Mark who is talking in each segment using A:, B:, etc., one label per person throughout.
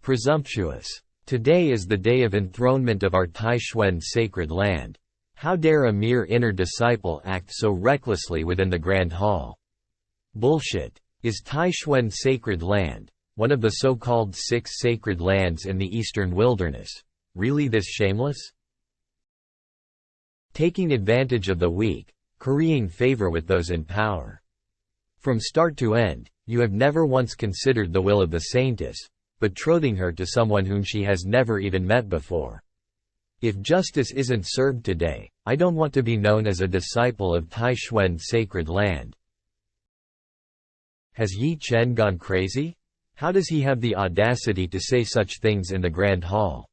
A: Presumptuous. Today is the day of enthronement of our Taishuan sacred land. How dare a mere inner disciple act so recklessly within the Grand Hall? Bullshit. Is Taishuan sacred land, one of the so-called 6 sacred lands in the eastern wilderness, really this shameless? Taking advantage of the weak, currying favor with those in power. From start to end, you have never once considered the will of the saintess, betrothing her to someone whom she has never even met before. If justice isn't served today, I don't want to be known as a disciple of Taishuan sacred land. Has Yi Chen gone crazy? How does he have the audacity to say such things in the Grand Hall?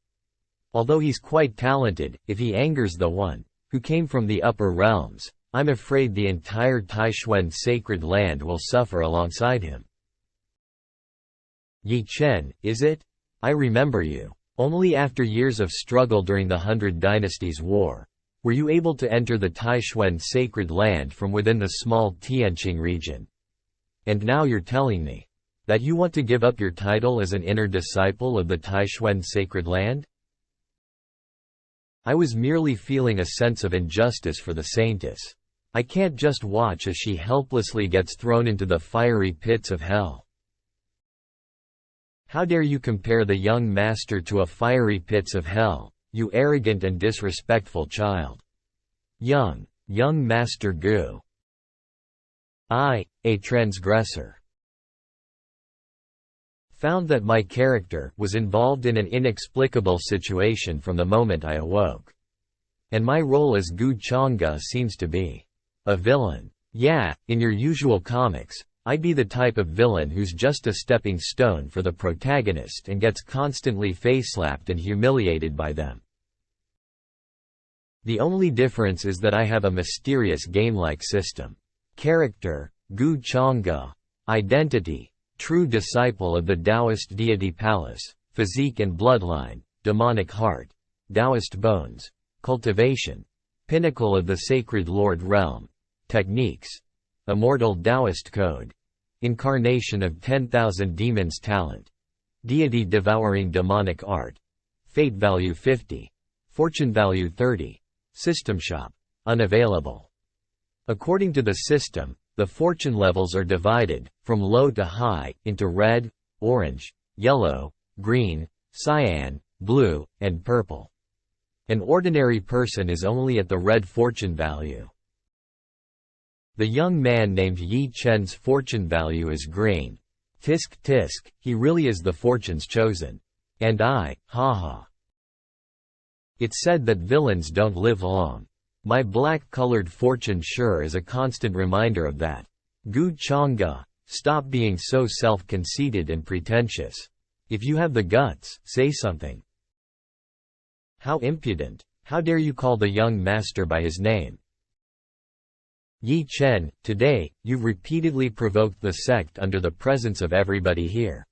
A: Although he's quite talented, if he angers the one who came from the upper realms, I'm afraid the entire Taishuan sacred land will suffer alongside him. Yi Chen, is it? I remember you. Only after years of struggle during the 100 Dynasties War were you able to enter the Taishuan sacred land from within the small Tianqing region. And now you're telling me that you want to give up your title as an inner disciple of the Taishuan sacred land? I was merely feeling a sense of injustice for the saintess. I can't just watch as she helplessly gets thrown into the fiery pits of hell. How dare you compare the young master to a fiery pits of hell, you arrogant and disrespectful child. Young Master Gu. I, a transgressor, found that my character was involved in an inexplicable situation from the moment I awoke. And my role as Gu Changge seems to be a villain. Yeah, in your usual comics, I'd be the type of villain who's just a stepping stone for the protagonist and gets constantly face-slapped and humiliated by them. The only difference is that I have a mysterious game-like system. Character, Gu Changge. Identity, true disciple of the Taoist deity palace. Physique and bloodline, demonic heart. Taoist bones. Cultivation, pinnacle of the sacred Lord realm. Techniques, immortal Taoist code. Incarnation of 10,000 demons talent. Deity devouring demonic art. Fate value 50. Fortune value 30. System shop, unavailable. According to the system, the fortune levels are divided, from low to high, into red, orange, yellow, green, cyan, blue, and purple. An ordinary person is only at the red fortune value. The young man named Yi Chen's fortune value is green. Tisk tisk, he really is the fortune's chosen. And I, haha. It's said that villains don't live long. My black-colored fortune sure is a constant reminder of that. Gu Changge, stop being so self-conceited and pretentious. If you have the guts, say something. How impudent. How dare you call the young master by his name? Yi Chen, today, you've repeatedly provoked the sect under the presence of everybody here.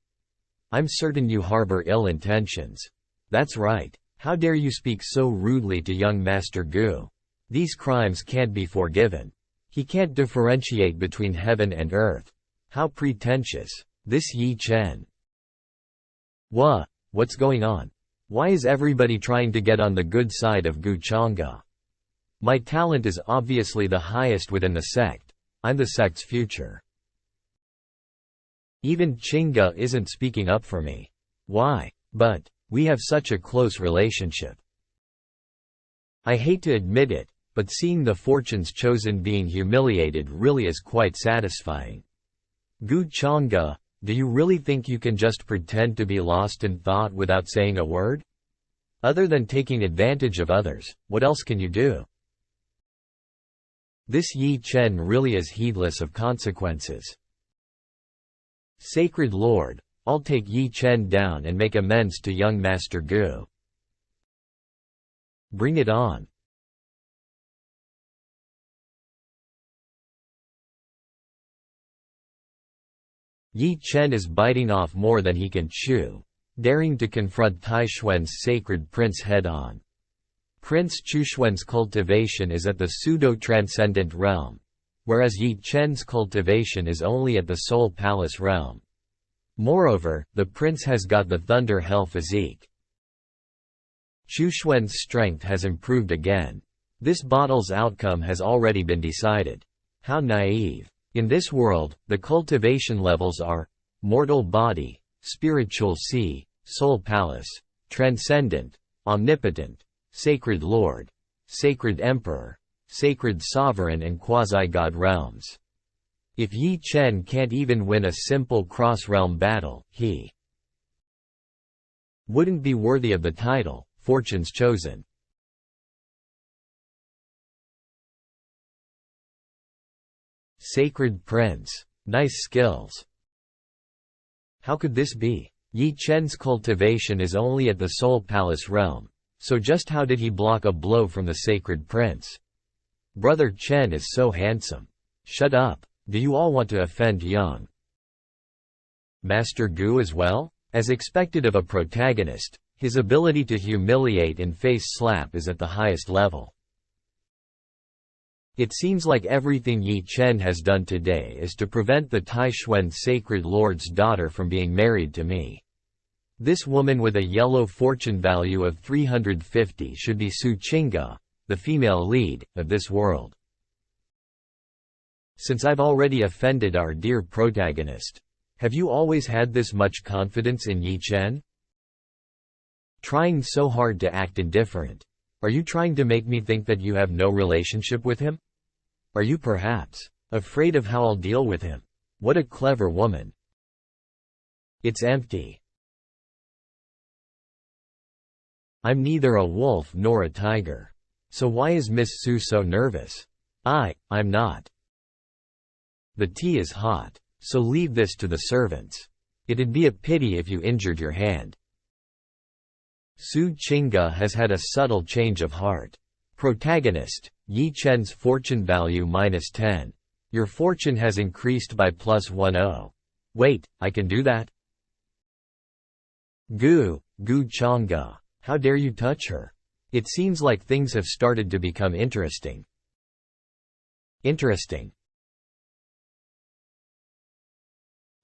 A: I'm certain you harbor ill intentions. That's right. How dare you speak so rudely to young Master Gu? These crimes can't be forgiven. He can't differentiate between heaven and earth. How pretentious. This Yi Chen. What's going on? Why is everybody trying to get on the good side of Gu Changge? My talent is obviously the highest within the sect. I'm the sect's future. Even Qingge isn't speaking up for me. Why? But we have such a close relationship. I hate to admit it, but seeing the fortune's chosen being humiliated really is quite satisfying. Gu Changge, do you really think you can just pretend to be lost in thought without saying a word? Other than taking advantage of others, what else can you do? This Yi Chen really is heedless of consequences. Sacred Lord, I'll take Yi Chen down and make amends to young Master Gu. Bring it on. Yi Chen is biting off more than he can chew, daring to confront Taishuan's sacred prince head-on. Prince Chushuan's cultivation is at the pseudo-transcendent realm, whereas Yi Chen's cultivation is only at the soul palace realm. Moreover, the prince has got the thunder hell physique. Chu Xuan's strength has improved again. This battle's outcome has already been decided. How naive. In this world, the cultivation levels are mortal body, spiritual sea, soul palace, transcendent, omnipotent, sacred lord, sacred emperor, sacred sovereign and quasi-god realms. If Yi Chen can't even win a simple cross-realm battle, he wouldn't be worthy of the title, Fortune's Chosen. Sacred Prince. Nice skills. How could this be? Yi Chen's cultivation is only at the Soul Palace realm, so just how did he block a blow from the Sacred Prince? Brother Chen is so handsome. Shut up. Do you all want to offend young Master Gu as well? As expected of a protagonist, his ability to humiliate and face slap is at the highest level. It seems like everything Yi Chen has done today is to prevent the Taishuan Sacred Lord's daughter from being married to me. This woman with a yellow fortune value of 350 should be Su Qingge, the female lead of this world. Since I've already offended our dear protagonist, have you always had this much confidence in Yi Chen? Trying so hard to act indifferent. Are you trying to make me think that you have no relationship with him? Are you perhaps afraid of how I'll deal with him? What a clever woman. It's empty. I'm neither a wolf nor a tiger. So why is Miss Su so nervous? I'm not. The tea is hot, so leave this to the servants. It'd be a pity if you injured your hand. Su Qingge has had a subtle change of heart. Protagonist, Yi Chen's fortune value -10. Your fortune has increased by +10. Wait, I can do that? Gu Changge, how dare you touch her? It seems like things have started to become interesting. Interesting.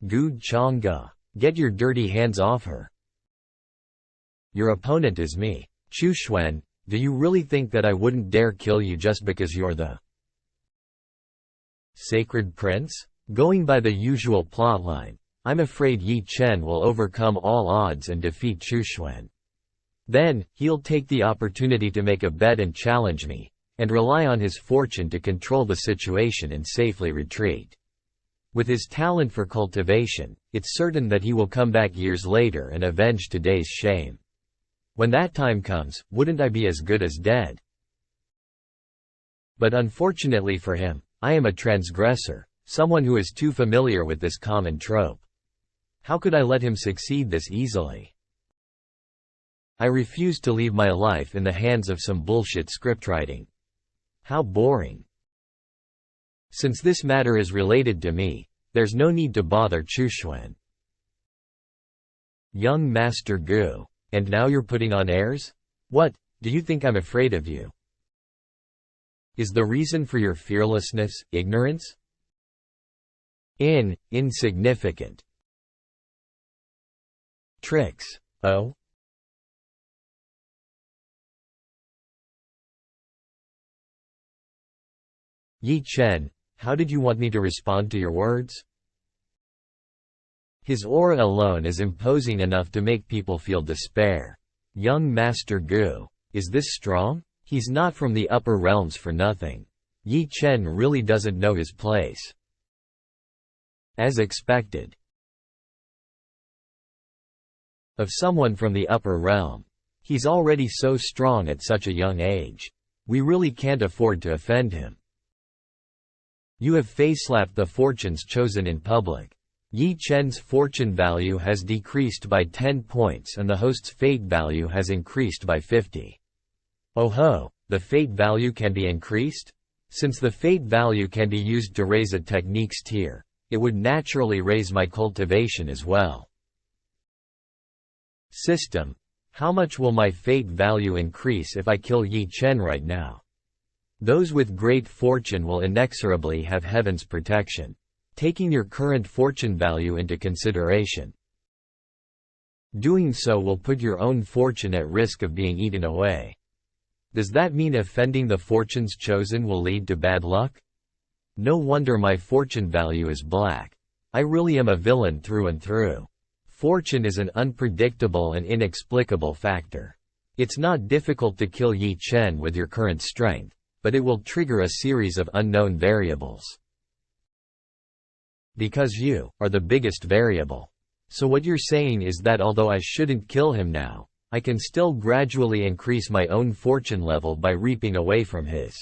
A: Gu Changge, get your dirty hands off her. Your opponent is me. Chu Xuan, do you really think that I wouldn't dare kill you just because you're the Sacred Prince? Going by the usual plotline, I'm afraid Yi Chen will overcome all odds and defeat Chu Xuan. Then, he'll take the opportunity to make a bet and challenge me, and rely on his fortune to control the situation and safely retreat. With his talent for cultivation, it's certain that he will come back years later and avenge today's shame. When that time comes, wouldn't I be as good as dead? But unfortunately for him, I am a transgressor, someone who is too familiar with this common trope. How could I let him succeed this easily? I refuse to leave my life in the hands of some bullshit scriptwriting. How boring. Since this matter is related to me, there's no need to bother Chu Xuan. Young Master Gu, and now you're putting on airs? What, do you think I'm afraid of you? Is the reason for your fearlessness ignorance? Insignificant. Tricks, oh? Yi Chen, how did you want me to respond to your words? His aura alone is imposing enough to make people feel despair. Young Master Gu, is this strong? He's not from the upper realms for nothing. Yi Chen really doesn't know his place. As expected of someone from the upper realm. He's already so strong at such a young age. We really can't afford to offend him. You have face-slapped the Fortune's Chosen in public. Yi Chen's fortune value has decreased by 10 points and the host's fate value has increased by 50. Oh ho, the fate value can be increased? Since the fate value can be used to raise a technique's tier, it would naturally raise my cultivation as well. System. How much will my fate value increase if I kill Yi Chen right now? Those with great fortune will inexorably have heaven's protection. Taking your current fortune value into consideration, Doing so will put your own fortune at risk of being eaten away. Does that mean offending the fortunes chosen will lead to bad luck? No wonder my fortune value is black. I really am a villain through and through. Fortune is an unpredictable and inexplicable factor. It's not difficult to kill Yi Chen with your current strength, but it will trigger a series of unknown variables. Because you are the biggest variable. So what you're saying is that although I shouldn't kill him now, I can still gradually increase my own fortune level by reaping away from his.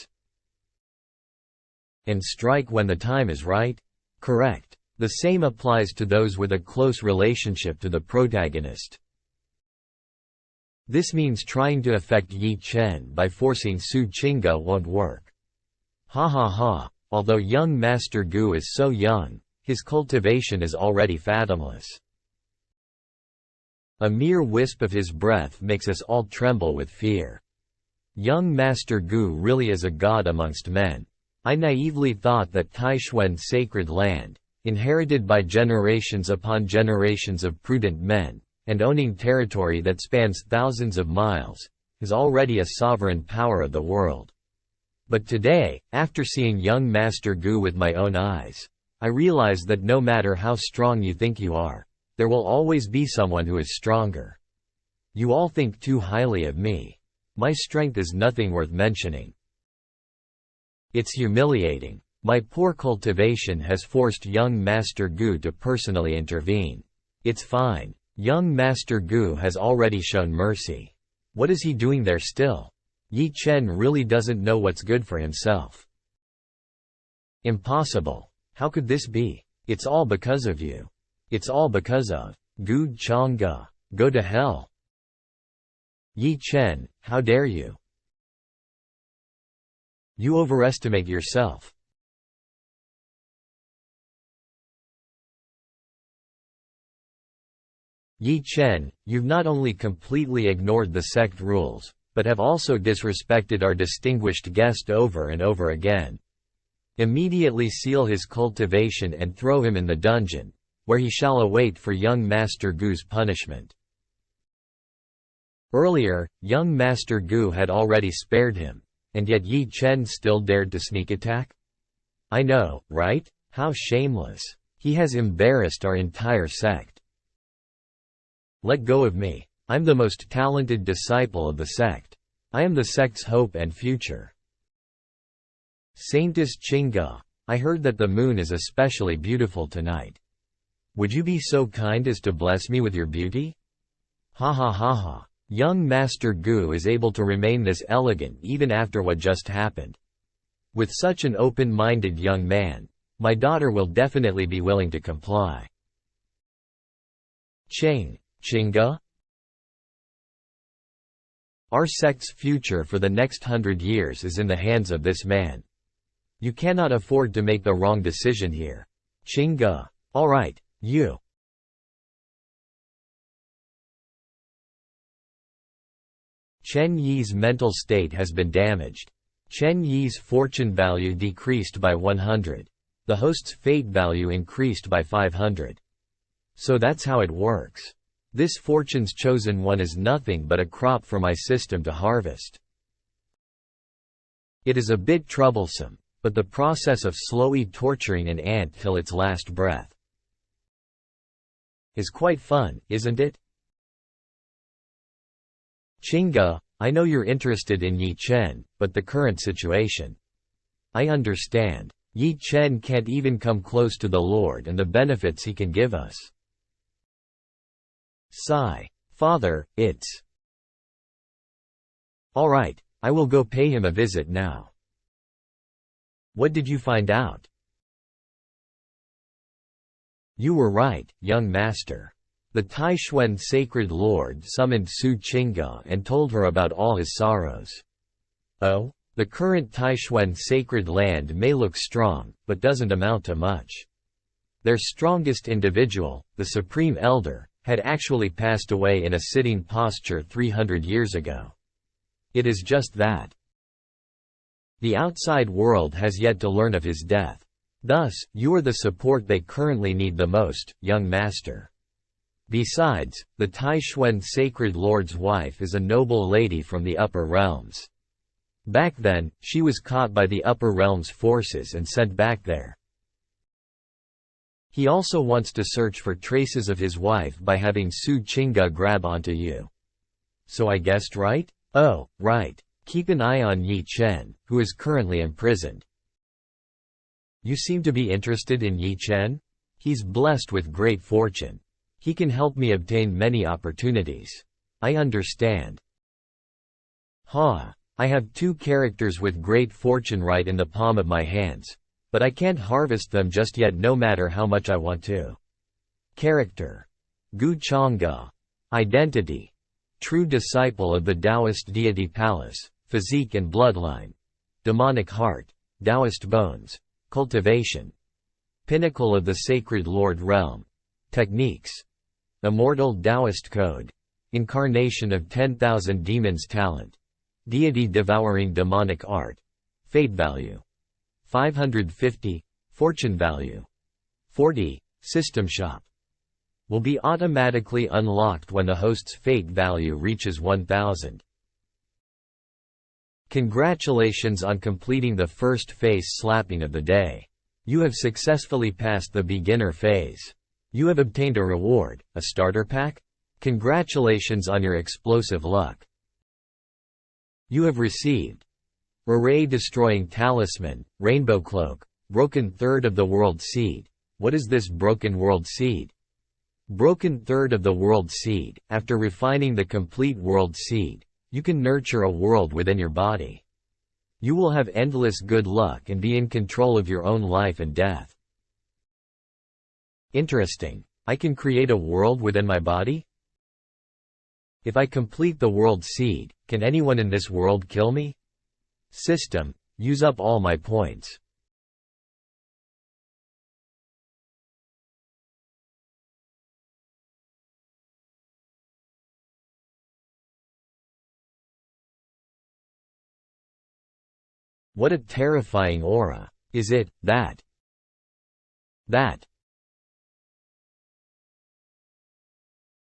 A: And strike when the time is right? Correct. The same applies to those with a close relationship to the protagonist. This means trying to affect Yi Chen by forcing Su Qingge won't work. Ha ha ha, although young Master Gu is so young, his cultivation is already fathomless. A mere wisp of his breath makes us all tremble with fear. Young Master Gu really is a god amongst men. I naively thought that Taishuan sacred land, inherited by generations upon generations of prudent men, and owning territory that spans thousands of miles, is already a sovereign power of the world. But today, after seeing young Master Gu with my own eyes, I realize that no matter how strong you think you are, there will always be someone who is stronger. You all think too highly of me. My strength is nothing worth mentioning. It's humiliating. My poor cultivation has forced young Master Gu to personally intervene. It's fine. Young Master Gu has already shown mercy. What is he doing there still? Yi Chen really doesn't know what's good for himself. Impossible. How could this be? It's all because of you. It's all because of Gu Changge. Go to hell. Yi Chen, how dare you? You overestimate yourself. Yi Chen, you've not only completely ignored the sect rules, but have also disrespected our distinguished guest over and over again. Immediately seal his cultivation and throw him in the dungeon, where he shall await for young Master Gu's punishment. Earlier, young Master Gu had already spared him, and yet Yi Chen still dared to sneak attack? I know, right? How shameless. He has embarrassed our entire sect. Let go of me. I'm the most talented disciple of the sect. I am the sect's hope and future. Saintess Qingge, I heard that the moon is especially beautiful tonight. Would you be so kind as to bless me with your beauty? Ha ha ha ha. Young Master Gu is able to remain this elegant even after what just happened. With such an open-minded young man, my daughter will definitely be willing to comply. Qingge? Our sect's future for the next 100 years is in the hands of this man. You cannot afford to make the wrong decision here. Qingge. All right, you. Chen Yi's mental state has been damaged. Chen Yi's fortune value decreased by 100. The host's fate value increased by 500. So that's how it works. This fortune's chosen one is nothing but a crop for my system to harvest. It is a bit troublesome, but the process of slowly torturing an ant till its last breath is quite fun, isn't it? Qingge, I know you're interested in Yi Chen, but the current situation. I understand. Yi Chen can't even come close to the Lord and the benefits he can give us. Sigh. Father, it's… All right, I will go pay him a visit now. What did you find out? You were right, young master. The Taishuan sacred lord summoned Su Qingge and told her about all his sorrows. Oh? The current Taishuan sacred land may look strong, but doesn't amount to much. Their strongest individual, the Supreme Elder, had actually passed away in a sitting posture 300 years ago. It is just that. The outside world has yet to learn of his death. Thus, you are the support they currently need the most, young master. Besides, the Taishuan Sacred Lord's wife is a noble lady from the upper realms. Back then, she was caught by the upper realms forces and sent back there. He also wants to search for traces of his wife by having Su Qingge grab onto you. So I guessed right? Oh, right. Keep an eye on Yi Chen, who is currently imprisoned. You seem to be interested in Yi Chen? He's blessed with great fortune. He can help me obtain many opportunities. I understand. I have 2 characters with great fortune right in the palm of my hands, but I can't harvest them just yet no matter how much I want to. Character: Gu Changge. Identity: true disciple of the Taoist deity palace, physique and bloodline. Demonic heart, Taoist bones. Cultivation: pinnacle of the sacred Lord realm. Techniques: immortal Taoist code. Incarnation of 10,000 demons talent. Deity devouring demonic art. Fate value: 550. Fortune value: 40. System shop. Will be automatically unlocked when the host's fate value reaches 1000. Congratulations on completing the first face slapping of the day. You have successfully passed the beginner phase. You have obtained a reward, a starter pack? Congratulations on your explosive luck. You have received Array-destroying talisman, rainbow cloak, broken third of the world seed. What is this broken world seed? Broken third of the world seed. After refining the complete world seed, you can nurture a world within your body. You will have endless good luck and be in control of your own life and death. Interesting. I can create a world within my body? If I complete the world seed, can anyone in this world kill me? System: use up all my points. What a terrifying aura. Is it that?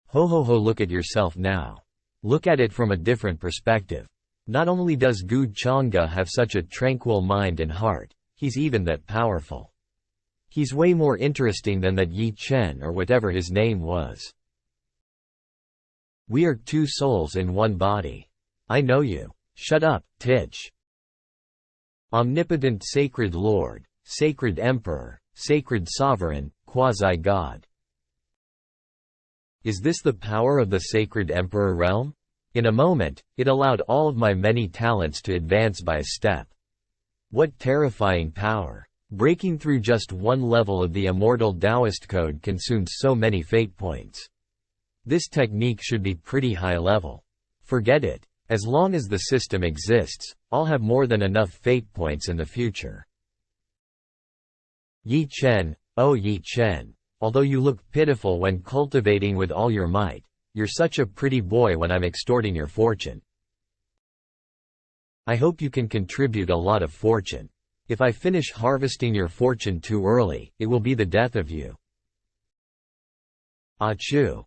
A: Ho ho ho, look at yourself now. Look at it from a different perspective. Not only does Gu Changge have such a tranquil mind and heart, he's even that powerful. He's way more interesting than that Yi Chen or whatever his name was. We are 2 souls in one body. I know you. Shut up, Titch. Omnipotent Sacred Lord, Sacred Emperor, Sacred Sovereign, Quasi-God. Is this the power of the Sacred Emperor realm? In a moment, it allowed all of my many talents to advance by a step. What terrifying power! Breaking through just one level of the immortal Taoist code consumed so many fate points. This technique should be pretty high level. Forget it. As long as the system exists, I'll have more than enough fate points in the future. Yi Chen, oh Yi Chen, although you look pitiful when cultivating with all your might, you're such a pretty boy when I'm extorting your fortune. I hope you can contribute a lot of fortune. If I finish harvesting your fortune too early, it will be the death of you. Achoo.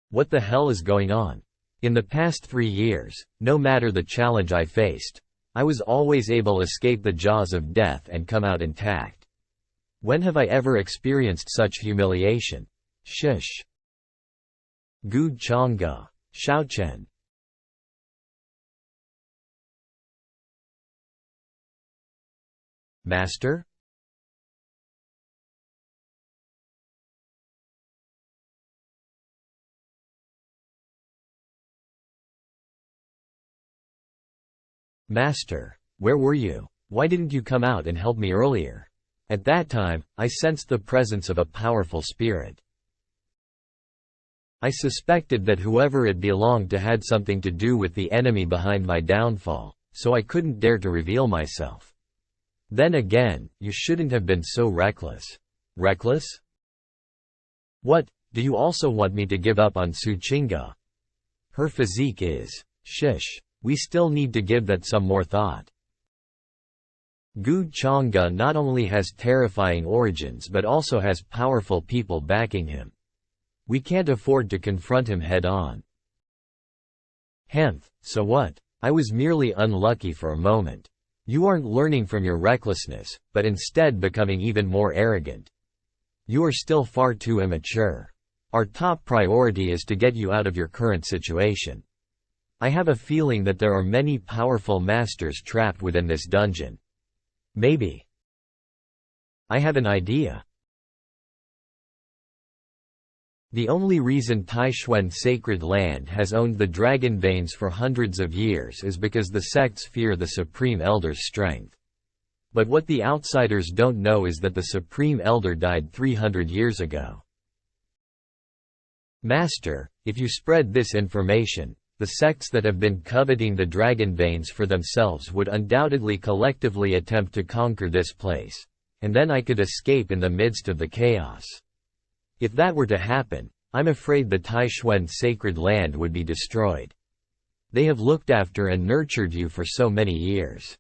A: What the hell is going on? In the past 3 years, no matter the challenge I faced, I was always able to escape the jaws of death and come out intact. When have I ever experienced such humiliation? Shush. Gu Changge. Shaochen. Master? Master, where were you? Why didn't you come out and help me earlier? At that time, I sensed the presence of a powerful spirit. I suspected that whoever it belonged to had something to do with the enemy behind my downfall, so I couldn't dare to reveal myself. Then again, you shouldn't have been so reckless. Reckless? What, do you also want me to give up on Su Qingge? Her physique is… Shush. We still need to give that some more thought. Gu Chang'e not only has terrifying origins but also has powerful people backing him. We can't afford to confront him head-on. So what? I was merely unlucky for a moment. You aren't learning from your recklessness, but instead becoming even more arrogant. You are still far too immature. Our top priority is to get you out of your current situation. I have a feeling that there are many powerful masters trapped within this dungeon. Maybe. I have an idea. The only reason Taishuan Sacred Land has owned the Dragon Veins for hundreds of years is because the sects fear the Supreme Elder's strength. But what the outsiders don't know is that the Supreme Elder died 300 years ago. Master, if you spread this information, the sects that have been coveting the Dragon Veins for themselves would undoubtedly collectively attempt to conquer this place, and then I could escape in the midst of the chaos. If that were to happen, I'm afraid the Taishuan Sacred Land would be destroyed. They have looked after and nurtured you for so many years.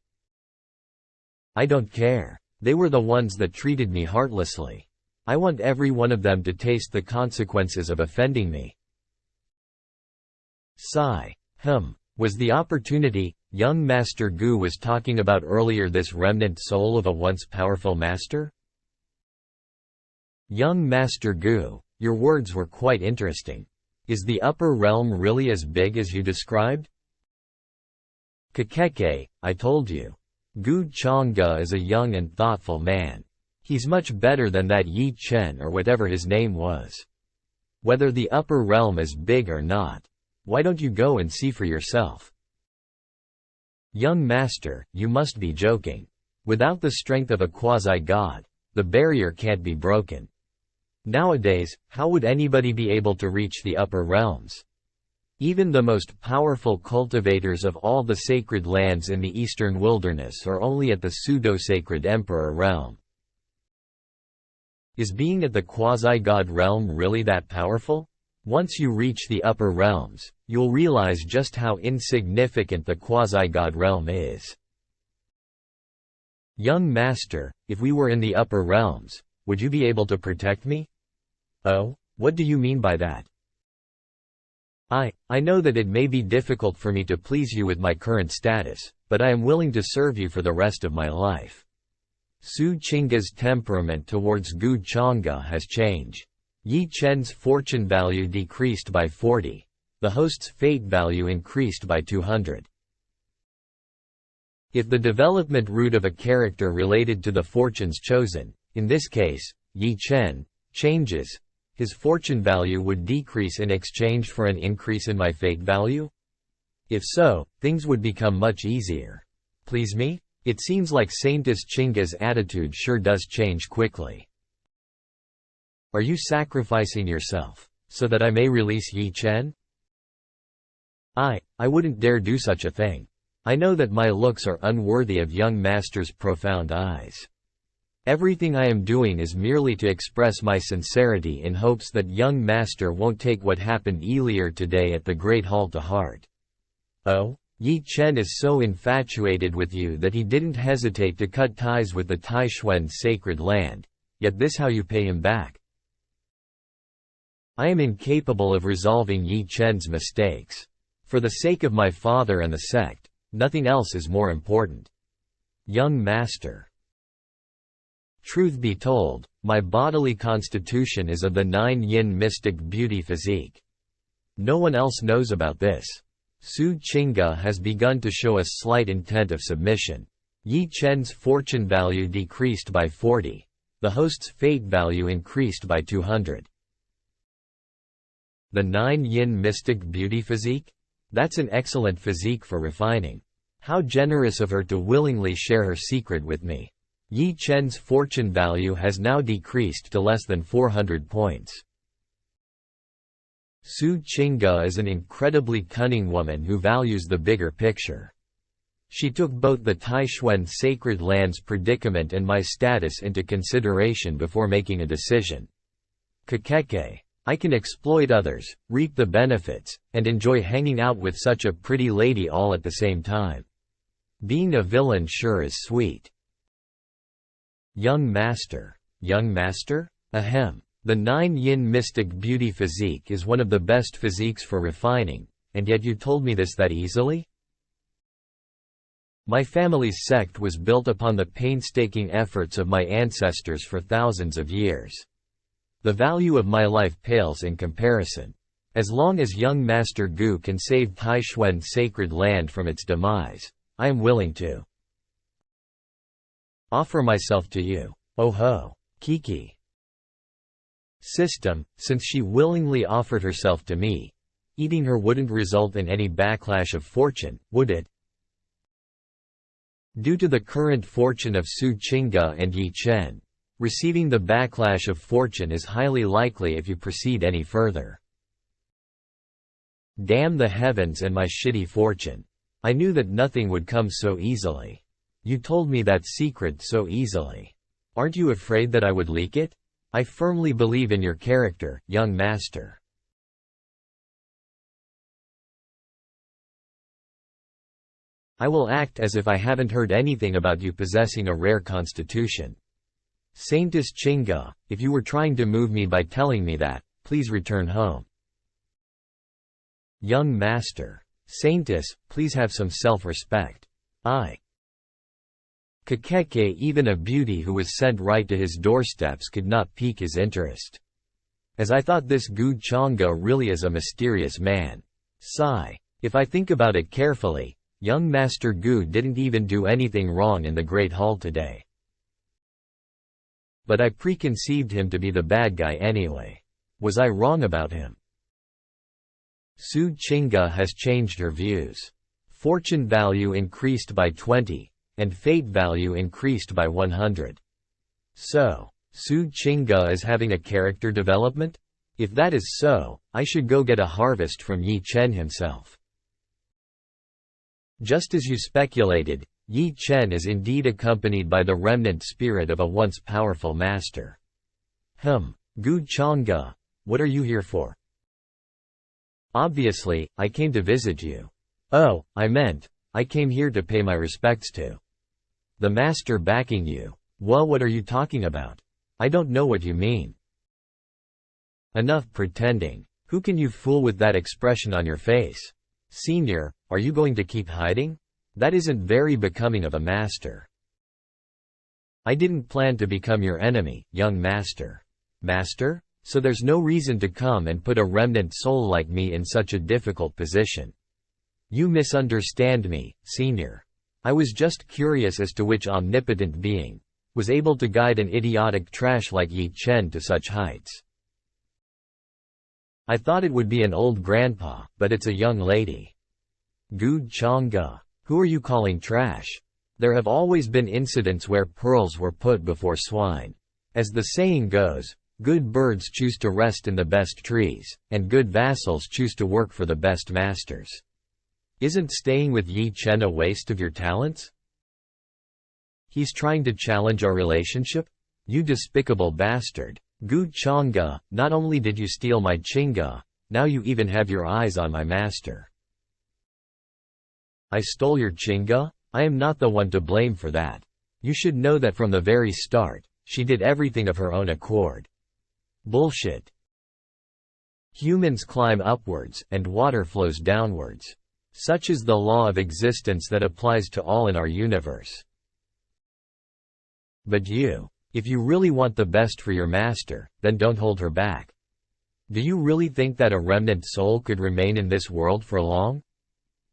A: I don't care. They were the ones that treated me heartlessly. I want every one of them to taste the consequences of offending me. Sigh. Was the opportunity young Master Gu was talking about earlier this remnant soul of a once powerful master? Young Master Gu, your words were quite interesting. Is the upper realm really as big as you described? Kakeke, I told you. Gu Chang'e is a young and thoughtful man. He's much better than that Yi Chen or whatever his name was. Whether the upper realm is big or not, why don't you go and see for yourself? Young master, you must be joking. Without the strength of a quasi-god, the barrier can't be broken. Nowadays, how would anybody be able to reach the upper realms? Even the most powerful cultivators of all the sacred lands in the eastern wilderness are only at the pseudo-sacred emperor realm. Is being at the quasi-god realm really that powerful? Once you reach the upper realms, you'll realize just how insignificant the quasi-god realm is. Young master, if we were in the upper realms, would you be able to protect me? Oh, what do you mean by that? I know that it may be difficult for me to please you with my current status, but I am willing to serve you for the rest of my life. Su Qingge's temperament towards Gu Chang'e has changed. Yi Chen's fortune value decreased by 40. The host's fate value increased by 200. If the development route of a character related to the fortunes chosen, in this case, Yi Chen, changes, his fortune value would decrease in exchange for an increase in my fate value? If so, things would become much easier. Please me? It seems like Saintess Qingge's attitude sure does change quickly. Are you sacrificing yourself, so that I may release Yi Chen? I wouldn't dare do such a thing. I know that my looks are unworthy of young master's profound eyes. Everything I am doing is merely to express my sincerity in hopes that young master won't take what happened earlier today at the Great Hall to heart. Oh? Yi Chen is so infatuated with you that he didn't hesitate to cut ties with the Taishuan Sacred Land, yet this how you pay him back. I am incapable of resolving Yi Chen's mistakes. For the sake of my father and the sect, nothing else is more important. Young master. Truth be told, my bodily constitution is of the 9-yin mystic beauty physique. No one else knows about this. Su Qingge has begun to show a slight intent of submission. Yi Chen's fortune value decreased by 40. The host's fate value increased by 200. The 9-yin mystic beauty physique? That's an excellent physique for refining. How generous of her to willingly share her secret with me. Yi Chen's fortune value has now decreased to less than 400 points. Su Qingge is an incredibly cunning woman who values the bigger picture. She took both the Taishuan Sacred Land's predicament and my status into consideration before making a decision. Kakeke. I can exploit others, reap the benefits, and enjoy hanging out with such a pretty lady all at the same time. Being a villain sure is sweet. Young master. Young master? Ahem. The 9-yin mystic beauty physique is one of the best physiques for refining, and yet you told me this that easily? My family's sect was built upon the painstaking efforts of my ancestors for thousands of years. The value of my life pales in comparison. As long as young Master Gu can save Taishuan's sacred land from its demise, I am willing to offer myself to you. Oh ho, Kiki. System, since she willingly offered herself to me, eating her wouldn't result in any backlash of fortune, would it? Due to the current fortune of Su Qingge and Yi Chen, receiving the backlash of fortune is highly likely if you proceed any further. Damn the heavens and my shitty fortune. I knew that nothing would come so easily. You told me that secret so easily. Aren't you afraid that I would leak it? I firmly believe in your character, young master. I will act as if I haven't heard anything about you possessing a rare constitution. Saintess Qingge, if you were trying to move me by telling me that, please return home. Young master. Saintess, please have some self-respect. Kakeke, even a beauty who was sent right to his doorsteps, could not pique his interest. As I thought, this Gu Changge really is a mysterious man. Sigh. If I think about it carefully, young Master Gu didn't even do anything wrong in the Great Hall today. But I preconceived him to be the bad guy anyway. Was I wrong about him? Su Qingge has changed her views. Fortune value increased by 20. And fate value increased by 100. So, Su Qingge is having a character development? If that is so, I should go get a harvest from Yi Chen himself. Just as you speculated, Yi Chen is indeed accompanied by the remnant spirit of a once powerful master. Gu Changge, what are you here for? Obviously, I came to visit you. Oh, I meant, I came here to pay my respects to the master backing you. Well, what are you talking about? I don't know what you mean. Enough pretending. Who can you fool with that expression on your face? Senior, are you going to keep hiding? That isn't very becoming of a master. I didn't plan to become your enemy, young master. Master? So there's no reason to come and put a remnant soul like me in such a difficult position. You misunderstand me, senior. I was just curious as to which omnipotent being was able to guide an idiotic trash like Yi Chen to such heights. I thought it would be an old grandpa, but it's a young lady. Gu Changge, who are you calling trash? There have always been incidents where pearls were put before swine. As the saying goes, good birds choose to rest in the best trees, and good vassals choose to work for the best masters. Isn't staying with Yi Chen a waste of your talents? He's trying to challenge our relationship? You despicable bastard. Gu Changge, not only did you steal my Qingge, now you even have your eyes on my master. I stole your Qingge? I am not the one to blame for that. You should know that from the very start, she did everything of her own accord. Bullshit. Humans climb upwards, and water flows downwards. Such is the law of existence that applies to all in our universe. But you, if you really want the best for your master, then don't hold her back. Do you really think that a remnant soul could remain in this world for long?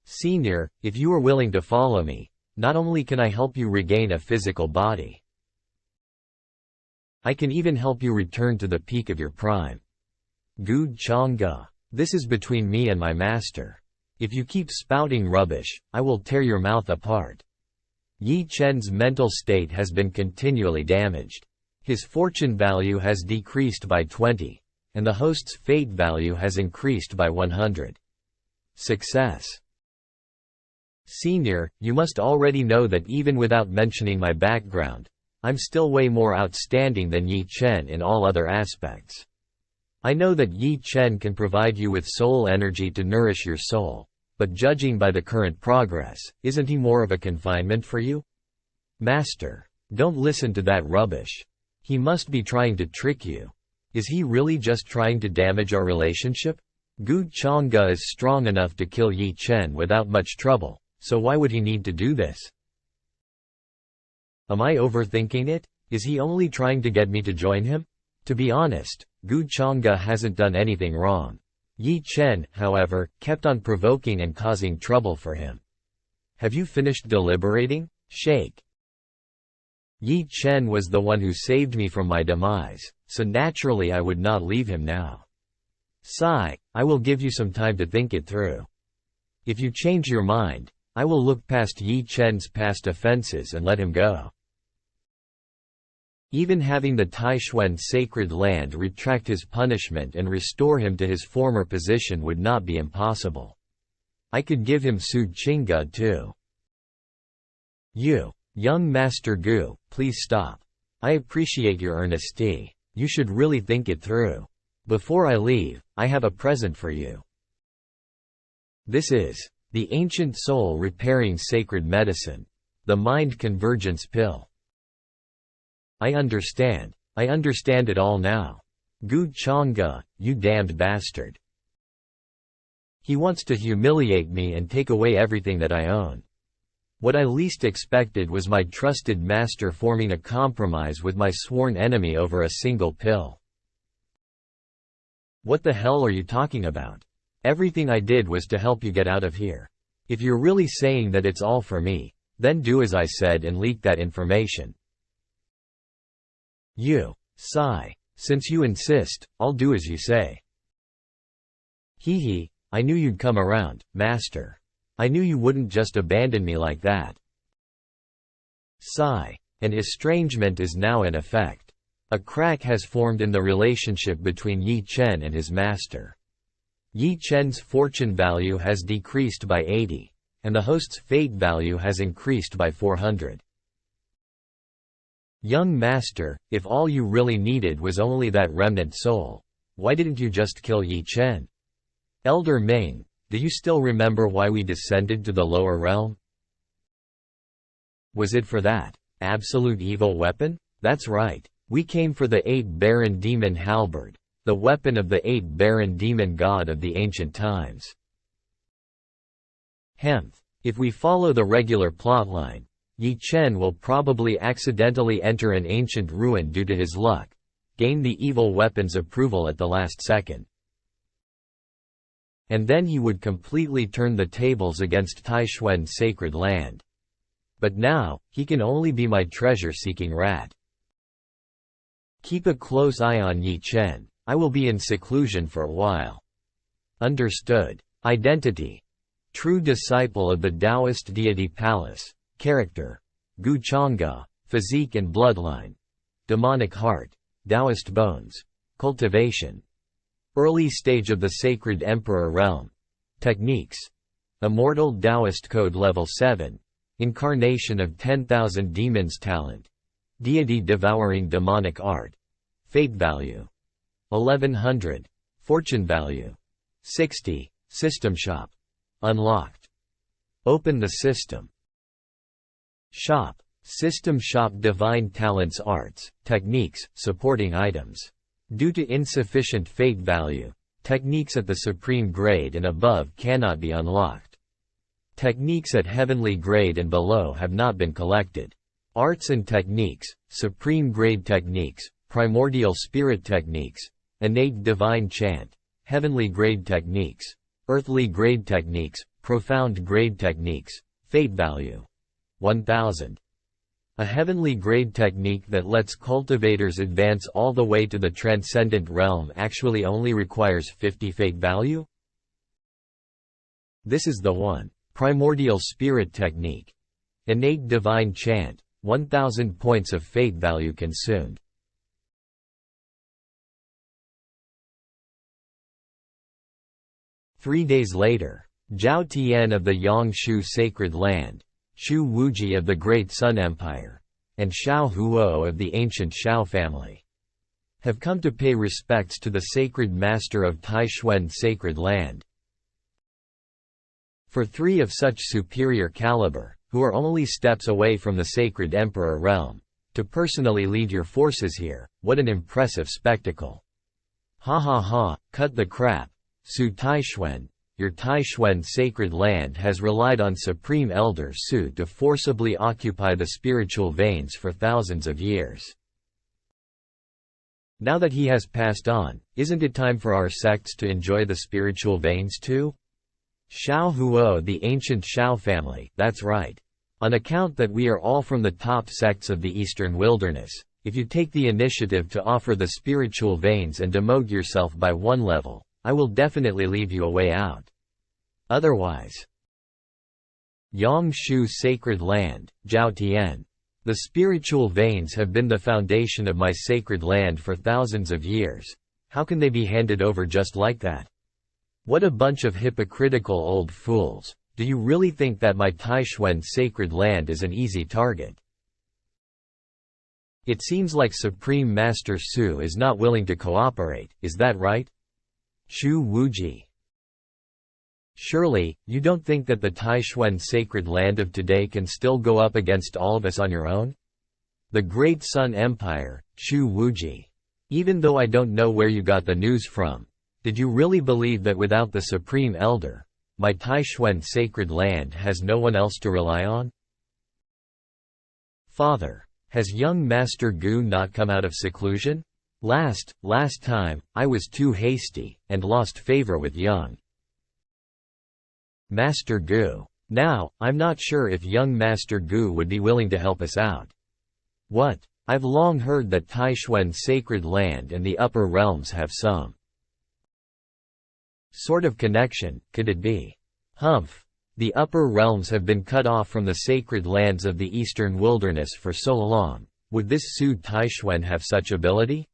A: Senior, if you are willing to follow me, not only can I help you regain a physical body, I can even help you return to the peak of your prime. Gu Changge, this is between me and my master. If you keep spouting rubbish, I will tear your mouth apart. Yi Chen's mental state has been continually damaged. His fortune value has decreased by 20, and the host's fate value has increased by 100. Success. Senior, you must already know that even without mentioning my background, I'm still way more outstanding than Yi Chen in all other aspects. I know that Yi Chen can provide you with soul energy to nourish your soul. But judging by the current progress, isn't he more of a confinement for you? Master. Don't listen to that rubbish. He must be trying to trick you. Is he really just trying to damage our relationship? Gu Changge is strong enough to kill Yi Chen without much trouble, so why would he need to do this? Am I overthinking it? Is he only trying to get me to join him? To be honest, Gu Changge hasn't done anything wrong. Yi Chen, however, kept on provoking and causing trouble for him. Have you finished deliberating? Shake. Yi Chen was the one who saved me from my demise, so naturally I would not leave him now. Sigh, I will give you some time to think it through. If you change your mind, I will look past Yi Chen's past offenses and let him go. Even having the Taishuan sacred land retract his punishment and restore him to his former position would not be impossible. I could give him Su Qingge too. You, young Master Gu, please stop. I appreciate your earnesty. You should really think it through. Before I leave, I have a present for you. This is the ancient soul repairing sacred medicine, the mind convergence pill. I understand it all now. Gu Changge, you damned bastard. He wants to humiliate me and take away everything that I own. What I least expected was my trusted master forming a compromise with my sworn enemy over a single pill. What the hell are you talking about? Everything I did was to help you get out of here. If you're really saying that it's all for me, then do as I said and leak that information. You, sigh. Since you insist, I'll do as you say. Hee, I knew you'd come around, master. I knew you wouldn't just abandon me like that. Sigh. An estrangement is now in effect. A crack has formed in the relationship between Yi Chen and his master. Yi Chen's fortune value has decreased by 80, and the host's fate value has increased by 400. Young master, if all you really needed was only that remnant soul, why didn't you just kill Yi Chen? Elder Ming, do you still remember why we descended to the lower realm? Was it for that absolute evil weapon? That's right. We came for the 8-Baron Demon Halberd, the weapon of the 8-Baron Demon God of the ancient times. If we follow the regular plotline, Yi Chen will probably accidentally enter an ancient ruin due to his luck, gain the evil weapon's approval at the last second. And then he would completely turn the tables against Taishuan's sacred land. But now, he can only be my treasure-seeking rat. Keep a close eye on Yi Chen. I will be in seclusion for a while. Understood. Identity. True disciple of the Taoist deity Palace. Character. Gu Changge. Physique and bloodline. Demonic heart. Taoist bones. Cultivation. Early stage of the sacred emperor realm. Techniques. Immortal Taoist code level 7. Incarnation of 10,000 demons talent. Deity devouring demonic art. Fate value. 1100. Fortune value. 60. System shop. Unlocked. Open the system. Shop. System shop divine talents arts, techniques, supporting items. Due to insufficient fate value, techniques at the supreme grade and above cannot be unlocked. Techniques at heavenly grade and below have not been collected. Arts and techniques, supreme grade techniques, primordial spirit techniques, innate divine chant, heavenly grade techniques, earthly grade techniques, profound grade techniques, fate value. 1000. A heavenly grade technique that lets cultivators advance all the way to the transcendent realm actually only requires 50 fate value? This is the one. Primordial spirit technique. Innate divine chant. 1000 points of fate value consumed. Three days later, Zhao Tian of the Yangshu Sacred Land, Xu Wuji of the Great Sun Empire, and Xiao Huo of the ancient Xiao family have come to pay respects to the sacred master of Taishuan Sacred Land. For three of such superior caliber, who are only steps away from the sacred emperor realm, To personally lead your forces here, what an impressive spectacle. Ha ha ha, cut the crap. Su Taixuan, your Taixuan sacred land has relied on Supreme Elder Su to forcibly occupy the spiritual veins for thousands of years. Now that he has passed on, isn't it time for our sects to enjoy the spiritual veins too? Xiao Huo, the ancient Xiao family, that's right. On account that we are all from the top sects of the Eastern Wilderness, if you take the initiative to offer the spiritual veins and demote yourself by one level, I will definitely leave you a way out. Otherwise. Yangshu Sacred Land, Zhao Tian. The spiritual veins have been the foundation of my sacred land for thousands of years. How can they be handed over just like that? What a bunch of hypocritical old fools. Do you really think that my Taixuan sacred land is an easy target? It seems like Supreme Master Su is not willing to cooperate, is that right? Shu Wuji. Surely, you don't think that the Taixuan sacred land of today can still go up against all of us on your own? The Great Sun Empire, Shu Wuji. Even though I don't know where you got the news from, did you really believe that without the Supreme Elder, my Taixuan sacred land has no one else to rely on? Father, has young Master Gu not come out of seclusion? Last time, I was too hasty, and lost favor with young Master Gu. Now, I'm not sure if young Master Gu would be willing to help us out. What? I've long heard that Taixuan sacred land and the upper realms have some sort of connection, could it be? Humph. The upper realms have been cut off from the sacred lands of the Eastern Wilderness for so long. Would this Su Taixuan have such ability?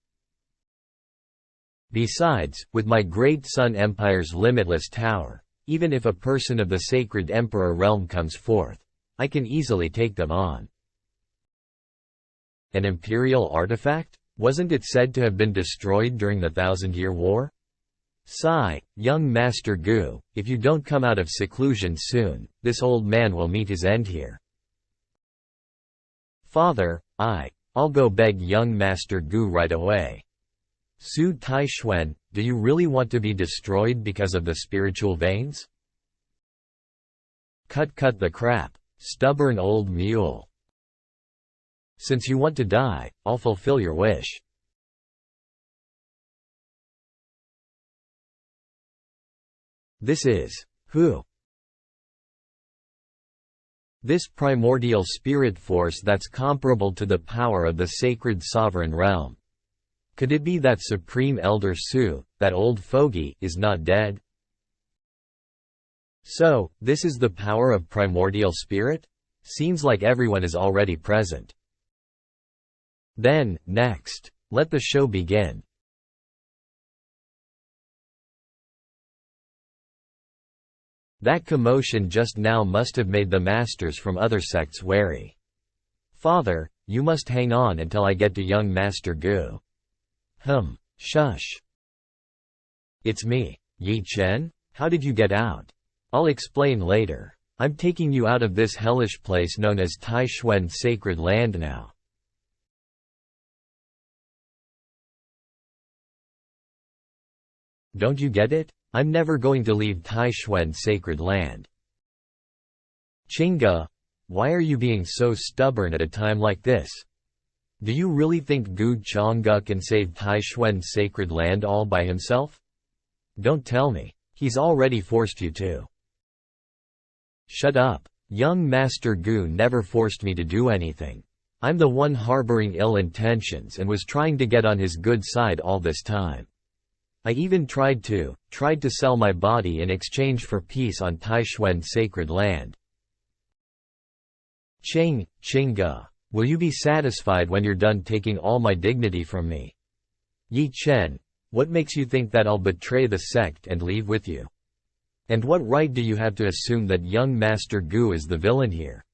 A: Besides, with my Great Sun Empire's limitless tower, even if a person of the sacred Emperor realm comes forth, I can easily take them on. An imperial artifact? Wasn't it said to have been destroyed during the Thousand-Year War? Sigh, young Master Gu, if you don't come out of seclusion soon, this old man will meet his end here. Father, I'll go beg young Master Gu right away. Su Taixuan, do you really want to be destroyed because of the spiritual veins? Cut the crap, stubborn old mule. Since you want to die, I'll fulfill your wish. This is who? This primordial spirit force that's comparable to the power of the sacred sovereign realm. Could it be that Supreme Elder Su, that old fogey, is not dead? So, this is the power of primordial spirit? Seems like everyone is already present. Then, next, let the show begin. That commotion just now must have made the masters from other sects wary. Father, you must hang on until I get to young Master Gu. Shush. It's me, Yi Chen? How did you get out? I'll explain later. I'm taking you out of this hellish place known as Taixuan Sacred Land now. Don't you get it? I'm never going to leave Taixuan Sacred Land. Chinga, why are you being so stubborn at a time like this? Do you really think Gu Changge can save Taixuan Sacred Land all by himself? Don't tell me. He's already forced you to. Shut up. Young Master Gu never forced me to do anything. I'm the one harboring ill intentions and was trying to get on his good side all this time. I even tried to sell my body in exchange for peace on Taixuan Sacred Land. Chinga. Will you be satisfied when you're done taking all my dignity from me? Yi Chen, what makes you think that I'll betray the sect and leave with you? And what right do you have to assume that young Master Gu is the villain here?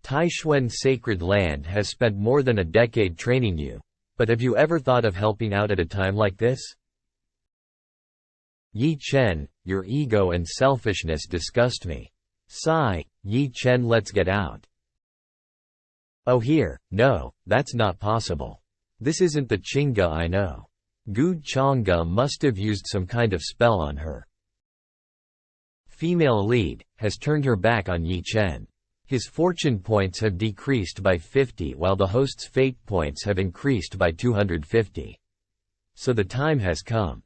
A: Taixuan Sacred Land has spent more than a decade training you, but have you ever thought of helping out at a time like this? Yi Chen, your ego and selfishness disgust me. Sigh, Yi Chen, let's get out. Oh here, no, that's not possible. This isn't the Chinga I know. Gu Chang'e must have used some kind of spell on her. Female lead, has turned her back on Yi Chen. His fortune points have decreased by 50 while the host's fate points have increased by 250. So the time has come.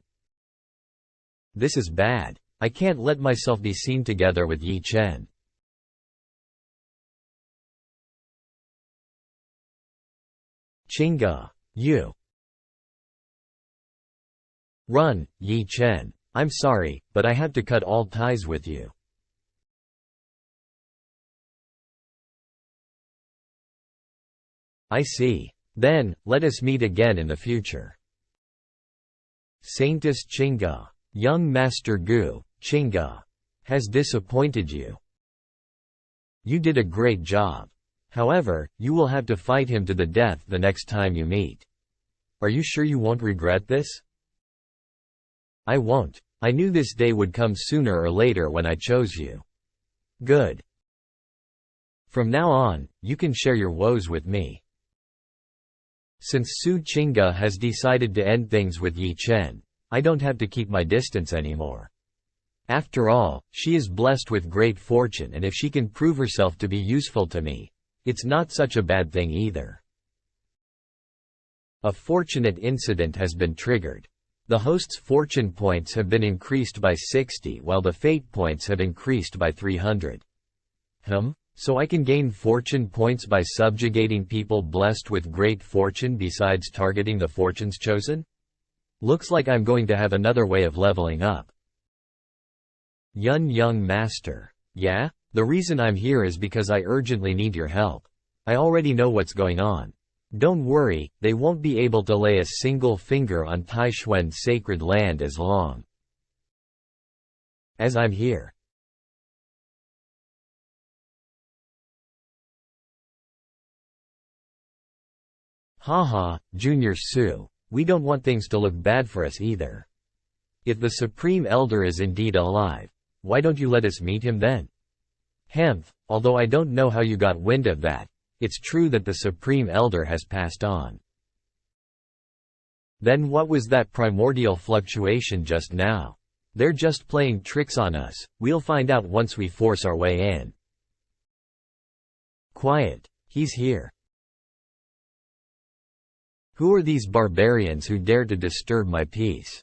A: This is bad. I can't let myself be seen together with Yi Chen. Chinga, you. Run, Yi Chen. I'm sorry, but I have to cut all ties with you. I see. Then, let us meet again in the future. Saintess Chinga. Young Master Gu, Chinga, has disappointed you. You did a great job. However, you will have to fight him to the death the next time you meet. Are you sure you won't regret this? I won't. I knew this day would come sooner or later when I chose you. Good. From now on, you can share your woes with me. Since Su Chinga has decided to end things with Yi Chen, I don't have to keep my distance anymore. After all, she is blessed with great fortune, and if she can prove herself to be useful to me, it's not such a bad thing either. A fortunate incident has been triggered. The host's fortune points have been increased by 60 while the fate points have increased by 300. So I can gain fortune points by subjugating people blessed with great fortune besides targeting the fortunes chosen? Looks like I'm going to have another way of leveling up. Young Master. Yeah? The reason I'm here is because I urgently need your help. I already know what's going on. Don't worry, they won't be able to lay a single finger on Taishuan's sacred land as long as I'm here. Haha, Junior Su. We don't want things to look bad for us either. If the Supreme Elder is indeed alive, why don't you let us meet him then? Although I don't know how you got wind of that, it's true that the Supreme Elder has passed on. Then what was that primordial fluctuation just now? They're just playing tricks on us. We'll find out once we force our way in. Quiet. He's here. Who are these barbarians who dare to disturb my peace?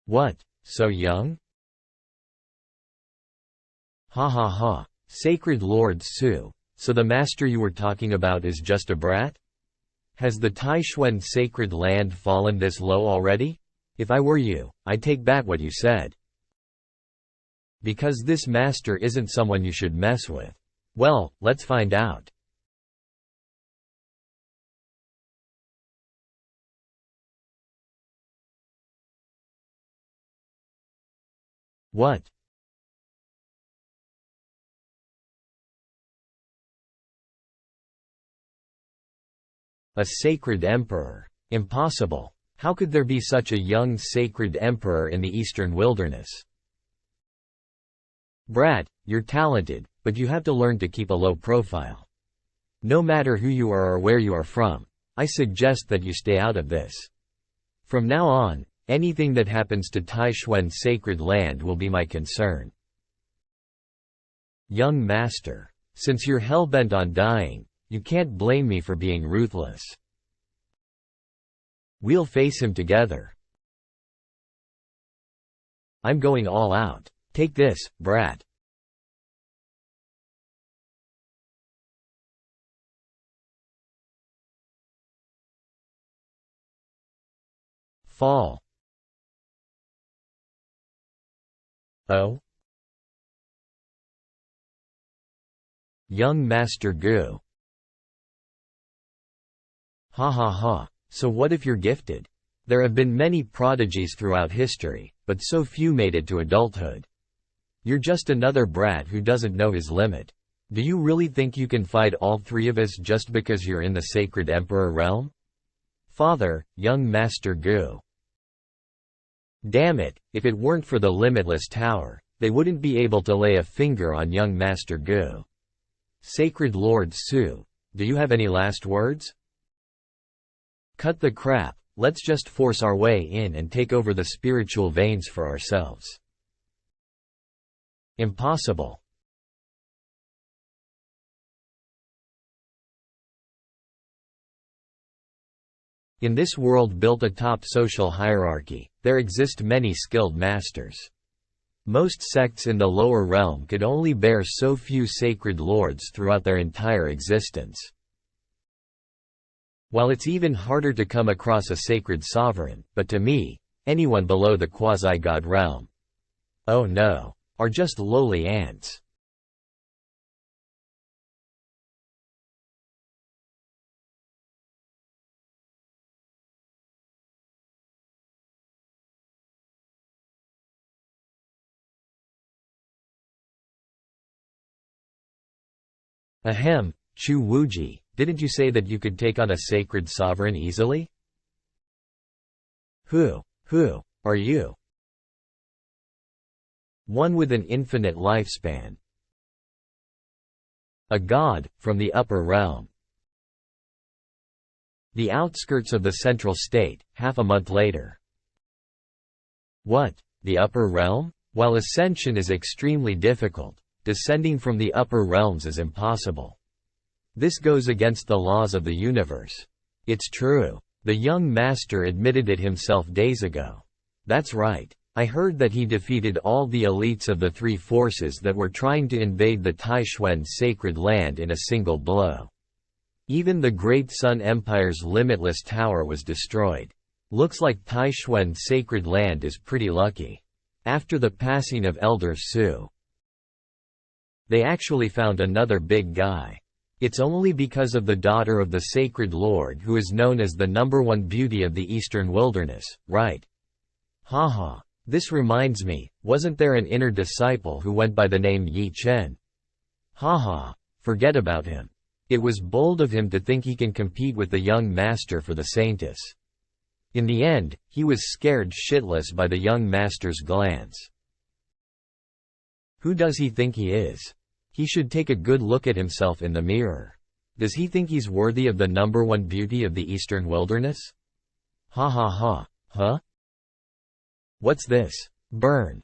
A: What, so young? Ha ha ha. Sacred Lord Su, so the master you were talking about is just a brat? Has the Taishuan sacred land fallen this low already? If I were you, I'd take back what you said. Because this master isn't someone you should mess with. Well, let's find out. What? A sacred emperor. Impossible. How could there be such a young sacred emperor in the eastern wilderness? Brat, you're talented, but you have to learn to keep a low profile. No matter who you are or where you are from, I suggest that you stay out of this. From now on, anything that happens to Taishuan's sacred land will be my concern. Young Master, since you're hell-bent on dying, you can't blame me for being ruthless. We'll face him together. I'm going all out. Take this, brat. Fall. Oh? Young Master Gu. Ha ha ha. So what if you're gifted? There have been many prodigies throughout history, but so few made it to adulthood. You're just another brat who doesn't know his limit. Do you really think you can fight all three of us just because you're in the sacred emperor realm? Father, young Master Gu. Damn it, if it weren't for the limitless tower, They wouldn't be able to lay a finger on young Master Gu. Sacred Lord Su, do you have any last words? Cut the crap, let's just force our way in and take over the spiritual veins for ourselves. Impossible. In this world built atop social hierarchy, there exist many skilled masters. Most sects in the lower realm could only bear so few sacred lords throughout their entire existence. While it's even harder to come across a sacred sovereign, but to me, anyone below the quasi-god realm, oh no, are just lowly ants. Ahem, Chu Wuji, didn't you say that you could take on a sacred sovereign easily? Who are you? One with an infinite lifespan. A god, from the upper realm. The outskirts of the central state, half a month later. What, the upper realm? While ascension is extremely difficult, descending from the upper realms is impossible. This goes against the laws of the universe. It's true. The young master admitted it himself days ago. That's right. I heard that he defeated all the elites of the three forces that were trying to invade the Taishuan sacred land in a single blow. Even the Great Sun Empire's limitless tower was destroyed. Looks like Taishuan sacred land is pretty lucky. After the passing of Elder Su, they actually found another big guy. It's only because of the daughter of the Sacred Lord who is known as the #1 beauty of the Eastern Wilderness, right? Haha. This reminds me, wasn't there an inner disciple who went by the name Yi Chen? Haha. Forget about him. It was bold of him to think he can compete with the young master for the Saintess. In the end, he was scared shitless by the young master's glance. Who does he think he is? He should take a good look at himself in the mirror. Does he think he's worthy of the #1 beauty of the Eastern Wilderness? Ha ha ha. Huh? What's this? Burn.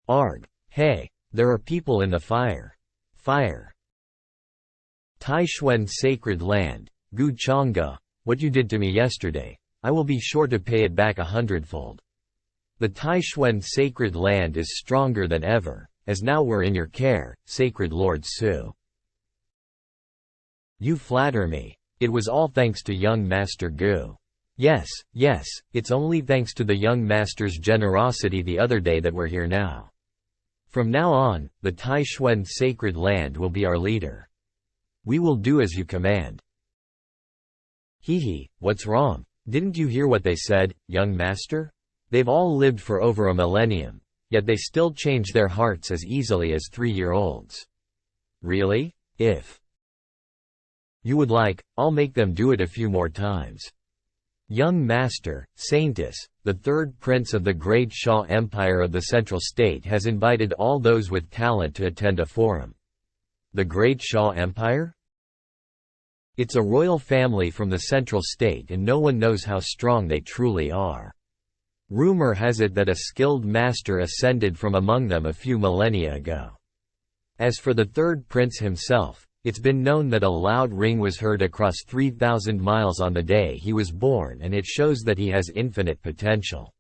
A: Arg. Hey, there are people in the fire. Fire. Taishuan sacred land, Gu Changge, what you did to me yesterday, I will be sure to pay it back 100-fold. The Taishuan sacred land is stronger than ever, as now we're in your care, Sacred Lord Su. You flatter me. It was all thanks to young Master Gu. Yes, it's only thanks to the young master's generosity the other day that we're here now. From now on, the Taishuan sacred land will be our leader. We will do as you command. Hehe, what's wrong? Didn't you hear what they said, young master? They've all lived for over a millennium, yet they still change their hearts as easily as 3-year-olds. Really? If you would like, I'll make them do it a few more times. Young Master, Saintess, the third prince of the Great Shah Empire of the Central State has invited all those with talent to attend a forum. The Great Shah Empire? It's a royal family from the Central State and no one knows how strong they truly are. Rumor has it that a skilled master ascended from among them a few millennia ago. As for the third prince himself, it's been known that a loud ring was heard across 3,000 miles on the day he was born, and it shows that he has infinite potential.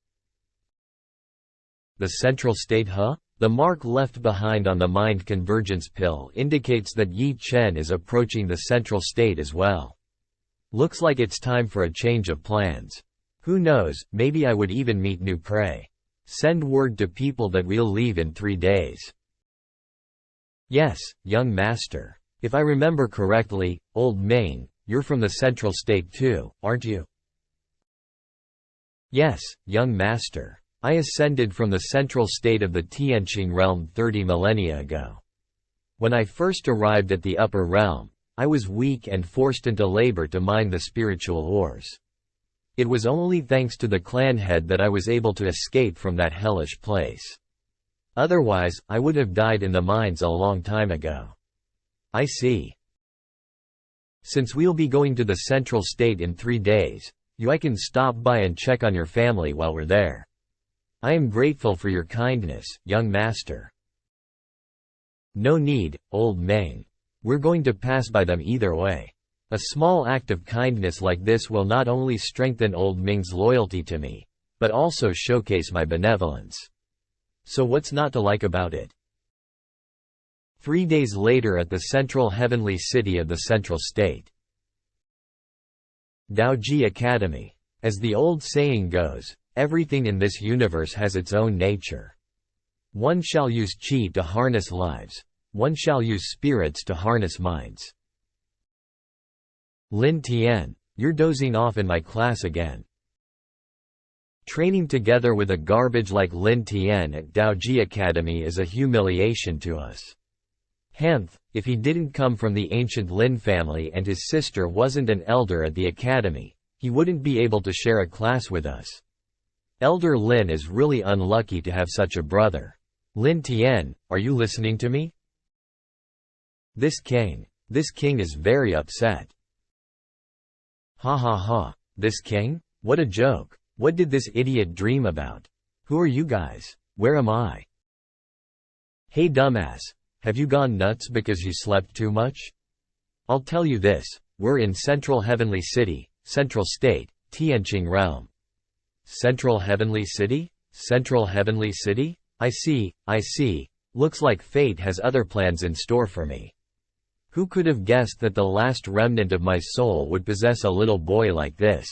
A: The Central State, huh? The mark left behind on the mind convergence pill indicates that Yi Chen is approaching the Central State as well. Looks like it's time for a change of plans. Who knows, maybe I would even meet new prey. Send word to people that we'll leave in 3 days. Yes, young master. If I remember correctly, old Ming, you're from the Central State too, aren't you? Yes, young master. I ascended from the Central State of the Tianqing realm 30 millennia ago. When I first arrived at the upper realm, I was weak and forced into labor to mine the spiritual ores. It was only thanks to the clan head that I was able to escape from that hellish place. Otherwise, I would have died in the mines a long time ago. I see. Since we'll be going to the central state in 3 days, I can stop by and check on your family while we're there. I am grateful for your kindness, young master. No need, old Meng. We're going to pass by them either way. A small act of kindness like this will not only strengthen old Ming's loyalty to me, but also showcase my benevolence. So what's not to like about it? 3 days later at the central heavenly city of the central state. Daoji Academy. As the old saying goes, everything in this universe has its own nature. One shall use qi to harness lives. One shall use spirits to harness minds. Lin Tian, you're dozing off in my class again. Training together with a garbage like Lin Tian at Daoji Academy is a humiliation to us. Henth, if he didn't come from the ancient Lin family and his sister wasn't an elder at the academy, he wouldn't be able to share a class with us. Elder Lin is really unlucky to have such a brother. Lin Tian, are you listening to me? This king is very upset. Ha ha ha, this king? What a joke. What did this idiot dream about? Who are you guys? Where am I? Hey dumbass, have you gone nuts because you slept too much? I'll tell you this, we're in Central Heavenly City, Central State, Tianqing Realm. Central Heavenly City? Central Heavenly City? I see. Looks like fate has other plans in store for me. Who could have guessed that the last remnant of my soul would possess a little boy like this?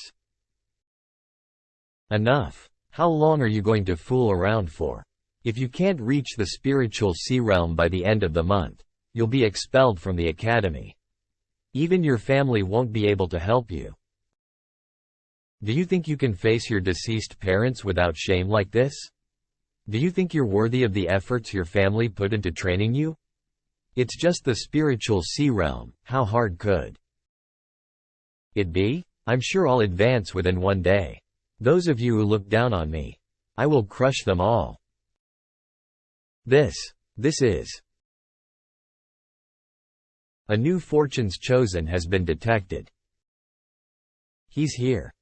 A: Enough. How long are you going to fool around for? If you can't reach the spiritual sea realm by the end of the month, you'll be expelled from the academy. Even your family won't be able to help you. Do you think you can face your deceased parents without shame like this? Do you think you're worthy of the efforts your family put into training you? It's just the spiritual sea realm, how hard could it be? I'm sure I'll advance within 1 day. Those of you who look down on me, I will crush them all. This is a new fortune's chosen has been detected. He's here.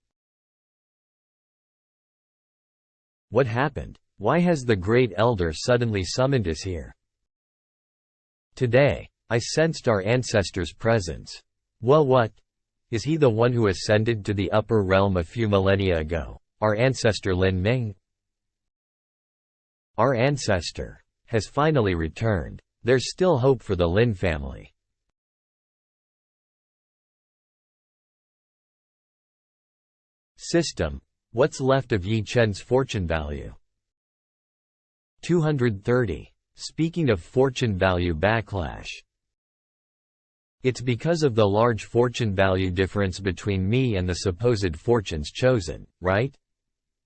A: What happened? Why has the great elder suddenly summoned us here? Today, I sensed our ancestor's presence. Well, what? Is he the one who ascended to the upper realm a few millennia ago, our ancestor Lin Ming? Our ancestor has finally returned. There's still hope for the Lin family. System. What's left of Yi Chen's fortune value? 230. Speaking of fortune value backlash. It's because of the large fortune value difference between me and the supposed fortunes chosen, right?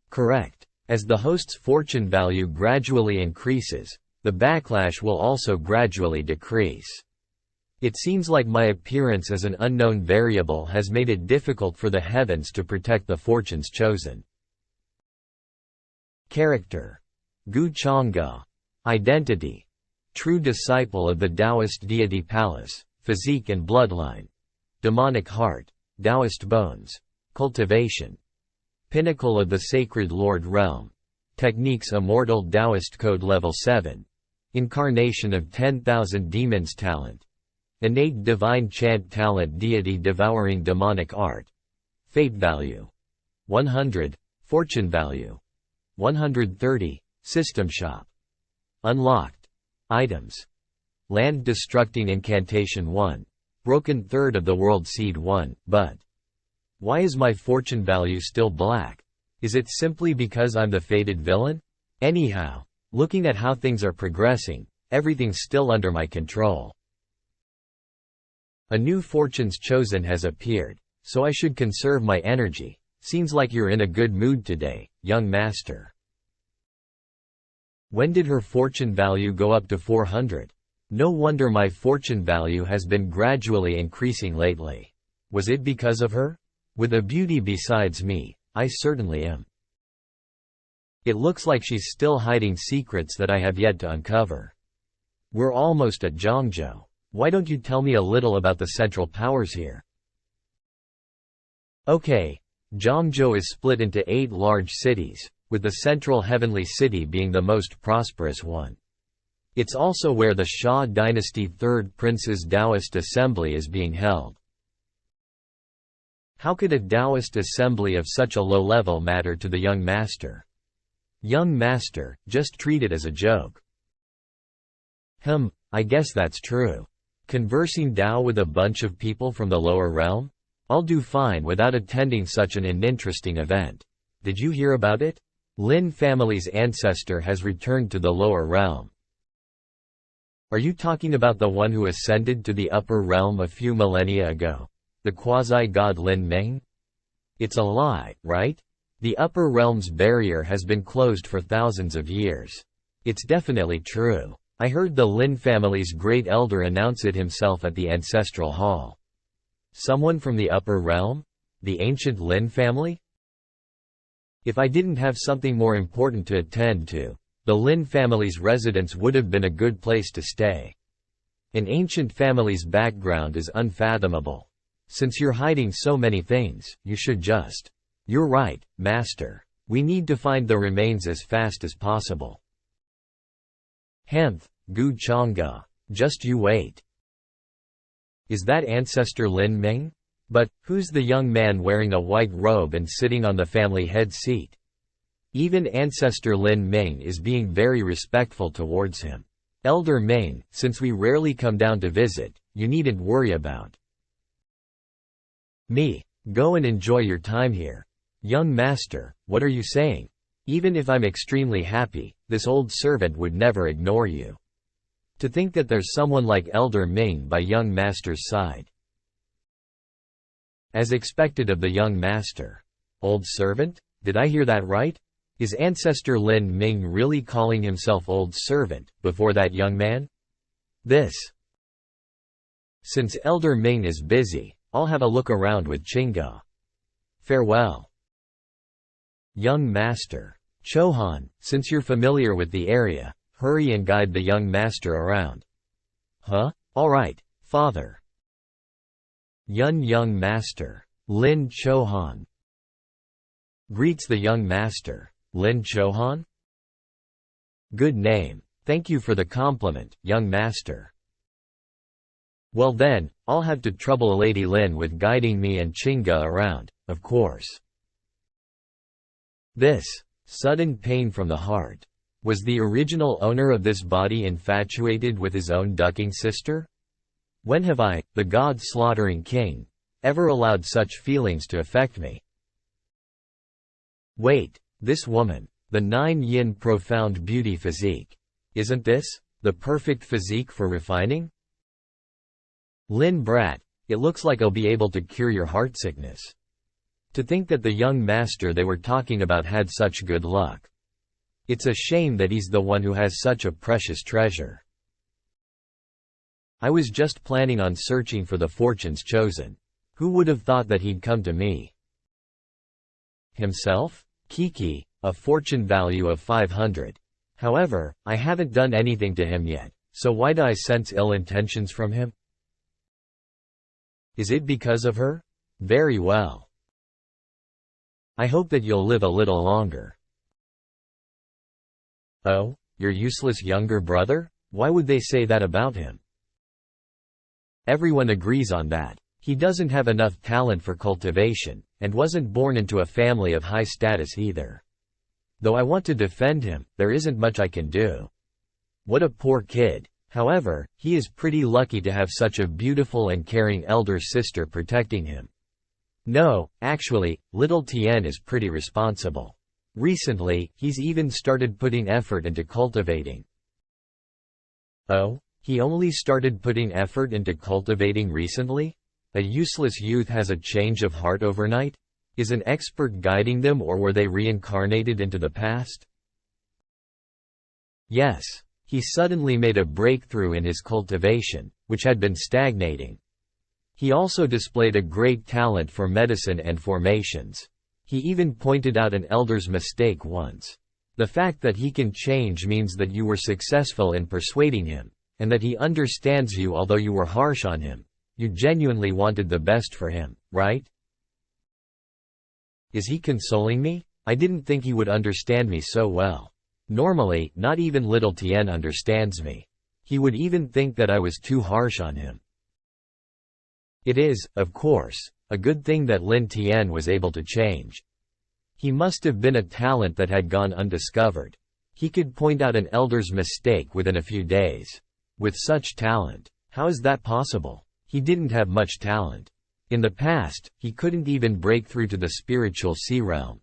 A: Correct. As the host's fortune value gradually increases, the backlash will also gradually decrease. It seems like my appearance as an unknown variable has made it difficult for the heavens to protect the fortunes chosen. Character. Gu Changge. Identity. True disciple of the Taoist deity palace, physique and bloodline. Demonic heart, Taoist bones. Cultivation. Pinnacle of the sacred Lord realm. Techniques immortal Taoist code level 7. Incarnation of 10,000 demons talent. Innate divine chant talent deity devouring demonic art. Fate value. 100. Fortune value. 130. System shop. Unlocked. Items. Land destructing incantation 1. Broken third of the world seed 1, but why is my fortune value still black? Is it simply because I'm the fated villain? Anyhow, looking at how things are progressing, everything's still under my control. A new fortune's chosen has appeared, so I should conserve my energy. Seems like you're in a good mood today, young master. When did her fortune value go up to 400? No wonder my fortune value has been gradually increasing lately. Was it because of her? With a beauty besides me, I certainly am. It looks like she's still hiding secrets that I have yet to uncover. We're almost at Zhangzhou. Why don't you tell me a little about the central powers here? Okay, Zhangzhou is split into 8 large cities, with the central heavenly city being the most prosperous one. It's also where the Xia dynasty 3rd Prince's Taoist assembly is being held. How could a Taoist assembly of such a low level matter to the young master? Young master, just treat it as a joke. I guess that's true. Conversing Tao with a bunch of people from the lower realm? I'll do fine without attending such an uninteresting event. Did you hear about it? Lin family's ancestor has returned to the lower realm. Are you talking about the one who ascended to the upper realm a few millennia ago? The quasi-god Lin Meng? It's a lie, right? The upper realm's barrier has been closed for thousands of years. It's definitely true. I heard the Lin family's great elder announce it himself at the ancestral hall. Someone from the upper realm? The ancient Lin family? If I didn't have something more important to attend to, the Lin family's residence would have been a good place to stay. An ancient family's background is unfathomable. Since you're hiding so many things, you should just… You're right, master. We need to find the remains as fast as possible. Gu Chang'e. Just you wait. Is that ancestor Lin Meng? But, who's the young man wearing a white robe and sitting on the family head seat? Even ancestor Lin Meng is being very respectful towards him. Elder Meng, since we rarely come down to visit, you needn't worry about me. Go and enjoy your time here. Young master, what are you saying? Even if I'm extremely happy, this old servant would never ignore you. To think that there's someone like Elder Ming by young master's side. As expected of the young master. Old servant? Did I hear that right? Is ancestor Lin Ming really calling himself old servant, before that young man? Since Elder Ming is busy, I'll have a look around with Qingge. Farewell. Young master. Chohan, since you're familiar with the area, hurry and guide the young master around. Alright, father. Young master. Lin Chohan. Greets the young master. Lin Chohan? Good name. Thank you for the compliment, young master. Well then, I'll have to trouble Lady Lin with guiding me and Qingge around, of course. This sudden pain from the heart. Was the original owner of this body infatuated with his own ducking sister? When have I, the god-slaughtering king, ever allowed such feelings to affect me? Wait, this woman, the 9-yin profound beauty physique. Isn't this the perfect physique for refining? Lin brat, it looks like I'll be able to cure your heart sickness. To think that the young master they were talking about had such good luck. It's a shame that he's the one who has such a precious treasure. I was just planning on searching for the fortunes chosen. Who would have thought that he'd come to me? Himself? Kiki, a fortune value of 500. However, I haven't done anything to him yet, so why do I sense ill intentions from him? Is it because of her? Very well. I hope that you'll live a little longer. Oh, your useless younger brother? Why would they say that about him? Everyone agrees on that. He doesn't have enough talent for cultivation, and wasn't born into a family of high status either. Though I want to defend him, there isn't much I can do. What a poor kid. However, he is pretty lucky to have such a beautiful and caring elder sister protecting him. No, actually, little Tian is pretty responsible. Recently, he's even started putting effort into cultivating. Oh? He only started putting effort into cultivating recently? A useless youth has a change of heart overnight? Is an expert guiding them, or were they reincarnated into the past? Yes. He suddenly made a breakthrough in his cultivation, which had been stagnating. He also displayed a great talent for medicine and formations. He even pointed out an elder's mistake once. The fact that he can change means that you were successful in persuading him, and that he understands you although you were harsh on him. You genuinely wanted the best for him, right? Is he consoling me? I didn't think he would understand me so well. Normally, not even little Tien understands me. He would even think that I was too harsh on him. It is, of course, a good thing that Lin Tien was able to change. He must have been a talent that had gone undiscovered. He could point out an elder's mistake within a few days. With such talent, how is that possible? He didn't have much talent. In the past, he couldn't even break through to the spiritual sea realm.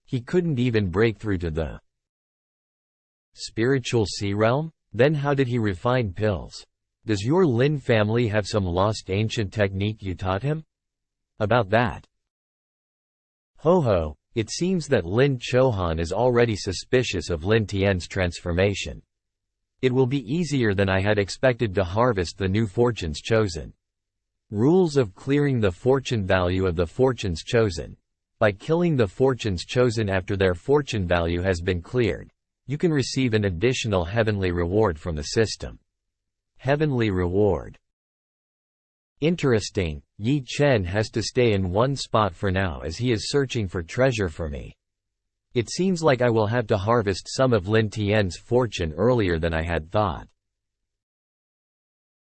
A: He couldn't even break through to the spiritual sea realm? Then how did he refine pills? Does your Lin family have some lost ancient technique you taught him? About that. Ho, it seems that Lin Chohan is already suspicious of Lin Tien's transformation. It will be easier than I had expected to harvest the new fortunes chosen. Rules of clearing the fortune value of the fortunes chosen. By killing the fortunes chosen after their fortune value has been cleared, you can receive an additional heavenly reward from the system. Heavenly reward. Interesting. Yi Chen has to stay in one spot for now as he is searching for treasure for me. It seems like I will have to harvest some of Lin Tien's fortune earlier than I had thought.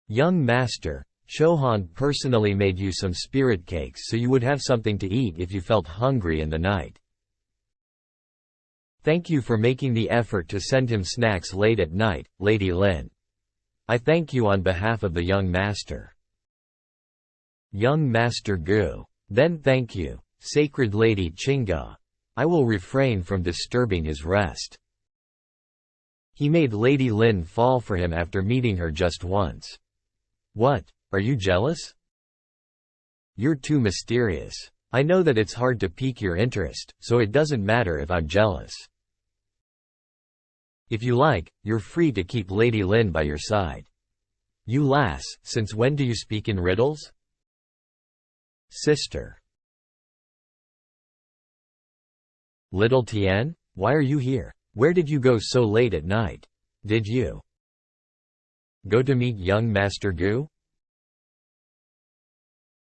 A: Young master, Chohan personally made you some spirit cakes so you would have something to eat if you felt hungry in the night. Thank you for making the effort to send him snacks late at night, Lady Lin. I thank you on behalf of the young master. Young Master Gu. Then thank you, Sacred Lady Chinga. I will refrain from disturbing his rest. He made Lady Lin fall for him after meeting her just once. What, are you jealous? You're too mysterious. I know that it's hard to pique your interest, so it doesn't matter if I'm jealous. If you like, you're free to keep Lady Lin by your side. You lass, since when do you speak in riddles? Sister. Little Tien, why are you here? Where did you go so late at night? Did you go to meet young Master Gu?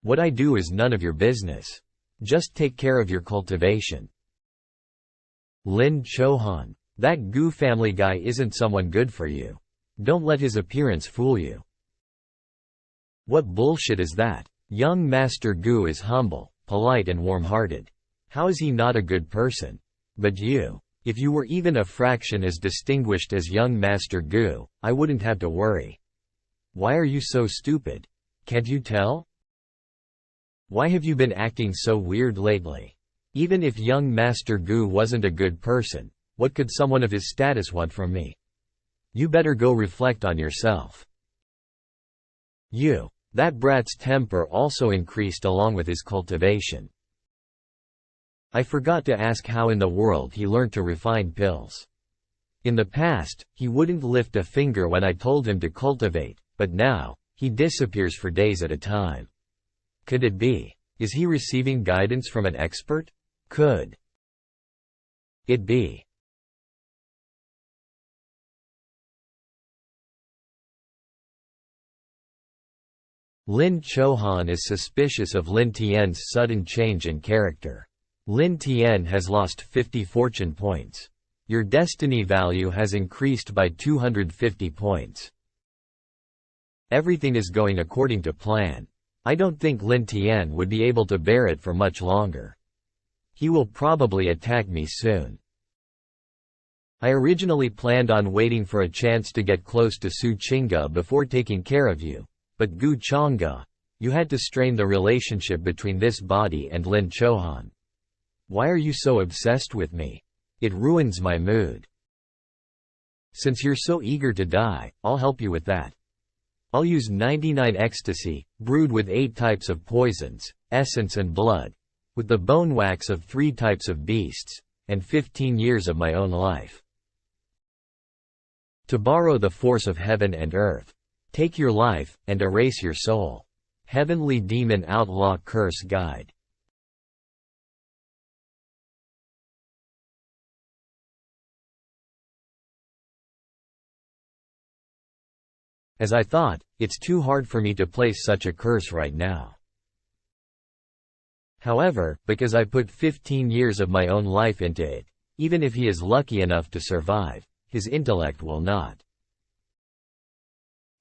A: What I do is none of your business. Just take care of your cultivation. Lin Chohan, that Gu family guy isn't someone good for you. Don't let his appearance fool you. What bullshit is that? Young Master Gu is humble, polite and warm-hearted. How is he not a good person? But you, if you were even a fraction as distinguished as young Master Gu, I wouldn't have to worry. Why are you so stupid? Can't you tell? Why have you been acting so weird lately? Even if young Master Gu wasn't a good person, what could someone of his status want from me? You better go reflect on yourself. That brat's temper also increased along with his cultivation. I forgot to ask how in the world he learned to refine pills. In the past, he wouldn't lift a finger when I told him to cultivate, but now, he disappears for days at a time. Could it be? Is he receiving guidance from an expert? Could it be? Lin Chohan is suspicious of Lin Tien's sudden change in character. Lin Tien has lost 50 fortune points. Your destiny value has increased by 250 points. Everything is going according to plan. I don't think Lin Tien would be able to bear it for much longer. He will probably attack me soon. I originally planned on waiting for a chance to get close to Su Chinga before taking care of you. But Gu Changga, you had to strain the relationship between this body and Lin Chohan. Why are you so obsessed with me? It ruins my mood. Since you're so eager to die, I'll help you with that. I'll use 99 ecstasy, brewed with 8 types of poisons, essence and blood, with the bone wax of 3 types of beasts, and 15 years of my own life. To borrow the force of heaven and earth. Take your life, and erase your soul. Heavenly Demon Outlaw Curse Guide. As I thought, it's too hard for me to place such a curse right now. However, because I put 15 years of my own life into it, even if he is lucky enough to survive, his intellect will not.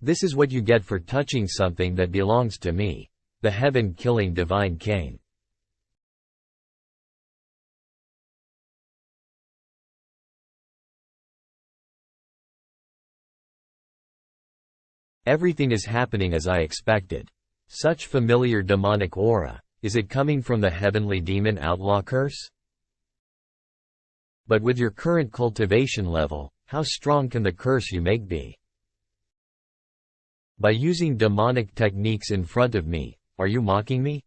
A: This is what you get for touching something that belongs to me, the heaven-killing divine king. Everything is happening as I expected. Such familiar demonic aura, is it coming from the heavenly demon outlaw curse? But with your current cultivation level, how strong can the curse you make be? By using demonic techniques in front of me, are you mocking me?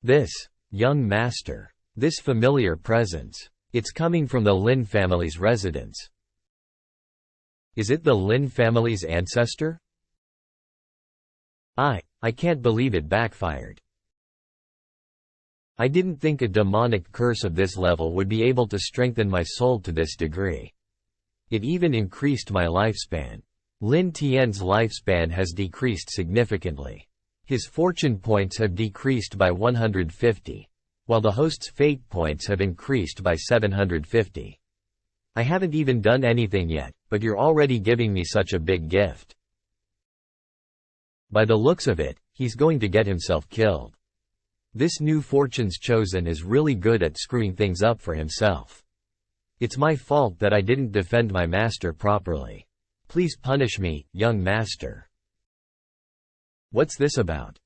A: This young master, this familiar presence, it's coming from the Lin family's residence. Is it the Lin family's ancestor? I can't believe it backfired. I didn't think a demonic curse of this level would be able to strengthen my soul to this degree. It even increased my lifespan. Lin Tian's lifespan has decreased significantly. His fortune points have decreased by 150, while the host's fate points have increased by 750. I haven't even done anything yet, but you're already giving me such a big gift. By the looks of it, he's going to get himself killed. This new fortune's chosen is really good at screwing things up for himself. It's my fault that I didn't defend my master properly. Please punish me, young master. What's this about?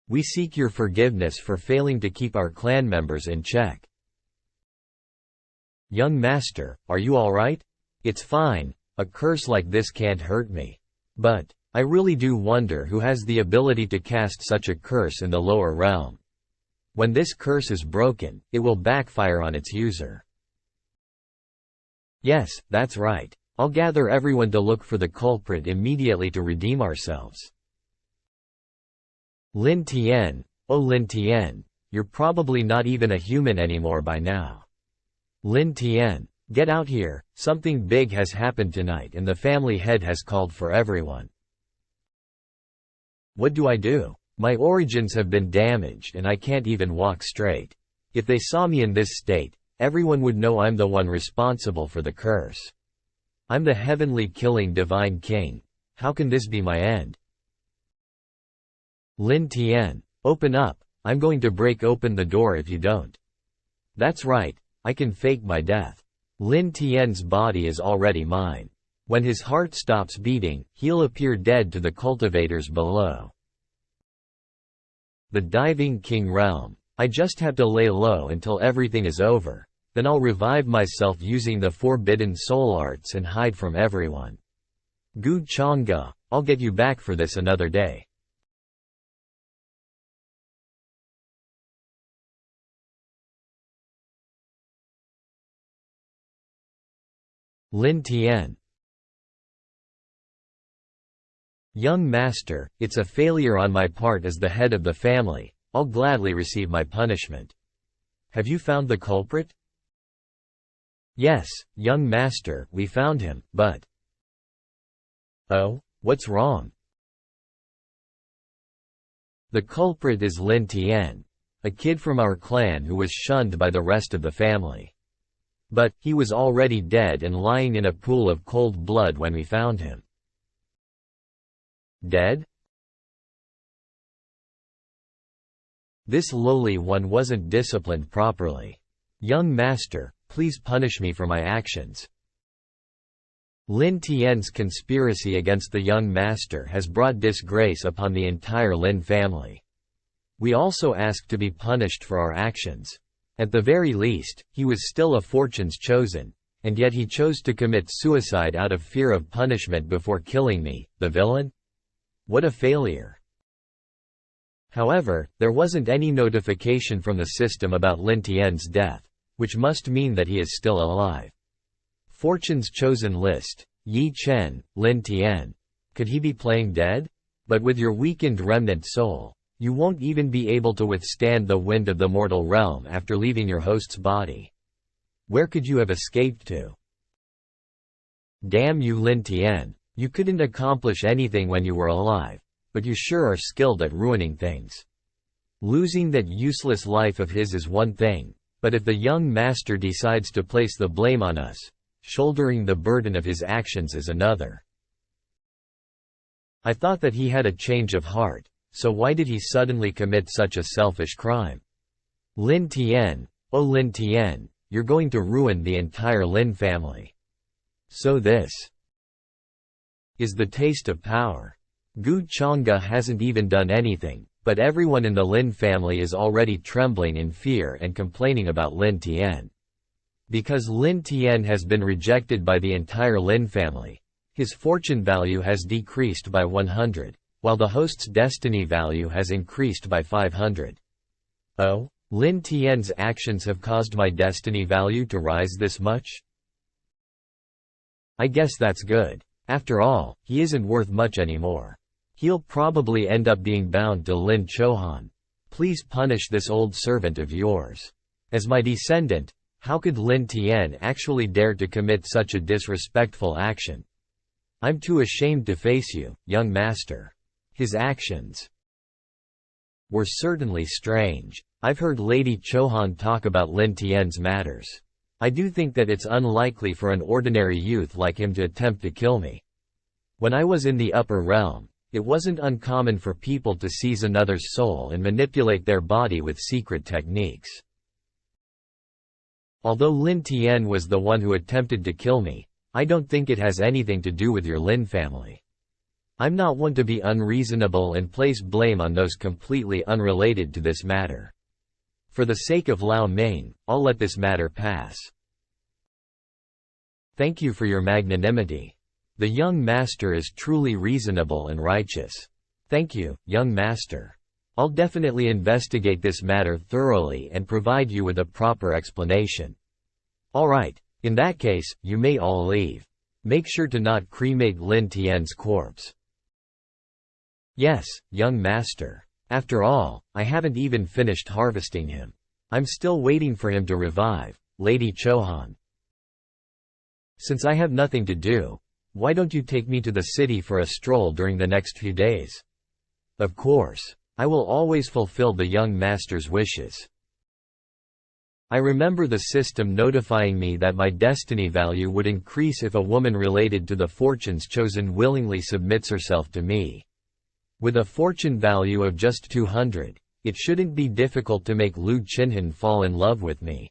A: We seek your forgiveness for failing to keep our clan members in check. Young master, are you alright? It's fine, a curse like this can't hurt me. But I really do wonder who has the ability to cast such a curse in the lower realm. When this curse is broken, it will backfire on its user. Yes, that's right. I'll gather everyone to look for the culprit immediately to redeem ourselves. Lin Tian, oh Lin Tian, you're probably not even a human anymore by now. Lin Tian, get out here, something big has happened tonight and the family head has called for everyone. What do I do? My origins have been damaged and I can't even walk straight. If they saw me in this state, everyone would know I'm the one responsible for the curse. I'm the heavenly killing divine king. How can this be my end? Lin Tian, open up, I'm going to break open the door if you don't. That's right, I can fake my death. Lin Tian's body is already mine. When his heart stops beating, he'll appear dead to the cultivators below. The diving king realm. I just have to lay low until everything is over. Then I'll revive myself using the forbidden soul arts and hide from everyone. Gu Chang'e, I'll get you back for this another day. Lin Tian. Young master, it's a failure on my part as the head of the family. I'll gladly receive my punishment. Have you found the culprit? Yes, young master, we found him, but… Oh, what's wrong? The culprit is Lin Tian, a kid from our clan who was shunned by the rest of the family. But he was already dead and lying in a pool of cold blood when we found him. Dead? This lowly one wasn't disciplined properly. Young master, please punish me for my actions. Lin Tian's conspiracy against the young master has brought disgrace upon the entire Lin family. We also ask to be punished for our actions. At the very least, he was still a fortune's chosen, and yet he chose to commit suicide out of fear of punishment before killing me, the villain? What a failure. However, there wasn't any notification from the system about Lin Tian's death, which must mean that he is still alive. Fortune's chosen list: Yi Chen, Lin Tian. Could he be playing dead? But with your weakened remnant soul, you won't even be able to withstand the wind of the mortal realm after leaving your host's body. Where could you have escaped to? Damn you, Lin Tian. You couldn't accomplish anything when you were alive, but you sure are skilled at ruining things. Losing that useless life of his is one thing, but if the young master decides to place the blame on us, shouldering the burden of his actions is another. I thought that he had a change of heart, so why did he suddenly commit such a selfish crime? Lin Tian, oh Lin Tian, you're going to ruin the entire Lin family. So this is the taste of power. Gu Changge hasn't even done anything, but everyone in the Lin family is already trembling in fear and complaining about Lin Tian. Because Lin Tian has been rejected by the entire Lin family, his fortune value has decreased by 100, while the host's destiny value has increased by 500. Oh, Lin Tian's actions have caused my destiny value to rise this much? I guess that's good. After all, he isn't worth much anymore. He'll probably end up being bound to Lin Chohan. Please punish this old servant of yours. As my descendant, how could Lin Tian actually dare to commit such a disrespectful action? I'm too ashamed to face you, young master. His actions were certainly strange. I've heard Lady Chohan talk about Lin Tian's matters. I do think that it's unlikely for an ordinary youth like him to attempt to kill me. When I was in the upper realm, it wasn't uncommon for people to seize another's soul and manipulate their body with secret techniques. Although Lin Tian was the one who attempted to kill me, I don't think it has anything to do with your Lin family. I'm not one to be unreasonable and place blame on those completely unrelated to this matter. For the sake of Lao Ming, I'll let this matter pass. Thank you for your magnanimity. The young master is truly reasonable and righteous. Thank you, young master. I'll definitely investigate this matter thoroughly and provide you with a proper explanation. Alright, in that case, you may all leave. Make sure to not cremate Lin Tian's corpse. Yes, young master. After all, I haven't even finished harvesting him. I'm still waiting for him to revive, Lady Chohan. Since I have nothing to do, why don't you take me to the city for a stroll during the next few days? Of course, I will always fulfill the young master's wishes. I remember the system notifying me that my destiny value would increase if a woman related to the fortunes chosen willingly submits herself to me. With a fortune value of just 200, it shouldn't be difficult to make Lu Qinhan fall in love with me.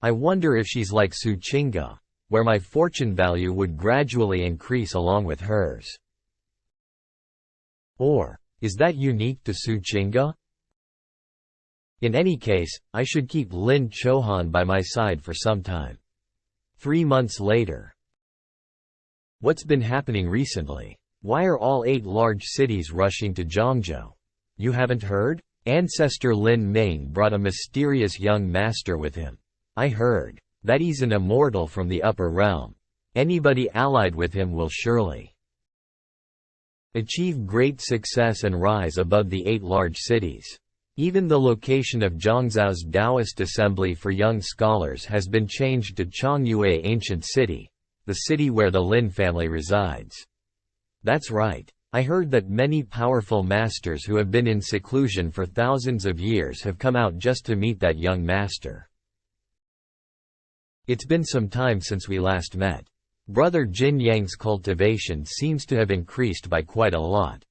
A: I wonder if she's like Su Qingge, where my fortune value would gradually increase along with hers. Or, is that unique to Su Qingge? In any case, I should keep Lin Chohan by my side for some time. 3 months later. What's been happening recently? Why are all 8 large cities rushing to Zhangzhou? You haven't heard? Ancestor Lin Ming brought a mysterious young master with him. I heard that he's an immortal from the upper realm. Anybody allied with him will surely achieve great success and rise above the 8 large cities. Even the location of Zhangzhou's Taoist Assembly for Young Scholars has been changed to Changyue Ancient City, the city where the Lin family resides. That's right. I heard that many powerful masters who have been in seclusion for thousands of years have come out just to meet that young master. It's been some time since we last met. Brother Jin Yang's cultivation seems to have increased by quite a lot.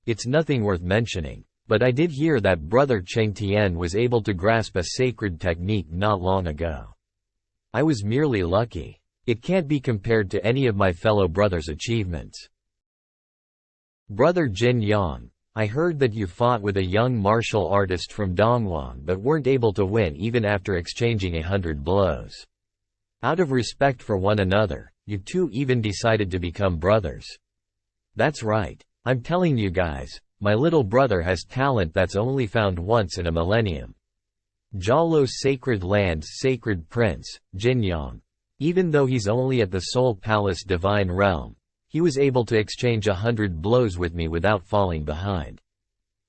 A: It's nothing worth mentioning, but I did hear that Brother Cheng Tian was able to grasp a sacred technique not long ago. I was merely lucky. It can't be compared to any of my fellow brothers' achievements. Brother Jin Yang, I heard that you fought with a young martial artist from Dongwang but weren't able to win even after exchanging 100 blows. Out of respect for one another, you two even decided to become brothers. That's right. I'm telling you guys, My little brother has talent that's only found once in a millennium. Jalo's sacred land's sacred prince, Jinyang. Even though he's only at the Soul Palace divine realm, he was able to exchange 100 blows with me without falling behind.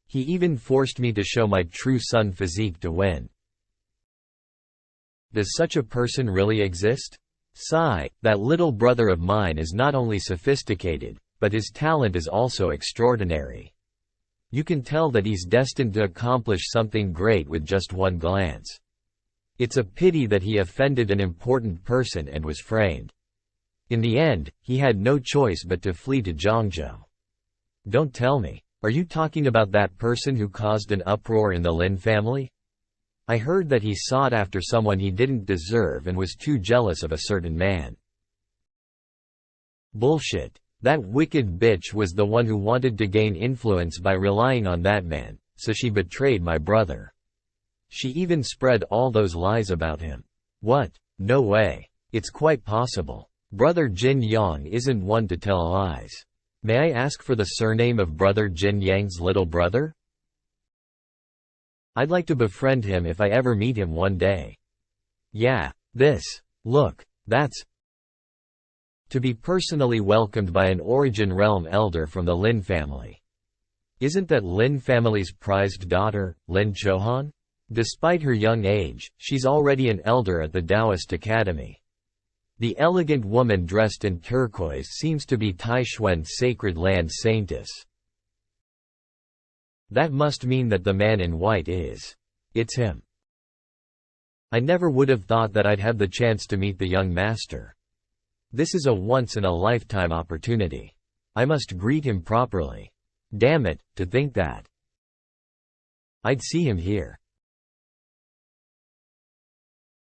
A: He even forced me to show my true sun physique to win. Does such a person really exist? Sigh, that little brother of mine is not only sophisticated, but his talent is also extraordinary. You can tell that he's destined to accomplish something great with just one glance. It's a pity that he offended an important person and was framed. In the end, he had no choice but to flee to Zhangzhou. Don't tell me, are you talking about that person who caused an uproar in the Lin family? I heard that he sought after someone he didn't deserve and was too jealous of a certain man. Bullshit. That wicked bitch was the one who wanted to gain influence by relying on that man, so she betrayed my brother. She even spread all those lies about him. What? No way. It's quite possible. Brother Jin Yang isn't one to tell lies. May I ask for the surname of Brother Jin Yang's little brother? I'd like to befriend him if I ever meet him one day. Yeah, this. Look, that's to be personally welcomed by an Origin Realm elder from the Lin family. Isn't that Lin family's prized daughter, Lin Chohan? Despite her young age, she's already an elder at the Taoist Academy. The elegant woman dressed in turquoise seems to be Taishuan's sacred land saintess. That must mean that the man in white is. It's him. I never would have thought that I'd have the chance to meet the young master. This is a once-in-a-lifetime opportunity. I must greet him properly. Damn it, to think that I'd see him here.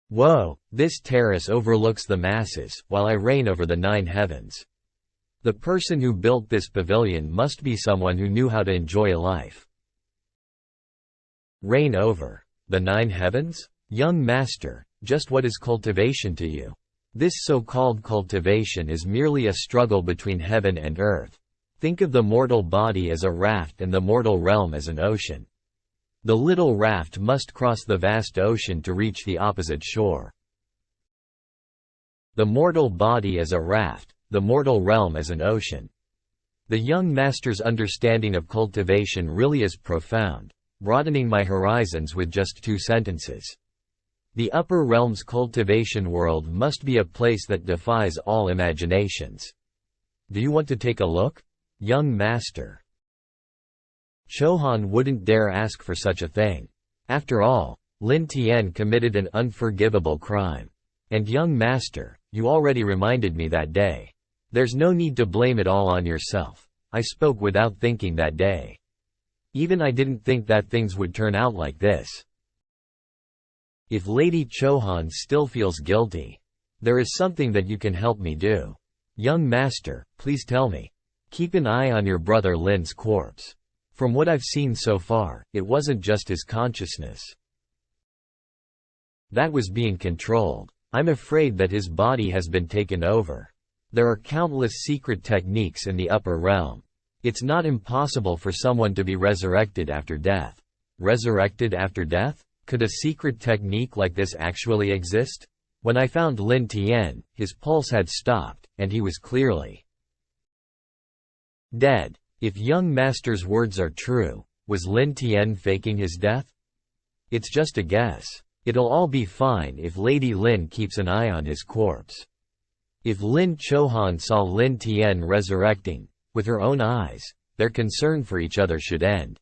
A: Whoa, this terrace overlooks the masses, while I reign over the 9 heavens. The person who built this pavilion must be someone who knew how to enjoy life. Reign over the 9 heavens? Young master, just what is cultivation to you? This so-called cultivation is merely a struggle between heaven and earth. Think of the mortal body as a raft and the mortal realm as an ocean. The little raft must cross the vast ocean to reach the opposite shore. The mortal body as a raft, the mortal realm as an ocean. The young master's understanding of cultivation really is profound, broadening my horizons with just 2 sentences. The upper realm's cultivation world must be a place that defies all imaginations. Do you want to take a look? Young master. Chohan wouldn't dare ask for such a thing. After all, Lin Tian committed an unforgivable crime. And young master, you already reminded me that day. There's no need to blame it all on yourself. I spoke without thinking that day. Even I didn't think that things would turn out like this. If Lady Chohan still feels guilty, there is something that you can help me do. Young master, please tell me. Keep an eye on your brother Lin's corpse. From what I've seen so far, it wasn't just his consciousness that was being controlled. I'm afraid that his body has been taken over. There are countless secret techniques in the upper realm. It's not impossible for someone to be resurrected after death. Resurrected after death? Could a secret technique like this actually exist? When I found Lin Tian, his pulse had stopped, and he was clearly dead. If young master's words are true, was Lin Tian faking his death? It's just a guess. It'll all be fine if Lady Lin keeps an eye on his corpse. If Lin Chohan saw Lin Tian resurrecting, with her own eyes, their concern for each other should end.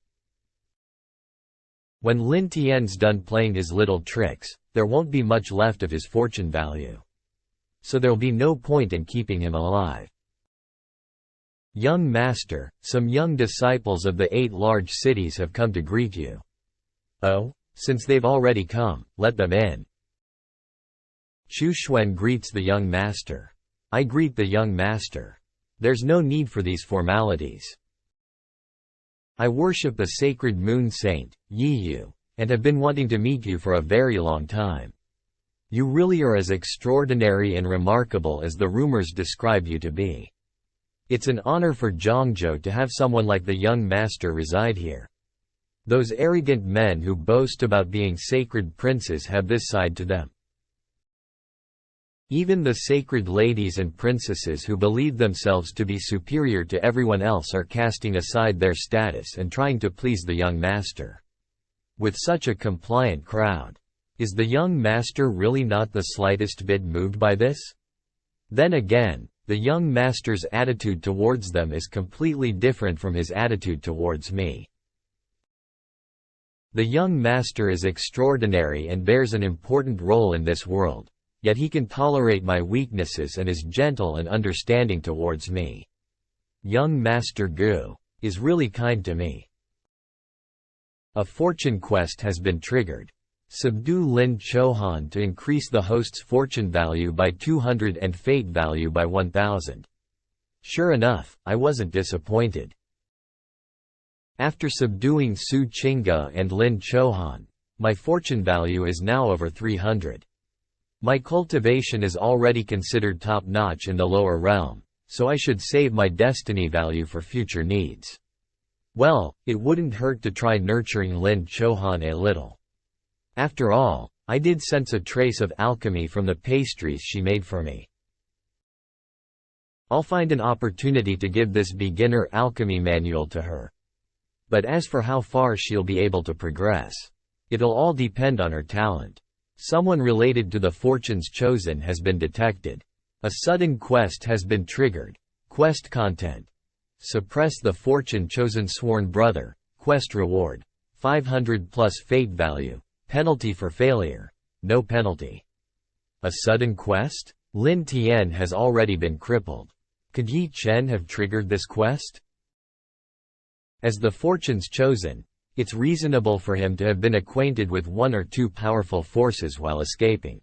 A: When Lin Tian's done playing his little tricks, there won't be much left of his fortune value. So there'll be no point in keeping him alive. Young master, some young disciples of the 8 large cities have come to greet you. Oh? Since they've already come, let them in. Chu Xuan greets the young master. I greet the young master. There's no need for these formalities. I worship the sacred moon saint, Yi Yu, and have been wanting to meet you for a very long time. You really are as extraordinary and remarkable as the rumors describe you to be. It's an honor for Zhangzhou to have someone like the young master reside here. Those arrogant men who boast about being sacred princes have this side to them. Even the sacred ladies and princesses who believe themselves to be superior to everyone else are casting aside their status and trying to please the young master. With such a compliant crowd, is the young master really not the slightest bit moved by this? Then again, the young master's attitude towards them is completely different from his attitude towards me. The young master is extraordinary and bears an important role in this world. Yet he can tolerate my weaknesses and is gentle and understanding towards me. Young Master Gu is really kind to me. A fortune quest has been triggered. Subdue Lin Chohan to increase the host's fortune value by 200 and fate value by 1000. Sure enough, I wasn't disappointed. After subduing Su Qingge and Lin Chohan, my fortune value is now over 300. My cultivation is already considered top-notch in the lower realm, so I should save my destiny value for future needs. Well, it wouldn't hurt to try nurturing Lin Chohan a little. After all, I did sense a trace of alchemy from the pastries she made for me. I'll find an opportunity to give this beginner alchemy manual to her. But as for how far she'll be able to progress, it'll all depend on her talent. Someone related to the fortunes chosen has been detected. A sudden quest has been triggered. Quest content: suppress the fortune chosen sworn brother. Quest reward: 500 plus fate value. Penalty for failure: no penalty. A sudden quest? Lin Tian has already been crippled. Could Yi Chen have triggered this quest? As the fortunes chosen, it's reasonable for him to have been acquainted with one or two powerful forces while escaping.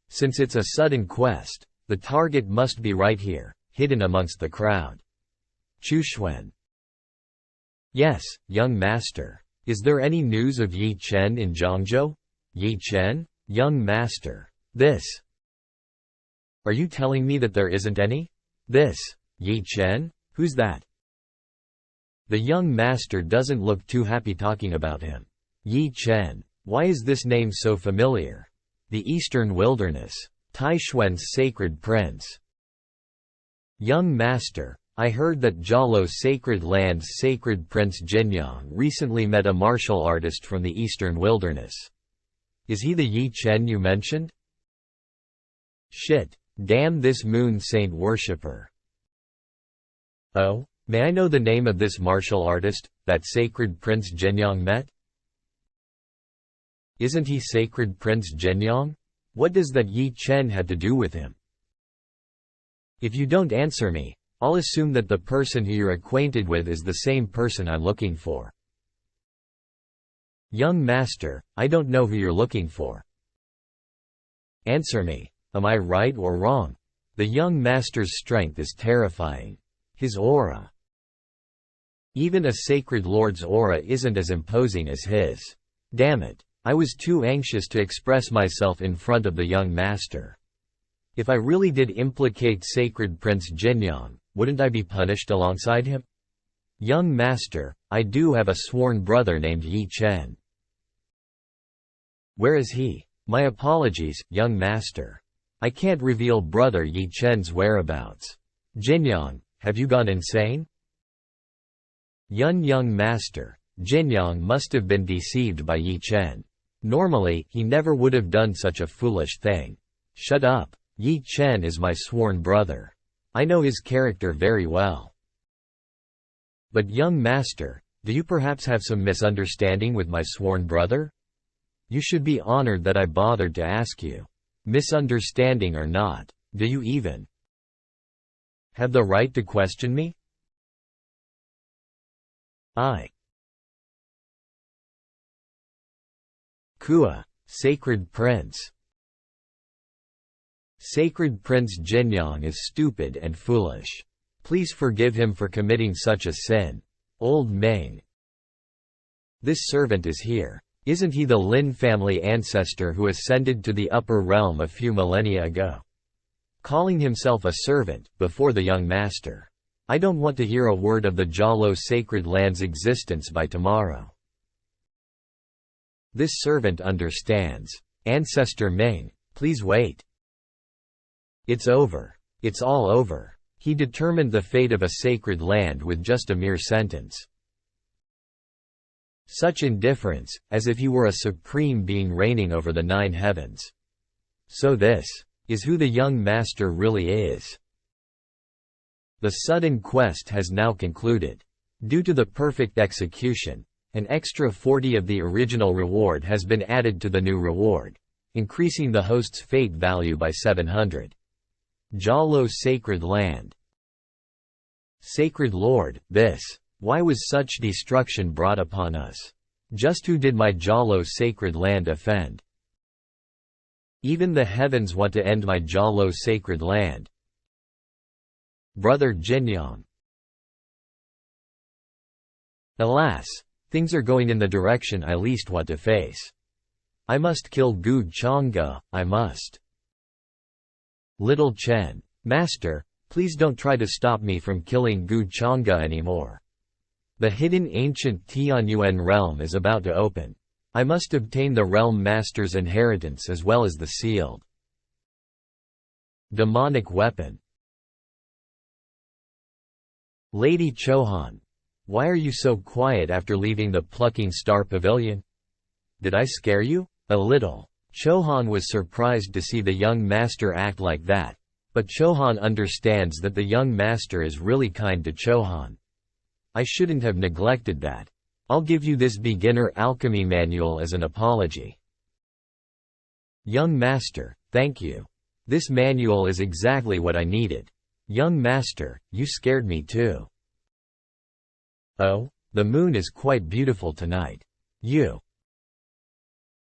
A: Since it's a sudden quest, the target must be right here, hidden amongst the crowd. Chu Xuan. Yes, young master. Is there any news of Yi Chen in Zhangzhou? Yi Chen? Young master. This. Are you telling me that there isn't any? This. Yi Chen? Who's that? The young master doesn't look too happy talking about him. Yi Chen. Why is this name so familiar? The Eastern Wilderness. Taishuan's sacred prince. Young master, I heard that Jialou's sacred land's sacred prince Jinyang recently met a martial artist from the Eastern Wilderness. Is he the Yi Chen you mentioned? Shit. Damn this moon saint worshipper. Oh? May I know the name of this martial artist, that sacred Prince Jinyang met? Isn't he sacred Prince Jinyang? What does that Yi Chen have to do with him? If you don't answer me, I'll assume that the person who you're acquainted with is the same person I'm looking for. Young master, I don't know who you're looking for. Answer me, am I right or wrong? The young master's strength is terrifying. His aura. Even a sacred lord's aura isn't as imposing as his. Damn it, I was too anxious to express myself in front of the young master. If I really did implicate sacred Prince Jinyang, wouldn't I be punished alongside him? Young master, I do have a sworn brother named Yi Chen. Where is he? My apologies, young master. I can't reveal brother Yi Chen's whereabouts. Jinyang, have you gone insane? Young master, Jinyang must have been deceived by Yi Chen. Normally, he never would have done such a foolish thing. Shut up, Yi Chen is my sworn brother. I know his character very well. But young master, do you perhaps have some misunderstanding with my sworn brother? You should be honored that I bothered to ask you. Misunderstanding or not, do you even have the right to question me? Kua, sacred prince. Sacred Prince Jinyang is stupid and foolish. Please forgive him for committing such a sin. Old Meng. This servant is here. Isn't he the Lin family ancestor who ascended to the upper realm a few millennia ago? Calling himself a servant, before the young master. I don't want to hear a word of the Jalo sacred land's existence by tomorrow. This servant understands. Ancestor Ming, please wait. It's over. It's all over. He determined the fate of a sacred land with just a mere sentence. Such indifference, as if he were a supreme being reigning over the 9 heavens. So this is who the young master really is. The sudden quest has now concluded. Due to the perfect execution, an extra 40 of the original reward has been added to the new reward, increasing the host's fate value by 700. Jalo Sacred Land. Sacred Lord, why was such destruction brought upon us? Just who did my Jalo Sacred Land offend? Even the heavens want to end my Jalo Sacred Land. Brother Jinyang. Alas, things are going in the direction I least want to face. I must kill Gu Changge, I must. Little Chen. Master, please don't try to stop me from killing Gu Changge anymore. The hidden ancient Tianyuan realm is about to open. I must obtain the realm master's inheritance as well as the sealed demonic weapon. Lady Chohan. Why are you so quiet after leaving the Plucking Star Pavilion? Did I scare you? A little. Chohan was surprised to see the young master act like that, but Chohan understands that the young master is really kind to Chohan. I shouldn't have neglected that. I'll give you this beginner alchemy manual as an apology. Young master, thank you. This manual is exactly what I needed. Young master, you scared me too. Oh, the moon is quite beautiful tonight.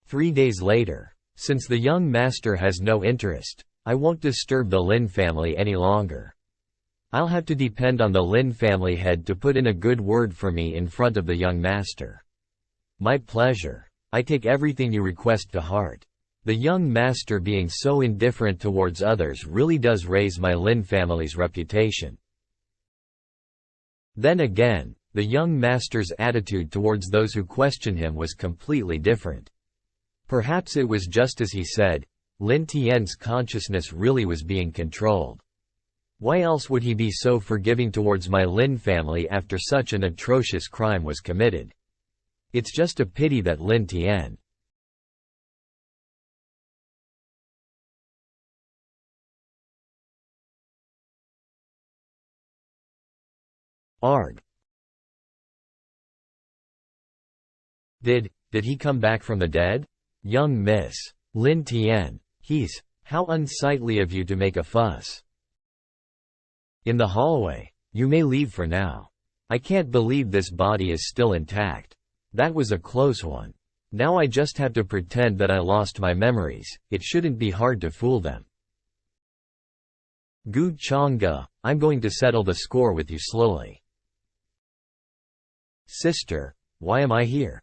A: 3 days later. Since the young master has no interest, I won't disturb the Lin family any longer. I'll have to depend on the Lin family head to put in a good word for me in front of the young master. My pleasure. I take everything you request to heart. The young master being so indifferent towards others really does raise my Lin family's reputation. Then again, the young master's attitude towards those who question him was completely different. Perhaps it was just as he said, Lin Tian's consciousness really was being controlled. Why else would he be so forgiving towards my Lin family after such an atrocious crime was committed? It's just a pity that Lin Tian. Arg. Did he come back from the dead? Young Miss Lin Tian. How unsightly of you to make a fuss. In the hallway. You may leave for now. I can't believe this body is still intact. That was a close one. Now I just have to pretend that I lost my memories. It shouldn't be hard to fool them. Gu Changge, I'm going to settle the score with you slowly. Sister, why am I here?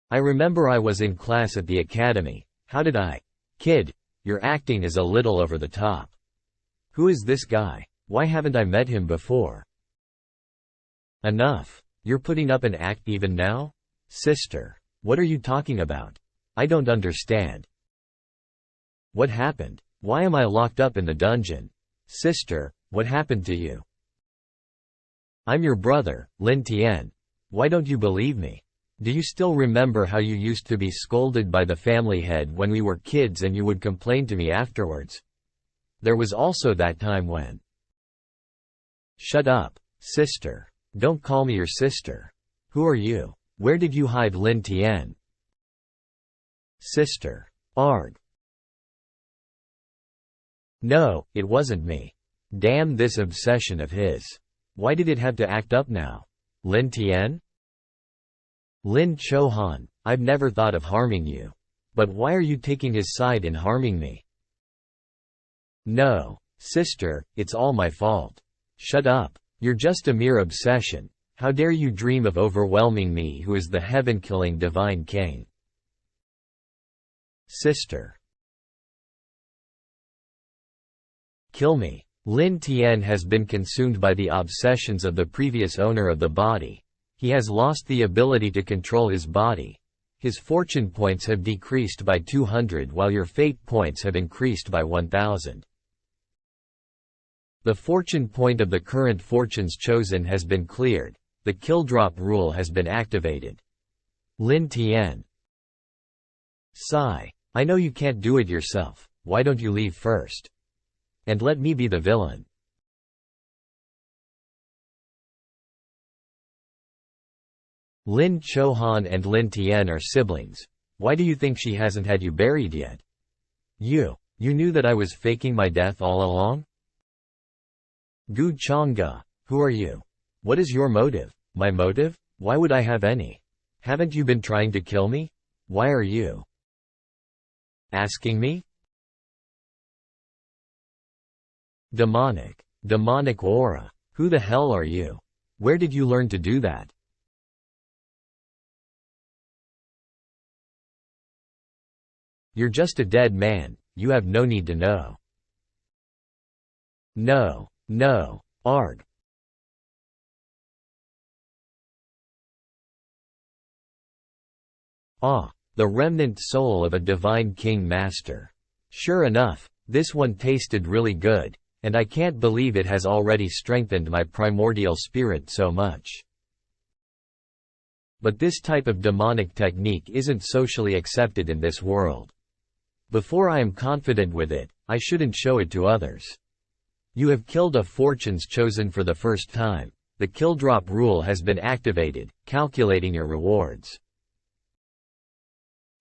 A: I remember I was in class at the academy. How did I? Kid, your acting is a little over the top. Who is this guy? Why haven't I met him before? Enough. You're putting up an act even now? Sister, what are you talking about? I don't understand. What happened? Why am I locked up in the dungeon? Sister, what happened to you? I'm your brother, Lin Tian. Why don't you believe me? Do you still remember how you used to be scolded by the family head when we were kids and you would complain to me afterwards? There was also that time when… Shut up, sister. Don't call me your sister. Who are you? Where did you hide Lin Tian? Sister. Arg. No, it wasn't me. Damn this obsession of his. Why did it have to act up now? Lin Tian? Lin Chohan, I've never thought of harming you. But why are you taking his side in harming me? No, sister, it's all my fault. Shut up. You're just a mere obsession. How dare you dream of overwhelming me who is the heaven-killing divine king? Sister. Kill me. Lin Tian has been consumed by the obsessions of the previous owner of the body. He has lost the ability to control his body. His fortune points have decreased by 200 while your fate points have increased by 1000. The fortune point of the current fortunes chosen has been cleared. The kill drop rule has been activated. Lin Tian. Sigh. I know you can't do it yourself. Why don't you leave first? And let me be the villain. Lin Chohan and Lin Tian are siblings. Why do you think she hasn't had you buried yet? You knew that I was faking my death all along? Gu Changge, who are you? What is your motive? My motive? Why would I have any? Haven't you been trying to kill me? Why are you asking me? Demonic aura. Who the hell are you? Where did you learn to do that? You're just a dead man, you have no need to know. No. Arg. Ah, the remnant soul of a divine king master. Sure enough, this one tasted really good, and I can't believe it has already strengthened my primordial spirit so much. But this type of demonic technique isn't socially accepted in this world. Before I am confident with it, I shouldn't show it to others. You have killed a fortunes chosen for the first time. The kill drop rule has been activated, calculating your rewards.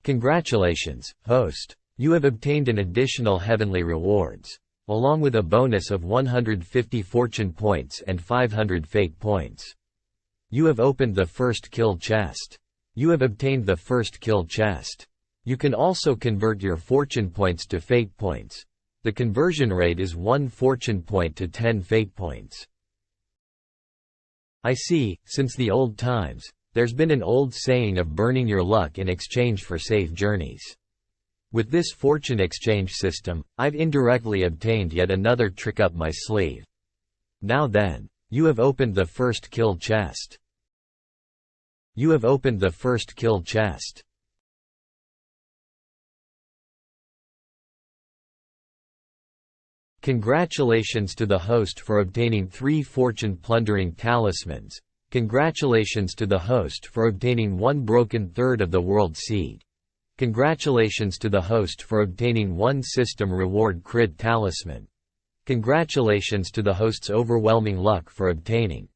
A: Congratulations, host. You have obtained an additional heavenly rewards, along with a bonus of 150 fortune points and 500 fate points. You have opened the first kill chest. You have obtained the first kill chest. You can also convert your fortune points to fate points. The conversion rate is 1 fortune point to 10 fate points. I see, since the old times, there's been an old saying of burning your luck in exchange for safe journeys. With this fortune exchange system, I've indirectly obtained yet another trick up my sleeve. Now then, you have opened the first kill chest. You have opened the first kill chest. Congratulations to the host for obtaining 3 fortune plundering talismans. Congratulations to the host for obtaining 1 broken third of the world seed. Congratulations to the host for obtaining 1 system reward crit talisman. Congratulations to the host's overwhelming luck for obtaining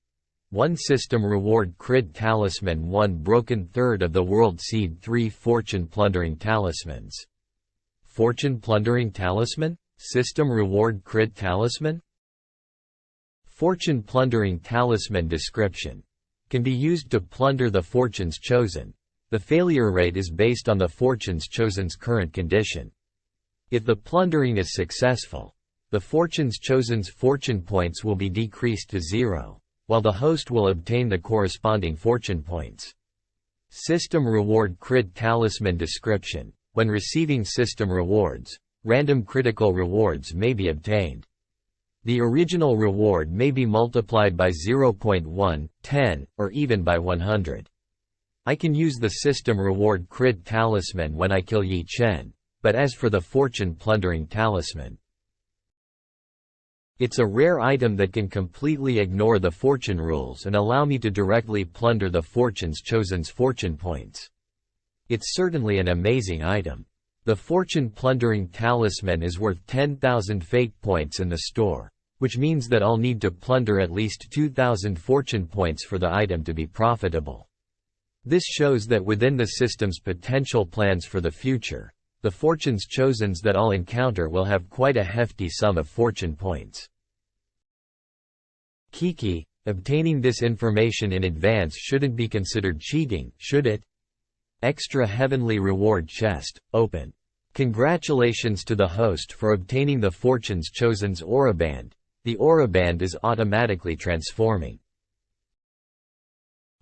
A: 1 system reward crit talisman, 1 broken third of the world seed, 3 fortune plundering talismans. Fortune plundering talisman? System reward crit talisman? Fortune plundering talisman description. Can be used to plunder the fortunes chosen. The failure rate is based on the fortunes chosen's current condition. If the plundering is successful, the fortunes chosen's fortune points will be decreased to 0, while the host will obtain the corresponding fortune points. System reward crit talisman description. When receiving system rewards, random critical rewards may be obtained. The original reward may be multiplied by 0.1, 10, or even by 100. I can use the system reward crit talisman when I kill Yi Chen, but as for the fortune plundering talisman, it's a rare item that can completely ignore the fortune rules and allow me to directly plunder the fortunes chosen's fortune points. It's certainly an amazing item. The fortune plundering talisman is worth 10,000 fate points in the store, which means that I'll need to plunder at least 2,000 fortune points for the item to be profitable. This shows that within the system's potential plans for the future, the fortunes chosens that I'll encounter will have quite a hefty sum of fortune points. Kiki, obtaining this information in advance shouldn't be considered cheating, should it? Extra heavenly reward chest, open. Congratulations to the host for obtaining the fortunes chosen's aura band. The aura band is automatically transforming.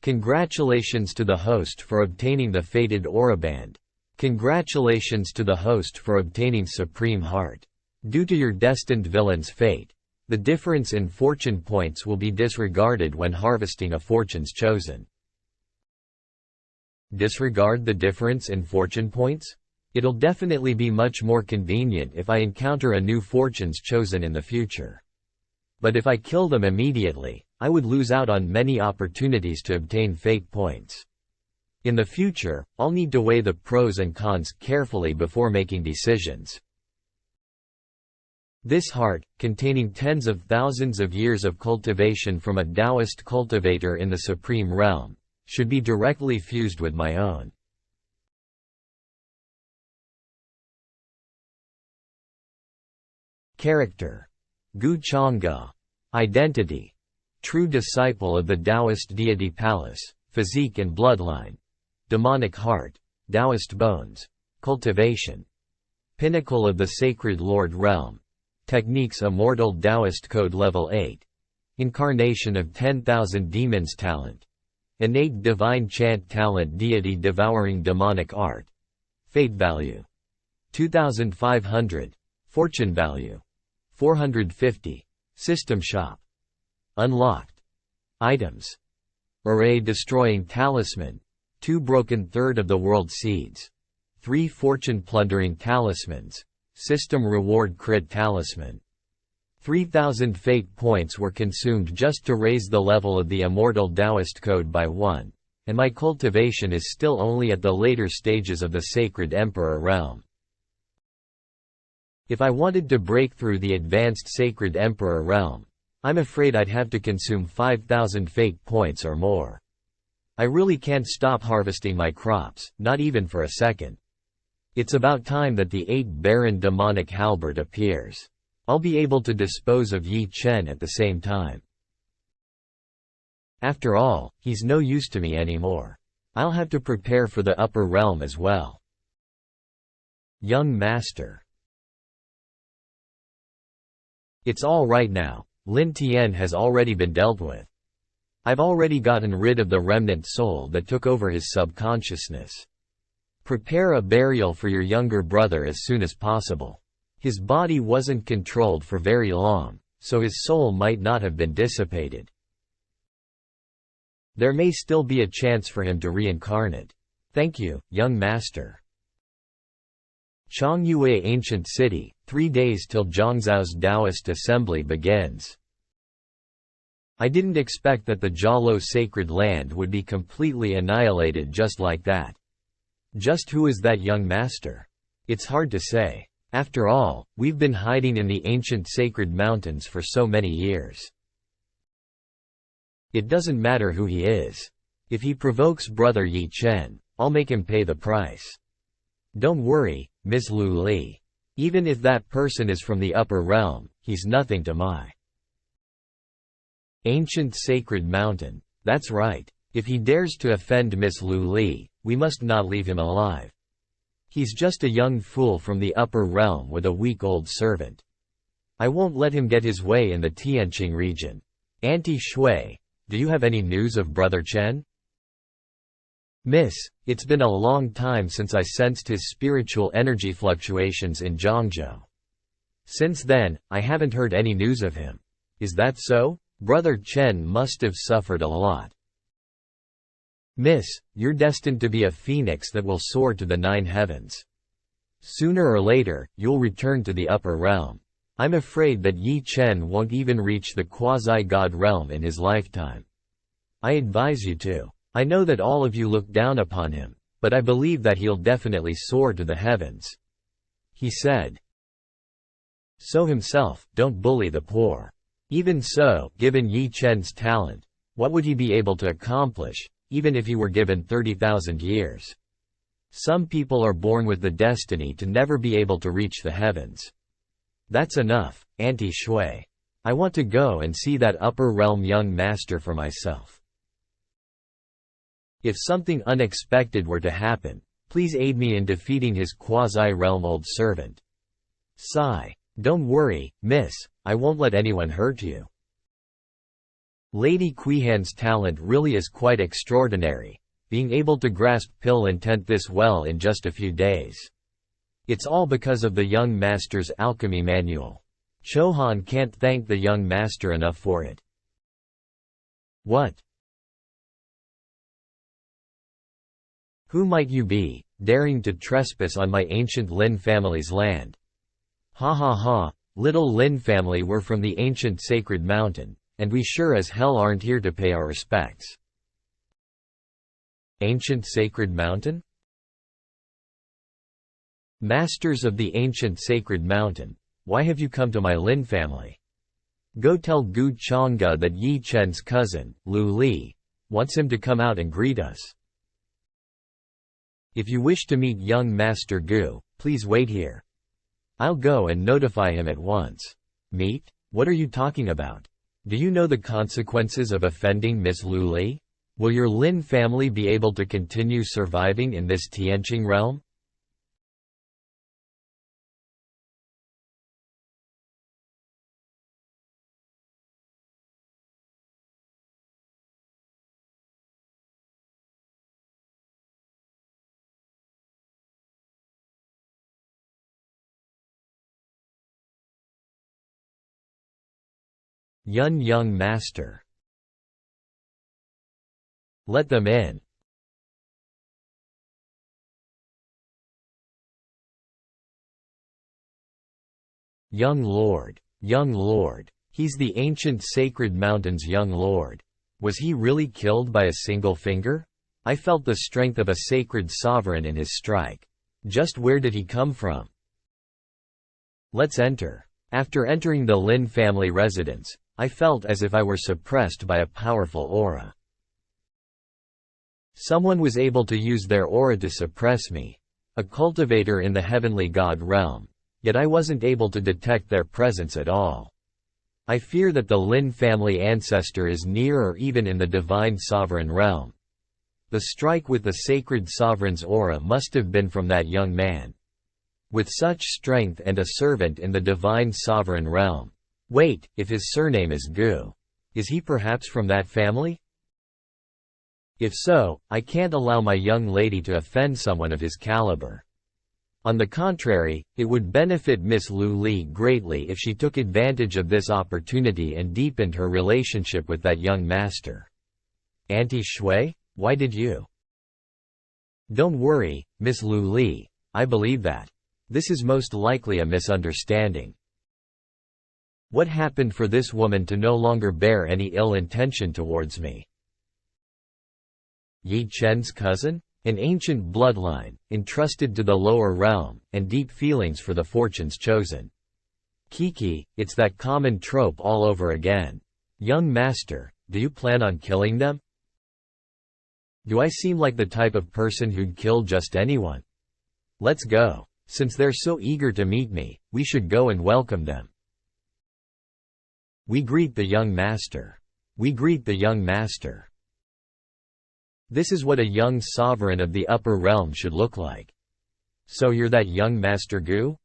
A: Congratulations to the host for obtaining the fated aura band. Congratulations to the host for obtaining supreme heart. Due to your destined villain's fate, The difference in fortune points will be disregarded when harvesting a fortunes chosen. Disregard the difference in fortune points? It'll definitely be much more convenient if I encounter a new fortunes chosen in the future. But if I kill them immediately, I would lose out on many opportunities to obtain fate points. In the future, I'll need to weigh the pros and cons carefully before making decisions. This heart, containing tens of thousands of years of cultivation from a Taoist cultivator in the Supreme Realm, should be directly fused with my own. Character: Gu Changge. Identity: true disciple of the Taoist deity palace, physique and bloodline. Demonic heart, Taoist bones. Cultivation: pinnacle of the sacred Lord realm. Techniques: immortal Taoist code level 8. Incarnation of 10,000 demons talent. Innate divine chant talent deity devouring demonic art. Fate value: 2,500. Fortune value: 450. System shop. Unlocked items: array destroying talisman, 2 broken third of the world seeds, 3 fortune plundering talismans, system reward crit talisman. 3,000 fate points were consumed just to raise the level of the immortal Taoist code by 1, and my cultivation is still only at the later stages of the sacred emperor realm. If I wanted to break through the advanced sacred emperor realm, I'm afraid I'd have to consume 5,000 fate points or more. I really can't stop harvesting my crops, not even for a second. It's about time that the 8 Baron demonic halberd appears. I'll be able to dispose of Yi Chen at the same time. After all, he's no use to me anymore. I'll have to prepare for the upper realm as well. Young Master. It's all right now. Lin Tian has already been dealt with. I've already gotten rid of the remnant soul that took over his subconsciousness. Prepare a burial for your younger brother as soon as possible. His body wasn't controlled for very long, so his soul might not have been dissipated. There may still be a chance for him to reincarnate. Thank you, young master. Changyue Ancient City, 3 days till Zhangzhao's Taoist assembly begins. I didn't expect that the Jialo sacred land would be completely annihilated just like that. Just who is that young master? It's hard to say. After all, we've been hiding in the ancient sacred mountains for so many years. It doesn't matter who he is. If he provokes brother Yi Chen, I'll make him pay the price. Don't worry, Miss Lu Li. Even if that person is from the upper realm, he's nothing to my ancient sacred mountain. That's right. If he dares to offend Miss Lu Li, we must not leave him alive. He's just a young fool from the upper realm with a weak old servant. I won't let him get his way in the Tianqing region. Auntie Shui, do you have any news of Brother Chen? Miss, it's been a long time since I sensed his spiritual energy fluctuations in Zhangzhou. Since then, I haven't heard any news of him. Is that so? Brother Chen must have suffered a lot. Miss, you're destined to be a phoenix that will soar to the 9 heavens. Sooner or later, you'll return to the upper realm. I'm afraid that Yi Chen won't even reach the quasi-god realm in his lifetime. I advise you to. I know that all of you look down upon him, but I believe that he'll definitely soar to the heavens. He said so himself. Don't bully the poor. Even so, given Yi Chen's talent, what would he be able to accomplish, even if he were given 30,000 years? Some people are born with the destiny to never be able to reach the heavens. That's enough, Auntie Shui. I want to go and see that upper realm young master for myself. If something unexpected were to happen, please aid me in defeating his quasi-realm old servant. Sigh. Don't worry, miss, I won't let anyone hurt you. Lady Qihan's talent really is quite extraordinary, being able to grasp pill intent this well in just a few days. It's all because of the young master's alchemy manual. Chohan can't thank the young master enough for it. What? Who might you be, daring to trespass on my ancient Lin family's land? Ha ha ha, little Lin family, we're from the ancient sacred mountain, and we sure as hell aren't here to pay our respects. Ancient sacred mountain? Masters of the ancient sacred mountain, why have you come to my Lin family? Go tell Gu Changge that Yi Chen's cousin, Lu Li, wants him to come out and greet us. If you wish to meet young Master Gu, please wait here. I'll go and notify him at once. Meet? What are you talking about? Do you know the consequences of offending Miss Lu Li? Will your Lin family be able to continue surviving in this Tianqing realm? Young master. Let them in. Young lord, he's the ancient sacred mountain's young lord. Was he really killed by a single finger? I felt the strength of a sacred sovereign in his strike. Just where did he come from? Let's enter. After entering the Lin family residence, I felt as if I were suppressed by a powerful aura. Someone was able to use their aura to suppress me. A cultivator in the heavenly god realm. Yet I wasn't able to detect their presence at all. I fear that the Lin family ancestor is near or even in the divine sovereign realm. The strike with the sacred sovereign's aura must have been from that young man. With such strength and a servant in the divine sovereign realm. Wait, if his surname is Gu, is he perhaps from that family? If so, I can't allow my young lady to offend someone of his caliber. On the contrary, it would benefit Miss Lu Li greatly if she took advantage of this opportunity and deepened her relationship with that young master. Auntie Shui, why did you? Don't worry, Miss Lu Li, I believe that. This is most likely a misunderstanding. What happened for this woman to no longer bear any ill intention towards me? Yi Chen's cousin? An ancient bloodline, entrusted to the lower realm, and deep feelings for the fortunes chosen. Kiki, it's that common trope all over again. Young master, do you plan on killing them? Do I seem like the type of person who'd kill just anyone? Let's go. Since they're so eager to meet me, we should go and welcome them. We greet the young master. We greet the young master. This is what a young sovereign of the upper realm should look like. So you're that young Master Gu?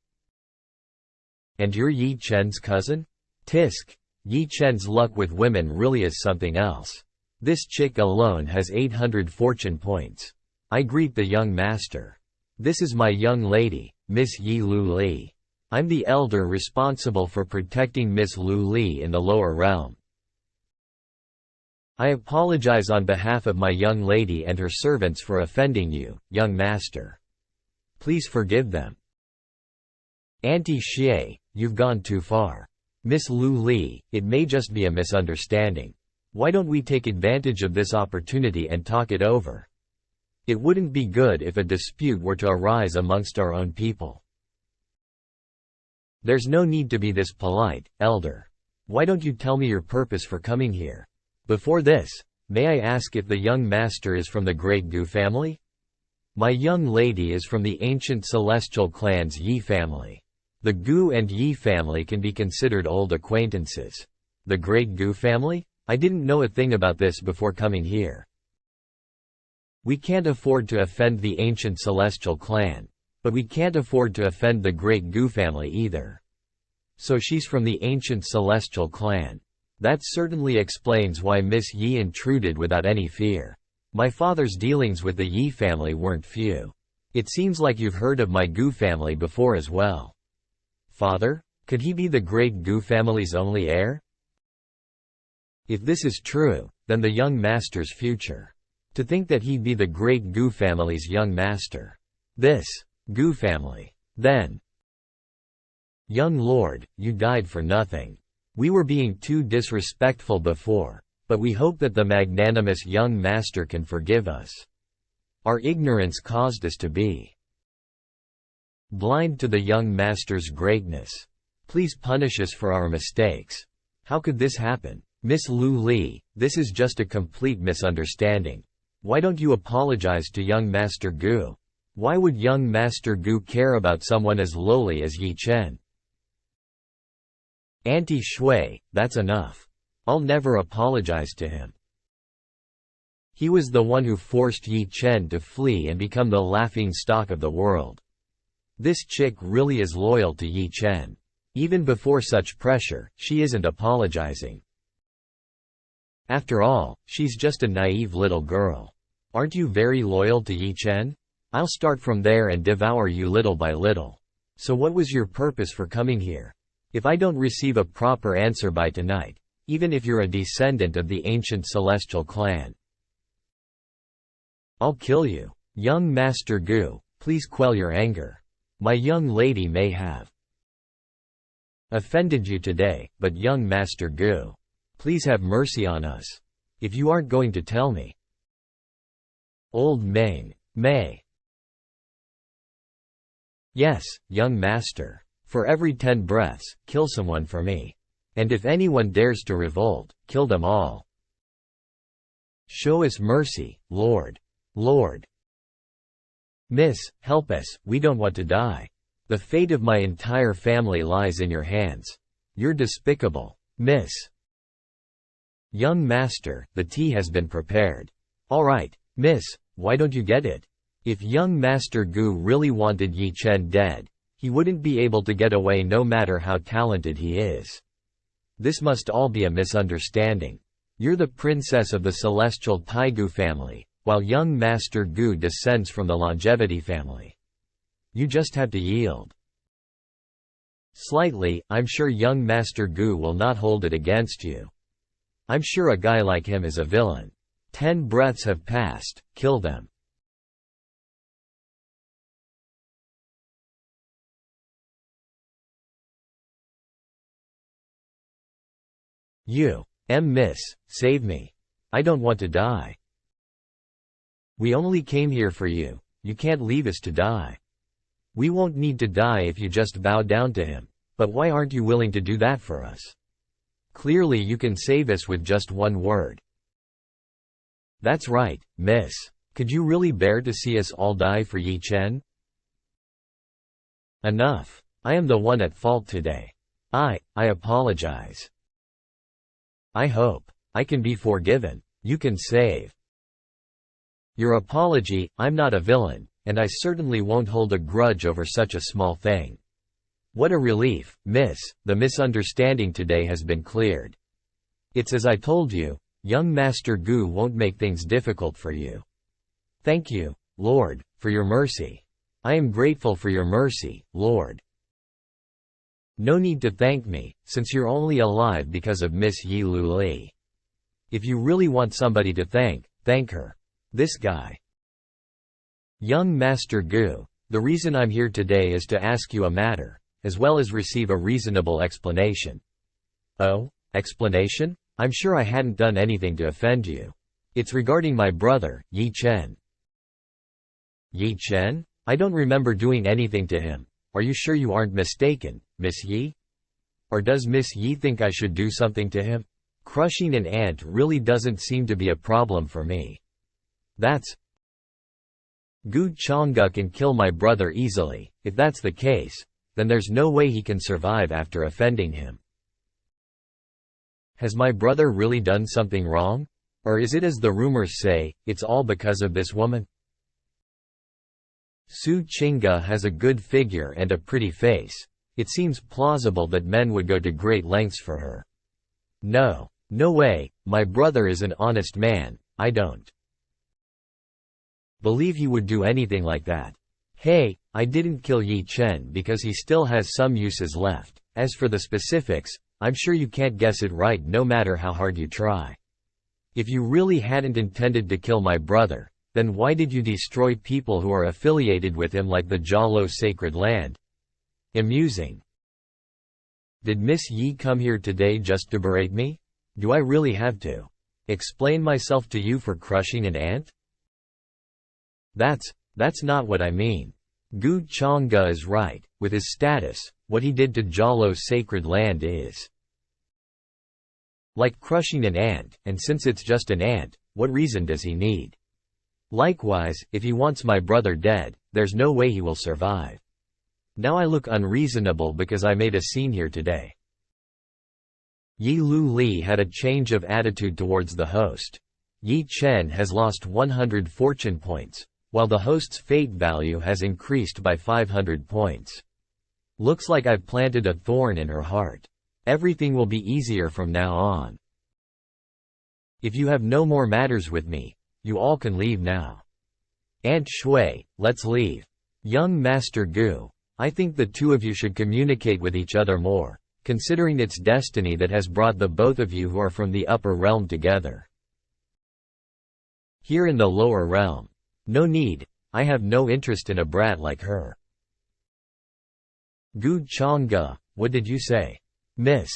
A: And you're Yi Chen's cousin? Tisk, Yi Chen's luck with women really is something else. This chick alone has 800 fortune points. I greet the young master. This is my young lady, Miss Yi Lu Li. I'm the elder responsible for protecting Miss Lu Li in the lower realm. I apologize on behalf of my young lady and her servants for offending you, young master. Please forgive them. Auntie Xie, you've gone too far. Miss Lu Li, it may just be a misunderstanding. Why don't we take advantage of this opportunity and talk it over? It wouldn't be good if a dispute were to arise amongst our own people. There's no need to be this polite, elder. Why don't you tell me your purpose for coming here? Before this, may I ask if the young master is from the great Gu family? My young lady is from the ancient celestial clan's Yi family. The Gu and Yi family can be considered old acquaintances. The great Gu family? I didn't know a thing about this before coming here. We can't afford to offend the ancient celestial clan. But we can't afford to offend the great Gu family either. So she's from the ancient celestial clan. That certainly explains why Miss Yi intruded without any fear. My father's dealings with the Yi family weren't few. It seems like you've heard of my Gu family before as well. Father? Could he be the great Gu family's only heir? If this is true, then the young master's future. To think that he'd be the great Gu family's young master. This Gu family. Then, young lord, you died for nothing. We were being too disrespectful before, but we hope that the magnanimous young master can forgive us. Our ignorance caused us to be blind to the young master's greatness. Please punish us for our mistakes. How could this happen? Miss Lu Li, this is just a complete misunderstanding. Why don't you apologize to young Master Gu? Why would young Master Gu care about someone as lowly as Yi Chen? Auntie Shui, that's enough. I'll never apologize to him. He was the one who forced Yi Chen to flee and become the laughing stock of the world. This chick really is loyal to Yi Chen. Even before such pressure, she isn't apologizing. After all, she's just a naive little girl. Aren't you very loyal to Yi Chen? I'll start from there and devour you little by little. So what was your purpose for coming here? If I don't receive a proper answer by tonight, even if you're a descendant of the ancient celestial clan, I'll kill you. Young Master Gu, please quell your anger. My young lady may have offended you today, but young Master Gu, please have mercy on us. If you aren't going to tell me. Old Meng, Mei. Yes, young master. For every 10 breaths, kill someone for me. And if anyone dares to revolt, kill them all. Show us mercy, Lord. Lord. Miss, help us, we don't want to die. The fate of my entire family lies in your hands. You're despicable. Miss. Young master, the tea has been prepared. All right, miss, why don't you get it? If young Master Gu really wanted Yi Chen dead, he wouldn't be able to get away no matter how talented he is. This must all be a misunderstanding. You're the princess of the celestial Taigu family, while young Master Gu descends from the longevity family. You just have to yield. Slightly, I'm sure young Master Gu will not hold it against you. I'm sure a guy like him is a villain. 10 breaths have passed, kill them. You. Miss, save me. I don't want to die. We only came here for you. You can't leave us to die. We won't need to die if you just bow down to him. But why aren't you willing to do that for us? Clearly you can save us with just one word. That's right, miss. Could you really bear to see us all die for Yi Chen? Enough. I am the one at fault today. I apologize. I hope I can be forgiven. You can save your apology. I'm not a villain, and I certainly won't hold a grudge over such a small thing. What a relief, miss, the misunderstanding today has been cleared. It's as I told you, young Master Gu won't make things difficult for you. Thank you, Lord, for your mercy. I am grateful for your mercy, Lord. No need to thank me, since you're only alive because of Miss Yi Lu Li. If you really want somebody to thank her. This guy. Young Master Gu, the reason I'm here today is to ask you a matter, as well as receive a reasonable explanation. Oh, explanation? I'm sure I hadn't done anything to offend you. It's regarding my brother, Yi Chen. Yi Chen? I don't remember doing anything to him. Are you sure you aren't mistaken, Miss Yi? Or does Miss Yi think I should do something to him? Crushing an ant really doesn't seem to be a problem for me. That's Gu Changge can kill my brother easily. If that's the case, then there's no way he can survive after offending him. Has my brother really done something wrong? Or is it as the rumors say, it's all because of this woman? Su Qingge has a good figure and a pretty face. It seems plausible that men would go to great lengths for her. No way, my brother is an honest man. I don't believe he would do anything like that. Hey, I didn't kill Yi Chen because he still has some uses left. As for the specifics, I'm sure you can't guess it right no matter how hard you try. If you really hadn't intended to kill my brother, then why did you destroy people who are affiliated with him like the Jalo sacred land? Amusing. Did Miss Yi come here today just to berate me? Do I really have to explain myself to you for crushing an ant? That's not what I mean. Gu Changge is right. With his status, what he did to Jalo's sacred land is like crushing an ant, and since it's just an ant, what reason does he need? Likewise, if he wants my brother dead, there's no way he will survive. Now I look unreasonable because I made a scene here today. Yi Lu Li had a change of attitude towards the host. Yi Chen has lost 100 fortune points, while the host's fate value has increased by 500 points. Looks like I've planted a thorn in her heart. Everything will be easier from now on. If you have no more matters with me, you all can leave now. Aunt Shui, let's leave. Young Master Gu, I think the two of you should communicate with each other more, considering it's destiny that has brought the both of you who are from the upper realm together. Here in the lower realm. No need, I have no interest in a brat like her. Gu Changge, what did you say? Miss.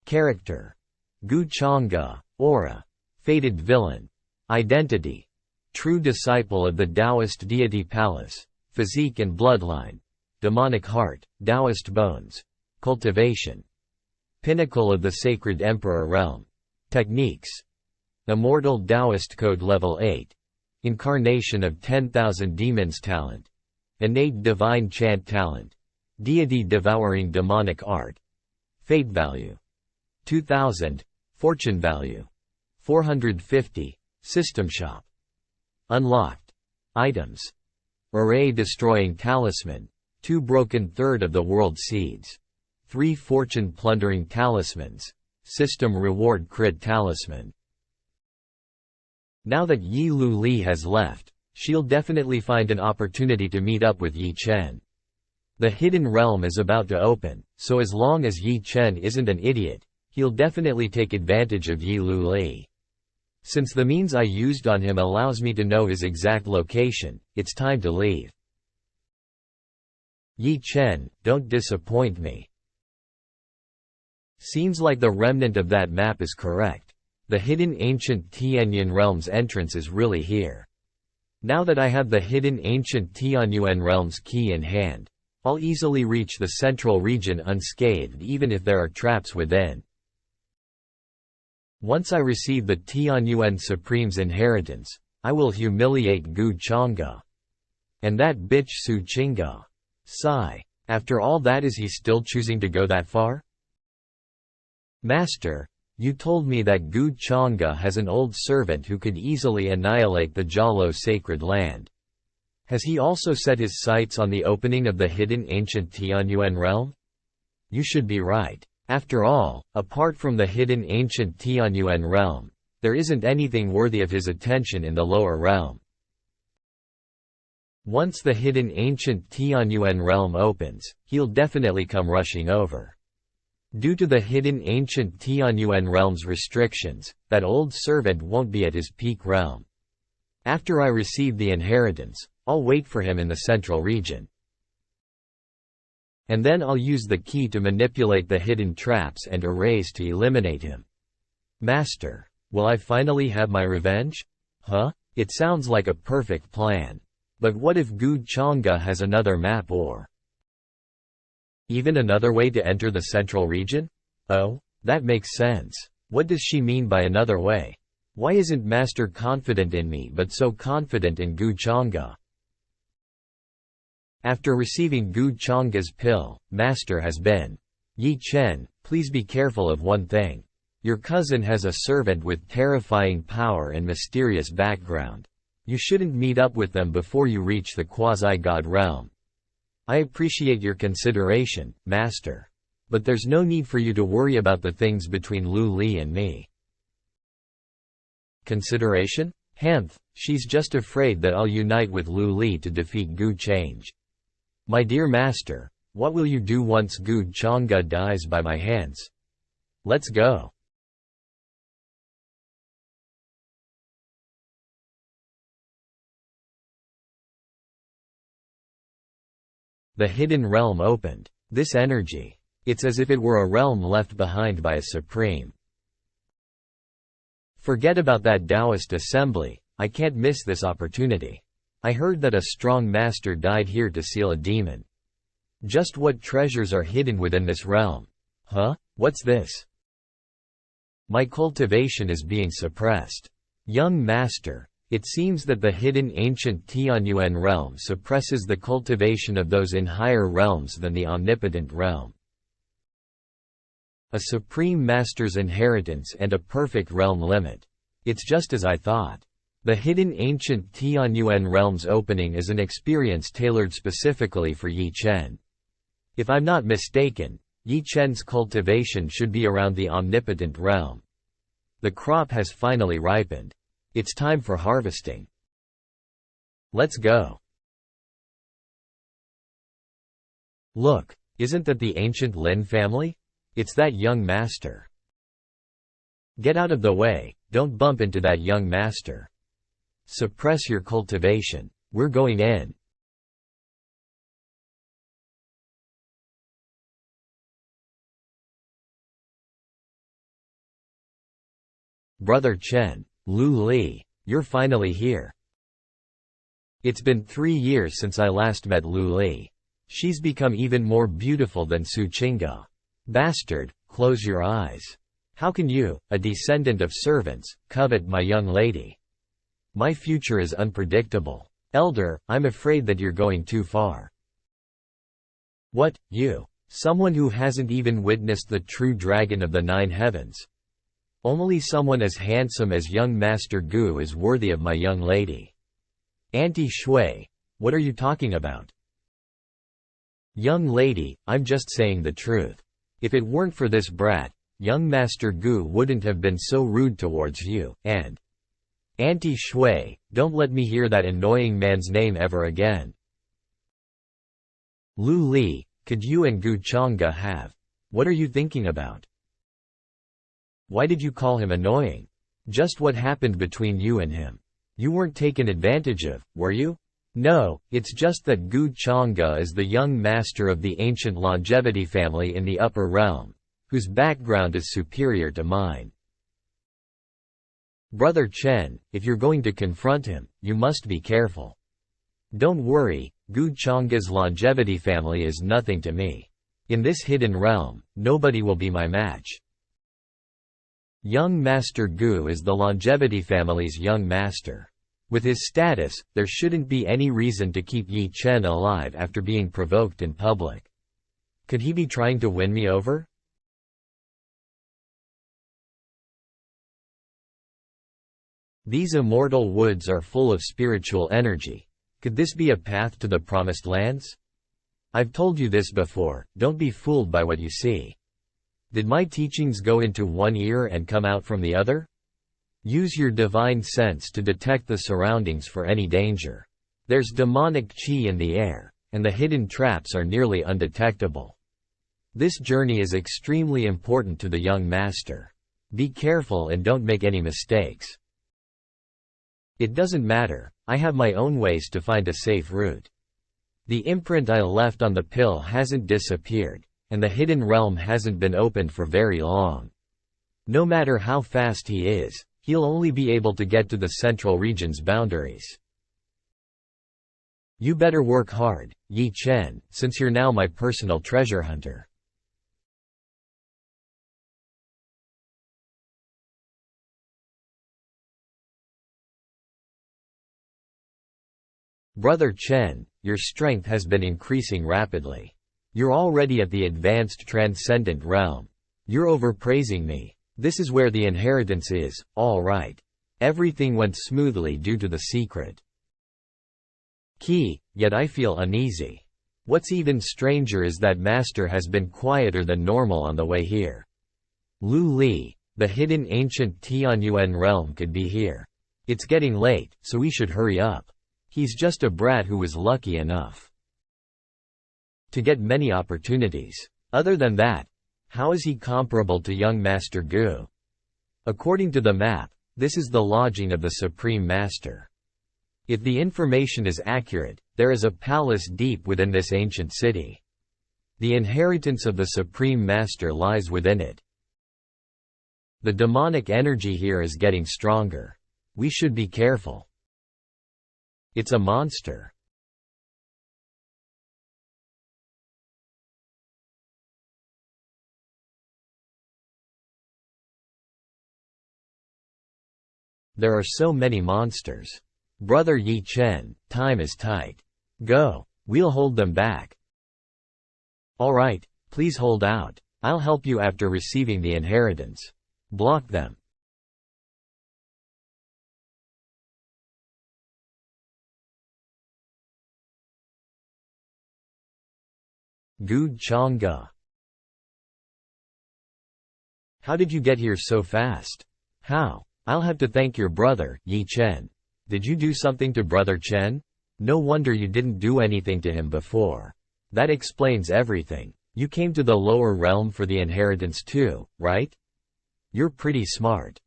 A: Character. Gu Changge, aura. Fated villain. Identity. True disciple of the Taoist deity palace. Physique and bloodline. Demonic heart, Taoist bones. Cultivation. Pinnacle of the sacred emperor realm. Techniques. Immortal Taoist code level 8. Incarnation of 10,000 demons talent. Innate divine chant talent. Deity devouring demonic art. Fate value. 2000. Fortune value. 450. System shop. Unlocked. Items. Array destroying talisman. 2 broken third of the world seeds. 3 fortune plundering talismans. System reward crit talisman. Now that Yi Lu Li has left, she'll definitely find an opportunity to meet up with Yi Chen. The hidden realm is about to open, so as long as Yi Chen isn't an idiot, he'll definitely take advantage of Yi Lu Li. Since the means I used on him allows me to know his exact location, it's time to leave. Yi Chen, don't disappoint me. Seems like the remnant of that map is correct. The hidden ancient Tianyuan realm's entrance is really here. Now that I have the hidden ancient Tianyuan realm's key in hand, I'll easily reach the central region unscathed even if there are traps within. Once I receive the Tianyuan Supreme's inheritance, I will humiliate Gu Changge. And that bitch Su Qingge. Sigh. After all that, is he still choosing to go that far? Master, you told me that Gu Changge has an old servant who could easily annihilate the Jalo sacred land. Has he also set his sights on the opening of the hidden ancient Tianyuan realm? You should be right. After all, apart from the hidden ancient Tianyuan realm, there isn't anything worthy of his attention in the lower realm. Once the hidden ancient Tianyuan realm opens, he'll definitely come rushing over. Due to the hidden ancient Tianyuan realm's restrictions, that old servant won't be at his peak realm. After I receive the inheritance, I'll wait for him in the central region. And then I'll use the key to manipulate the hidden traps and arrays to eliminate him. Master, will I finally have my revenge? Huh? It sounds like a perfect plan. But what if Gu Changge has another map or even another way to enter the central region? Oh, that makes sense. What does she mean by another way? Why isn't Master confident in me but so confident in Gu Changge? After receiving Gu Changge's pill, Master has been. Yi Chen, please be careful of one thing. Your cousin has a servant with terrifying power and mysterious background. You shouldn't meet up with them before you reach the quasi-god realm. I appreciate your consideration, Master. But there's no need for you to worry about the things between Lu Li and me. Consideration? Hemph, she's just afraid that I'll unite with Lu Li to defeat Gu Change. My dear master, what will you do once Gu Changge dies by my hands? Let's go. The hidden realm opened. This energy. It's as if it were a realm left behind by a supreme. Forget about that Taoist assembly, I can't miss this opportunity. I heard that a strong master died here to seal a demon. Just what treasures are hidden within this realm? Huh? What's this? My cultivation is being suppressed. Young master, it seems that the hidden ancient Tianyuan realm suppresses the cultivation of those in higher realms than the omnipotent realm. A supreme master's inheritance and a perfect realm limit. It's just as I thought. The hidden ancient Tianyuan realm's opening is an experience tailored specifically for Yi Chen. If I'm not mistaken, Yi Chen's cultivation should be around the omnipotent realm. The crop has finally ripened. It's time for harvesting. Let's go. Look, isn't that the ancient Lin family? It's that young master. Get out of the way, don't bump into that young master. Suppress your cultivation. We're going in. Brother Chen, Lu Li, you're finally here. It's been 3 years since I last met Lu Li. She's become even more beautiful than Su Qingge. Bastard, close your eyes. How can you, a descendant of servants, covet my young lady? My future is unpredictable. Elder, I'm afraid that you're going too far. What, you? Someone who hasn't even witnessed the true dragon of the 9 heavens? Only someone as handsome as young Master Gu is worthy of my young lady. Auntie Shui, what are you talking about? Young lady, I'm just saying the truth. If it weren't for this brat, young Master Gu wouldn't have been so rude towards you, and… Auntie Shui, don't let me hear that annoying man's name ever again. Lu Li, could you and Gu Changge have… What are you thinking about? Why did you call him annoying? Just what happened between you and him? You weren't taken advantage of, were you? No, it's just that Gu Changge is the young master of the ancient longevity family in the upper realm, whose background is superior to mine. Brother Chen, if you're going to confront him, you must be careful. Don't worry, Gu Changge's longevity family is nothing to me. In this hidden realm, nobody will be my match. Young Master Gu is the longevity family's young master. With his status, there shouldn't be any reason to keep Yi Chen alive after being provoked in public. Could he be trying to win me over? These immortal woods are full of spiritual energy. Could this be a path to the promised lands? I've told you this before, don't be fooled by what you see. Did my teachings go into one ear and come out from the other? Use your divine sense to detect the surroundings for any danger. There's demonic qi in the air, and the hidden traps are nearly undetectable. This journey is extremely important to the young master. Be careful and don't make any mistakes. It doesn't matter, I have my own ways to find a safe route. The imprint I left on the pill hasn't disappeared, and the hidden realm hasn't been opened for very long. No matter how fast he is, he'll only be able to get to the central region's boundaries. You better work hard, Yi Chen, since you're now my personal treasure hunter. Brother Chen, your strength has been increasing rapidly. You're already at the advanced transcendent realm. You're overpraising me. This is where the inheritance is, all right. Everything went smoothly due to the secret key, yet I feel uneasy. What's even stranger is that Master has been quieter than normal on the way here. Lu Li, the hidden ancient Tianyuan realm could be here. It's getting late, so we should hurry up. He's just a brat who was lucky enough to get many opportunities. Other than that, how is he comparable to young Master Gu? According to the map, this is the lodging of the Supreme Master. If the information is accurate, there is a palace deep within this ancient city. The inheritance of the Supreme Master lies within it. The demonic energy here is getting stronger. We should be careful. It's a monster. There are so many monsters. Brother Yi Chen, time is tight. Go. We'll hold them back. Alright, please hold out. I'll help you after receiving the inheritance. Block them. Gu Changge. How did you get here so fast? How? I'll have to thank your brother, Yi Chen. Did you do something to Brother Chen? No wonder you didn't do anything to him before. That explains everything. You came to the lower realm for the inheritance too, right? You're pretty smart.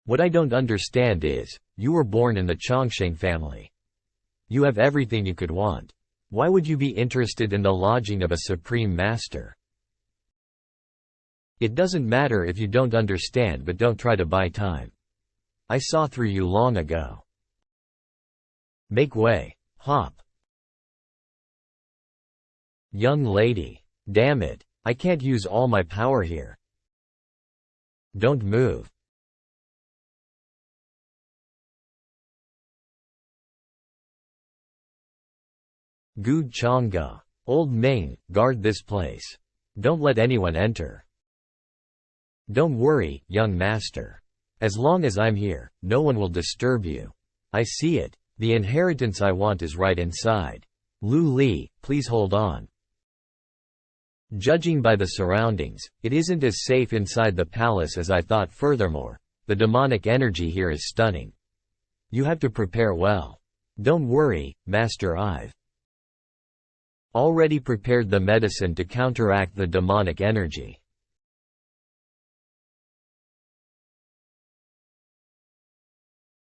A: What I don't understand is, you were born in the Chongsheng family. You have everything you could want. Why would you be interested in the lodging of a Supreme Master? It doesn't matter if you don't understand, but don't try to buy time. I saw through you long ago. Make way. Hop. Young lady. Damn it. I can't use all my power here. Don't move. Gu Changge. Old Ming, guard this place. Don't let anyone enter. Don't worry, young master. As long as I'm here, no one will disturb you. I see it. The inheritance I want is right inside. Lu Li, please hold on. Judging by the surroundings, it isn't as safe inside the palace as I thought. Furthermore, the demonic energy here is stunning. You have to prepare well. Don't worry, Master, I've already prepared the medicine to counteract the demonic energy.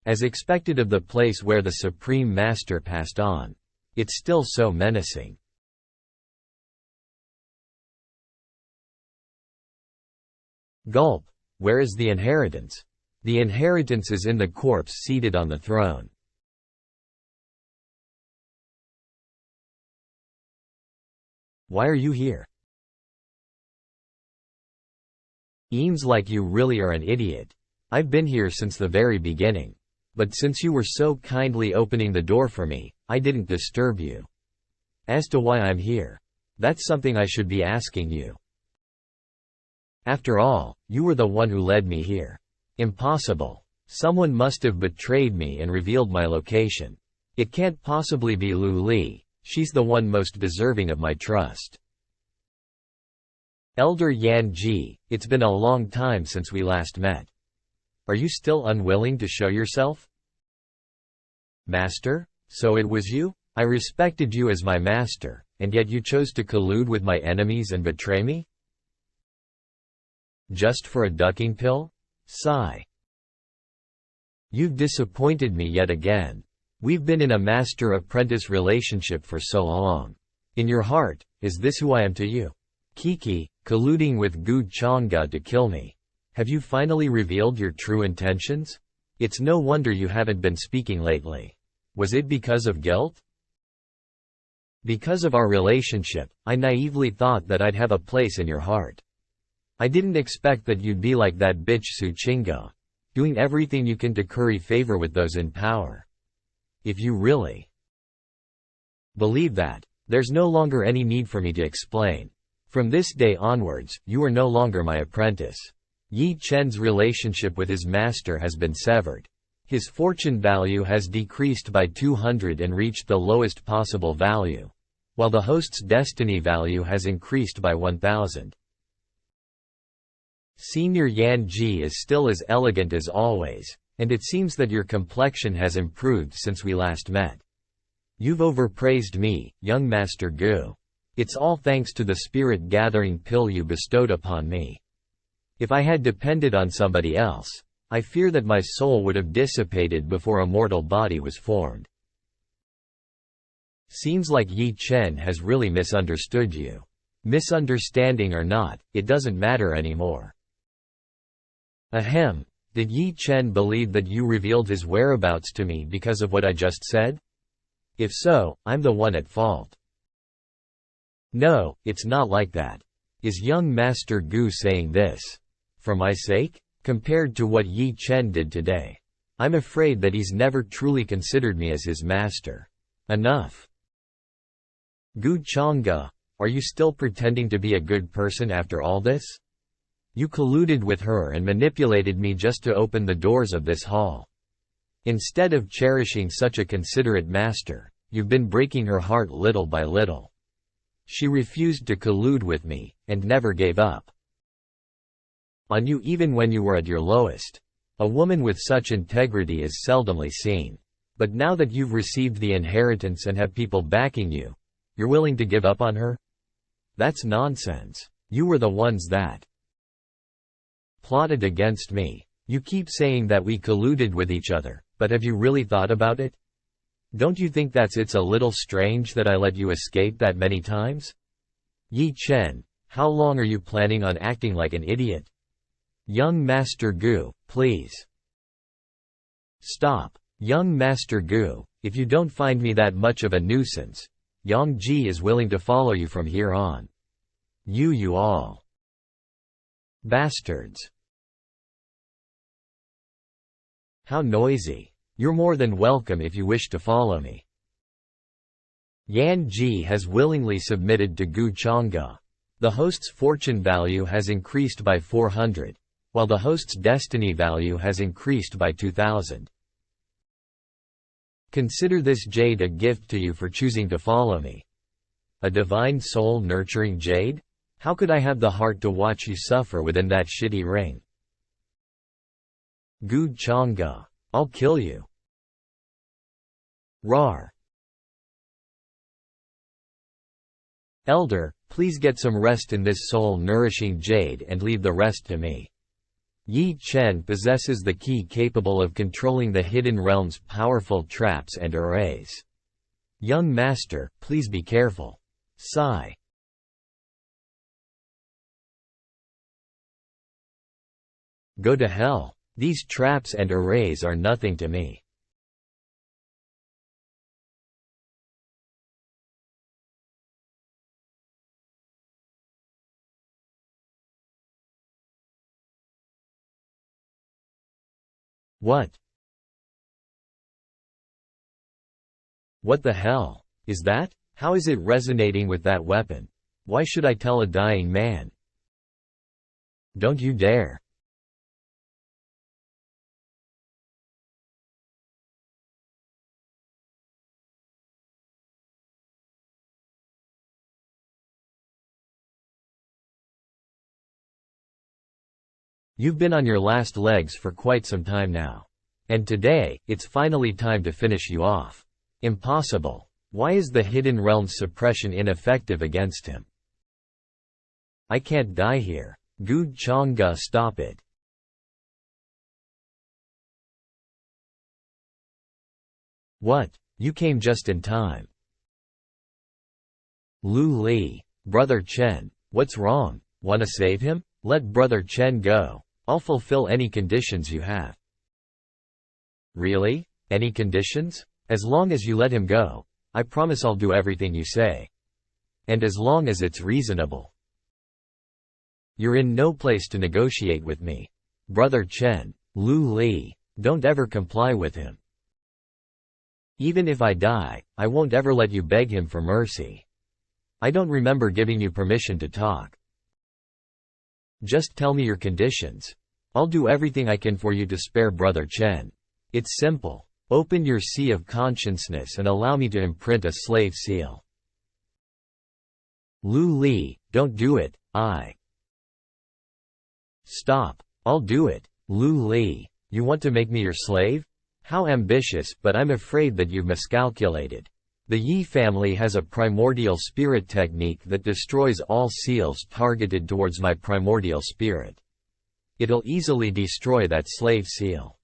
A: As expected of the place where the Supreme Master passed on. It's still so menacing. Gulp. Where is the inheritance? The inheritance is in the corpse seated on the throne. Why are you here? Eames, like you really are an idiot. I've been here since the very beginning. But since you were so kindly opening the door for me, I didn't disturb you. As to why I'm here, that's something I should be asking you. After all, you were the one who led me here. Impossible. Someone must have betrayed me and revealed my location. It can't possibly be Lu Li. She's the one most deserving of my trust. Elder Yan Ji, it's been a long time since we last met. Are you still unwilling to show yourself? Master? So it was you? I respected you as my master, and yet you chose to collude with my enemies and betray me? Just for a ducking pill? Sigh. You've disappointed me yet again. We've been in a master-apprentice relationship for so long. In your heart, is this who I am to you? Kiki, colluding with Gu Changge to kill me. Have you finally revealed your true intentions? It's no wonder you haven't been speaking lately. Was it because of guilt? Because of our relationship, I naively thought that I'd have a place in your heart. I didn't expect that you'd be like that bitch Su Qingge, doing everything you can to curry favor with those in power. If you really believe that, there's no longer any need for me to explain. From this day onwards, you are no longer my apprentice. Yi Chen's relationship with his master has been severed. His fortune value has decreased by 200 and reached the lowest possible value, while the host's destiny value has increased by 1000. Senior Yan Ji is still as elegant as always, And it seems that your complexion has improved since we last met. You've overpraised me, young Master Gu. It's all thanks to the spirit-gathering pill you bestowed upon me. If I had depended on somebody else, I fear that my soul would have dissipated before a mortal body was formed. Seems like Yi Chen has really misunderstood you. Misunderstanding or not, it doesn't matter anymore. Ahem, did Yi Chen believe that you revealed his whereabouts to me because of what I just said? If so, I'm the one at fault. No, it's not like that. Is young Master Gu saying this for my sake? Compared to what Yi Chen did today, I'm afraid that he's never truly considered me as his master. Enough. Gu Changge, are you still pretending to be a good person after all this? You colluded with her and manipulated me just to open the doors of this hall. Instead of cherishing such a considerate master, you've been breaking her heart little by little. She refused to collude with me, and never gave up on you even when you were at your lowest. A woman with such integrity is seldomly seen. But now that you've received the inheritance and have people backing you, you're willing to give up on her? That's nonsense. You were the ones that plotted against me. You keep saying that we colluded with each other, but have you really thought about it? Don't you think it's a little strange that I let you escape that many times? Yi Chen, how long are you planning on acting like an idiot? Young Master Gu, please. Stop. Young Master Gu, if you don't find me that much of a nuisance, Yang Ji is willing to follow you from here on. You all bastards. How noisy. You're more than welcome if you wish to follow me. Yan Ji has willingly submitted to Gu Changge. The host's fortune value has increased by 400, while the host's destiny value has increased by 2000. Consider this jade a gift to you for choosing to follow me. A divine soul nurturing jade? How could I have the heart to watch you suffer within that shitty ring? Gu Changge, I'll kill you. Rawr. Elder, please get some rest in this soul-nourishing jade and leave the rest to me. Yi Chen possesses the key capable of controlling the hidden realm's powerful traps and arrays. Young master, please be careful. Sigh. Go to hell. These traps and arrays are nothing to me. What? What the hell is that? How is it resonating with that weapon? Why should I tell a dying man? Don't you dare. You've been on your last legs for quite some time now. And today, it's finally time to finish you off. Impossible. Why is the Hidden Realm's suppression ineffective against him? I can't die here. Gu Changge, stop it. What? You came just in time. Lu Li. Brother Chen. What's wrong? Wanna save him? Let Brother Chen go. I'll fulfill any conditions you have. Really? Any conditions? As long as you let him go, I promise I'll do everything you say. And as long as it's reasonable. You're in no place to negotiate with me. Brother Chen, Lu Li, don't ever comply with him. Even if I die, I won't ever let you beg him for mercy. I don't remember giving you permission to talk. Just tell me your conditions. I'll do everything I can for you to spare Brother Chen. It's simple. Open your sea of consciousness and allow me to imprint a slave seal. Lu Li, don't do it. Stop. I'll do it. Lu Li. You want to make me your slave? How ambitious, but I'm afraid that you've miscalculated. The Yi family has a primordial spirit technique that destroys all seals targeted towards my primordial spirit. It'll easily destroy that slave seal.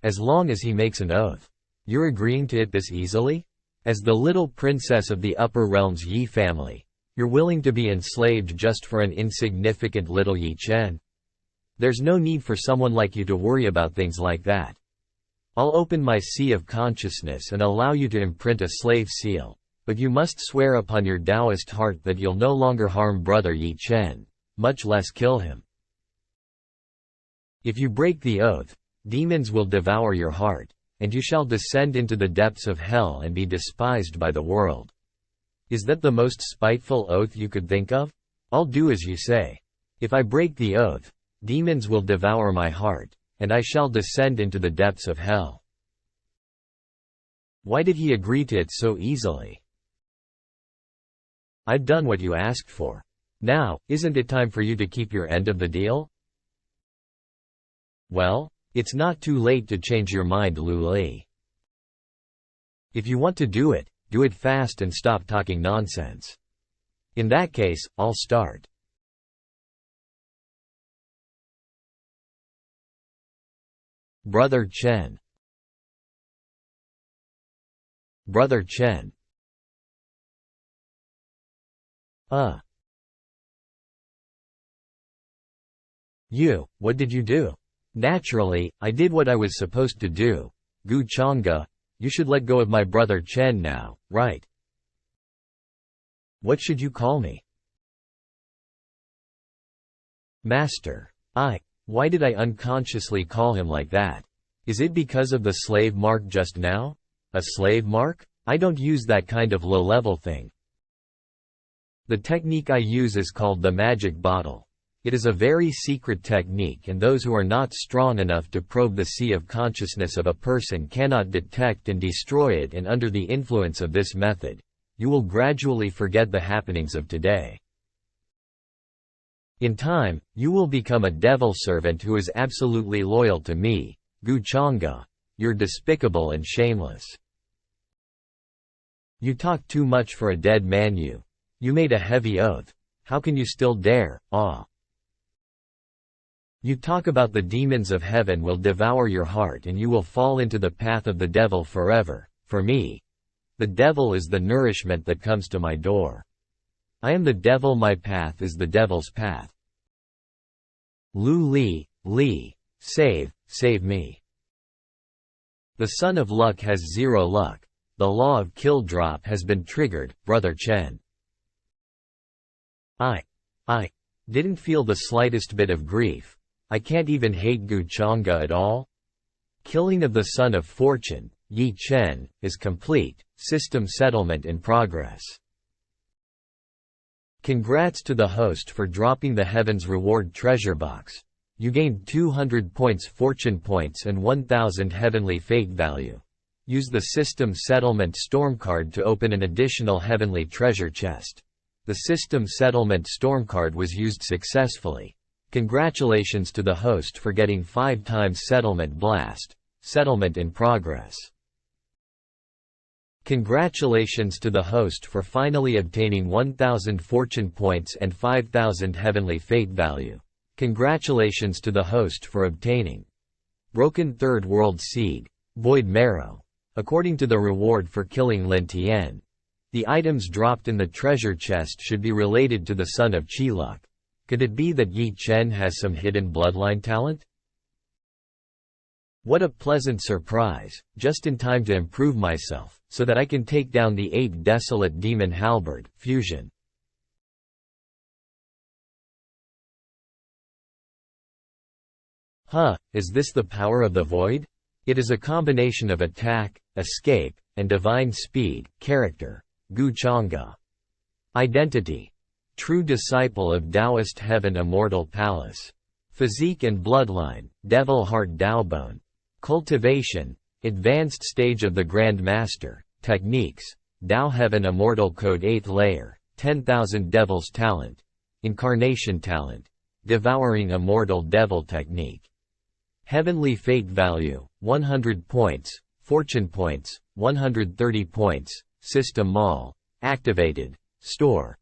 A: As long as he makes an oath. You're agreeing to it this easily? As the little princess of the upper realms Yi family, you're willing to be enslaved just for an insignificant little Yi Chen? There's no need for someone like you to worry about things like that. I'll open my sea of consciousness and allow you to imprint a slave seal, but you must swear upon your Taoist heart that you'll no longer harm brother Yi Chen, much less kill him. If you break the oath, demons will devour your heart, and you shall descend into the depths of hell and be despised by the world. Is that the most spiteful oath you could think of? I'll do as you say. If I break the oath, demons will devour my heart, and I shall descend into the depths of hell. Why did he agree to it so easily? I've done what you asked for. Now, isn't it time for you to keep your end of the deal? Well, it's not too late to change your mind, Lu Li. If you want to do it fast and stop talking nonsense. In that case, I'll start. Brother Chen. Brother Chen. What did you do? Naturally, I did what I was supposed to do. Gu Chang'e, you should let go of my brother Chen now, right? What should you call me? Master. Why did I unconsciously call him like that? Is it because of the slave mark just now? A slave mark? I don't use that kind of low-level thing. The technique I use is called the magic bottle. It is a very secret technique, and those who are not strong enough to probe the sea of consciousness of a person cannot detect and destroy it, and under the influence of this method, you will gradually forget the happenings of today. In time, you will become a devil servant who is absolutely loyal to me, Gu Chang'e. You're despicable and shameless. You talk too much for a dead man. You made a heavy oath. How can you still dare? You talk about the demons of heaven will devour your heart and you will fall into the path of the devil forever. For me, the devil is the nourishment that comes to my door. I am the devil, my path is the devil's path. Lu Li, save me. The son of luck has zero luck. The law of kill drop has been triggered, brother Chen. I didn't feel the slightest bit of grief. I can't even hate Gu Chang'e at all. Killing of the son of fortune, Yi Chen, is complete. System settlement in progress. Congrats to the host for dropping the Heaven's Reward treasure box. You gained 200 points fortune points and 1000 heavenly fate value. Use the System Settlement Storm card to open an additional heavenly treasure chest. The System Settlement Storm card was used successfully. Congratulations to the host for getting 5 times Settlement Blast. Settlement in progress. Congratulations to the host for finally obtaining 1000 fortune points and 5000 heavenly fate value. Congratulations to the host for obtaining Broken Third World Seed, Void Marrow. According to the reward for killing Lin Tian, the items dropped in the treasure chest should be related to the son of Qiluk. Could it be that Yi Chen has some hidden bloodline talent? What a pleasant surprise, just in time to improve myself, so that I can take down the 8 desolate demon halberd, fusion. Is this the power of the void? It is a combination of attack, escape, and divine speed. Character: Gu Chang'e. Identity: true disciple of Taoist Heaven Immortal Palace. Physique and bloodline: Devil Heart Daobone. Cultivation: advanced stage of the Grand Master. Techniques: Tao Heaven Immortal Code 8th layer, 10,000 Devil's Talent. Incarnation Talent: Devouring Immortal Devil Technique. Heavenly fate value, 100 points. Fortune points, 130 points. System mall. Activated. Store.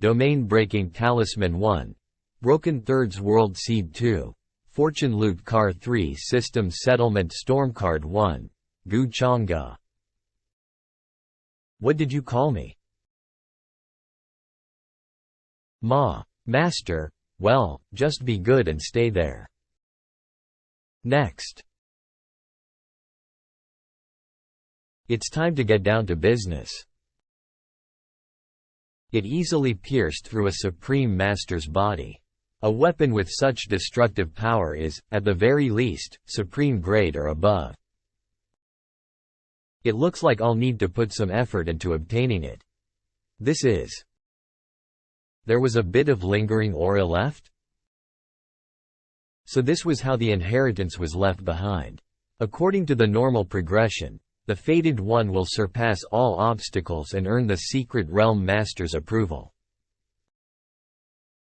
A: Domain breaking talisman 1. Broken Thirds World Seed 2. Fortune loot car 3. System settlement storm card 1. Gu Chang'e. What did you call me? Master. Well, just be good and stay there. Next. It's time to get down to business. It easily pierced through a Supreme Master's body. A weapon with such destructive power is, at the very least, Supreme grade or above. It looks like I'll need to put some effort into obtaining it. There was a bit of lingering aura left? So this was how the inheritance was left behind. According to the normal progression, the Fated One will surpass all obstacles and earn the Secret Realm Master's approval.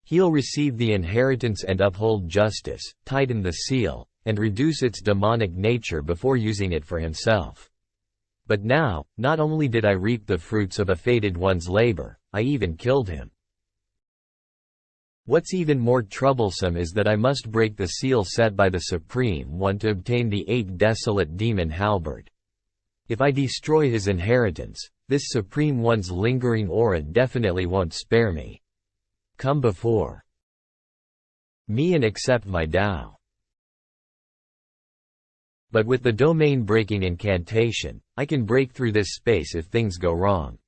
A: He'll receive the inheritance and uphold justice, tighten the seal, and reduce its demonic nature before using it for himself. But now, not only did I reap the fruits of a Fated One's labor, I even killed him. What's even more troublesome is that I must break the seal set by the Supreme One to obtain the 8 desolate demon halberd. If I destroy his inheritance, this Supreme One's lingering aura definitely won't spare me. Come before me and accept my Tao. But with the domain-breaking incantation, I can break through this space if things go wrong.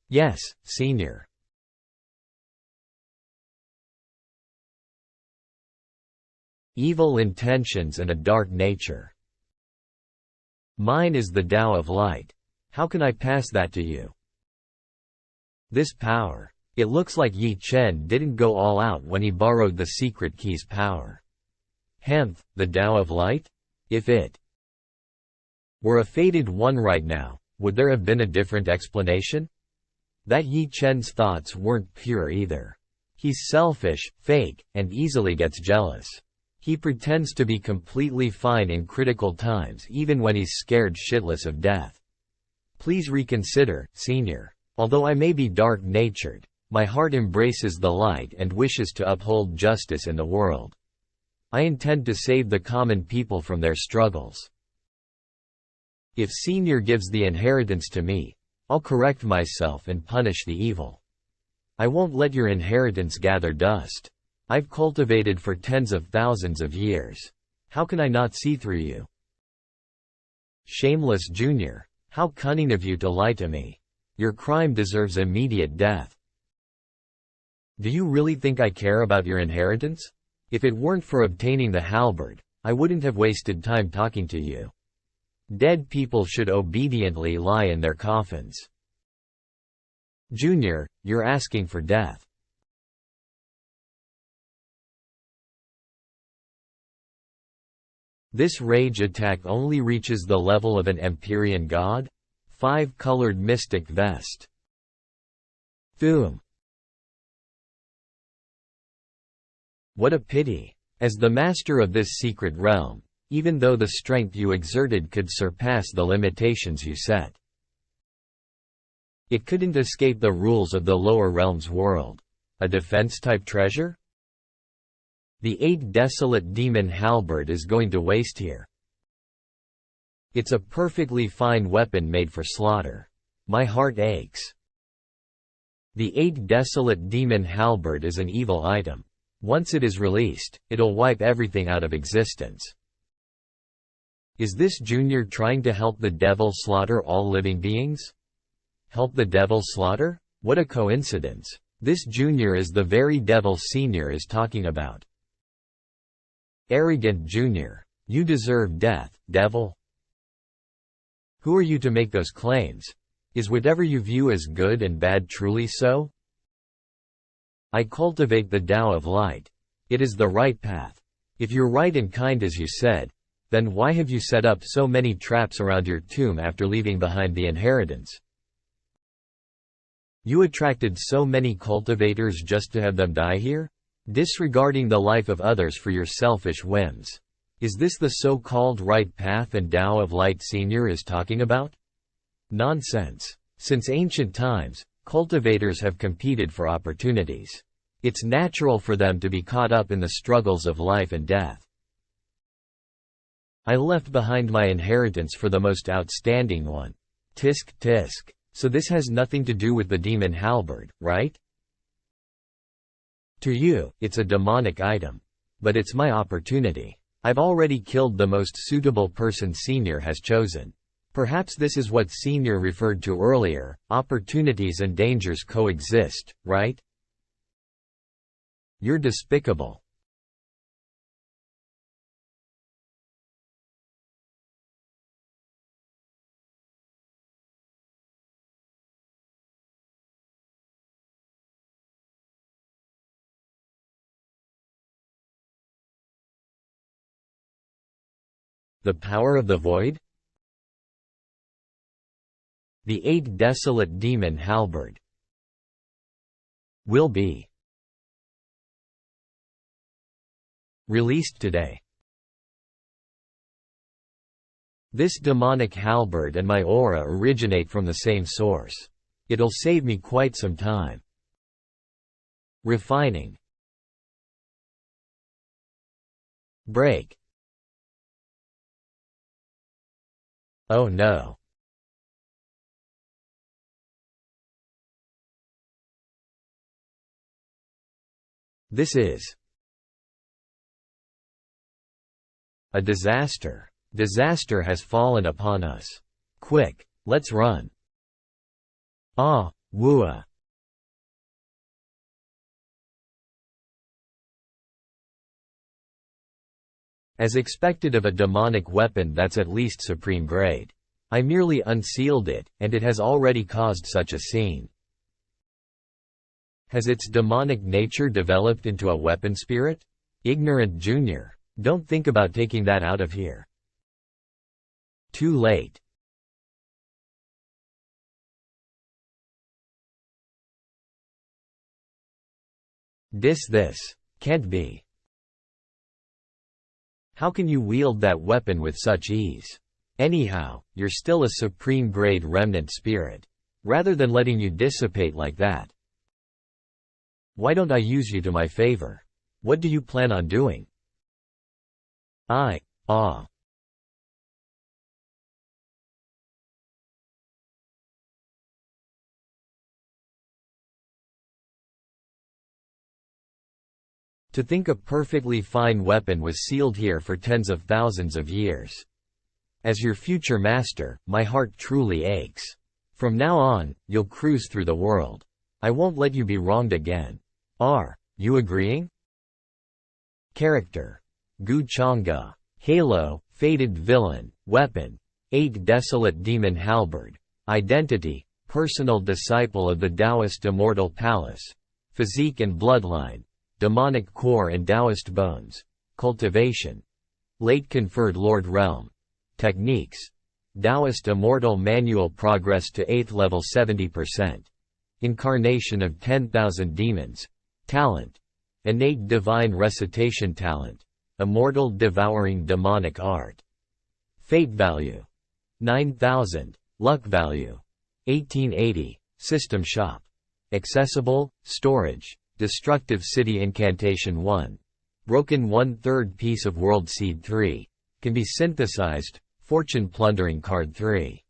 A: Yes, Senior. Evil intentions and a dark nature. Mine is the Tao of light. How can I pass that to you? This power. It looks like Yi Chen didn't go all out when he borrowed the secret key's power. Hemph, the Tao of light? If it were a Fated One right now, would there have been a different explanation? That Yi Chen's thoughts weren't pure either. He's selfish, fake, and easily gets jealous. He pretends to be completely fine in critical times even when he's scared shitless of death. Please reconsider, Senior. Although I may be dark-natured, my heart embraces the light and wishes to uphold justice in the world. I intend to save the common people from their struggles. If Senior gives the inheritance to me, I'll correct myself and punish the evil. I won't let your inheritance gather dust. I've cultivated for tens of thousands of years. How can I not see through you? Shameless Junior, how cunning of you to lie to me. Your crime deserves immediate death. Do you really think I care about your inheritance? If it weren't for obtaining the halberd, I wouldn't have wasted time talking to you. Dead people should obediently lie in their coffins. Junior, you're asking for death. This rage attack only reaches the level of an Empyrean god? 5-colored mystic vest. Thoom. What a pity. As the master of this secret realm, even though the strength you exerted could surpass the limitations you set, it couldn't escape the rules of the lower realms world. A defense-type treasure? The 8 desolate demon halberd is going to waste here. It's a perfectly fine weapon made for slaughter. My heart aches. The 8 desolate demon halberd is an evil item. Once it is released, it'll wipe everything out of existence. Is this Junior trying to help the devil slaughter all living beings? Help the devil slaughter? What a coincidence. This Junior is the very devil Senior is talking about. Arrogant Junior. You deserve death, devil. Who are you to make those claims? Is whatever you view as good and bad truly so? I cultivate the Tao of light. It is the right path. If you're right and kind as you said, then why have you set up so many traps around your tomb after leaving behind the inheritance? You attracted so many cultivators just to have them die here? Disregarding the life of others for your selfish whims. Is this the so-called right path and Tao of Light Senior is talking about? Nonsense. Since ancient times, cultivators have competed for opportunities. It's natural for them to be caught up in the struggles of life and death. I left behind my inheritance for the most outstanding one. Tisk tisk. So this has nothing to do with the demon halberd, right? To you, it's a demonic item. But it's my opportunity. I've already killed the most suitable person Senior has chosen. Perhaps this is what Senior referred to earlier, opportunities and dangers coexist, right? You're despicable. The power of the void? The 8 desolate demon halberd will be released today. This demonic halberd and my aura originate from the same source. It'll save me quite some time. Refining. Break. Oh no. This is a disaster. Disaster has fallen upon us. Quick, let's run. Ah, wooa. As expected of a demonic weapon that's at least supreme grade. I merely unsealed it, and it has already caused such a scene. Has its demonic nature developed into a weapon spirit? Ignorant Junior. Don't think about taking that out of here. Too late. This. Can't be. How can you wield that weapon with such ease? Anyhow, you're still a supreme-grade remnant spirit. Rather than letting you dissipate like that. Why don't I use you to my favor? What do you plan on doing? To think a perfectly fine weapon was sealed here for tens of thousands of years. As your future master, my heart truly aches. From now on, you'll cruise through the world. I won't let you be wronged again. Are you agreeing? Character. Gu Chang'e. Halo, Fated Villain, Weapon. 8 Desolate Demon Halberd. Identity, Personal Disciple of the Taoist Immortal Palace. Physique and Bloodline. Demonic Core and Taoist Bones. Cultivation. Late Conferred Lord Realm. Techniques. Taoist Immortal Manual Progress to 8th level 70%. Incarnation of 10,000 Demons. Talent. Innate Divine Recitation Talent. Immortal Devouring Demonic Art. Fate Value. 9,000. Luck Value. 1880. System Shop. Accessible, Storage. Destructive City Incantation 1. Broken 1/3 piece of World Seed 3. Can be synthesized, Fortune Plundering Card 3.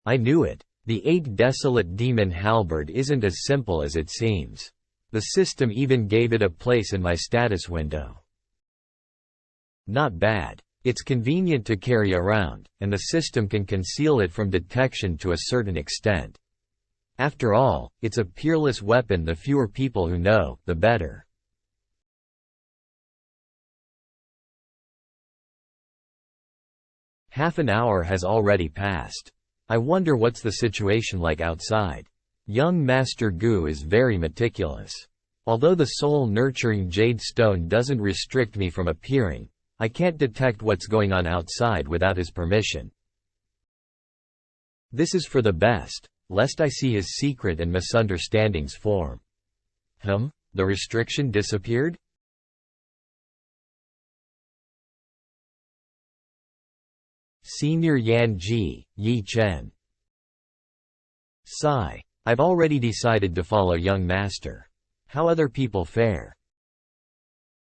A: I knew it. The 8 Desolate Demon Halberd isn't as simple as it seems. The system even gave it a place in my status window. Not bad. It's convenient to carry around, and the system can conceal it from detection to a certain extent. After all, it's a peerless weapon. The fewer people who know, the better. Half an hour has already passed. I wonder what's the situation like outside. Young Master Gu is very meticulous. Although the soul-nurturing jade stone doesn't restrict me from appearing, I can't detect what's going on outside without his permission. This is for the best, lest I see his secret and misunderstandings form. The restriction disappeared? Senior Yanji, Yi Chen. Sigh. I've already decided to follow young master. How other people fare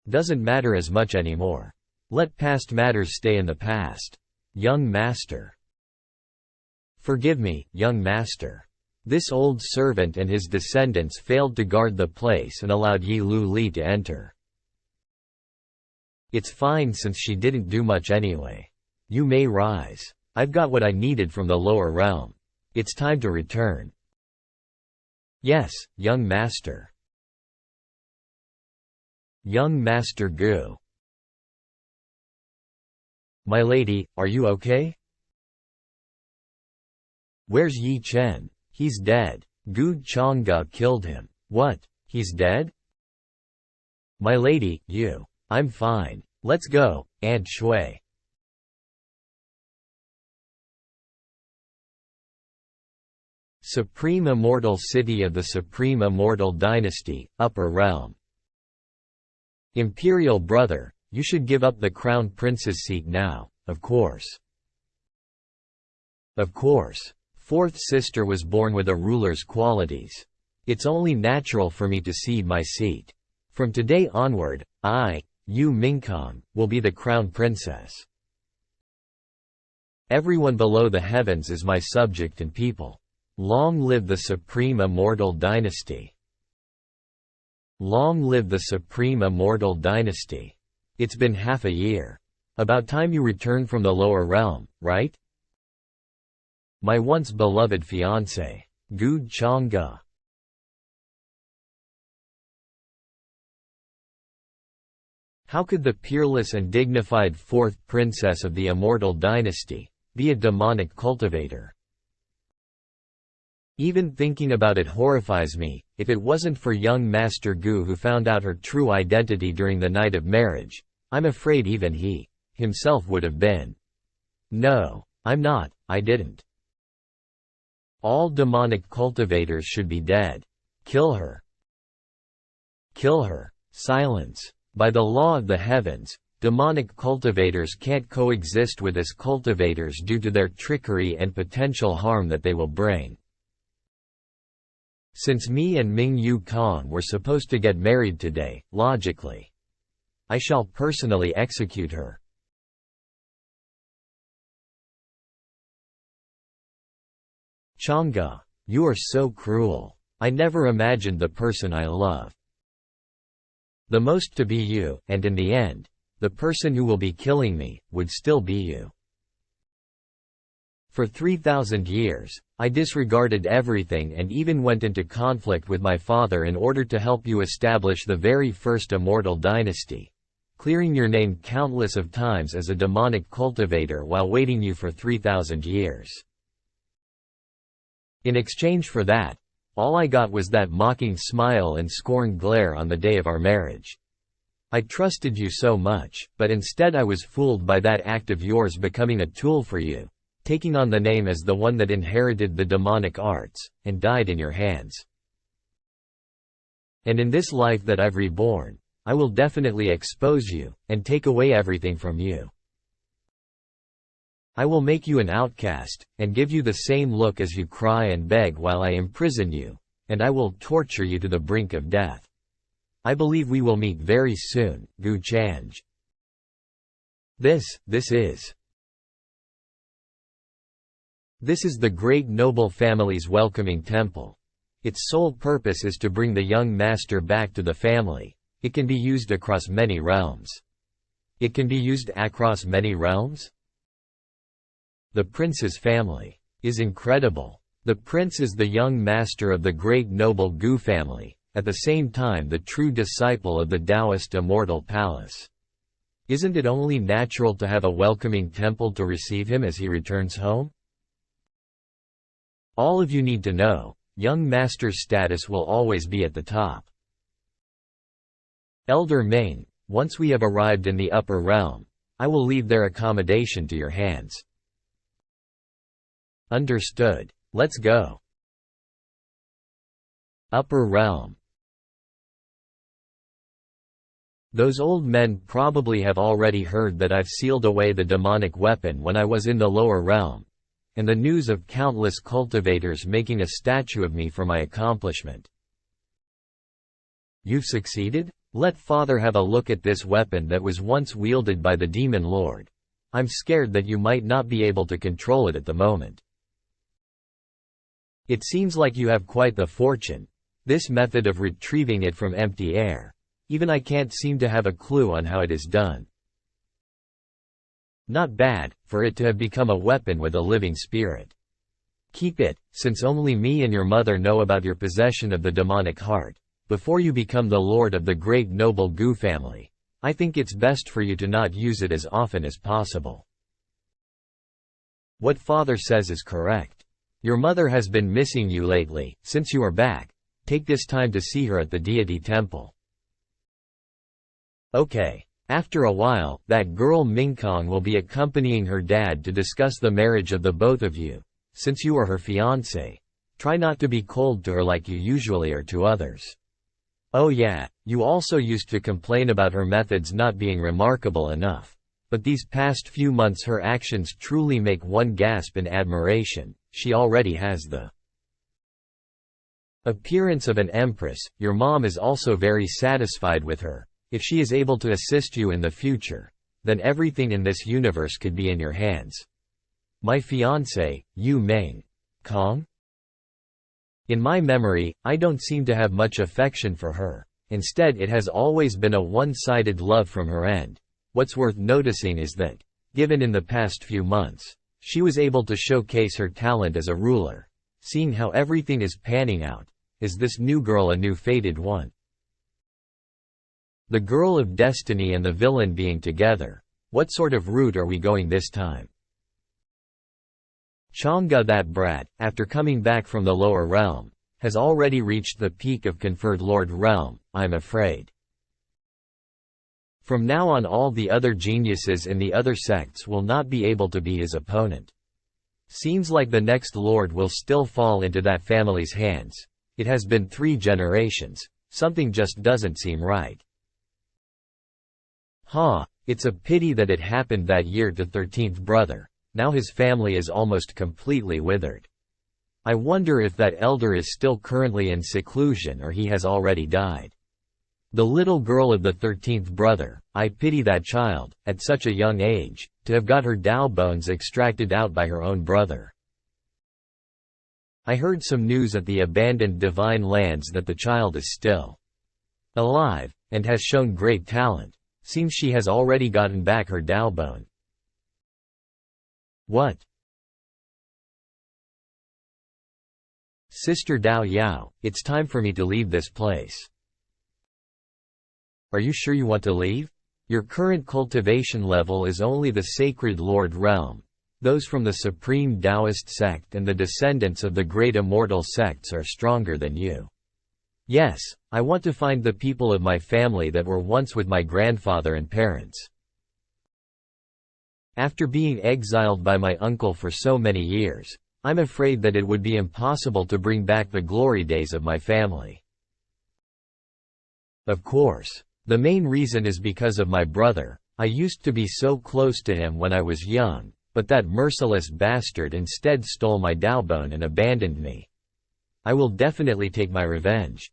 A: doesn't matter as much anymore. Let past matters stay in the past. Young master. Forgive me, young master. This old servant and his descendants failed to guard the place and allowed Yi Lu Li to enter. It's fine since she didn't do much anyway. You may rise. I've got what I needed from the lower realm. It's time to return. Yes, young master. Young Master Gu. My lady, are you okay? Where's Yi Chen? He's dead. Gu Changge killed him. What? He's dead? My lady, you. I'm fine. Let's go, Aunt Shui. Supreme Immortal City of the Supreme Immortal Dynasty, Upper Realm. Imperial brother, you should give up the crown prince's seat now, of course. Of course. Fourth sister was born with a ruler's qualities. It's only natural for me to cede my seat. From today onward, I, Yu Mingkong, will be the crown princess. Everyone below the heavens is my subject and people. Long live the Supreme Immortal Dynasty. Long live the Supreme Immortal Dynasty. It's been half a year. About time you returned from the lower realm, right? My once beloved fiancé, Gu Changge. How could the peerless and dignified fourth princess of the Immortal Dynasty be a demonic cultivator? Even thinking about it horrifies me. If it wasn't for young Master Gu who found out her true identity during the night of marriage, I'm afraid even he himself would have been. No, I'm not, I didn't. All demonic cultivators should be dead. Kill her. Kill her. Silence. By the law of the heavens, demonic cultivators can't coexist with us cultivators due to their trickery and potential harm that they will bring. Since me and Ming Yu Kong were supposed to get married today, logically, I shall personally execute her. Changge, you are so cruel. I never imagined the person I love the most to be you, and in the end, the person who will be killing me, would still be you. For 3,000 years, I disregarded everything and even went into conflict with my father in order to help you establish the very first immortal dynasty, clearing your name countless of times as a demonic cultivator while waiting you for 3,000 years. In exchange for that, all I got was that mocking smile and scorn glare on the day of our marriage. I trusted you so much, but instead I was fooled by that act of yours becoming a tool for you, taking on the name as the one that inherited the demonic arts, and died in your hands. And in this life that I've reborn, I will definitely expose you, and take away everything from you. I will make you an outcast, and give you the same look as you cry and beg while I imprison you, and I will torture you to the brink of death. I believe we will meet very soon, Gu Changge. This is the great noble family's welcoming temple. Its sole purpose is to bring the young master back to the family. It can be used across many realms. It can be used across many realms? The prince's family is incredible. The prince is the young master of the great noble Gu family, at the same time the true disciple of the Taoist Immortal Palace. Isn't it only natural to have a welcoming temple to receive him as he returns home? All of you need to know, young master's status will always be at the top. Elder Ming, once we have arrived in the upper realm, I will leave their accommodation to your hands. Understood. Let's go. Upper Realm. Those old men probably have already heard that I've sealed away the demonic weapon when I was in the lower realm, and the news of countless cultivators making a statue of me for my accomplishment. You've succeeded? Let Father have a look at this weapon that was once wielded by the Demon Lord. I'm scared that you might not be able to control it at the moment. It seems like you have quite the fortune. This method of retrieving it from empty air. Even I can't seem to have a clue on how it is done. Not bad, for it to have become a weapon with a living spirit. Keep it, since only me and your mother know about your possession of the demonic heart. Before you become the lord of the great noble Gu family, I think it's best for you to not use it as often as possible. What Father says is correct. Your mother has been missing you lately. Since you are back, take this time to see her at the deity temple. Okay. After a while, that girl Mingkong will be accompanying her dad to discuss the marriage of the both of you. Since you are her fiancé, try not to be cold to her like you usually are to others. Oh yeah, you also used to complain about her methods not being remarkable enough. But these past few months her actions truly make one gasp in admiration. She already has the appearance of an empress. Your mom is also very satisfied with her. If she is able to assist you in the future, then everything in this universe could be in your hands. My fiancé, Yu Meng. Kong? In my memory, I don't seem to have much affection for her. Instead, it has always been a one-sided love from her end. What's worth noticing is that, given in the past few months, she was able to showcase her talent as a ruler. Seeing how everything is panning out, is this new girl a new fated one? The girl of destiny and the villain being together. What sort of route are we going this time? Chang'e, that brat, after coming back from the lower realm, has already reached the peak of conferred Lord Realm, I'm afraid. From now on all the other geniuses in the other sects will not be able to be his opponent. Seems like the next lord will still fall into that family's hands. It has been 3 generations. Something just doesn't seem right. It's a pity that it happened that year to 13th brother. Now his family is almost completely withered. I wonder if that elder is still currently in seclusion or he has already died. The little girl of the 13th brother, I pity that child, at such a young age, to have got her Dao bones extracted out by her own brother. I heard some news at the abandoned divine lands that the child is still alive, and has shown great talent. Seems she has already gotten back her Dao bone. What? Sister Dao Yao, it's time for me to leave this place. Are you sure you want to leave? Your current cultivation level is only the Sacred Lord Realm. Those from the Supreme Taoist sect and the descendants of the great immortal sects are stronger than you. Yes, I want to find the people of my family that were once with my grandfather and parents. After being exiled by my uncle for so many years, I'm afraid that it would be impossible to bring back the glory days of my family. Of course. The main reason is because of my brother. I used to be so close to him when I was young, but that merciless bastard instead stole my Dao bone and abandoned me. I will definitely take my revenge.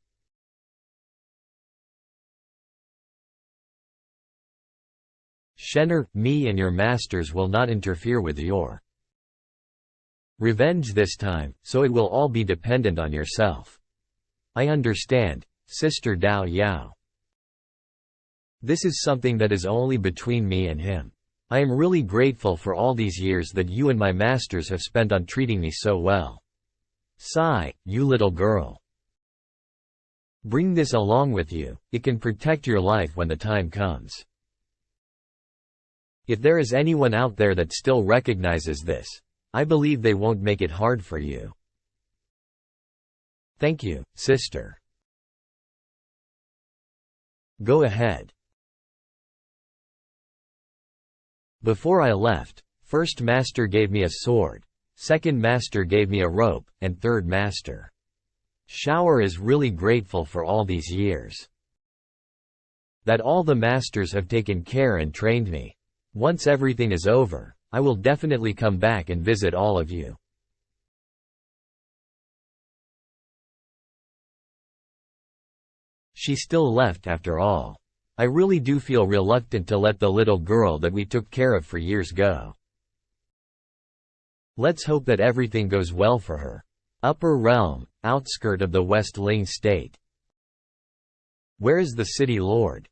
A: Shenner, me and your masters will not interfere with your revenge this time, so it will all be dependent on yourself. I understand, Sister Dao Yao. This is something that is only between me and him. I am really grateful for all these years that you and my masters have spent on treating me so well. Sigh, you little girl. Bring this along with you, it can protect your life when the time comes. If there is anyone out there that still recognizes this, I believe they won't make it hard for you. Thank you, sister. Go ahead. Before I left, first master gave me a sword, second master gave me a rope, and third master Shower is really grateful for all these years. That all the masters have taken care and trained me. Once everything is over, I will definitely come back and visit all of you. She still left after all. I really do feel reluctant to let the little girl that we took care of for years go. Let's hope that everything goes well for her. Upper Realm, outskirt of the West Ling state. Where is the city lord?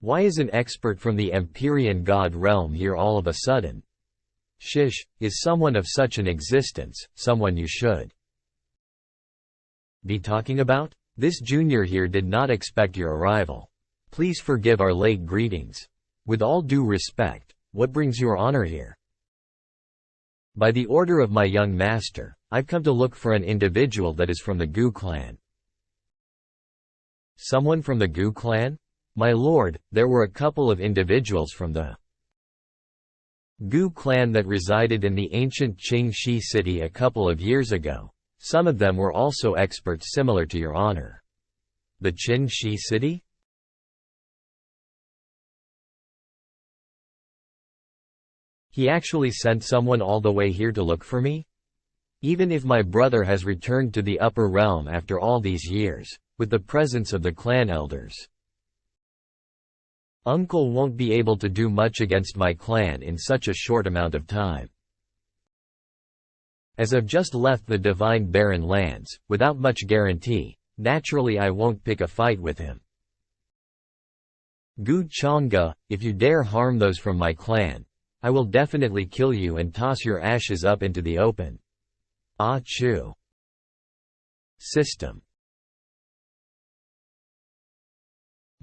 A: Why is an expert from the Empyrean God realm here all of a sudden? Shish, is someone of such an existence, someone you should be talking about? This junior here did not expect your arrival. Please forgive our late greetings. With all due respect, what brings your honor here? By the order of my young master, I've come to look for an individual that is from the Gu clan. Someone from the Gu clan? My lord, there were a couple of individuals from the Gu clan that resided in the ancient Qing Shi city a couple of years ago. Some of them were also experts similar to your honor. The Qin Shi city? He actually sent someone all the way here to look for me? Even if my brother has returned to the upper realm after all these years, with the presence of the clan elders, Uncle won't be able to do much against my clan in such a short amount of time. As I've just left the divine barren lands, without much guarantee, naturally I won't pick a fight with him. Gu Chang'e, if you dare harm those from my clan, I will definitely kill you and toss your ashes up into the open. Ah Chu. System.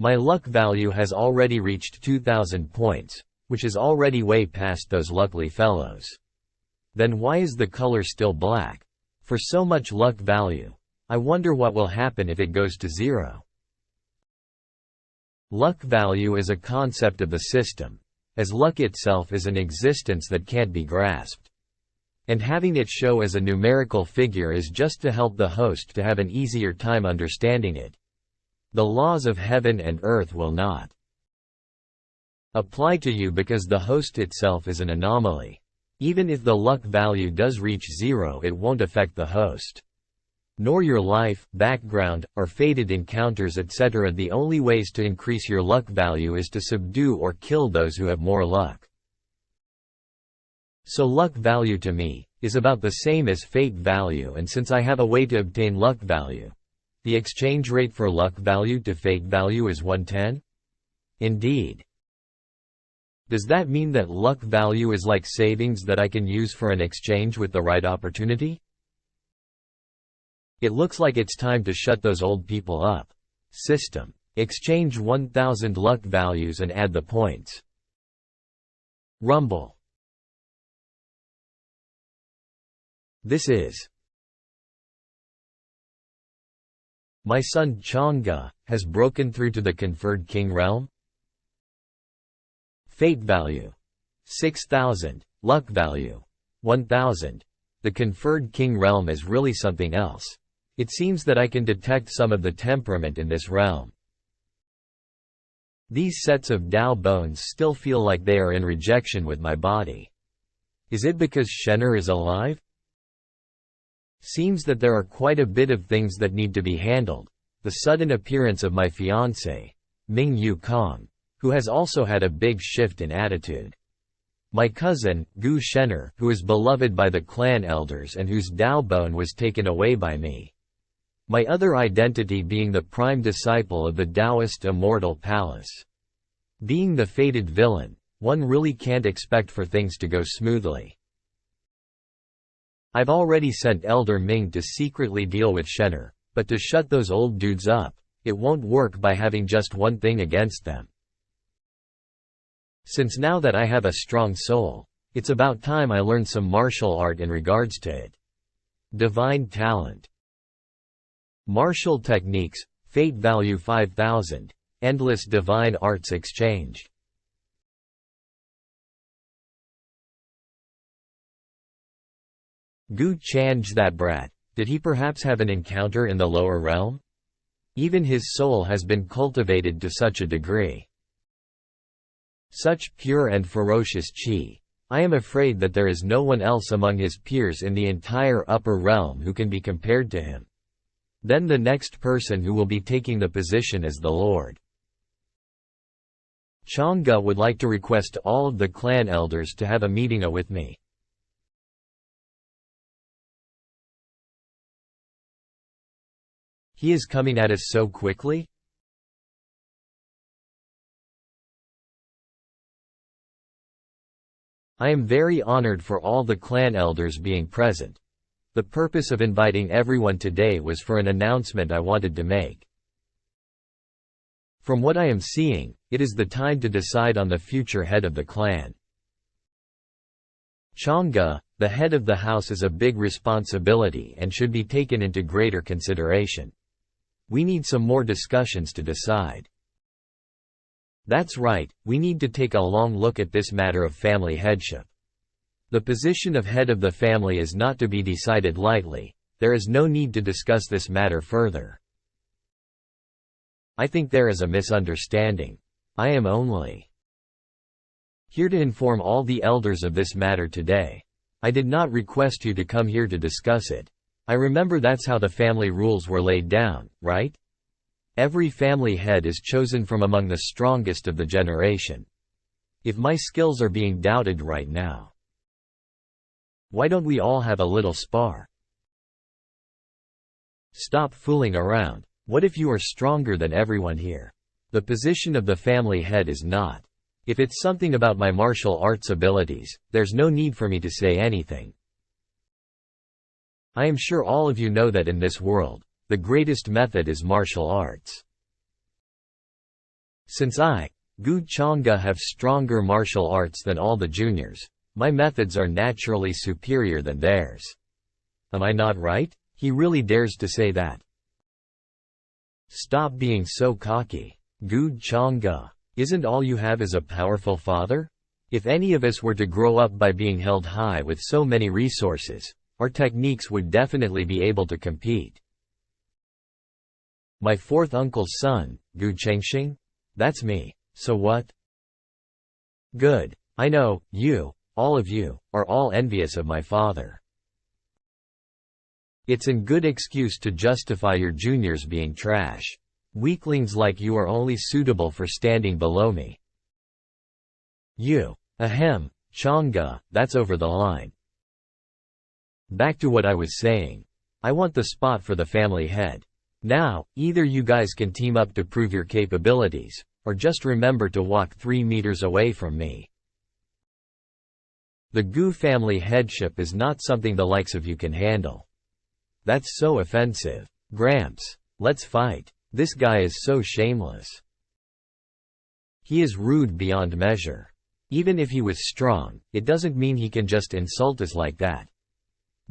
A: My luck value has already reached 2,000 points, which is already way past those luckily fellows. Then why is the color still black? For so much luck value, I wonder what will happen if it goes to 0. Luck value is a concept of the system, as luck itself is an existence that can't be grasped. And having it show as a numerical figure is just to help the host to have an easier time understanding it. The laws of heaven and earth will not apply to you because the host itself is an anomaly. Even if the luck value does reach 0, it won't affect the host, nor your life, background, or fated encounters etc. The only ways to increase your luck value is to subdue or kill those who have more luck. So luck value to me is about the same as fate value, and since I have a way to obtain luck value, the exchange rate for luck value to fate value is 110? Indeed. Does that mean that luck value is like savings that I can use for an exchange with the right opportunity? It looks like it's time to shut those old people up. System. Exchange 1,000 luck values and add the points. Rumble. This is my son Chang'e has broken through to the conferred king realm. Fate value 6,000, luck value 1,000. The conferred king realm is really something else. It seems that I can detect some of the temperament in this realm. These sets of Dao bones still feel like they are in rejection with my body. Is it because Shen'er is alive? Seems that there are quite a bit of things that need to be handled. The sudden appearance of my fiancé, Ming Yu Kong, who has also had a big shift in attitude. My cousin, Gu Shen'er, who is beloved by the clan elders and whose Dao bone was taken away by me. My other identity being the prime disciple of the Taoist immortal palace. Being the fated villain, one really can't expect for things to go smoothly. I've already sent Elder Ming to secretly deal with Shen'er, but to shut those old dudes up, it won't work by having just one thing against them. Since now that I have a strong soul, it's about time I learn some martial art in regards to it. Divine talent. Martial techniques, fate value 5,000, endless divine arts exchange. Gu Change that brat, did he perhaps have an encounter in the lower realm? Even his soul has been cultivated to such a degree. Such pure and ferocious chi. I am afraid that there is no one else among his peers in the entire upper realm who can be compared to him. Then the next person who will be taking the position is the Lord. Chang'e would like to request all of the clan elders to have a meeting with me. He is coming at us so quickly? I am very honored for all the clan elders being present. The purpose of inviting everyone today was for an announcement I wanted to make. From what I am seeing, it is the time to decide on the future head of the clan. Chang'e, the head of the house, is a big responsibility and should be taken into greater consideration. We need some more discussions to decide. That's right, we need to take a long look at this matter of family headship. The position of head of the family is not to be decided lightly. There is no need to discuss this matter further. I think there is a misunderstanding. I am only here to inform all the elders of this matter today. I did not request you to come here to discuss it. I remember that's how the family rules were laid down, right? Every family head is chosen from among the strongest of the generation. If my skills are being doubted right now, why don't we all have a little spar? Stop fooling around. What if you are stronger than everyone here? The position of the family head is not. If it's something about my martial arts abilities, there's no need for me to say anything. I am sure all of you know that in this world, the greatest method is martial arts. Since I, Gu Chang'e, have stronger martial arts than all the juniors, my methods are naturally superior than theirs. Am I not right? He really dares to say that. Stop being so cocky. Gu Chang'e, isn't all you have is a powerful father? If any of us were to grow up by being held high with so many resources, our techniques would definitely be able to compete. My fourth uncle's son, Gu Chengxing? That's me. So what? Good. I know, you, all of you, are all envious of my father. It's a good excuse to justify your juniors being trash. Weaklings like you are only suitable for standing below me. You. Ahem, Chang'e, that's over the line. Back to what I was saying. I want the spot for the family head. Now, either you guys can team up to prove your capabilities, or just remember to walk 3 meters away from me. The Gu family headship is not something the likes of you can handle. That's so offensive. Gramps, let's fight. This guy is so shameless. He is rude beyond measure. Even if he was strong, it doesn't mean he can just insult us like that.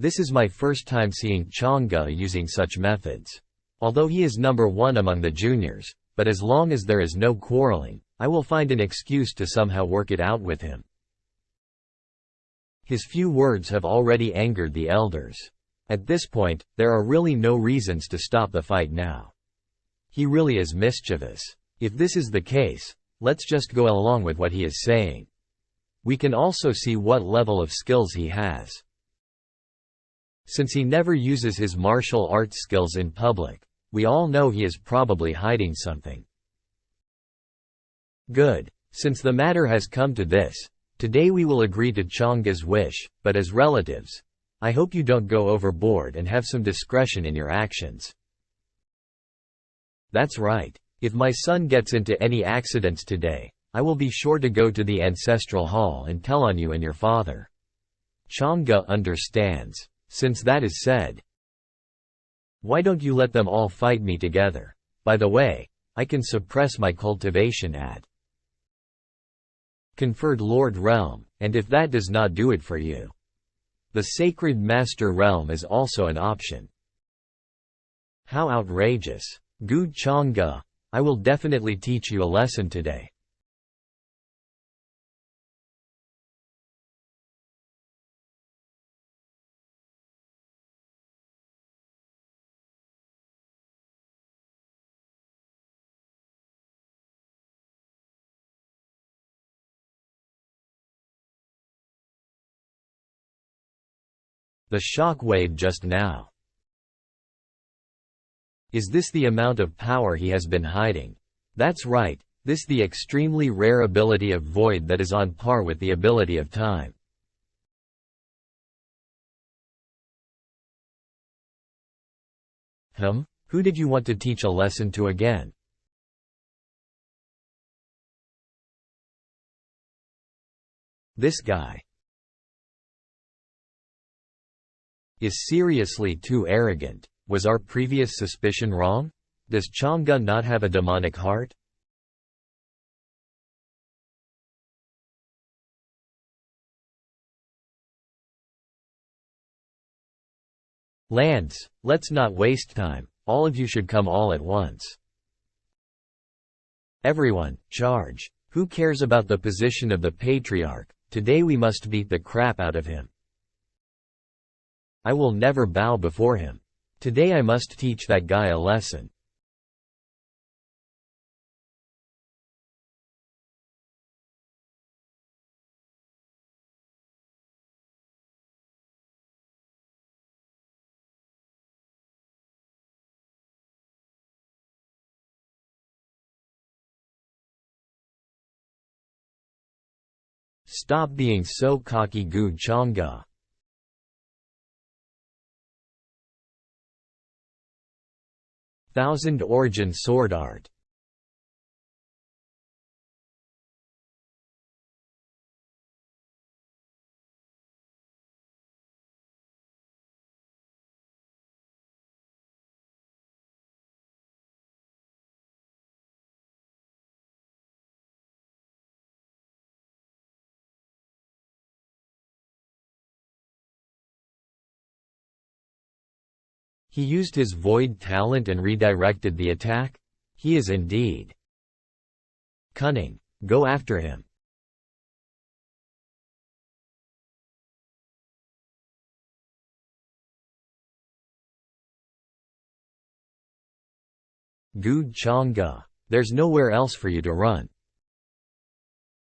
A: This is my first time seeing Chang'e using such methods. Although he is number one among the juniors, but as long as there is no quarreling, I will find an excuse to somehow work it out with him. His few words have already angered the elders. At this point, there are really no reasons to stop the fight now. He really is mischievous. If this is the case, let's just go along with what he is saying. We can also see what level of skills he has. Since he never uses his martial arts skills in public, we all know he is probably hiding something. Good. Since the matter has come to this, today we will agree to Chang'e's wish, but as relatives, I hope you don't go overboard and have some discretion in your actions. That's right. If my son gets into any accidents today, I will be sure to go to the ancestral hall and tell on you and your father. Chang'e understands. Since that is said, why don't you let them all fight me together? By the way, I can suppress my cultivation at conferred Lord Realm, and if that does not do it for you, the Sacred Master Realm is also an option. How outrageous. Gu Chang'e, I will definitely teach you a lesson today. The shock wave just now. Is this the amount of power he has been hiding? That's right, this the extremely rare ability of void that is on par with the ability of time. Who did you want to teach a lesson to again? This guy is seriously too arrogant. Was our previous suspicion wrong? Does Chang'e not have a demonic heart? Lance, let's not waste time. All of you should come all at once. Everyone, charge. Who cares about the position of the patriarch? Today we must beat the crap out of him. I will never bow before him. Today I must teach that guy a lesson. Stop being so cocky, Gu Chang'e. Thousand Origin Sword Art. He used his void talent and redirected the attack? He is indeed cunning. Go after him. Gu Chang'e. There's nowhere else for you to run.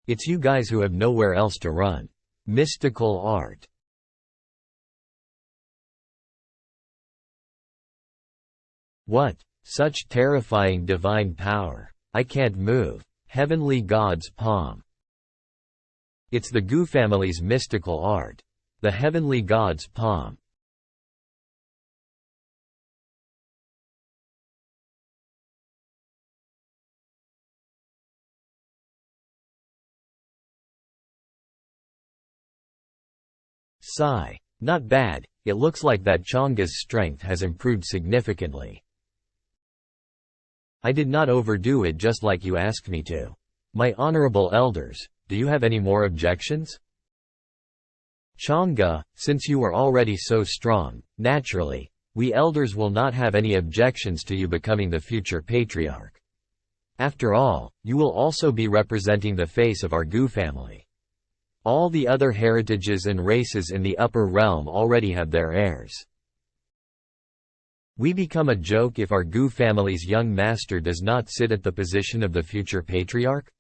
A: It's you guys who have nowhere else to run. Mystical art. What? Such terrifying divine power. I can't move. Heavenly God's palm. It's the Gu family's mystical art. The Heavenly God's palm. Sigh. Not bad. It looks like that Chang'e's strength has improved significantly. I did not overdo it just like you asked me to. My honorable elders, do you have any more objections? Chang'e, since you are already so strong, naturally, we elders will not have any objections to you becoming the future patriarch. After all, you will also be representing the face of our Gu family. All the other heritages and races in the upper realm already have their heirs. We become a joke if our Gu family's young master does not sit at the position of the future patriarch?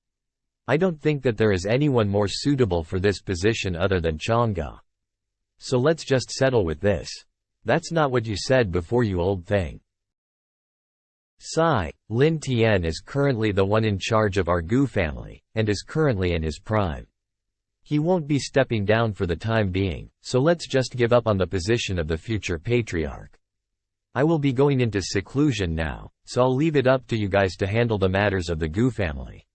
A: I don't think that there is anyone more suitable for this position other than Chang'e. So let's just settle with this. That's not what you said before, you old thing. Sigh. Lin Tian is currently the one in charge of our Gu family, and is currently in his prime. He won't be stepping down for the time being, so let's just give up on the position of the future patriarch. I will be going into seclusion now, so I'll leave it up to you guys to handle the matters of the Gu family.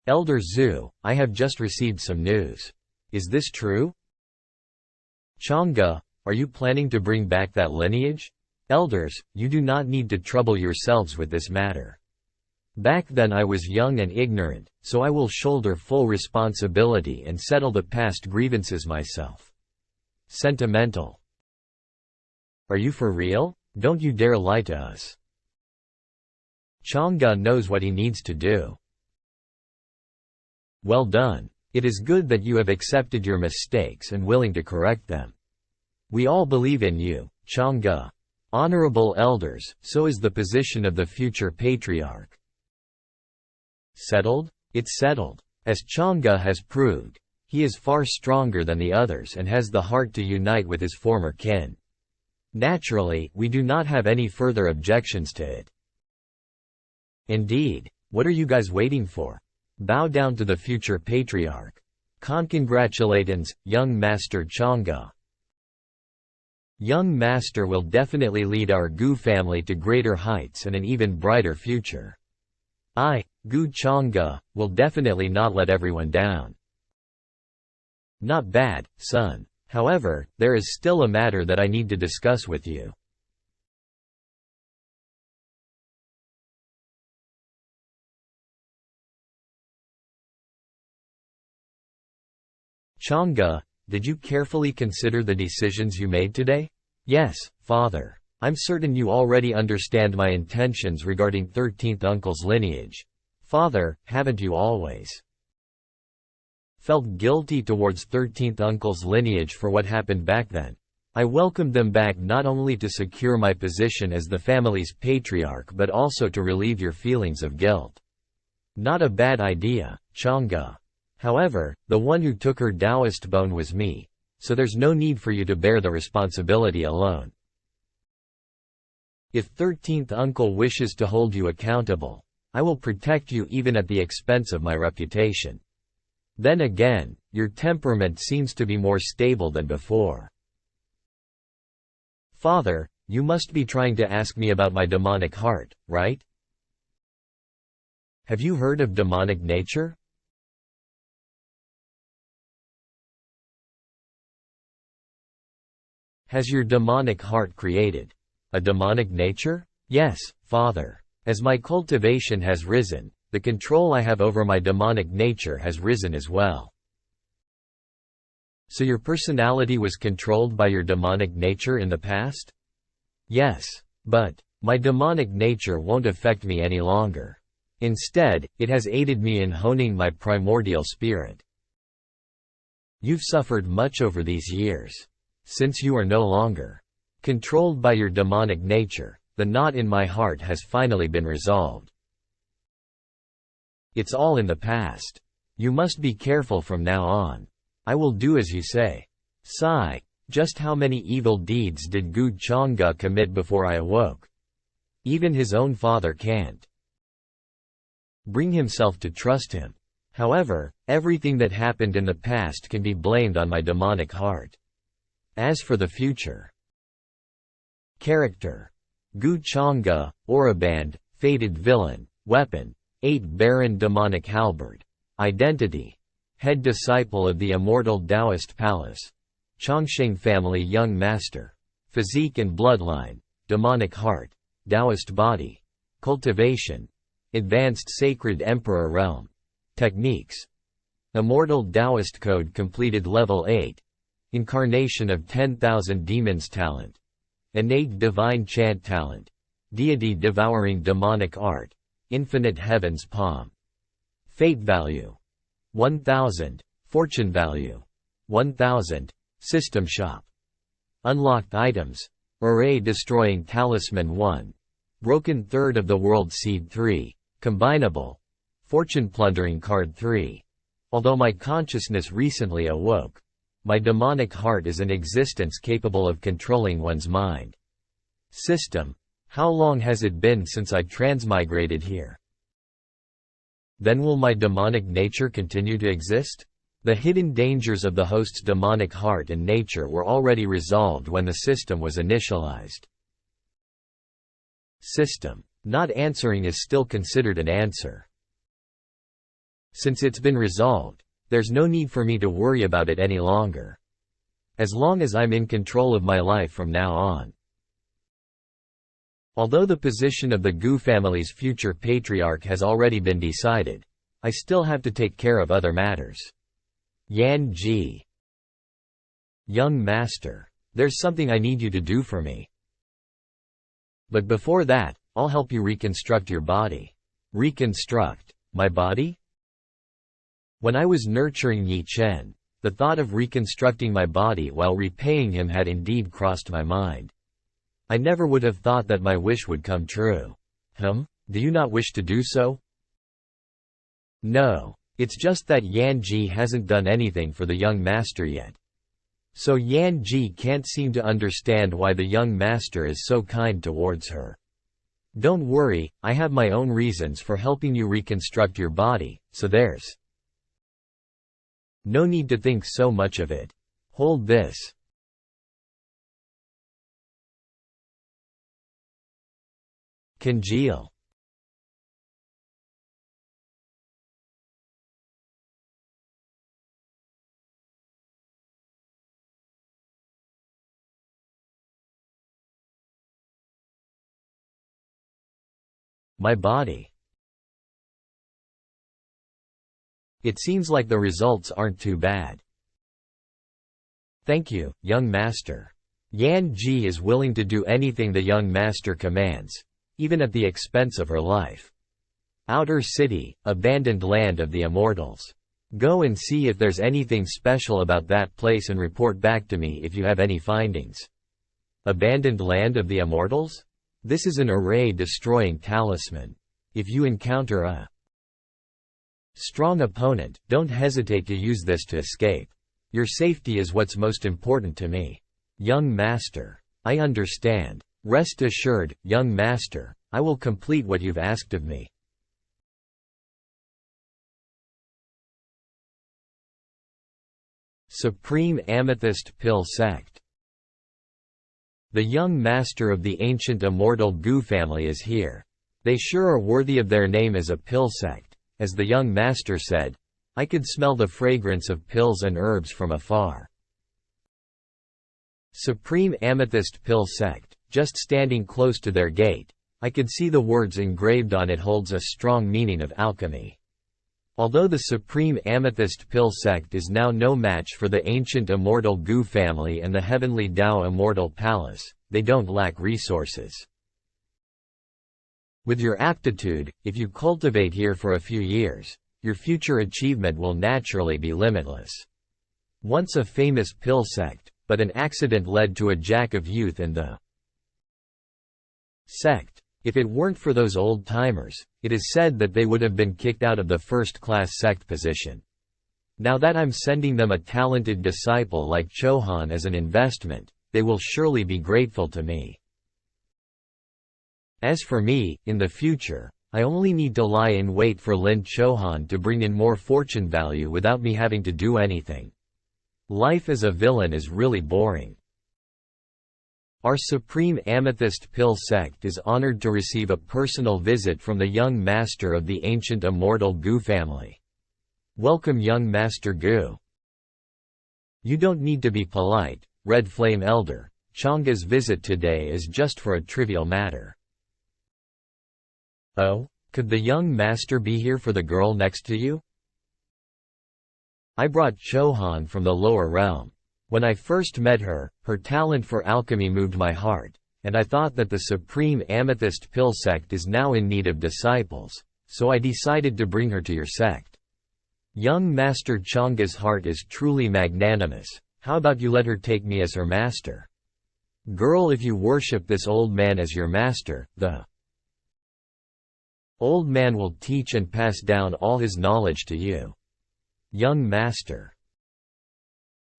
A: Elder Zhu, I have just received some news. Is this true? Chang'e, are you planning to bring back that lineage? Elders, you do not need to trouble yourselves with this matter. Back then I was young and ignorant, so I will shoulder full responsibility and settle the past grievances myself. Sentimental. Are you for real? Don't you dare lie to us. Chang'e knows what he needs to do. Well done. It is good that you have accepted your mistakes and willing to correct them. We all believe in you, Chang'e. Honorable elders, so is the position of the future patriarch. Settled? It's settled. As Chang'e has proved, He is far stronger than the others and has the heart to unite with his former kin. Naturally, we do not have any further objections to it. Indeed. What are you guys waiting for? Bow down to the future patriarch. Congratulations, young Master Chang'e. Young Master will definitely lead our Gu family to greater heights and an even brighter future. I, Gu Chang'e, will definitely not let everyone down. Not bad, son. However, there is still a matter that I need to discuss with you. Chang'e, did you carefully consider the decisions you made today? Yes, father. I'm certain you already understand my intentions regarding 13th uncle's lineage. Father, haven't you always felt guilty towards 13th uncle's lineage for what happened back then? I welcomed them back not only to secure my position as the family's patriarch but also to relieve your feelings of guilt. Not a bad idea, Chang'e. However, the one who took her Taoist bone was me, so there's no need for you to bear the responsibility alone. If 13th uncle wishes to hold you accountable, I will protect you even at the expense of my reputation. Then again, your temperament seems to be more stable than before. Father, you must be trying to ask me about my demonic heart, right? Have you heard of demonic nature? Has your demonic heart created a demonic nature? Yes, Father. As my cultivation has risen, the control I have over my demonic nature has risen as well. So your personality was controlled by your demonic nature in the past? Yes. But my demonic nature won't affect me any longer. Instead, it has aided me in honing my primordial spirit. You've suffered much over these years. Since you are no longer controlled by your demonic nature, the knot in my heart has finally been resolved. It's all in the past. You must be careful from now on. I will do as you say. Sigh. Just how many evil deeds did Gu Chang'e commit before I awoke? Even his own father can't bring himself to trust him. However, everything that happened in the past can be blamed on my demonic heart. As for the future. Character. Gu Chang'e, Auraband, Fated Villain, Weapon, 8 Baron Demonic Halberd. Identity. Head disciple of the immortal Taoist Palace. Chongsheng Family Young Master. Physique and Bloodline. Demonic Heart. Taoist Body. Cultivation. Advanced Sacred Emperor Realm. Techniques. Immortal Taoist Code completed Level 8. Incarnation of 10,000 Demons Talent. Innate Divine Chant Talent. Deity Devouring Demonic Art. Infinite Heaven's Palm. Fate Value. 1000. Fortune Value. 1000. System Shop. Unlocked Items. Array Destroying Talisman 1. Broken Third of the World Seed 3. Combinable. Fortune Plundering Card 3. Although my consciousness recently awoke, my demonic heart is an existence capable of controlling one's mind. System. How long has it been since I transmigrated here? Then will my demonic nature continue to exist? The hidden dangers of the host's demonic heart and nature were already resolved when the system was initialized. System. Not answering is still considered an answer. Since it's been resolved, there's no need for me to worry about it any longer. As long as I'm in control of my life from now on. Although the position of the Gu family's future patriarch has already been decided, I still have to take care of other matters. Yan Ji. Young Master, there's something I need you to do for me. But before that, I'll help you reconstruct your body. Reconstruct my body? When I was nurturing Yi Chen, the thought of reconstructing my body while repaying him had indeed crossed my mind. I never would have thought that my wish would come true. Do you not wish to do so? No. It's just that Yan Ji hasn't done anything for the young master yet. So Yan Ji can't seem to understand why the young master is so kind towards her. Don't worry, I have my own reasons for helping you reconstruct your body, so there's no need to think so much of it. Hold this. Congeal. My body. It seems like the results aren't too bad. Thank you, young master. Yan Ji is willing to do anything the young master commands, even at the expense of her life. Outer City, abandoned land of the immortals. Go and see if there's anything special about that place and report back to me if you have any findings. Abandoned land of the immortals? This is an array-destroying talisman. If you encounter a strong opponent, don't hesitate to use this to escape. Your safety is what's most important to me. Young master. I understand. Rest assured, young master, I will complete what you've asked of me. Supreme Amethyst Pill Sect. The young master of the ancient immortal Gu family is here. They sure are worthy of their name as a pill sect. As the young master said, I could smell the fragrance of pills and herbs from afar. Supreme Amethyst Pill Sect. Just standing close to their gate, I could see the words engraved on it holds a strong meaning of alchemy. Although the Supreme Amethyst Pill Sect is now no match for the ancient immortal Gu family and the heavenly Tao Immortal Palace, they don't lack resources. With your aptitude, if you cultivate here for a few years, your future achievement will naturally be limitless. Once a famous pill sect, but an accident led to a jack of youth in the sect. If it weren't for those old-timers, it is said that they would have been kicked out of the first-class sect position. Now that I'm sending them a talented disciple like Chohan as an investment, they will surely be grateful to me. As for me, in the future, I only need to lie in wait for Lin Chohan to bring in more fortune value without me having to do anything. Life as a villain is really boring. Our Supreme Amethyst Pill Sect is honored to receive a personal visit from the young master of the ancient immortal Gu family. Welcome, young Master Gu. You don't need to be polite, Red Flame Elder. Changa's visit today is just for a trivial matter. Oh, could the young master be here for the girl next to you? I brought Chohan from the lower realm. When I first met her, her talent for alchemy moved my heart, and I thought that the Supreme Amethyst Pill Sect is now in need of disciples, so I decided to bring her to your sect. Young Master Changa's heart is truly magnanimous. How about you let her take me as her master? Girl, if you worship this old man as your master, the old man will teach and pass down all his knowledge to you. Young master.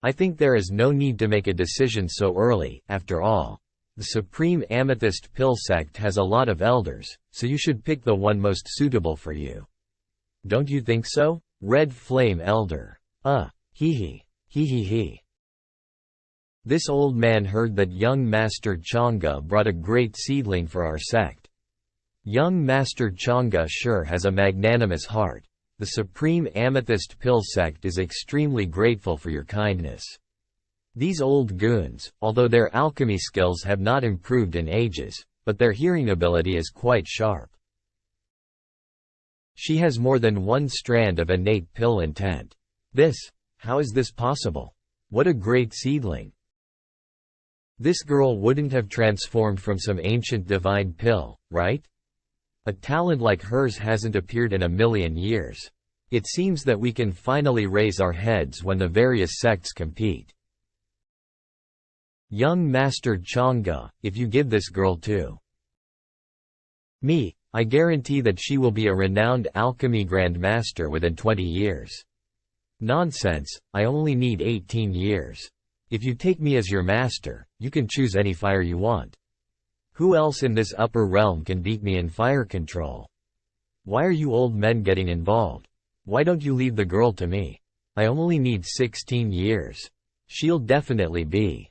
A: I think there is no need to make a decision so early. After all, the Supreme Amethyst Pill Sect has a lot of elders, so you should pick the one most suitable for you. Don't you think so, Red Flame Elder? Hee hee. This old man heard that young Master Chang'e brought a great seedling for our sect. Young Master Chang'e sure has a magnanimous heart. The Supreme Amethyst Pill Sect is extremely grateful for your kindness. These old goons, although their alchemy skills have not improved in ages, but their hearing ability is quite sharp. She has more than one strand of innate pill intent. How is this possible? What a great seedling. This girl wouldn't have transformed from some ancient divine pill, right? A talent like hers hasn't appeared in a million years. It seems that we can finally raise our heads when the various sects compete. Young Master Chang'e, if you give this girl to me, I guarantee that she will be a renowned alchemy grandmaster within 20 years. Nonsense, I only need 18 years. If you take me as your master, you can choose any fire you want. Who else in this upper realm can beat me in fire control? Why are you old men getting involved? Why don't you leave the girl to me? I only need 16 years. She'll definitely be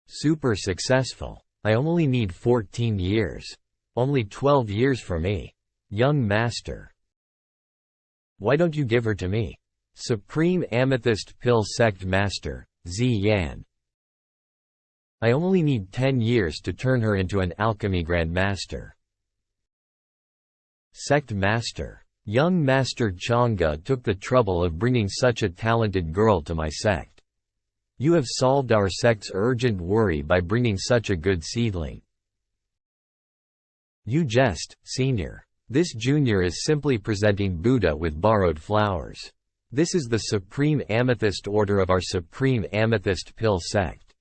A: super successful. I only need 14 years. Only 12 years for me. Young master. Why don't you give her to me? Supreme Amethyst Pill Sect Master, Ziyan. I only need 10 years to turn her into an alchemy grandmaster. Sect Master. Young Master Chang'e took the trouble of bringing such a talented girl to my sect. You have solved our sect's urgent worry by bringing such a good seedling. You jest, senior. This junior is simply presenting Buddha with borrowed flowers. This is the Supreme Amethyst Order of our Supreme Amethyst Pill Sect.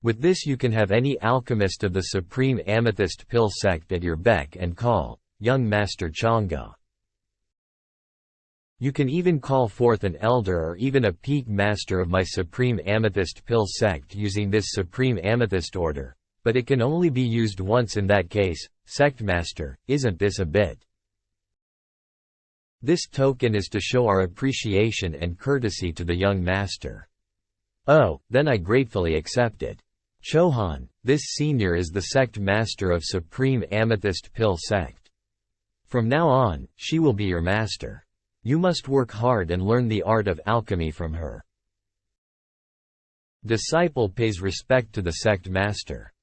A: With this you can have any alchemist of the Supreme Amethyst Pill Sect at your beck and call, young Master Chang'e. You can even call forth an elder or even a peak master of my Supreme Amethyst Pill Sect using this Supreme Amethyst Order, but it can only be used once in that case. Sect Master, isn't this a bit? This token is to show our appreciation and courtesy to the young master. Oh, then I gratefully accept it. Chohan, this senior is the sect master of Supreme Amethyst Pill Sect. From now on, she will be your master. You must work hard and learn the art of alchemy from her. Disciple pays respect to the sect master.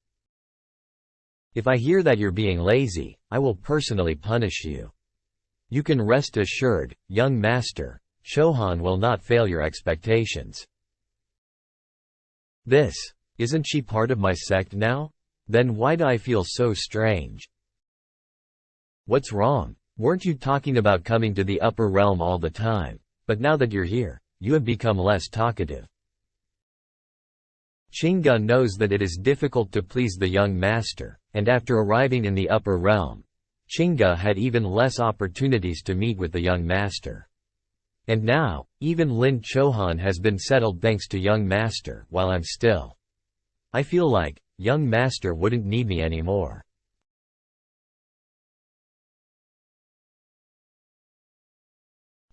A: If I hear that you're being lazy, I will personally punish you. You can rest assured, young master, Chohan will not fail your expectations. Isn't she part of my sect now? Then why do I feel so strange? What's wrong? Weren't you talking about coming to the upper realm all the time? But now that you're here, you have become less talkative. Chang'e knows that it is difficult to please the young master, and after arriving in the upper realm, Chang'e had even less opportunities to meet with the young master. And now, even Lin Chohan has been settled thanks to young master, while I'm still. I feel like, young master wouldn't need me anymore.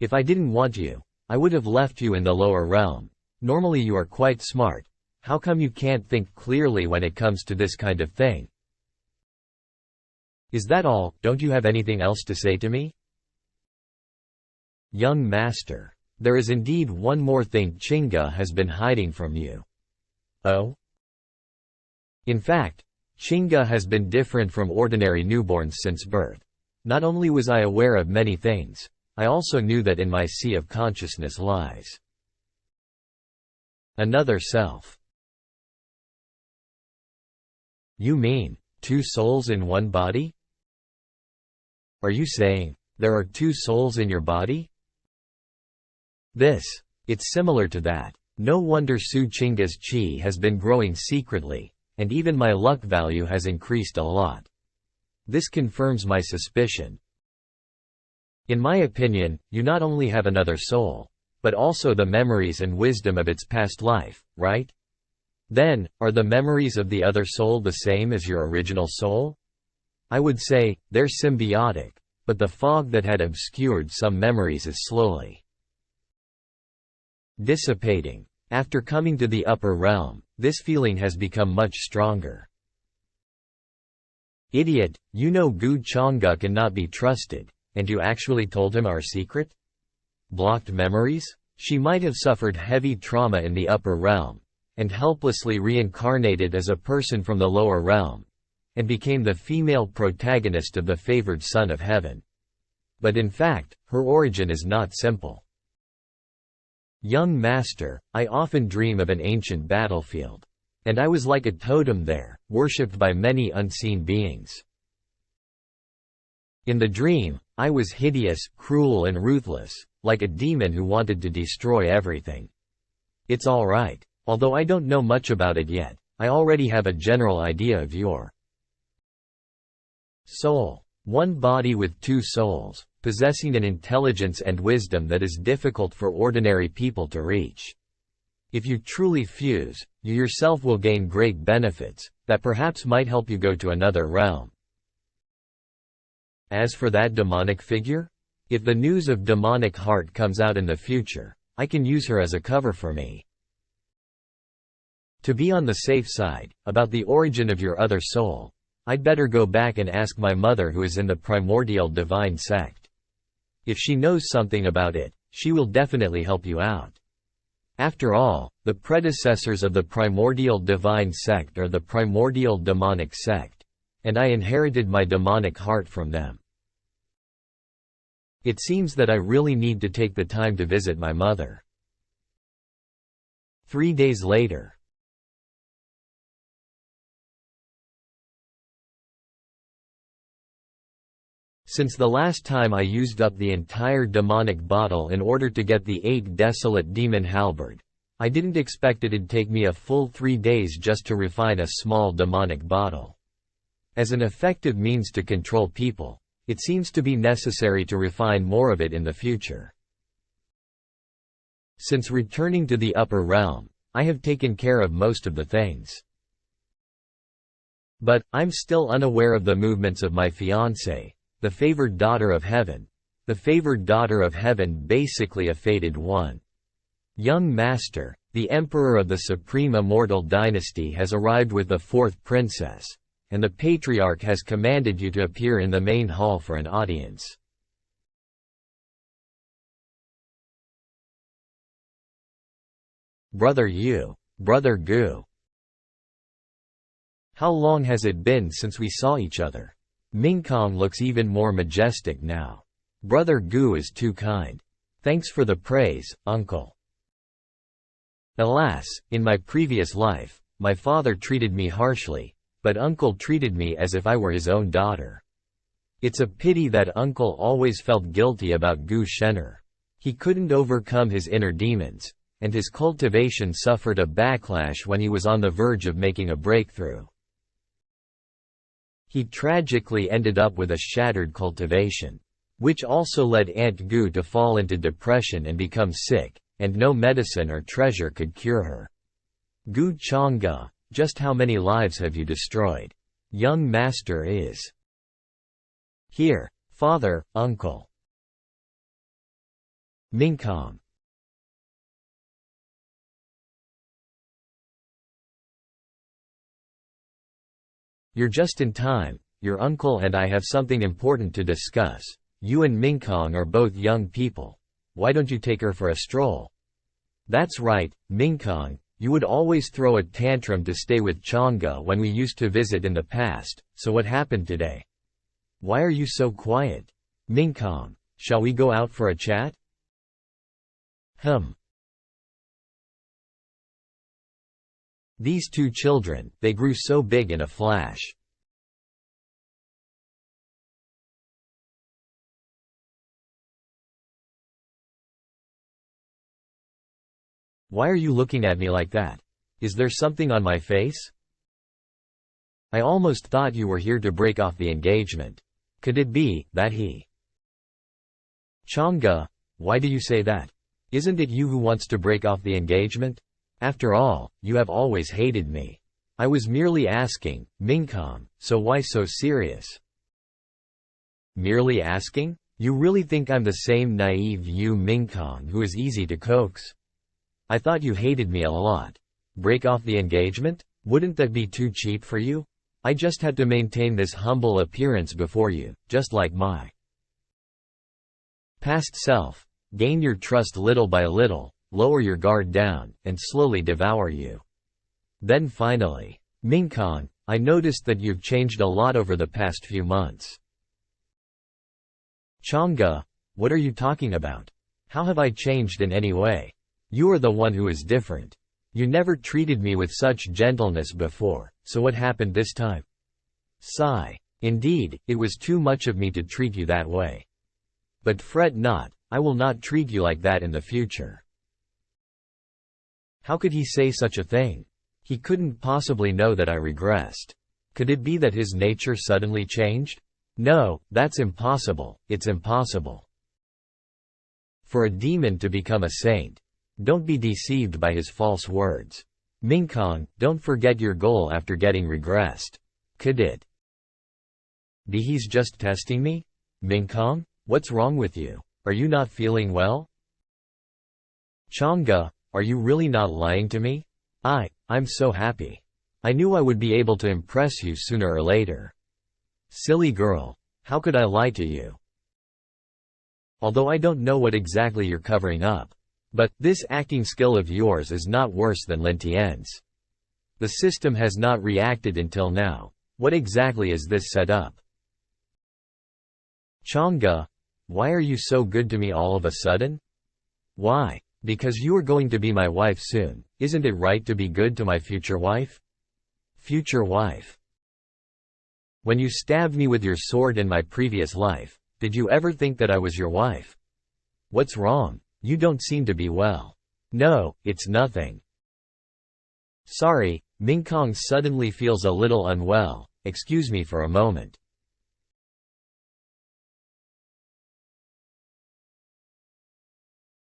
A: If I didn't want you, I would have left you in the lower realm. Normally you are quite smart. How come you can't think clearly when it comes to this kind of thing? Is that all? Don't you have anything else to say to me? Young master, there is indeed one more thing Chang'e has been hiding from you. Oh? In fact, Chang'e has been different from ordinary newborns since birth. Not only was I aware of many things, I also knew that in my sea of consciousness lies another self. You mean, two souls in one body? Are you saying, there are two souls in your body? It's similar to that. No wonder Su Chang'e's chi has been growing secretly, and even my luck value has increased a lot. This confirms my suspicion. In my opinion, you not only have another soul, but also the memories and wisdom of its past life, right? Then, are the memories of the other soul the same as your original soul? I would say, they're symbiotic, but the fog that had obscured some memories is slowly dissipating. After coming to the upper realm, this feeling has become much stronger. Idiot, you know Gu Chang'e cannot be trusted, and you actually told him our secret? Blocked memories? She might have suffered heavy trauma in the upper realm, and helplessly reincarnated as a person from the lower realm, and became the female protagonist of the favored son of heaven. But in fact, her origin is not simple. Young master, I often dream of an ancient battlefield. And I was like a totem there, worshipped by many unseen beings. In the dream, I was hideous, cruel and ruthless, like a demon who wanted to destroy everything. It's alright. Although I don't know much about it yet, I already have a general idea of your soul. One body with two souls, possessing an intelligence and wisdom that is difficult for ordinary people to reach. If you truly fuse, you yourself will gain great benefits, that perhaps might help you go to another realm. As for that demonic figure? If the news of demonic heart comes out in the future, I can use her as a cover for me. To be on the safe side, about the origin of your other soul, I'd better go back and ask my mother who is in the primordial divine sect. If she knows something about it, she will definitely help you out. After all, the predecessors of the primordial divine sect are the primordial demonic sect, and I inherited my demonic heart from them. It seems that I really need to take the time to visit my mother. 3 days later. Since the last time I used up the entire demonic bottle in order to get the 8 desolate demon halberd, I didn't expect it'd take me a full 3 days just to refine a small demonic bottle. As an effective means to control people, it seems to be necessary to refine more of it in the future. Since returning to the upper realm, I have taken care of most of the things. But, I'm still unaware of the movements of my fiancée, the favored daughter of heaven. The favored daughter of heaven, basically a fated one. Young master, the emperor of the supreme immortal dynasty has arrived with the 4th princess, and the patriarch has commanded you to appear in the main hall for an audience. Brother Yu, Brother Gu. How long has it been since we saw each other? Mingkong looks even more majestic now. Brother Gu is too kind. Thanks for the praise, uncle. Alas, in my previous life, my father treated me harshly, but uncle treated me as if I were his own daughter. It's a pity that uncle always felt guilty about Gu Shen'er. He couldn't overcome his inner demons, and his cultivation suffered a backlash when he was on the verge of making a breakthrough. He tragically ended up with a shattered cultivation, which also led Aunt Gu to fall into depression and become sick, and no medicine or treasure could cure her. Gu Chang'e, just how many lives have you destroyed? Young master is here, father, uncle. Mingkong. You're just in time, your uncle and I have something important to discuss. You and Mingkong are both young people. Why don't you take her for a stroll? That's right, Mingkong, you would always throw a tantrum to stay with Chang'e when we used to visit in the past, so what happened today? Why are you so quiet? Mingkong, shall we go out for a chat? These two children, they grew so big in a flash. Why are you looking at me like that? Is there something on my face? I almost thought you were here to break off the engagement. Could it be that he? Chang'e, why do you say that? Isn't it you who wants to break off the engagement? After all, you have always hated me. I was merely asking, Mingkong, so why so serious? Merely asking? You really think I'm the same naive you Mingkong who is easy to coax? I thought you hated me a lot. Break off the engagement? Wouldn't that be too cheap for you? I just had to maintain this humble appearance before you, just like my past self. Gain your trust little by little, lower your guard down, and slowly devour you. Then finally, Mingkong, I noticed that you've changed a lot over the past few months. Chang'e, what are you talking about? How have I changed in any way? You are the one who is different. You never treated me with such gentleness before, so what happened this time? Sigh. Indeed, it was too much of me to treat you that way. But fret not, I will not treat you like that in the future. How could he say such a thing? He couldn't possibly know that I regressed. Could it be that his nature suddenly changed? No, that's impossible, it's impossible. For a demon to become a saint. Don't be deceived by his false words. Mingkong, don't forget your goal after getting regressed. Could it be he's just testing me? Mingkong, what's wrong with you? Are you not feeling well? Chang'e, are you really not lying to me? I'm so happy. I knew I would be able to impress you sooner or later. Silly girl, how could I lie to you? Although I don't know what exactly you're covering up. But, this acting skill of yours is not worse than Lin Tian's. The system has not reacted until now. What exactly is this set up? Chang'e, why are you so good to me all of a sudden? Why? Because you are going to be my wife soon. Isn't it right to be good to my future wife? Future wife. When you stabbed me with your sword in my previous life, did you ever think that I was your wife? What's wrong? You don't seem to be well. No, it's nothing. Sorry, Mingkong suddenly feels a little unwell. Excuse me for a moment.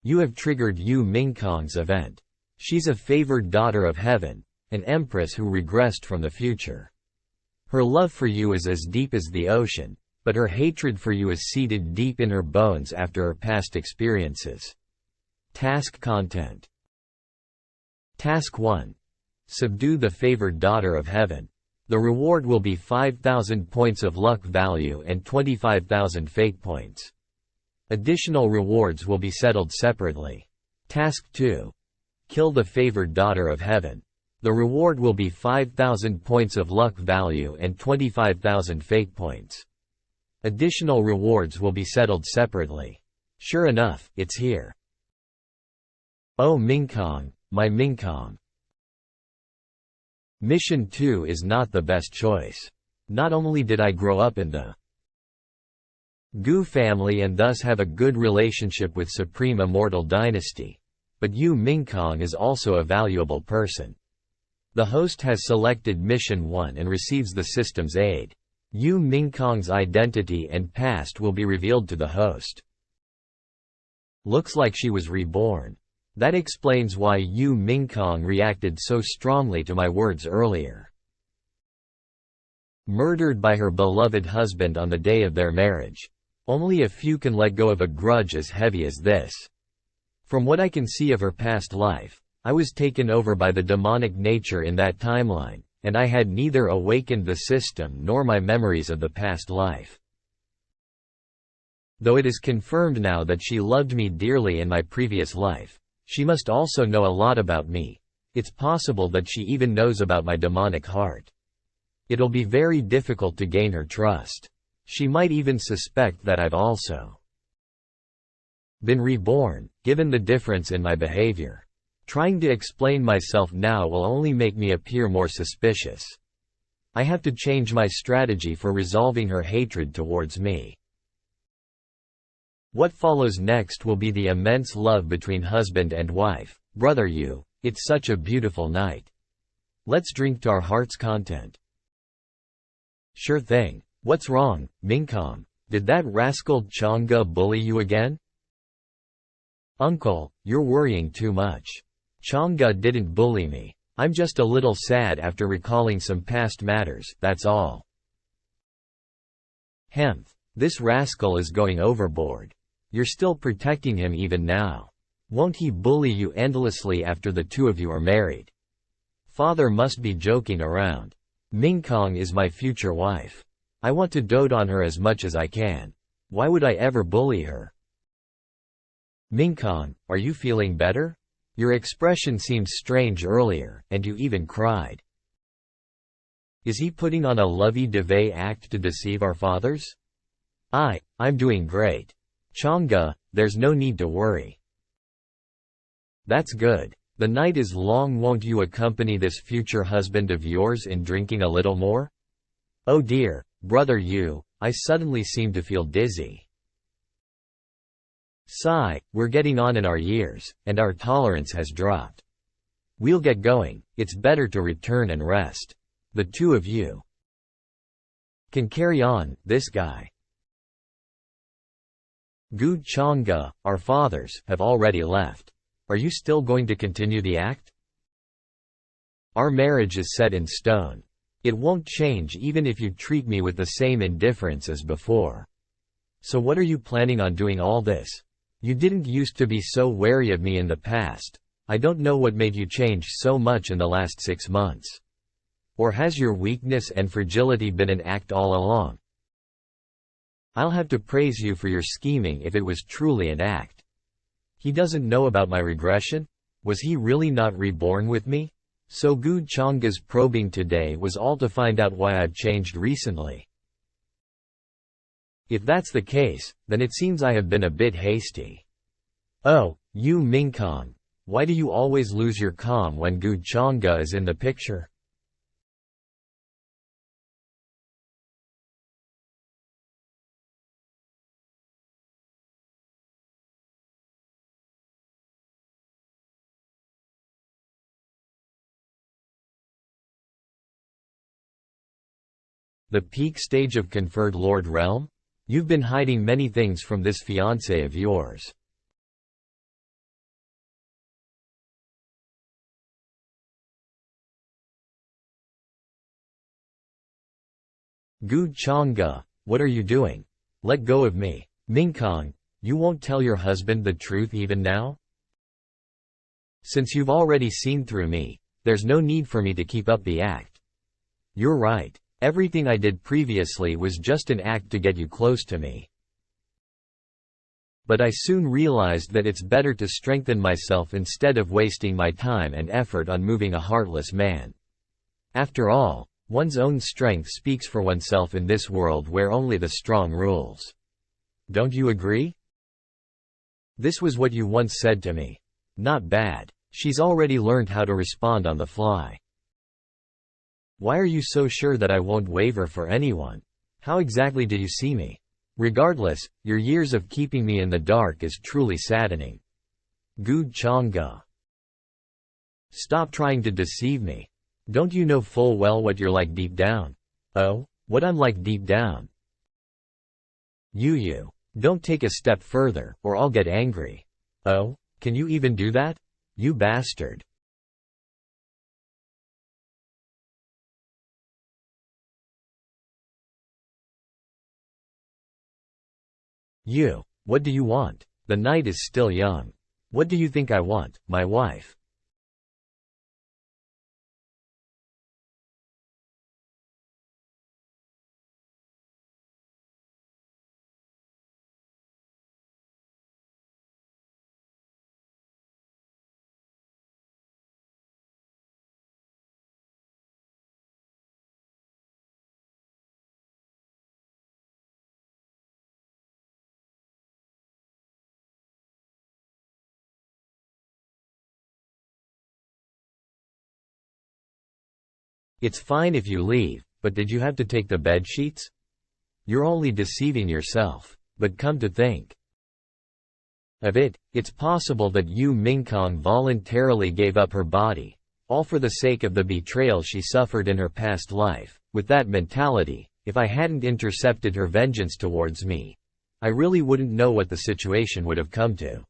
A: You have triggered Yu Mingkong's event. She's a favored daughter of heaven, an empress who regressed from the future. Her love for you is as deep as the ocean, but her hatred for you is seated deep in her bones after her past experiences. Task content. Task 1. Subdue the favored daughter of heaven. The reward will be 5,000 points of luck value and 25,000 fate points. Additional rewards will be settled separately. Task 2. Kill the favored daughter of heaven. The reward will be 5,000 points of luck value and 25,000 fate points. Additional rewards will be settled separately. Sure enough, it's here. Oh Mingkong, my Mingkong. Mission 2 is not the best choice. Not only did I grow up in the Gu family and thus have a good relationship with Supreme Immortal Dynasty, but Yu Mingkong is also a valuable person. The host has selected Mission 1 and receives the system's aid. Yu Mingkong's identity and past will be revealed to the host. Looks like she was reborn. That explains why Yu Mingkong reacted so strongly to my words earlier. Murdered by her beloved husband on the day of their marriage. Only a few can let go of a grudge as heavy as this. From what I can see of her past life, I was taken over by the demonic nature in that timeline, and I had neither awakened the system nor my memories of the past life. Though it is confirmed now that she loved me dearly in my previous life, she must also know a lot about me. It's possible that she even knows about my demonic heart. It'll be very difficult to gain her trust. She might even suspect that I've also been reborn, given the difference in my behavior. Trying to explain myself now will only make me appear more suspicious. I have to change my strategy for resolving her hatred towards me. What follows next will be the immense love between husband and wife. Brother Yu, it's such a beautiful night. Let's drink to our heart's content. Sure thing. What's wrong, Mingkong? Did that rascal Chang'e bully you again? Uncle, you're worrying too much. Chang'e didn't bully me. I'm just a little sad after recalling some past matters, that's all. Hemph, this rascal is going overboard. You're still protecting him even now. Won't he bully you endlessly after the two of you are married? Father must be joking around. Mingkong is my future wife. I want to dote on her as much as I can. Why would I ever bully her? Mingkong, are you feeling better? Your expression seemed strange earlier, and you even cried. Is he putting on a lovey-dovey act to deceive our fathers? I'm doing great. Chang'e, there's no need to worry. That's good. The night is long. Won't you accompany this future husband of yours in drinking a little more? Oh dear, Brother Yu, I suddenly seem to feel dizzy. Sigh, we're getting on in our years, and our tolerance has dropped. We'll get going, it's better to return and rest. The two of you. Can carry on, this guy. Gu Chang'e, our fathers, have already left. Are you still going to continue the act? Our marriage is set in stone. It won't change even if you treat me with the same indifference as before. So what are you planning on doing all this? You didn't used to be so wary of me in the past. I don't know what made you change so much in the last 6 months. Or has your weakness and fragility been an act all along? I'll have to praise you for your scheming if it was truly an act. He doesn't know about my regression? Was he really not reborn with me? So Gu Chang'e's probing today was all to find out why I've changed recently. If that's the case, then it seems I have been a bit hasty. Oh, you Mingkong, why do you always lose your calm when Gu Chang'e is in the picture? The peak stage of conferred Lord Realm? You've been hiding many things from this fiancé of yours. Gu Chang'e, what are you doing? Let go of me. Mingkong, you won't tell your husband the truth even now? Since you've already seen through me, there's no need for me to keep up the act. You're right. Everything I did previously was just an act to get you close to me. But I soon realized that it's better to strengthen myself instead of wasting my time and effort on moving a heartless man. After all, one's own strength speaks for oneself in this world where only the strong rules. Don't you agree? This was what you once said to me. Not bad. She's already learned how to respond on the fly. Why are you so sure that I won't waver for anyone? How exactly did you see me? Regardless, your years of keeping me in the dark is truly saddening. Gu Chang'e. Stop trying to deceive me. Don't you know full well what you're like deep down? Oh, what I'm like deep down? You. Don't take a step further, or I'll get angry. Oh, can you even do that? You bastard. You. What do you want? The night is still young. What do you think I want, my wife? It's fine if you leave, but did you have to take the bed sheets? You're only deceiving yourself. But come to think of it, it's possible that Yu Mingkong voluntarily gave up her body, all for the sake of the betrayal she suffered in her past life. With that mentality, if I hadn't intercepted her vengeance towards me, I really wouldn't know what the situation would have come to.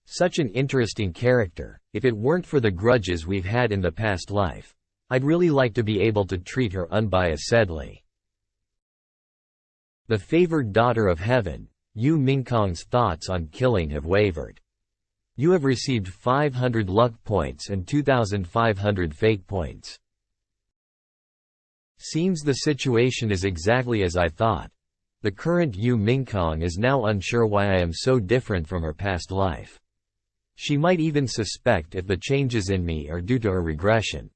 A: Such an interesting character. If it weren't for the grudges we've had in the past life, I'd really like to be able to treat her unbiasedly. The favored daughter of heaven, Yu Mingkong's thoughts on killing have wavered. You have received 500 luck points and 2,500 fate points. Seems the situation is exactly as I thought. The current Yu Mingkong is now unsure why I am so different from her past life. She might even suspect if the changes in me are due to her regression.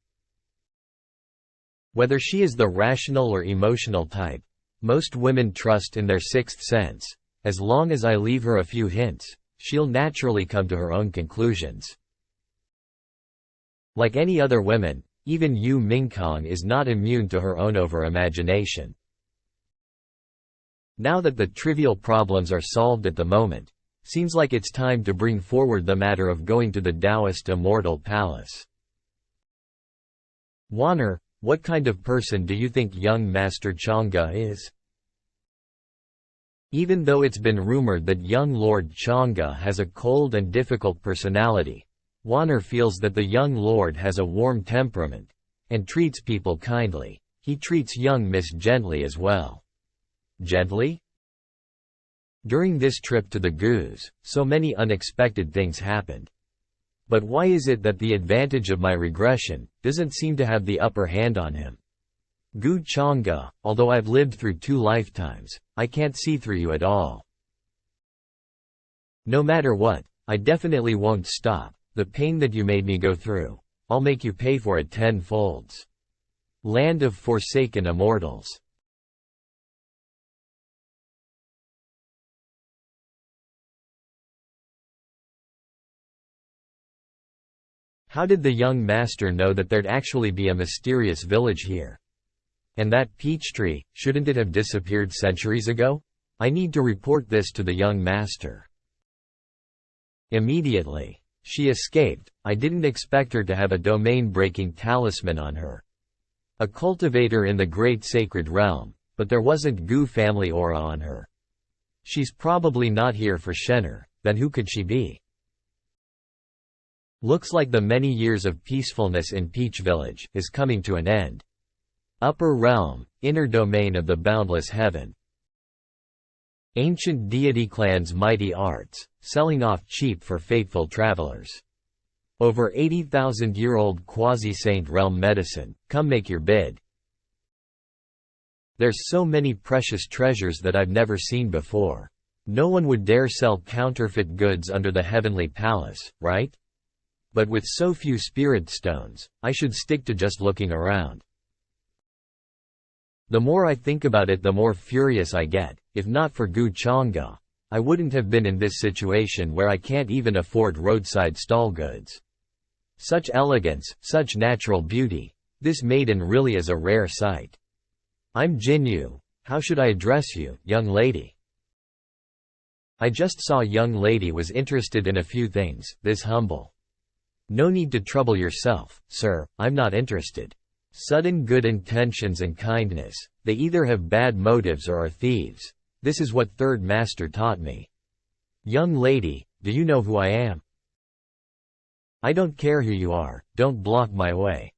A: Whether she is the rational or emotional type, most women trust in their sixth sense. As long as I leave her a few hints, she'll naturally come to her own conclusions. Like any other women, even Yu Mingkong is not immune to her own over-imagination. Now that the trivial problems are solved at the moment, seems like it's time to bring forward the matter of going to the Taoist Immortal Palace. Wanner, What kind of person do you think young Master Chang'e is? Even though it's been rumored that young Lord Chang'e has a cold and difficult personality, Wanner feels that the young lord has a warm temperament and treats people kindly. He treats young Miss gently as well. Gently? During this trip to the Goose, so many unexpected things happened. But why is it that the advantage of my regression doesn't seem to have the upper hand on him? Gu Chang'e, although I've lived through 2 lifetimes, I can't see through you at all. No matter what, I definitely won't stop. The pain that you made me go through, I'll make you pay for it 10-folds. Land of forsaken immortals. How did the young master know that there'd actually be a mysterious village here? And that peach tree, shouldn't it have disappeared centuries ago? I need to report this to the young master. Immediately. She escaped. I didn't expect her to have a domain-breaking talisman on her. A cultivator in the great sacred realm, but there wasn't Gu family aura on her. She's probably not here for Shenner, then who could she be? Looks like the many years of peacefulness in Peach Village is coming to an end. Upper realm, inner domain of the boundless heaven. Ancient deity clan's mighty arts, selling off cheap for faithful travelers. Over 80,000-year-old quasi-saint realm medicine, come make your bid. There's so many precious treasures that I've never seen before. No one would dare sell counterfeit goods under the heavenly palace, right? But with so few spirit stones, I should stick to just looking around. The more I think about it, the more furious I get. If not for Gu Chang'e, I wouldn't have been in this situation where I can't even afford roadside stall goods. Such elegance, such natural beauty. This maiden really is a rare sight. I'm Jinyu. How should I address you, young lady? I just saw young lady was interested in a few things, this humble. No need to trouble yourself, sir, I'm not interested. Sudden good intentions and kindness, they either have bad motives or are thieves. This is what Third Master taught me. Young lady, do you know who I am? I don't care who you are, don't block my way.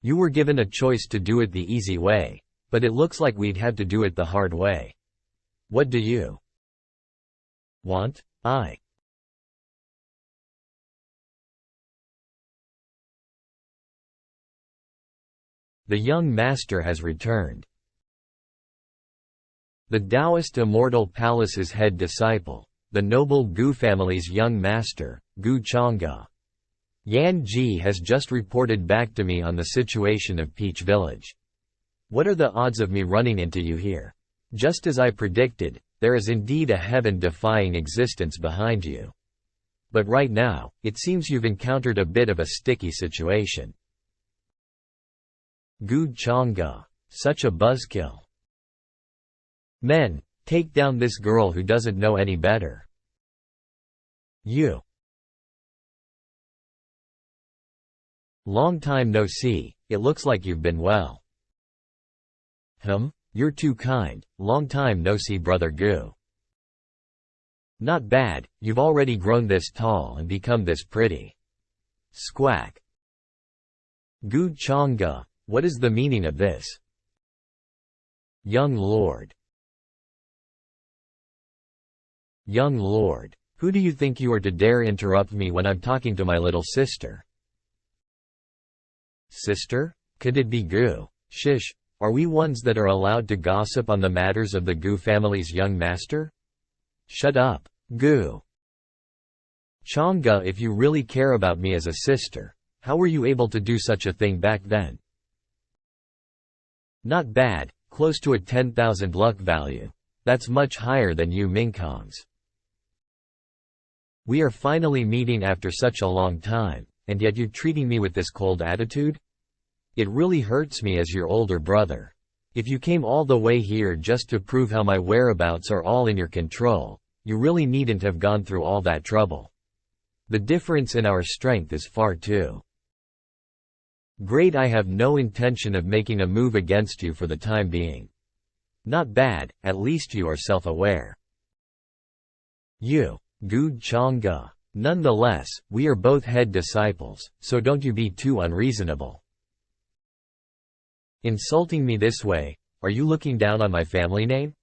A: You were given a choice to do it the easy way, but it looks like we'd have to do it the hard way. What do you want? The young master has returned. The Taoist Immortal Palace's head disciple, the noble Gu family's young master, Gu Chang'e. Yan Ji has just reported back to me on the situation of Peach Village. What are the odds of me running into you here? Just as I predicted, there is indeed a heaven-defying existence behind you. But right now, it seems you've encountered a bit of a sticky situation. Gu Chang'e. Such a buzzkill. Men, take down this girl who doesn't know any better. You. Long time no see, it looks like you've been well. You're too kind, long time no see brother Gu. Not bad, you've already grown this tall and become this pretty. Squawk. Gu Chang'e. What is the meaning of this? Young lord. Young lord, who do you think you are to dare interrupt me when I'm talking to my little sister? Sister? Could it be Gu? Shish, are we ones that are allowed to gossip on the matters of the Gu family's young master? Shut up, Gu. Chang'e, if you really care about me as a sister, how were you able to do such a thing back then? Not bad, close to a 10,000 luck value. That's much higher than you Mingkong's. We are finally meeting after such a long time, and yet you're treating me with this cold attitude? It really hurts me as your older brother. If you came all the way here just to prove how my whereabouts are all in your control, you really needn't have gone through all that trouble. The difference in our strength is far too Great, I have no intention of making a move against you for the time being. Not bad, at least you are self-aware. You. Good Chang'e. Nonetheless, we are both head disciples, so don't you be too unreasonable. Insulting me this way, are you looking down on my family name?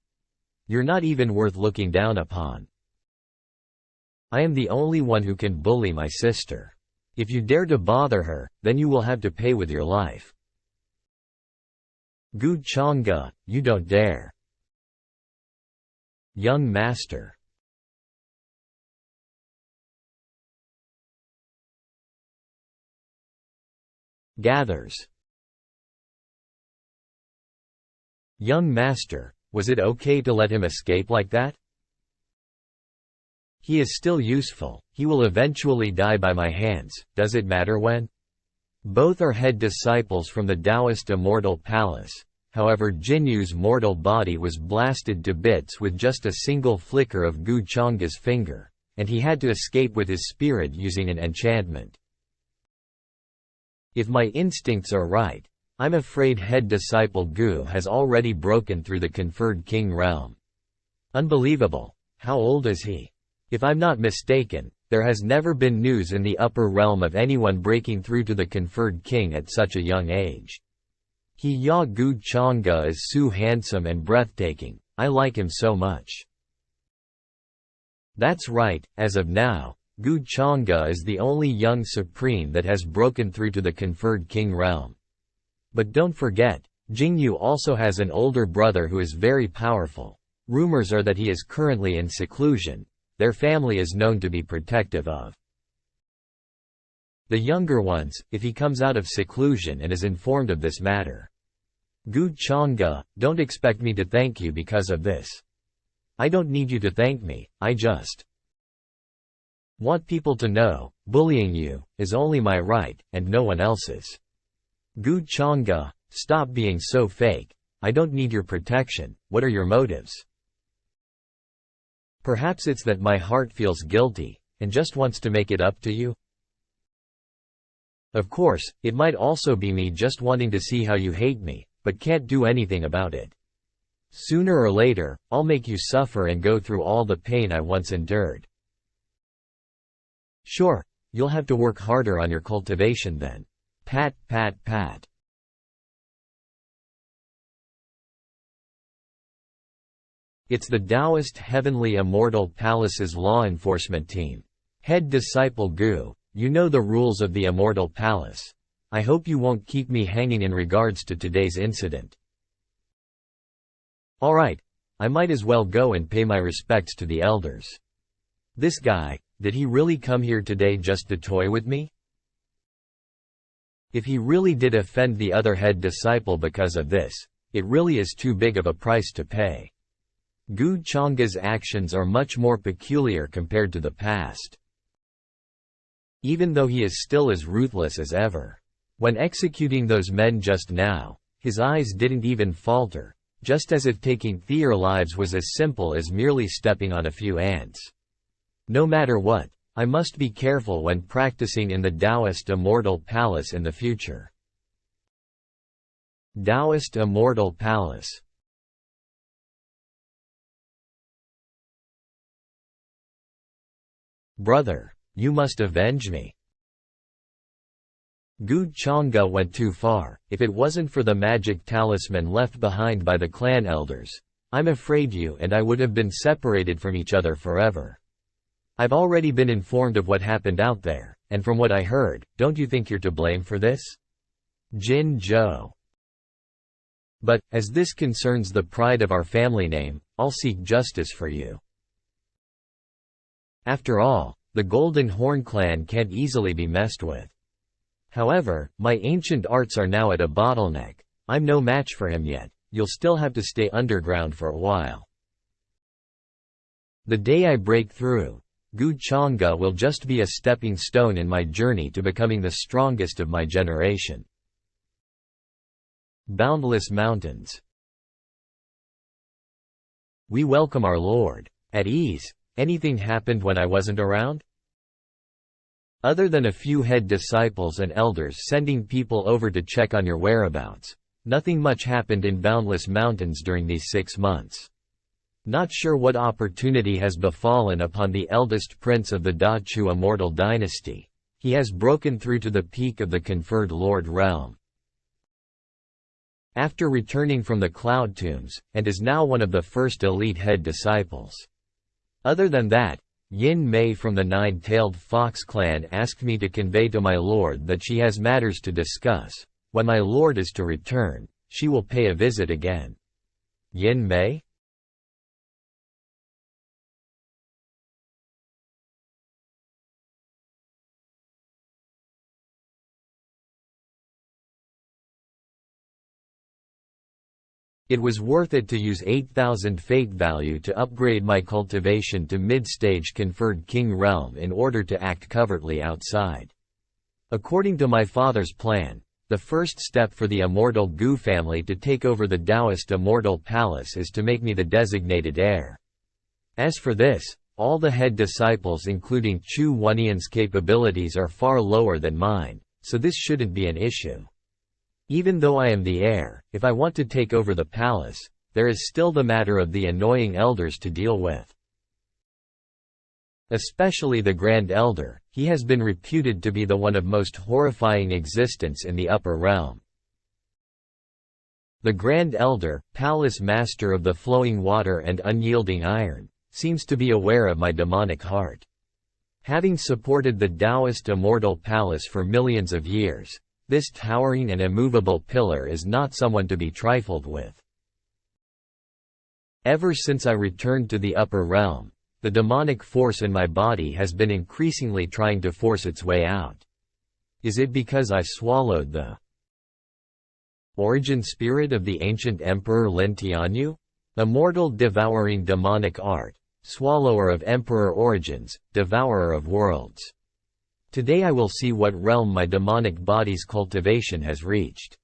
A: You're not even worth looking down upon. I am the only one who can bully my sister. If you dare to bother her, then you will have to pay with your life. Good Chang'e, you don't dare. Young master. Gathers. Young master, was it okay to let him escape like that? He is still useful, he will eventually die by my hands, does it matter when? Both are head disciples from the Taoist immortal palace, however Jinyu's mortal body was blasted to bits with just a single flicker of Gu Chang'e's finger, and he had to escape with his spirit using an enchantment. If my instincts are right, I'm afraid head disciple Gu has already broken through the conferred king realm. Unbelievable. How old is he? If I'm not mistaken, there has never been news in the upper realm of anyone breaking through to the conferred king at such a young age. He Ya Gu Chang'e is so handsome and breathtaking, I like him so much. That's right, as of now, Gu Chang'e is the only young supreme that has broken through to the conferred king realm. But don't forget, Jingyu also has an older brother who is very powerful. Rumors are that he is currently in seclusion. Their family is known to be protective of the younger ones, if he comes out of seclusion and is informed of this matter. Gu Chang'e, don't expect me to thank you because of this. I don't need you to thank me, I just want people to know, bullying you is only my right, and no one else's. Gu Chang'e, stop being so fake. I don't need your protection, what are your motives? Perhaps it's that my heart feels guilty, and just wants to make it up to you? Of course, it might also be me just wanting to see how you hate me, but can't do anything about it. Sooner or later, I'll make you suffer and go through all the pain I once endured. Sure, you'll have to work harder on your cultivation then. Pat, pat, pat. It's the Taoist Heavenly Immortal Palace's law enforcement team. Head disciple Gu, you know the rules of the Immortal Palace. I hope you won't keep me hanging in regards to today's incident. Alright, I might as well go and pay my respects to the elders. This guy, did he really come here today just to toy with me? If he really did offend the other head disciple because of this, it really is too big of a price to pay. Gu Chang'e's actions are much more peculiar compared to the past. Even though he is still as ruthless as ever. When executing those men just now, his eyes didn't even falter, just as if taking their lives was as simple as merely stepping on a few ants. No matter what, I must be careful when practicing in the Taoist Immortal Palace in the future. Taoist Immortal Palace. Brother, you must avenge me. Gu Chang'e went too far. If it wasn't for the magic talisman left behind by the clan elders, I'm afraid you and I would have been separated from each other forever. I've already been informed of what happened out there, and from what I heard, don't you think you're to blame for this? Jin Zhou. But, as this concerns the pride of our family name, I'll seek justice for you. After all, the Golden Horn clan can't easily be messed with. However, my ancient arts are now at a bottleneck. I'm no match for him yet. You'll still have to stay underground for a while. The day I break through, Gu Chang'e will just be a stepping stone in my journey to becoming the strongest of my generation. Boundless mountains. We welcome our Lord. At ease. Anything happened when I wasn't around? Other than a few head disciples and elders sending people over to check on your whereabouts, nothing much happened in Boundless Mountains during these 6 months. Not sure what opportunity has befallen upon the eldest prince of the Da-Chu immortal dynasty. He has broken through to the peak of the conferred Lord realm after returning from the Cloud Tombs, and is now one of the first elite head disciples. Other than that, Yin Mei from the Nine-Tailed Fox clan asked me to convey to my lord that she has matters to discuss. When my lord is to return, she will pay a visit again. Yin Mei? It was worth it to use 8,000 fate value to upgrade my cultivation to mid-stage conferred king realm in order to act covertly outside. According to my father's plan, the first step for the immortal Gu family to take over the Taoist immortal palace is to make me the designated heir. As for this, all the head disciples including Chu Wanian's capabilities are far lower than mine, so this shouldn't be an issue. Even though I am the heir, if I want to take over the palace, there is still the matter of the annoying elders to deal with. Especially the Grand Elder, he has been reputed to be the one of most horrifying existence in the upper realm. The Grand Elder, Palace Master of the Flowing Water and Unyielding Iron, seems to be aware of my demonic heart. Having supported the Taoist Immortal Palace for millions of years, this towering and immovable pillar is not someone to be trifled with. Ever since I returned to the upper realm, the demonic force in my body has been increasingly trying to force its way out. Is it because I swallowed the origin spirit of the ancient Emperor Lin Tianyu? Immortal devouring demonic art, swallower of emperor origins, devourer of worlds. Today I will see what realm my demonic body's cultivation has reached.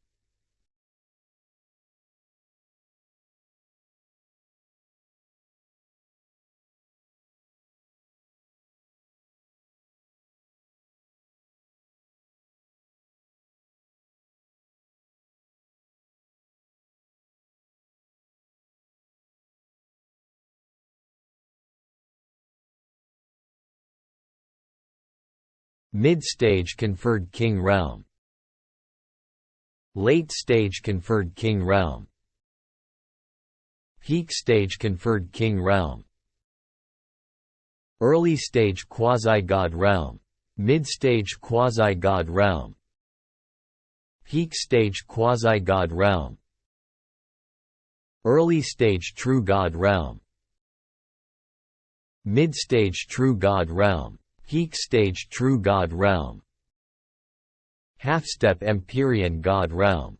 A: Mid-stage conferred king realm. Late stage conferred king realm. Peak stage conferred king realm. Early stage quasi-god realm. Mid-stage quasi-god realm. Peak stage quasi-god realm. Early stage true god realm. Mid-stage true god realm. Peak stage true god realm. Half-step Empyrean god realm.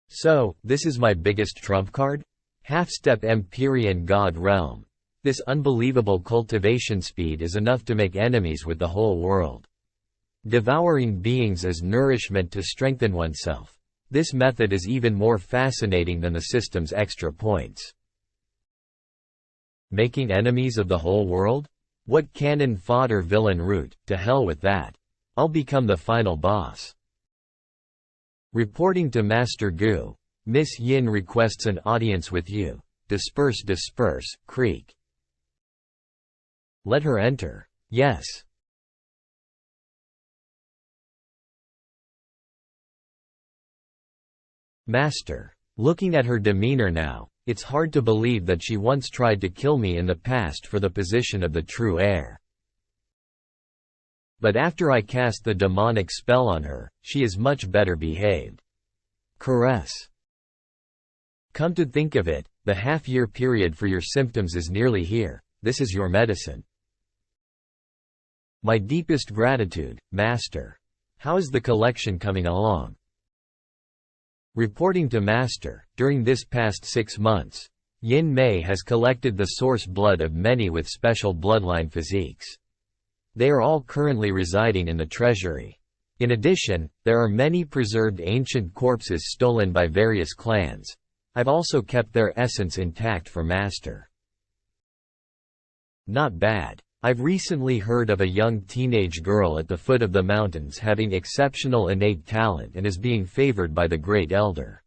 A: So, this is my biggest trump card? Half-step Empyrean god realm. This unbelievable cultivation speed is enough to make enemies with the whole world. Devouring beings as nourishment to strengthen oneself. This method is even more fascinating than the system's extra points. Making enemies of the whole world? What cannon fodder villain route, to hell with that. I'll become the final boss. Reporting to Master Gu, Miss Yin requests an audience with you. Disperse, creak. Let her enter. Yes. Master. Looking at her demeanor now, it's hard to believe that she once tried to kill me in the past for the position of the true heir. But after I cast the demonic spell on her, she is much better behaved. Caress. Come to think of it, the half-year period for your symptoms is nearly here. This is your medicine. My deepest gratitude, Master. How is the collection coming along? Reporting to Master, during this past 6 months, Yin Mei has collected the source blood of many with special bloodline physiques. They are all currently residing in the treasury. In addition, there are many preserved ancient corpses stolen by various clans. I've also kept their essence intact for Master. Not bad. I've recently heard of a young teenage girl at the foot of the mountains having exceptional innate talent and is being favored by the Great Elder.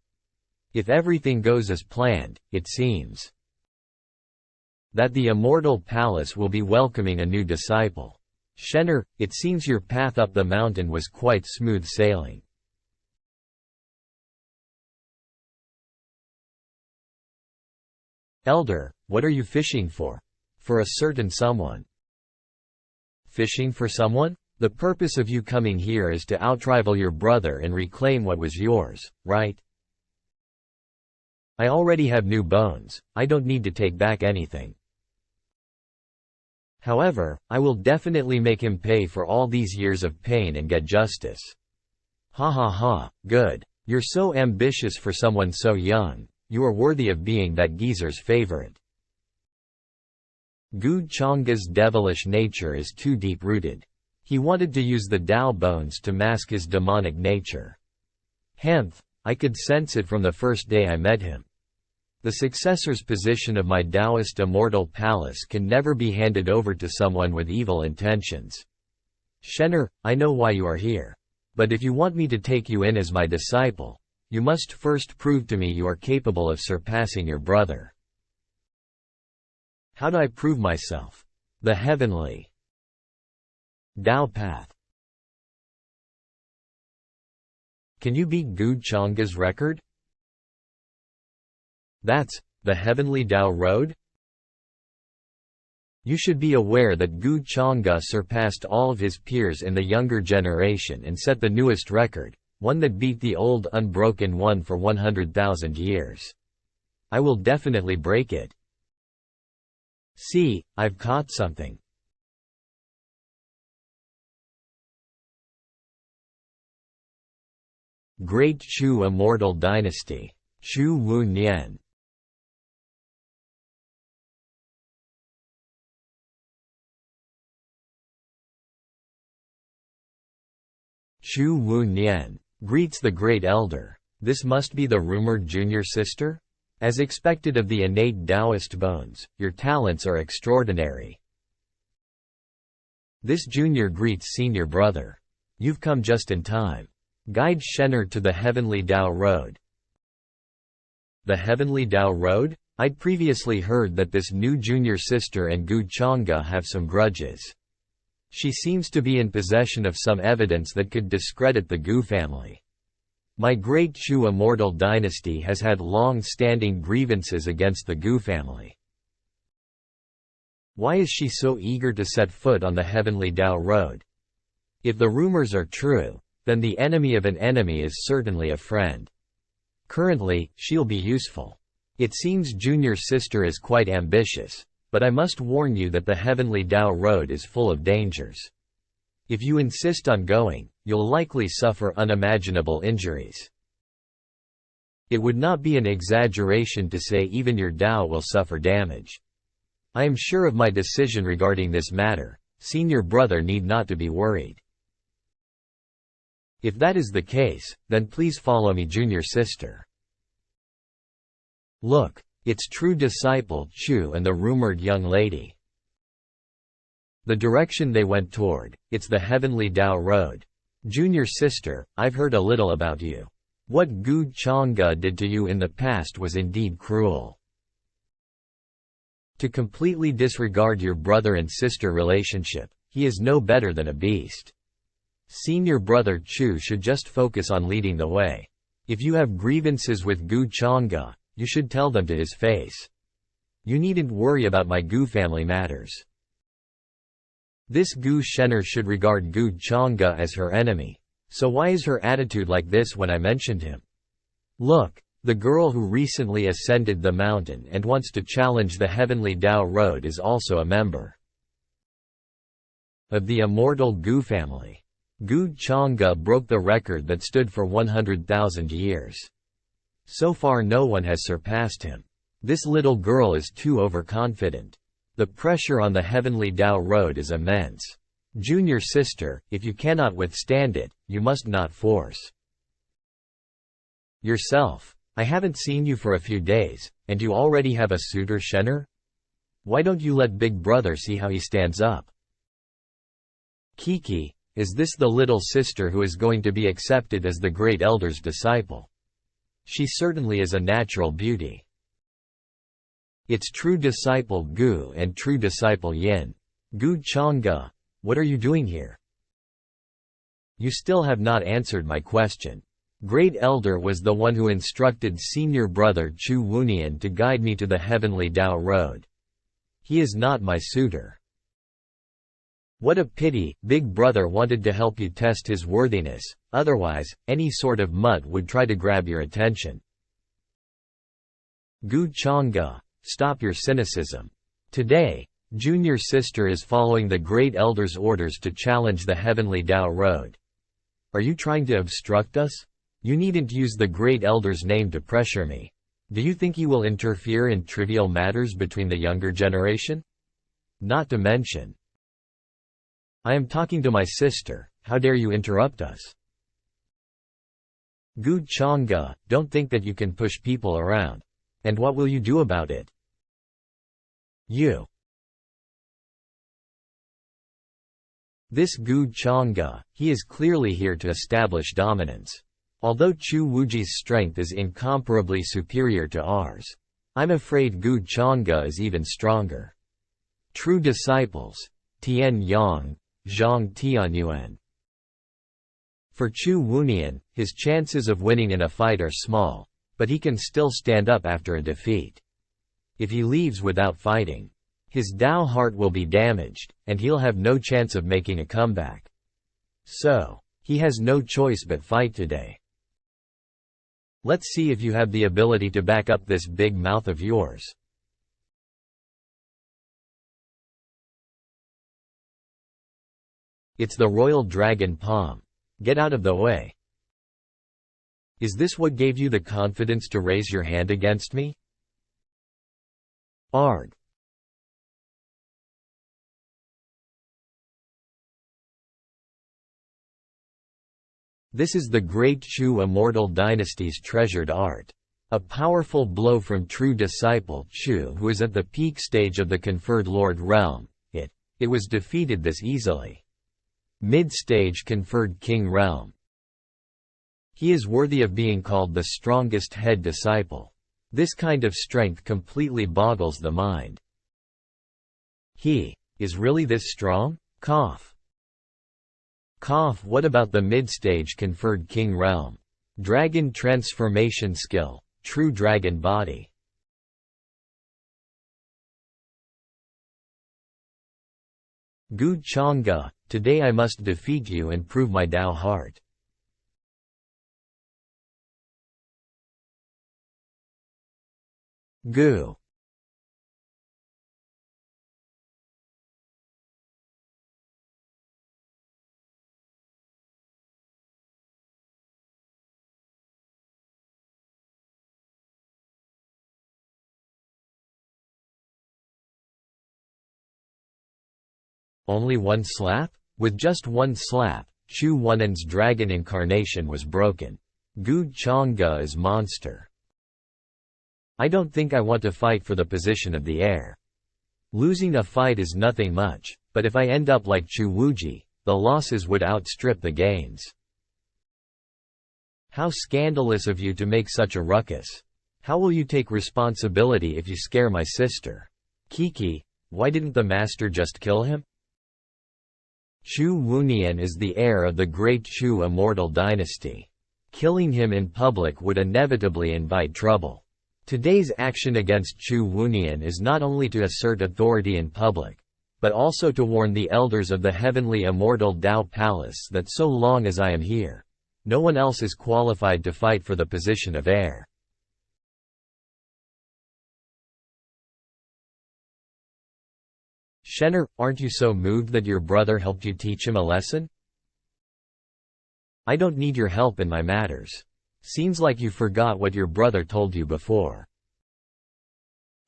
A: If everything goes as planned, it seems that the Immortal Palace will be welcoming a new disciple. Shenner, it seems your path up the mountain was quite smooth sailing. Elder, what are you fishing for? For a certain someone. Fishing for someone? The purpose of you coming here is to outrival your brother and reclaim what was yours, right? I already have new bones, I don't need to take back anything. However, I will definitely make him pay for all these years of pain and get justice. Ha ha ha, good. You're so ambitious for someone so young, you are worthy of being that geezer's favorite. Gu Changga's devilish nature is too deep-rooted. He wanted to use the Tao bones to mask his demonic nature. Hemph, I could sense it from the first day I met him. The successor's position of my Taoist immortal palace can never be handed over to someone with evil intentions. Shenner, I know why you are here. But if you want me to take you in as my disciple, you must first prove to me you are capable of surpassing your brother. How do I prove myself? The heavenly Tao path. Can you beat Gu Changga's record? That's the heavenly Tao road? You should be aware that Gu Changga surpassed all of his peers in the younger generation and set the newest record, one that beat the old unbroken one for 100,000 years. I will definitely break it. See, I've caught something. Great Chu Immortal Dynasty. Chu Wu Nian. Chu Wu Nian greets the Great Elder. This must be the rumored junior sister? As expected of the innate Taoist bones, your talents are extraordinary. This junior greets senior brother. You've come just in time. Guide Shenner to the heavenly Tao road. The heavenly Tao road? I'd previously heard that this new junior sister and Gu Changga have some grudges. She seems to be in possession of some evidence that could discredit the Gu family. My great Chu immortal dynasty has had long-standing grievances against the Gu family. Why is she so eager to set foot on the heavenly Tao road? If the rumors are true, then the enemy of an enemy is certainly a friend. Currently, she'll be useful. It seems junior sister is quite ambitious, but I must warn you that the heavenly Tao road is full of dangers. If you insist on going, you'll likely suffer unimaginable injuries. It would not be an exaggeration to say even your Tao will suffer damage. I am sure of my decision regarding this matter. Senior brother need not to be worried. If that is the case, then please follow me, junior sister. Look, it's true disciple Chu and the rumored young lady. The direction they went toward, it's the heavenly Tao road. Junior sister, I've heard a little about you. What Gu Changga did to you in the past was indeed cruel. To completely disregard your brother and sister relationship, he is no better than a beast. Senior brother Chu should just focus on leading the way. If you have grievances with Gu Changga, you should tell them to his face. You needn't worry about my Gu family matters. This Gu Shenner should regard Gu Changga as her enemy. So why is her attitude like this when I mentioned him? Look, the girl who recently ascended the mountain and wants to challenge the heavenly Tao road is also a member of the immortal Gu family. Gu Changga broke the record that stood for 100,000 years. So far no one has surpassed him. This little girl is too overconfident. The pressure on the heavenly Tao road is immense. Junior sister, if you cannot withstand it, you must not force yourself. I haven't seen you for a few days, and you already have a suitor, Shenner? Why don't you let Big Brother see how he stands up? Kiki, is this the little sister who is going to be accepted as the great elder's disciple? She certainly is a natural beauty. It's true disciple Gu and true disciple Yin. Gu Changge, what are you doing here? You still have not answered my question. Great Elder was the one who instructed senior brother Chu Wunian to guide me to the heavenly Tao road. He is not my suitor. What a pity, Big Brother wanted to help you test his worthiness, otherwise, any sort of mutt would try to grab your attention. Gu Changge, stop your cynicism. Today, Junior Sister is following the Great Elder's orders to challenge the heavenly Tao road. Are you trying to obstruct us? You needn't use the Great Elder's name to pressure me. Do you think he will interfere in trivial matters between the younger generation? Not to mention, I am talking to my sister, how dare you interrupt us? Gu Changge, don't think that you can push people around. And what will you do about it? This Gu Changge, he is clearly here to establish dominance. Although Chu Wuji's strength is incomparably superior to ours, I'm afraid Gu Changge is even stronger. True disciples, Tian Yang, Zhang Tianyuan. For Chu Wunian, his chances of winning in a fight are small, but he can still stand up after a defeat. If he leaves without fighting, his Tao heart will be damaged, and he'll have no chance of making a comeback. So, he has no choice but fight today. Let's see if you have the ability to back up this big mouth of yours. It's the royal dragon palm. Get out of the way. Is this what gave you the confidence to raise your hand against me? Arg. This is the great Chu immortal dynasty's treasured art. A powerful blow from true disciple Chu, who is at the peak stage of the conferred Lord Realm. It was defeated this easily. Mid-stage conferred King Realm. He is worthy of being called the strongest head disciple. This kind of strength completely boggles the mind. He is really this strong? Cough. Cough. What about the mid-stage conferred King Realm? Dragon transformation skill, true dragon body. Gu Changge, today I must defeat you and prove my Tao heart. Gu. Only one slap? With just one slap, Chu Wunian's dragon incarnation was broken. Gu Changge is monster. I don't think I want to fight for the position of the heir. Losing a fight is nothing much, but if I end up like Chu Wuji, the losses would outstrip the gains. How scandalous of you to make such a ruckus. How will you take responsibility if you scare my sister? Kiki, why didn't the master just kill him? Chu Wunian is the heir of the great Chu immortal dynasty. Killing him in public would inevitably invite trouble. Today's action against Chu Wunian is not only to assert authority in public, but also to warn the elders of the heavenly immortal Tao Palace that so long as I am here, no one else is qualified to fight for the position of heir. Shenner, aren't you so moved that your brother helped you teach him a lesson? I don't need your help in my matters. Seems like you forgot what your brother told you before.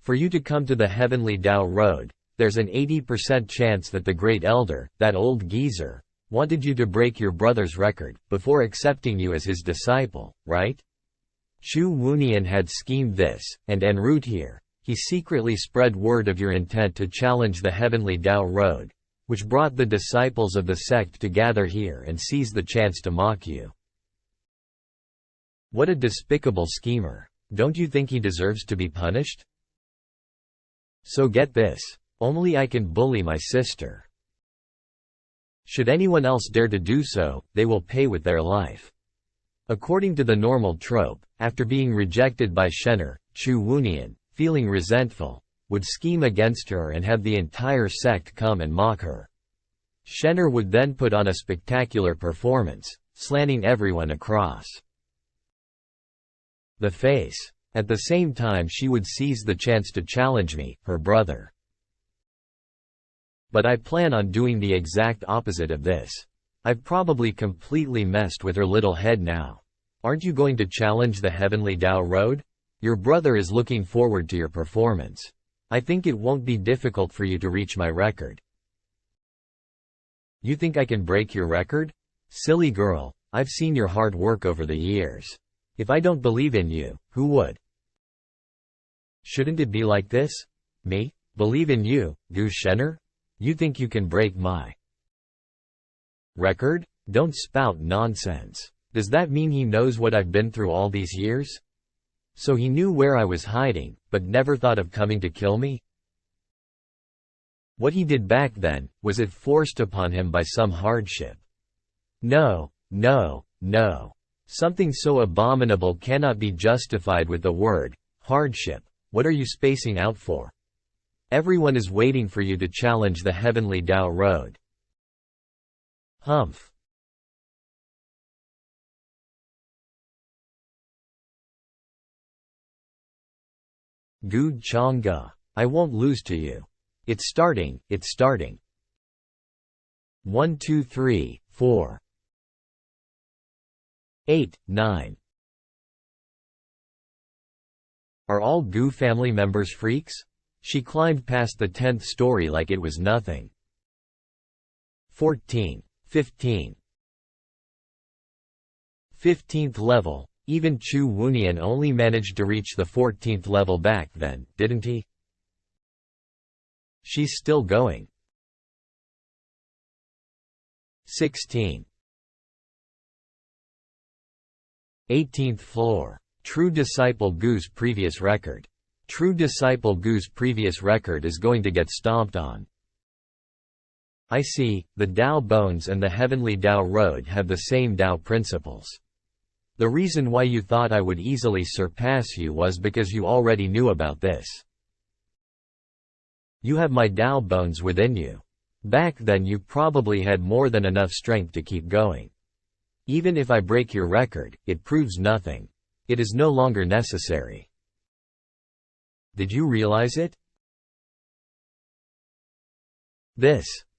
A: For you to come to the heavenly Tao road, there's an 80% chance that the great elder, that old geezer, wanted you to break your brother's record, before accepting you as his disciple, right? Chu Wunian had schemed this, and en route here, He secretly spread word of your intent to challenge the heavenly Tao road, which brought the disciples of the sect to gather here and seize the chance to mock you. What a despicable schemer. Don't you think he deserves to be punished? So get this. Only I can bully my sister. Should anyone else dare to do so, they will pay with their life. According to the normal trope, after being rejected by Shenner, Chu Wunian, feeling resentful, would scheme against her and have the entire sect come and mock her. Shenner would then put on a spectacular performance, slanting everyone across the face. At the same time she would seize the chance to challenge me, her brother. But I plan on doing the exact opposite of this. I've probably completely messed with her little head now. Aren't you going to challenge the heavenly Tao road? Your brother is looking forward to your performance. I think it won't be difficult for you to reach my record. You think I can break your record? Silly girl, I've seen your hard work over the years. If I don't believe in you, who would? Shouldn't it be like this? Me? Believe in you, Gu Shenner? You think you can break my record? Don't spout nonsense. Does that mean he knows what I've been through all these years? So he knew where I was hiding, but never thought of coming to kill me? What he did back then, was it forced upon him by some hardship? No, no, no. Something so abominable cannot be justified with the word hardship. What are you spacing out for? Everyone is waiting for you to challenge the heavenly Tao road. Humph. Gu Changge. I won't lose to you. It's starting. 1 2 3 4 8 9. Are all Gu family members freaks? She climbed past the 10th story like it was nothing. 14 15. 15th level. Even Chu Wunian only managed to reach the 14th level back then, didn't he? She's still going. 16. 18th floor. True Disciple Gu's previous record. True Disciple Gu's previous record is going to get stomped on. I see, the Tao Bones and the Heavenly Tao Road have the same Tao principles. The reason why you thought I would easily surpass you was because you already knew about this. You have my Tao Bones within you. Back then you probably had more than enough strength to keep going. Even if I break your record, it proves nothing. It is no longer necessary. Did you realize it?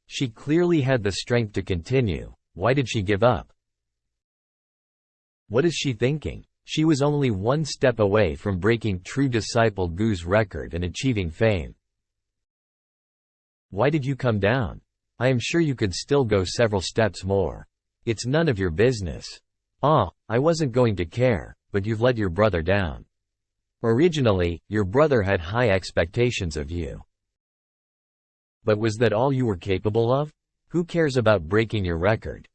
A: She clearly had the strength to continue. Why did she give up? What is she thinking? She was only one step away from breaking True Disciple Gu's record and achieving fame. Why did you come down? I am sure you could still go several steps more. It's none of your business. I wasn't going to care, but you've let your brother down. Originally, your brother had high expectations of you. But was that all you were capable of? Who cares about breaking your record?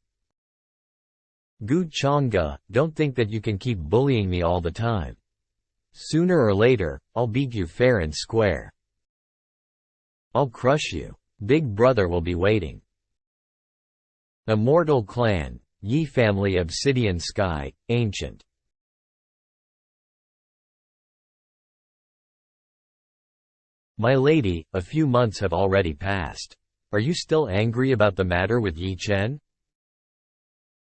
A: Gu Changge, don't think that you can keep bullying me all the time. Sooner or later, I'll beat you fair and square. I'll crush you. Big brother will be waiting. Immortal Clan, Yi Family Obsidian Sky, Ancient. My lady, a few months have already passed. Are you still angry about the matter with Yi Chen?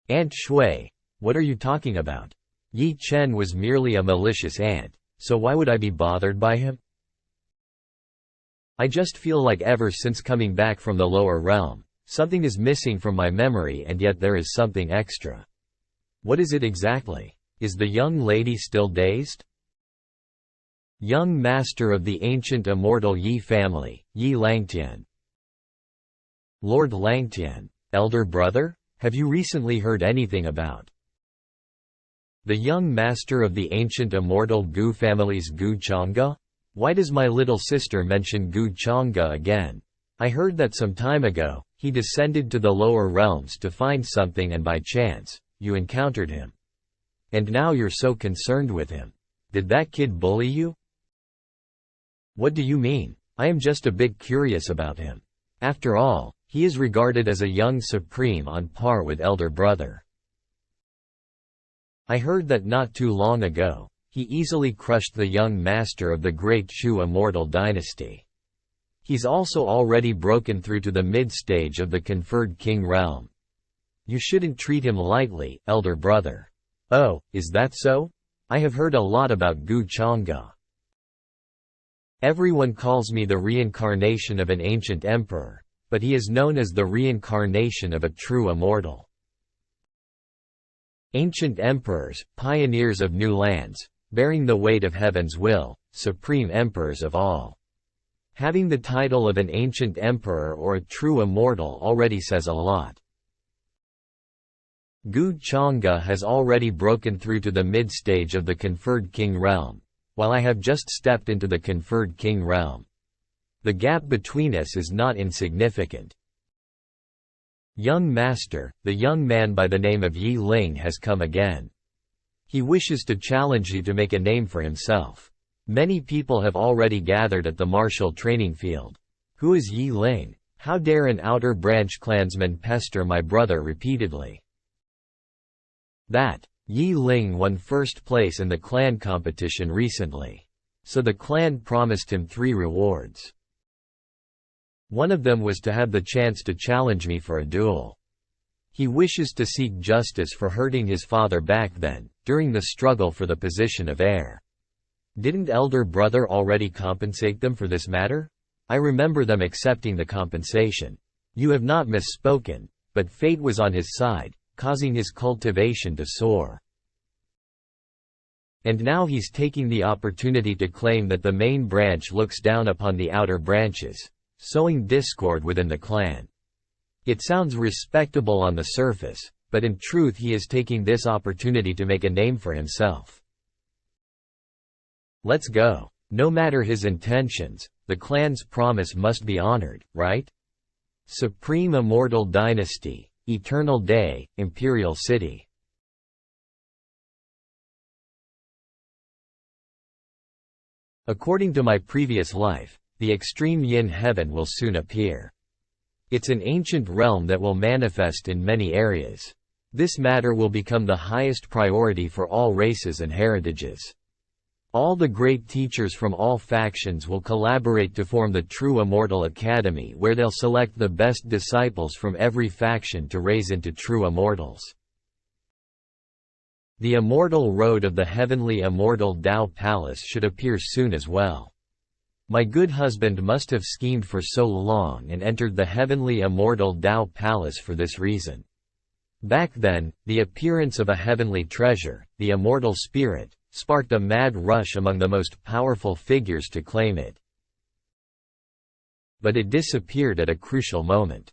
A: Aunt Shui. What are you talking about? Yi Chen was merely a malicious aunt, so why would I be bothered by him? I just feel like ever since coming back from the lower realm, something is missing from my memory and yet there is something extra. What is it exactly? Is the young lady still dazed? Young master of the ancient immortal Yi family, Yi Langtian. Lord Langtian, elder brother? Have you recently heard anything about the young master of the ancient immortal Gu family's Gu Changge? Why does my little sister mention Gu Chang'e again? I heard that some time ago, he descended to the lower realms to find something and by chance, you encountered him. And now you're so concerned with him. Did that kid bully you? What do you mean? I am just a bit curious about him. After all, he is regarded as a young supreme on par with elder brother. I heard that not too long ago, he easily crushed the young master of the great Chu immortal dynasty. He's also already broken through to the mid-stage of the conferred king realm. You shouldn't treat him lightly, elder brother. Oh, is that so? I have heard a lot about Gu Chang'e. Everyone calls me the reincarnation of an ancient emperor, but he is known as the reincarnation of a true immortal. Ancient emperors, pioneers of new lands, bearing the weight of heaven's will, supreme emperors of all. Having the title of an ancient emperor or a true immortal already says a lot. Gu Chang'e has already broken through to the mid-stage of the conferred king realm, while I have just stepped into the conferred king realm. The gap between us is not insignificant. Young master, the young man by the name of Yi Ling has come again. He wishes to challenge you to make a name for himself. Many people have already gathered at the martial training field. Who is Yi Ling? How dare an outer branch clansman pester my brother repeatedly? That Yi Ling won first place in the clan competition recently. So the clan promised him 3 rewards. One of them was to have the chance to challenge me for a duel. He wishes to seek justice for hurting his father back then, during the struggle for the position of heir. Didn't elder brother already compensate them for this matter? I remember them accepting the compensation. You have not misspoken, but fate was on his side, causing his cultivation to soar. And now he's taking the opportunity to claim that the main branch looks down upon the outer branches, sowing discord within the clan. It sounds respectable on the surface, but in truth he is taking this opportunity to make a name for himself. Let's go. No matter his intentions, the clan's promise must be honored, right? Supreme Immortal Dynasty, Eternal Day, Imperial City. According to my previous life, the extreme yin heaven will soon appear. It's an ancient realm that will manifest in many areas. This matter will become the highest priority for all races and heritages. All the great teachers from all factions will collaborate to form the True Immortal Academy, where they'll select the best disciples from every faction to raise into true immortals. The immortal road of the heavenly immortal Tao Palace should appear soon as well. My good husband must have schemed for so long and entered the heavenly immortal Tao Palace for this reason. Back then, the appearance of a heavenly treasure, the immortal spirit, sparked a mad rush among the most powerful figures to claim it. But it disappeared at a crucial moment.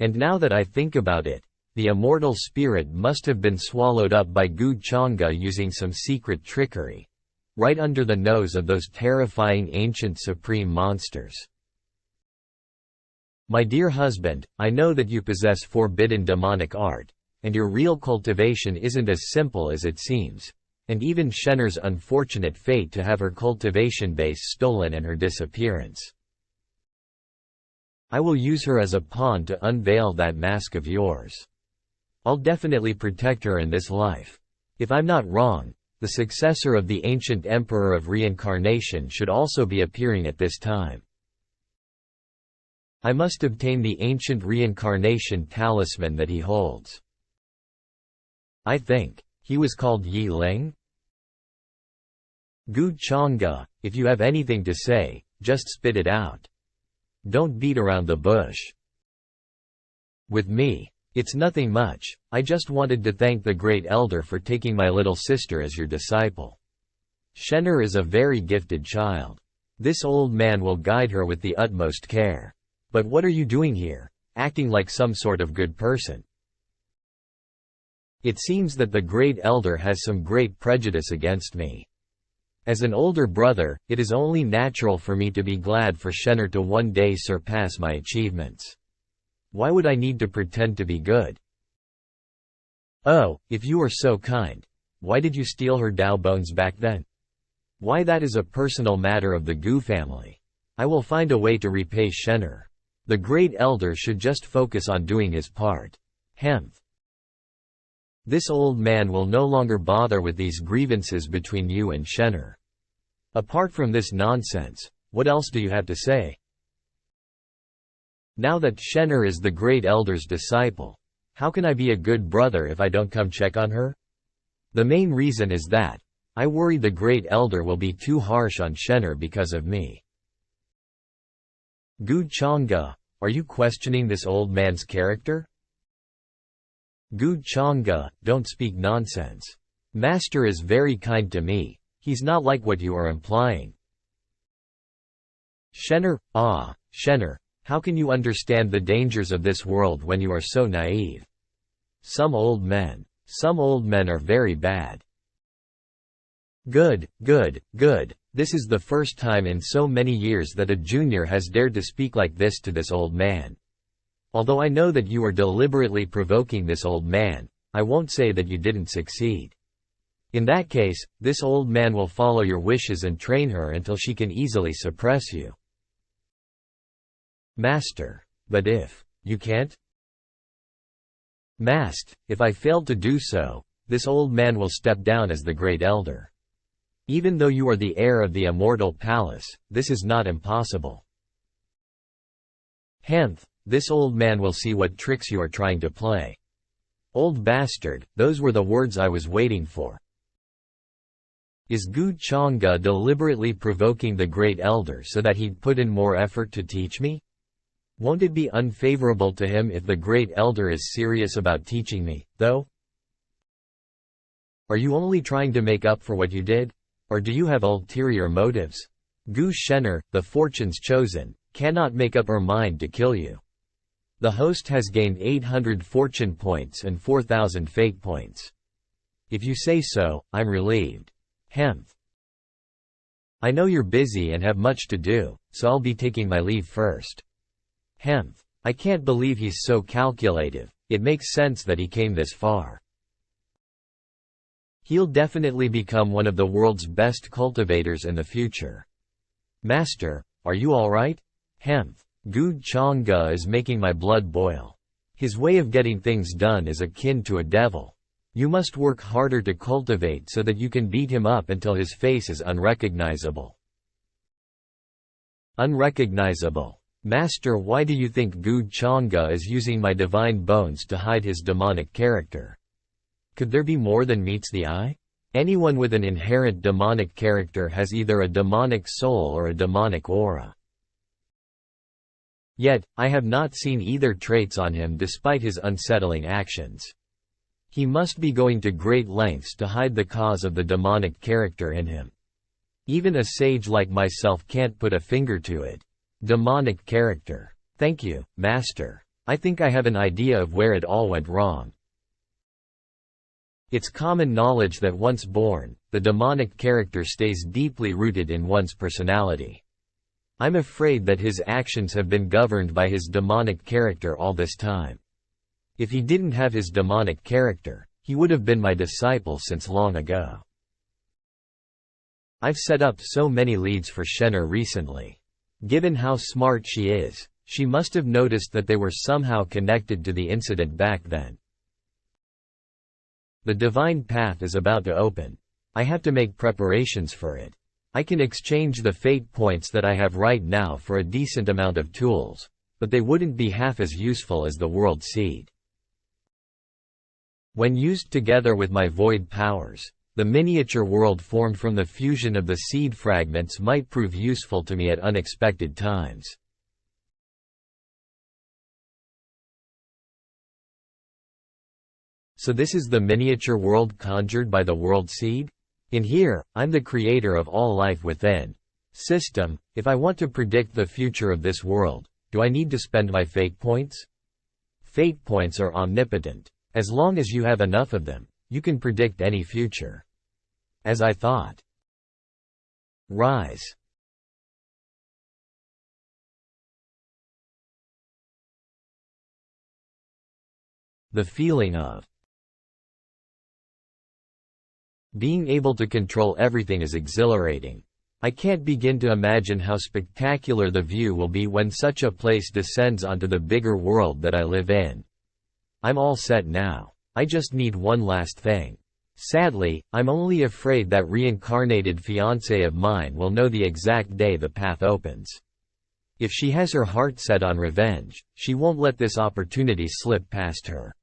A: And now that I think about it, the immortal spirit must have been swallowed up by Gu Chang'e using some secret trickery, right under the nose of those terrifying ancient supreme monsters. My dear husband, I know that you possess forbidden demonic art, and your real cultivation isn't as simple as it seems, and even Shenner's unfortunate fate to have her cultivation base stolen and her disappearance. I will use her as a pawn to unveil that mask of yours. I'll definitely protect her in this life. If I'm not wrong, the successor of the ancient Emperor of Reincarnation should also be appearing at this time. I must obtain the ancient reincarnation talisman that he holds. I think he was called Yi Ling? Gu Chang'e, if you have anything to say, just spit it out. Don't beat around the bush. With me, it's nothing much. I just wanted to thank the great elder for taking my little sister as your disciple. Shenner is a very gifted child. This old man will guide her with the utmost care. But what are you doing here, acting like some sort of good person? It seems that the great elder has some great prejudice against me. As an older brother, it is only natural for me to be glad for Shenner to one day surpass my achievements. Why would I need to pretend to be good? Oh, if you are so kind. Why did you steal her Dao bones back then? Why, that is a personal matter of the Gu family. I will find a way to repay Shenner. The Great Elder should just focus on doing his part. Hemph. This old man will no longer bother with these grievances between you and Shenner. Apart from this nonsense, what else do you have to say? Now that Shenner is the Great Elder's disciple, how can I be a good brother if I don't come check on her? The main reason is that I worry the Great Elder will be too harsh on Shenner because of me. Gu Changge, are you questioning this old man's character? Gu Changge, don't speak nonsense. Master is very kind to me. He's not like what you are implying. Shenner, Shenner, how can you understand the dangers of this world when you are so naive? Some old men are very bad. Good. This is the first time in so many years that a junior has dared to speak like this to this old man. Although I know that you are deliberately provoking this old man, I won't say that you didn't succeed. In that case, this old man will follow your wishes and train her until she can easily suppress you. Master, but if you can't? Master, if I failed to do so, this old man will step down as the Great Elder. Even though you are the heir of the immortal palace, this is not impossible. Hemph, this old man will see what tricks you are trying to play. Old bastard, those were the words I was waiting for. Is Gu Changge deliberately provoking the Great Elder so that he'd put in more effort to teach me? Won't it be unfavorable to him if the Great Elder is serious about teaching me, though? Are you only trying to make up for what you did? Or do you have ulterior motives? Gu Shenner, the fortune's chosen, cannot make up her mind to kill you. The host has gained 800 fortune points and 4,000 fate points. If you say so, I'm relieved. Hemph. I know you're busy and have much to do, so I'll be taking my leave first. Hemph. I can't believe he's so calculative. It makes sense that he came this far. He'll definitely become one of the world's best cultivators in the future. Master, are you alright? Hemph. Gu Changge is making my blood boil. His way of getting things done is akin to a devil. You must work harder to cultivate so that you can beat him up until his face is unrecognizable. Unrecognizable. Master, why do you think Gu Changge is using my divine bones to hide his demonic character? Could there be more than meets the eye? Anyone with an inherent demonic character has either a demonic soul or a demonic aura. Yet, I have not seen either traits on him despite his unsettling actions. He must be going to great lengths to hide the cause of the demonic character in him. Even a sage like myself can't put a finger to it. Demonic character. Thank you, Master. I think I have an idea of where it all went wrong. It's common knowledge that once born, the demonic character stays deeply rooted in one's personality. I'm afraid that his actions have been governed by his demonic character all this time. If he didn't have his demonic character, he would have been my disciple since long ago. I've set up so many leads for Shenner recently. Given how smart she is, she must have noticed that they were somehow connected to the incident back then. The divine path is about to open. I have to make preparations for it. I can exchange the fate points that I have right now for a decent amount of tools, but they wouldn't be half as useful as the world seed. When used together with my void powers, the miniature world formed from the fusion of the seed fragments might prove useful to me at unexpected times. So this is the miniature world conjured by the world seed? In here, I'm the creator of all life within. System, if I want to predict the future of this world, do I need to spend my fate points? Fate points are omnipotent. As long as you have enough of them, you can predict any future. As I thought. Rise. The feeling of being able to control everything is exhilarating. I can't begin to imagine how spectacular the view will be when such a place descends onto the bigger world that I live in. I'm all set now. I just need one last thing. Sadly, I'm only afraid that reincarnated fiancé of mine will know the exact day the path opens. If she has her heart set on revenge, she won't let this opportunity slip past her.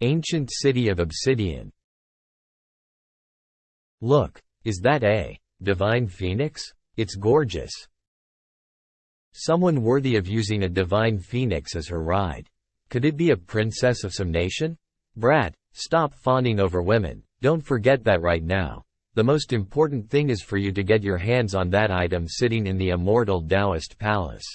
A: Ancient City of Obsidian. Look, is that a divine phoenix? It's gorgeous. Someone worthy of using a divine phoenix as her ride. Could it be a princess of some nation? Brat, stop fawning over women, don't forget that right now. The most important thing is for you to get your hands on that item sitting in the immortal Taoist palace.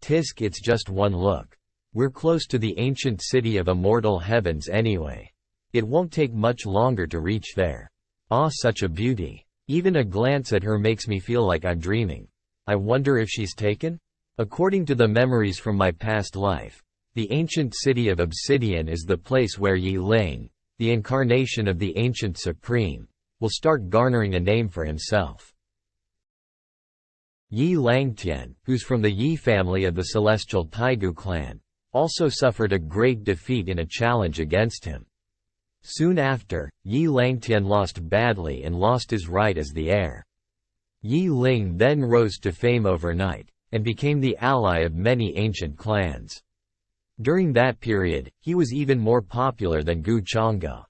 A: Tisk, it's just one look. We're close to the ancient city of immortal heavens anyway. It won't take much longer to reach there. Ah, such a beauty. Even a glance at her makes me feel like I'm dreaming. I wonder if she's taken? According to the memories from my past life, the ancient city of Obsidian is the place where Yi Ling, the incarnation of the ancient supreme, will start garnering a name for himself. Yi Langtian, who's from the Yi family of the celestial Taigu clan, also suffered a great defeat in a challenge against him. Soon after, Yi Langtian lost badly and lost his right as the heir. Yi Ling then rose to fame overnight, and became the ally of many ancient clans. During that period, he was even more popular than Gu Changge.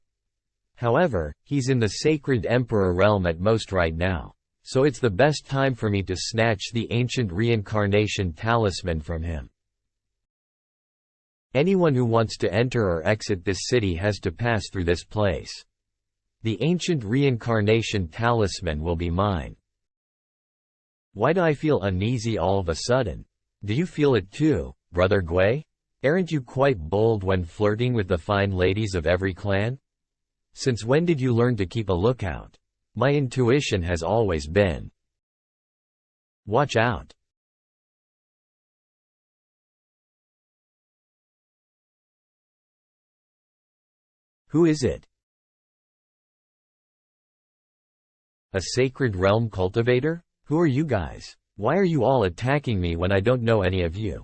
A: However, he's in the sacred emperor realm at most right now, so it's the best time for me to snatch the ancient reincarnation talisman from him. Anyone who wants to enter or exit this city has to pass through this place. The ancient reincarnation talisman will be mine. Why do I feel uneasy all of a sudden? Do you feel it too, Brother Gui? Aren't you quite bold when flirting with the fine ladies of every clan? Since when did you learn to keep a lookout? My intuition has always been. Watch out. Who is it? A sacred realm cultivator? Who are you guys? Why are you all attacking me when I don't know any of you?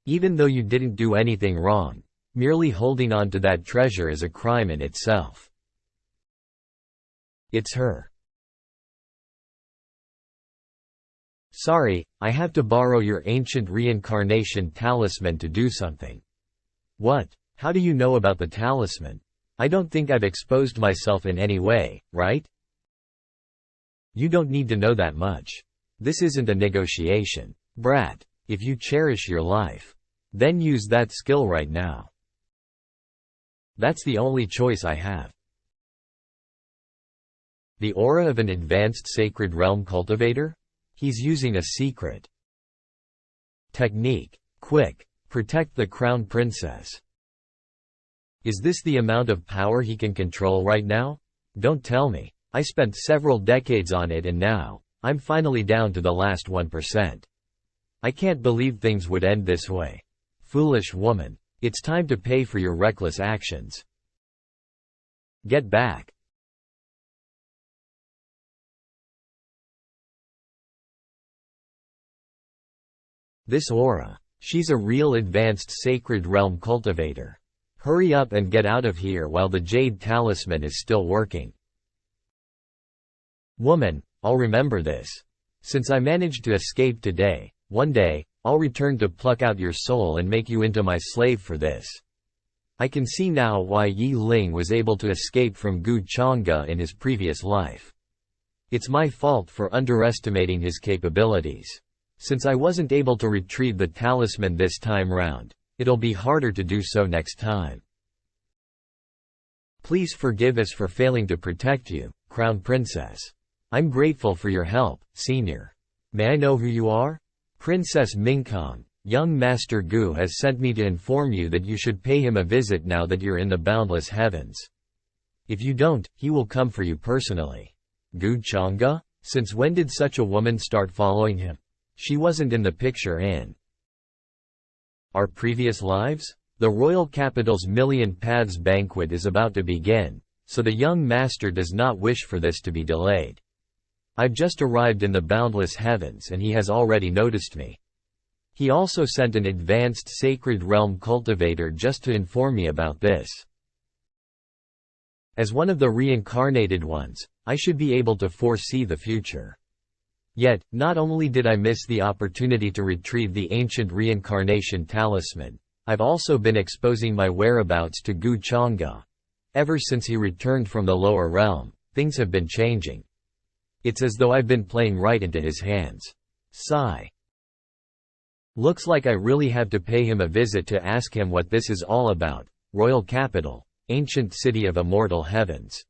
A: Even though you didn't do anything wrong, merely holding on to that treasure is a crime in itself. It's her. Sorry, I have to borrow your ancient reincarnation talisman to do something. What? How do you know about the talisman? I don't think I've exposed myself in any way, right? You don't need to know that much. This isn't a negotiation. Brat, if you cherish your life, then use that skill right now. That's the only choice I have. The aura of an advanced sacred realm cultivator? He's using a secret technique. Quick, protect the crown princess. Is this the amount of power he can control right now? Don't tell me. I spent several decades on it and now, I'm finally down to the last 1%. I can't believe things would end this way. Foolish woman. It's time to pay for your reckless actions. Get back. This aura. She's a real advanced sacred realm cultivator. Hurry up and get out of here while the jade talisman is still working. Woman, I'll remember this. Since I managed to escape today, one day, I'll return to pluck out your soul and make you into my slave for this. I can see now why Yi Ling was able to escape from Gu Changge in his previous life. It's my fault for underestimating his capabilities. Since I wasn't able to retrieve the talisman this time round, it'll be harder to do so next time. Please forgive us for failing to protect you, Crown Princess. I'm grateful for your help, Senior. May I know who you are? Princess Mingkong. Young Master Gu has sent me to inform you that you should pay him a visit now that you're in the boundless heavens. If you don't, he will come for you personally. Gu Chang'e? Since when did such a woman start following him? She wasn't in the picture in our previous lives? The royal capital's Million Paths banquet is about to begin, so the young master does not wish for this to be delayed. I've just arrived in the boundless heavens and he has already noticed me. He also sent an advanced sacred realm cultivator just to inform me about this. As one of the reincarnated ones, I should be able to foresee the future. Yet, not only did I miss the opportunity to retrieve the ancient reincarnation talisman, I've also been exposing my whereabouts to Gu Chang'e. Ever since he returned from the lower realm, things have been changing. It's as though I've been playing right into his hands. Sigh. Looks like I really have to pay him a visit to ask him what this is all about. Royal capital, ancient city of immortal heavens.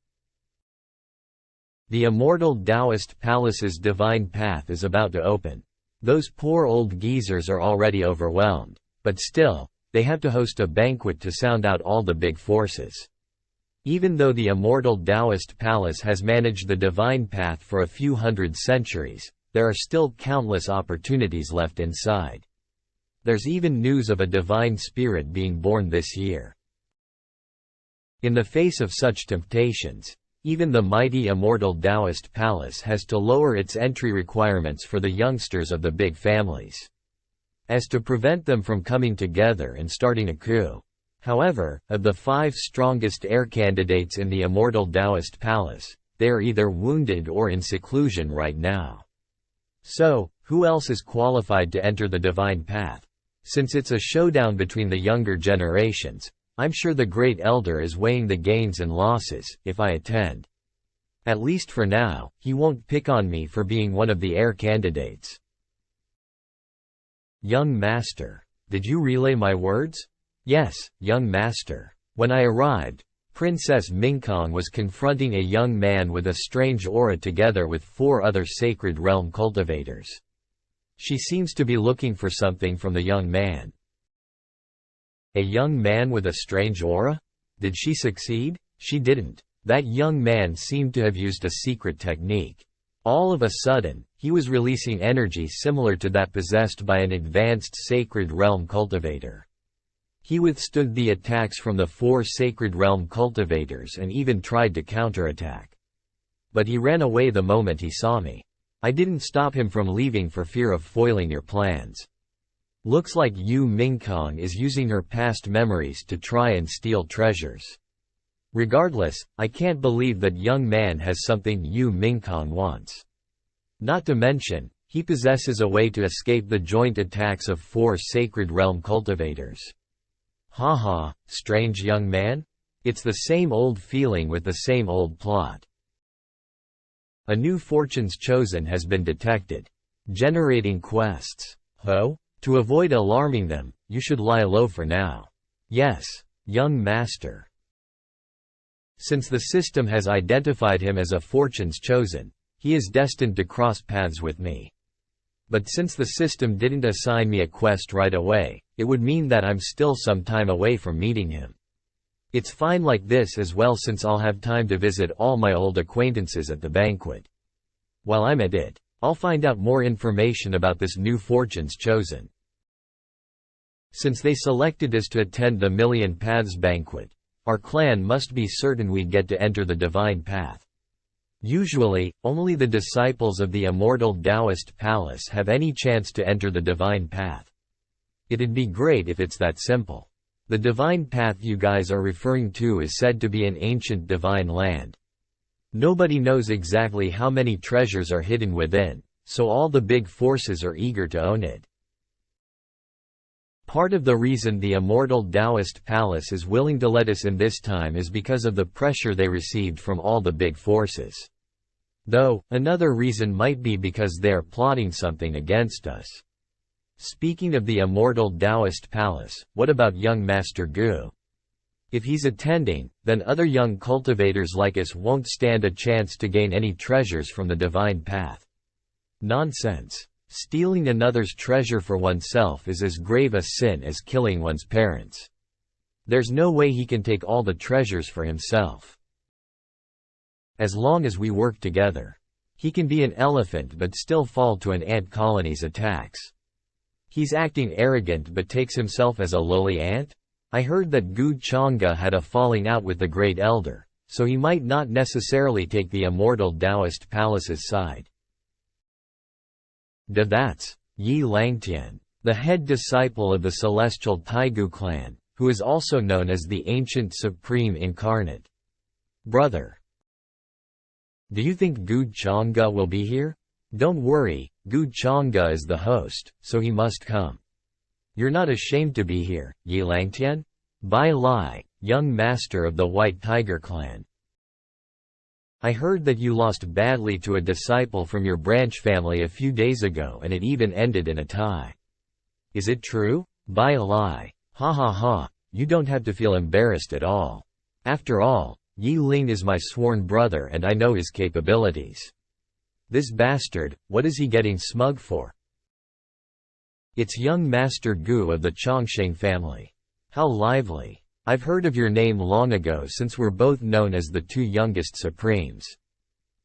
A: The immortal Taoist palace's divine path is about to open. Those poor old geezers are already overwhelmed, but still, they have to host a banquet to sound out all the big forces. Even though the immortal Taoist palace has managed the divine path for a few hundred centuries, there are still countless opportunities left inside. There's even news of a divine spirit being born this year. In the face of such temptations, even the mighty immortal Taoist palace has to lower its entry requirements for the youngsters of the big families, as to prevent them from coming together and starting a coup. However, of the 5 strongest heir candidates in the immortal Taoist palace, they are either wounded or in seclusion right now. So, who else is qualified to enter the divine path? Since it's a showdown between the younger generations, I'm sure the Great Elder is weighing the gains and losses, if I attend. At least for now, he won't pick on me for being one of the heir candidates. Young Master, did you relay my words? Yes, young master. When I arrived, Princess Mingkong was confronting a young man with a strange aura together with 4 other sacred realm cultivators. She seems to be looking for something from the young man. A young man with a strange aura? Did she succeed? She didn't. That young man seemed to have used a secret technique. All of a sudden, he was releasing energy similar to that possessed by an advanced sacred realm cultivator. He withstood the attacks from the 4 sacred realm cultivators and even tried to counterattack. But he ran away the moment he saw me. I didn't stop him from leaving for fear of foiling your plans. Looks like Yu Mingkong is using her past memories to try and steal treasures. Regardless, I can't believe that young man has something Yu Mingkong wants. Not to mention, he possesses a way to escape the joint attacks of 4 sacred realm cultivators. Haha, strange young man? It's the same old feeling with the same old plot. A new fortune's chosen has been detected. Generating quests. Ho? To avoid alarming them, you should lie low for now. Yes, young master. Since the system has identified him as a fortune's chosen, he is destined to cross paths with me. But since the system didn't assign me a quest right away, it would mean that I'm still some time away from meeting him. It's fine like this as well, since I'll have time to visit all my old acquaintances at the banquet. While I'm at it, I'll find out more information about this new fortune's chosen. Since they selected us to attend the Million Paths banquet, our clan must be certain we get to enter the divine path. Usually, only the disciples of the immortal Taoist palace have any chance to enter the divine path. It'd be great if it's that simple. The divine path you guys are referring to is said to be an ancient divine land. Nobody knows exactly how many treasures are hidden within, so all the big forces are eager to own it. Part of the reason the immortal Taoist palace is willing to let us in this time is because of the pressure they received from all the big forces. Though, another reason might be because they're plotting something against us. Speaking of the immortal Taoist palace, what about young Master Gu? If he's attending, then other young cultivators like us won't stand a chance to gain any treasures from the divine path. Nonsense. Stealing another's treasure for oneself is as grave a sin as killing one's parents. There's no way he can take all the treasures for himself. As long as we work together. He can be an elephant but still fall to an ant colony's attacks. He's acting arrogant but takes himself as a lowly ant? I heard that Gu Chang'e had a falling out with the Great Elder, so he might not necessarily take the immortal Taoist palace's side. That's Yi Langtian, the head disciple of the celestial Taigu clan, who is also known as the ancient supreme incarnate. Brother. Do you think Gu Chang'e will be here? Don't worry, Gu Chang'e is the host, so he must come. You're not ashamed to be here, Yi Langtian? Bai Lai, young master of the White Tiger clan. I heard that you lost badly to a disciple from your branch family a few days ago and it even ended in a tie. Is it true? Bai Lai. Ha ha ha, you don't have to feel embarrassed at all. After all, Yi Ling is my sworn brother and I know his capabilities. This bastard, what is he getting smug for? It's young Master Gu of the Chongsheng family. How lively. I've heard of your name long ago since we're both known as the two youngest supremes.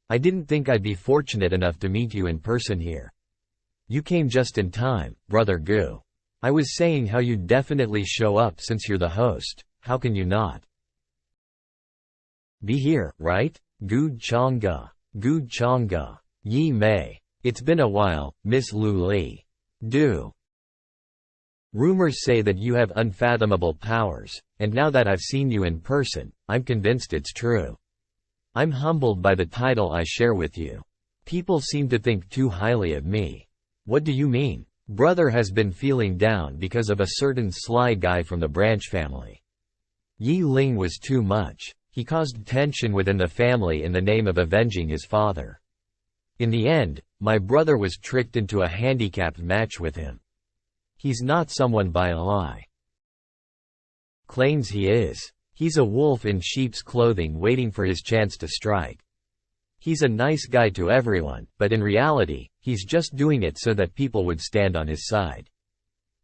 A: I didn't think I'd be fortunate enough to meet you in person here. You came just in time, Brother Gu. I was saying how you'd definitely show up since you're the host, how can you not? Be here, right? Gu Chang'e. Gu Chang'e. Yi Mei. It's been a while, Miss Lu Li. Rumors say that you have unfathomable powers, and now that I've seen you in person, I'm convinced it's true. I'm humbled by the title I share with you. People seem to think too highly of me. What do you mean? Brother has been feeling down because of a certain sly guy from the branch family. Yi Ling was too much. He caused tension within the family in the name of avenging his father. In the end, my brother was tricked into a handicapped match with him. He's not someone Bai Lai claims he is. He's a wolf in sheep's clothing waiting for his chance to strike. He's a nice guy to everyone, but in reality, he's just doing it so that people would stand on his side.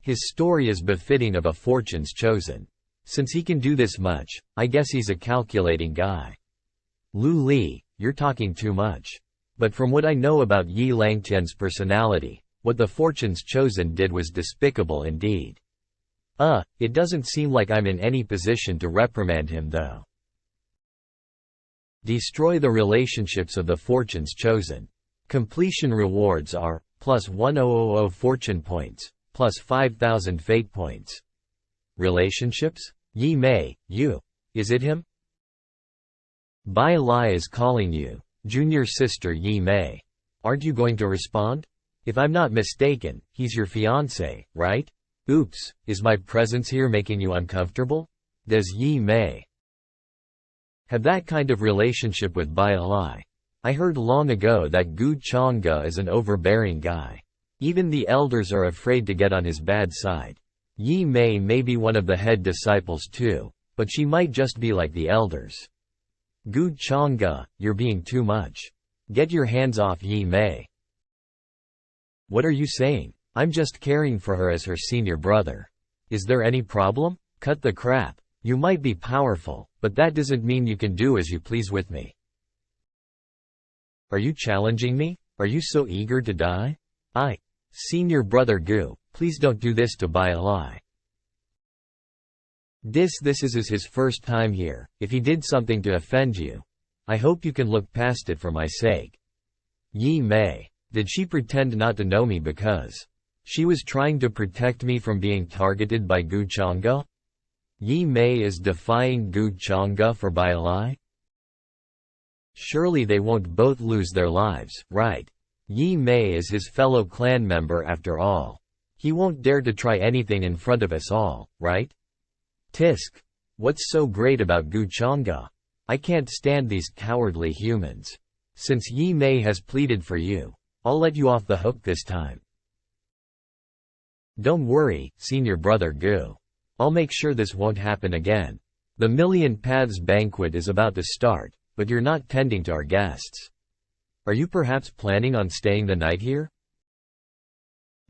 A: His story is befitting of a fortune's chosen. Since he can do this much, I guess he's a calculating guy. Lu Li, you're talking too much. But from what I know about Yi Langtian's personality, what the fortune's chosen did was despicable indeed. It doesn't seem like I'm in any position to reprimand him though. Destroy the relationships of the fortune's chosen. Completion rewards are, plus 1000 fortune points, plus 5000 fate points. Relationships? Yi Mei, you. Is it him? Bai Lai is calling you, junior sister Yi Mei. Aren't you going to respond? If I'm not mistaken, he's your fiancé, right? Oops, is my presence here making you uncomfortable? Does Yi Mei have that kind of relationship with Bai Lai? I heard long ago that Gu Chang'e is an overbearing guy. Even the elders are afraid to get on his bad side. Yi Mei may be one of the head disciples too, but she might just be like the elders. Gu Chang'e, you're being too much. Get your hands off Yi Mei. What are you saying? I'm just caring for her as her senior brother. Is there any problem? Cut the crap. You might be powerful, but that doesn't mean you can do as you please with me. Are you challenging me? Are you so eager to die? Senior brother Gu, please don't do this to Bai Lai. This is his first time here. If he did something to offend you, I hope you can look past it for my sake. Yi Mei. Did she pretend not to know me because she was trying to protect me from being targeted by Gu Chang'e? Yi Mei is defying Gu Chang'e for Bai Lai? Surely they won't both lose their lives, right? Yi Mei is his fellow clan member after all. He won't dare to try anything in front of us all, right? Tisk. What's so great about Gu Chang'e? I can't stand these cowardly humans. Since Yi Mei has pleaded for you, I'll let you off the hook this time. Don't worry, senior brother Gu. I'll make sure this won't happen again. The Million Paths banquet is about to start, but you're not tending to our guests. Are you perhaps planning on staying the night here?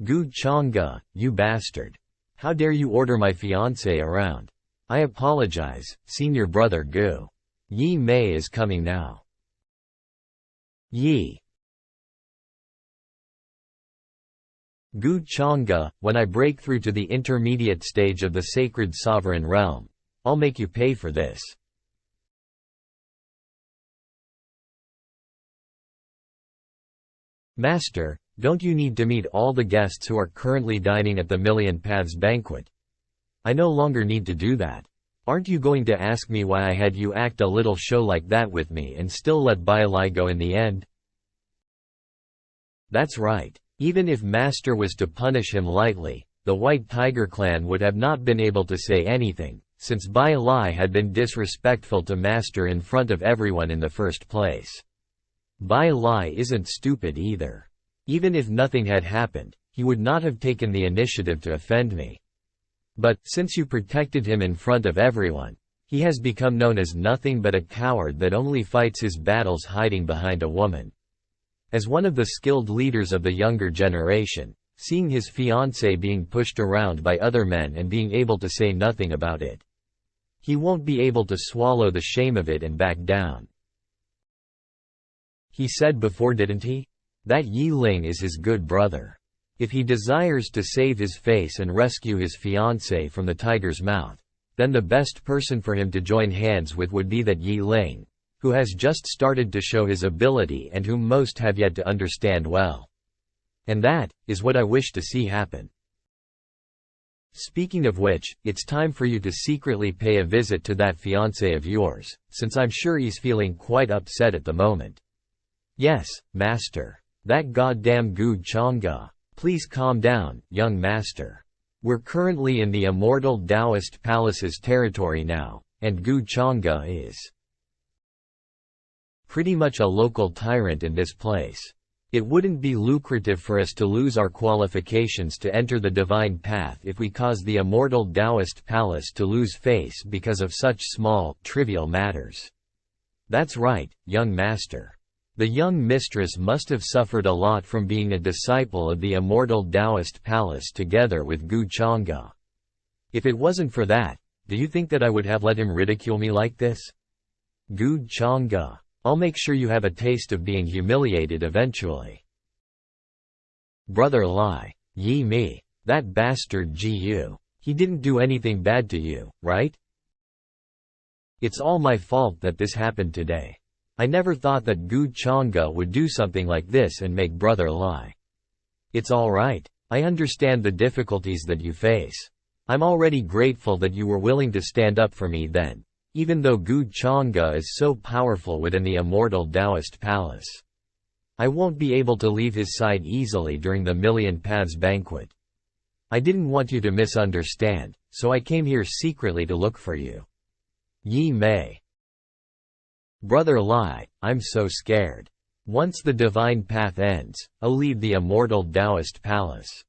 A: Gu Chang'e, you bastard. How dare you order my fiancé around? I apologize, senior brother Gu. Yi Mei is coming now. Yi. Gu Chang'e, when I break through to the intermediate stage of the sacred sovereign realm, I'll make you pay for this. Master, don't you need to meet all the guests who are currently dining at the Million Paths banquet? I no longer need to do that. Aren't you going to ask me why I had you act a little show like that with me and still let Bai Lai go in the end? That's right. Even if Master was to punish him lightly, the White Tiger clan would have not been able to say anything, since Bai Lai had been disrespectful to Master in front of everyone in the first place. Bai Lai isn't stupid either. Even if nothing had happened, he would not have taken the initiative to offend me. But, since you protected him in front of everyone, he has become known as nothing but a coward that only fights his battles hiding behind a woman. As one of the skilled leaders of the younger generation, seeing his fiancée being pushed around by other men and being able to say nothing about it, he won't be able to swallow the shame of it and back down. He said before, didn't he? That Yi Ling is his good brother. If he desires to save his face and rescue his fiancée from the tiger's mouth, then the best person for him to join hands with would be that Yi Ling, who has just started to show his ability and whom most have yet to understand well. And that is what I wish to see happen. Speaking of which, it's time for you to secretly pay a visit to that fiancé of yours, since I'm sure he's feeling quite upset at the moment. Yes, Master. That goddamn Gu Chang'e. Please calm down, young Master. We're currently in the immortal Taoist Palace's territory now, and Gu Chang'e is pretty much a local tyrant in this place. It wouldn't be lucrative for us to lose our qualifications to enter the divine path if we cause the immortal Taoist Palace to lose face because of such small, trivial matters. That's right, young Master. The young mistress must have suffered a lot from being a disciple of the immortal Taoist Palace together with Gu Chang'e. If it wasn't for that, do you think that I would have let him ridicule me like this? Gu Chang'e. I'll make sure you have a taste of being humiliated eventually. Brother Lai. Yi Mi. That bastard Gu. He didn't do anything bad to you, right? It's all my fault that this happened today. I never thought that Gu Chang'e would do something like this and make Brother Lai. It's all right. I understand the difficulties that you face. I'm already grateful that you were willing to stand up for me then, even though Gu Chang'e is so powerful within the immortal Taoist Palace. I won't be able to leave his side easily during the Million Paths banquet. I didn't want you to misunderstand, so I came here secretly to look for you. Yi Mei. Brother Lai, I'm so scared. Once the divine path ends, I'll leave the immortal Taoist Palace.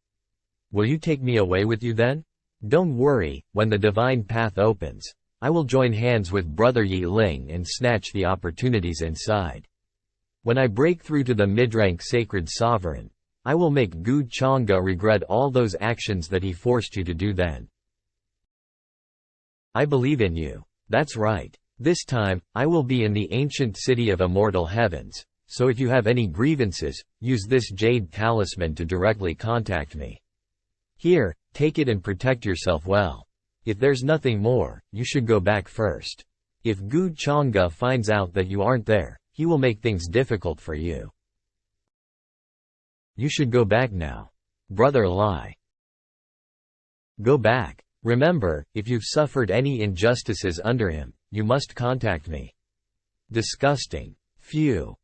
A: Will you take me away with you then? Don't worry, when the divine path opens, I will join hands with Brother Yi Ling and snatch the opportunities inside. When I break through to the mid-rank sacred sovereign, I will make Gu Chang'e regret all those actions that he forced you to do then. I believe in you. That's right. This time, I will be in the ancient city of immortal heavens, so if you have any grievances, use this jade talisman to directly contact me. Here, take it and protect yourself well. If there's nothing more, you should go back first. If Gu Chang'e finds out that you aren't there, he will make things difficult for you. You should go back now. Brother Lai. Go back. Remember, if you've suffered any injustices under him, you must contact me. Disgusting. Phew.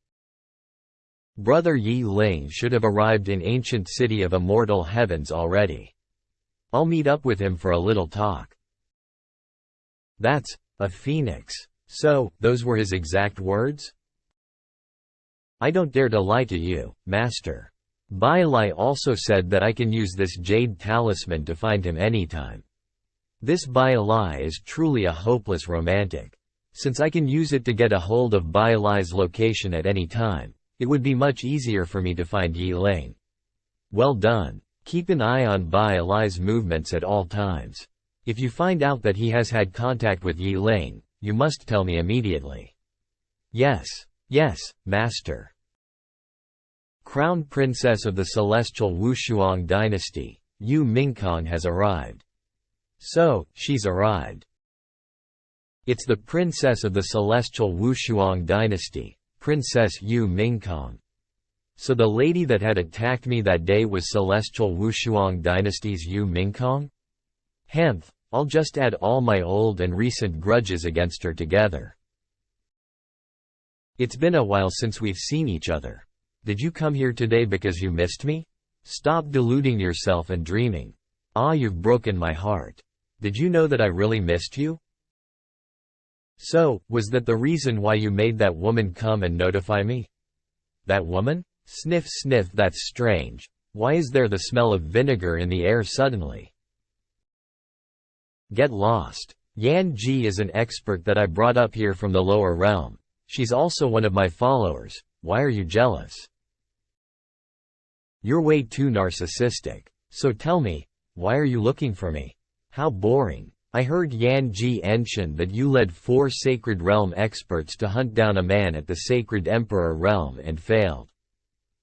A: Brother Yi Ling should have arrived in ancient city of immortal heavens already. I'll meet up with him for a little talk. That's a phoenix. So, those were his exact words? I don't dare to lie to you, Master. Bai Lai also said that I can use this jade talisman to find him anytime. This Bai Lai is truly a hopeless romantic. Since I can use it to get a hold of Bai Lai's location at any time, it would be much easier for me to find Yi Ling. Well done. Keep an eye on Bai Lai's movements at all times. If you find out that he has had contact with Yi Ling, you must tell me immediately. Yes, Master. Crown Princess of the Celestial Wushuang Dynasty, Yu Mingkong has arrived. So, she's arrived. It's the Princess of the Celestial Wushuang Dynasty, Princess Yu Mingkong. So the lady that had attacked me that day was Celestial Wushuang Dynasty's Yu Mingkong? Hemph, I'll just add all my old and recent grudges against her together. It's been a while since we've seen each other. Did you come here today because you missed me? Stop deluding yourself and dreaming. Ah, you've broken my heart. Did you know that I really missed you? So, was that the reason why you made that woman come and notify me? That woman? Sniff sniff, that's strange. Why is there the smell of vinegar in the air suddenly? Get lost. Yan Ji is an expert that I brought up here from the lower realm. She's also one of my followers. Why are you jealous? You're way too narcissistic. So tell me, why are you looking for me? How boring. I heard Yan Ji mention that you led 4 Sacred Realm experts to hunt down a man at the Sacred Emperor Realm and failed.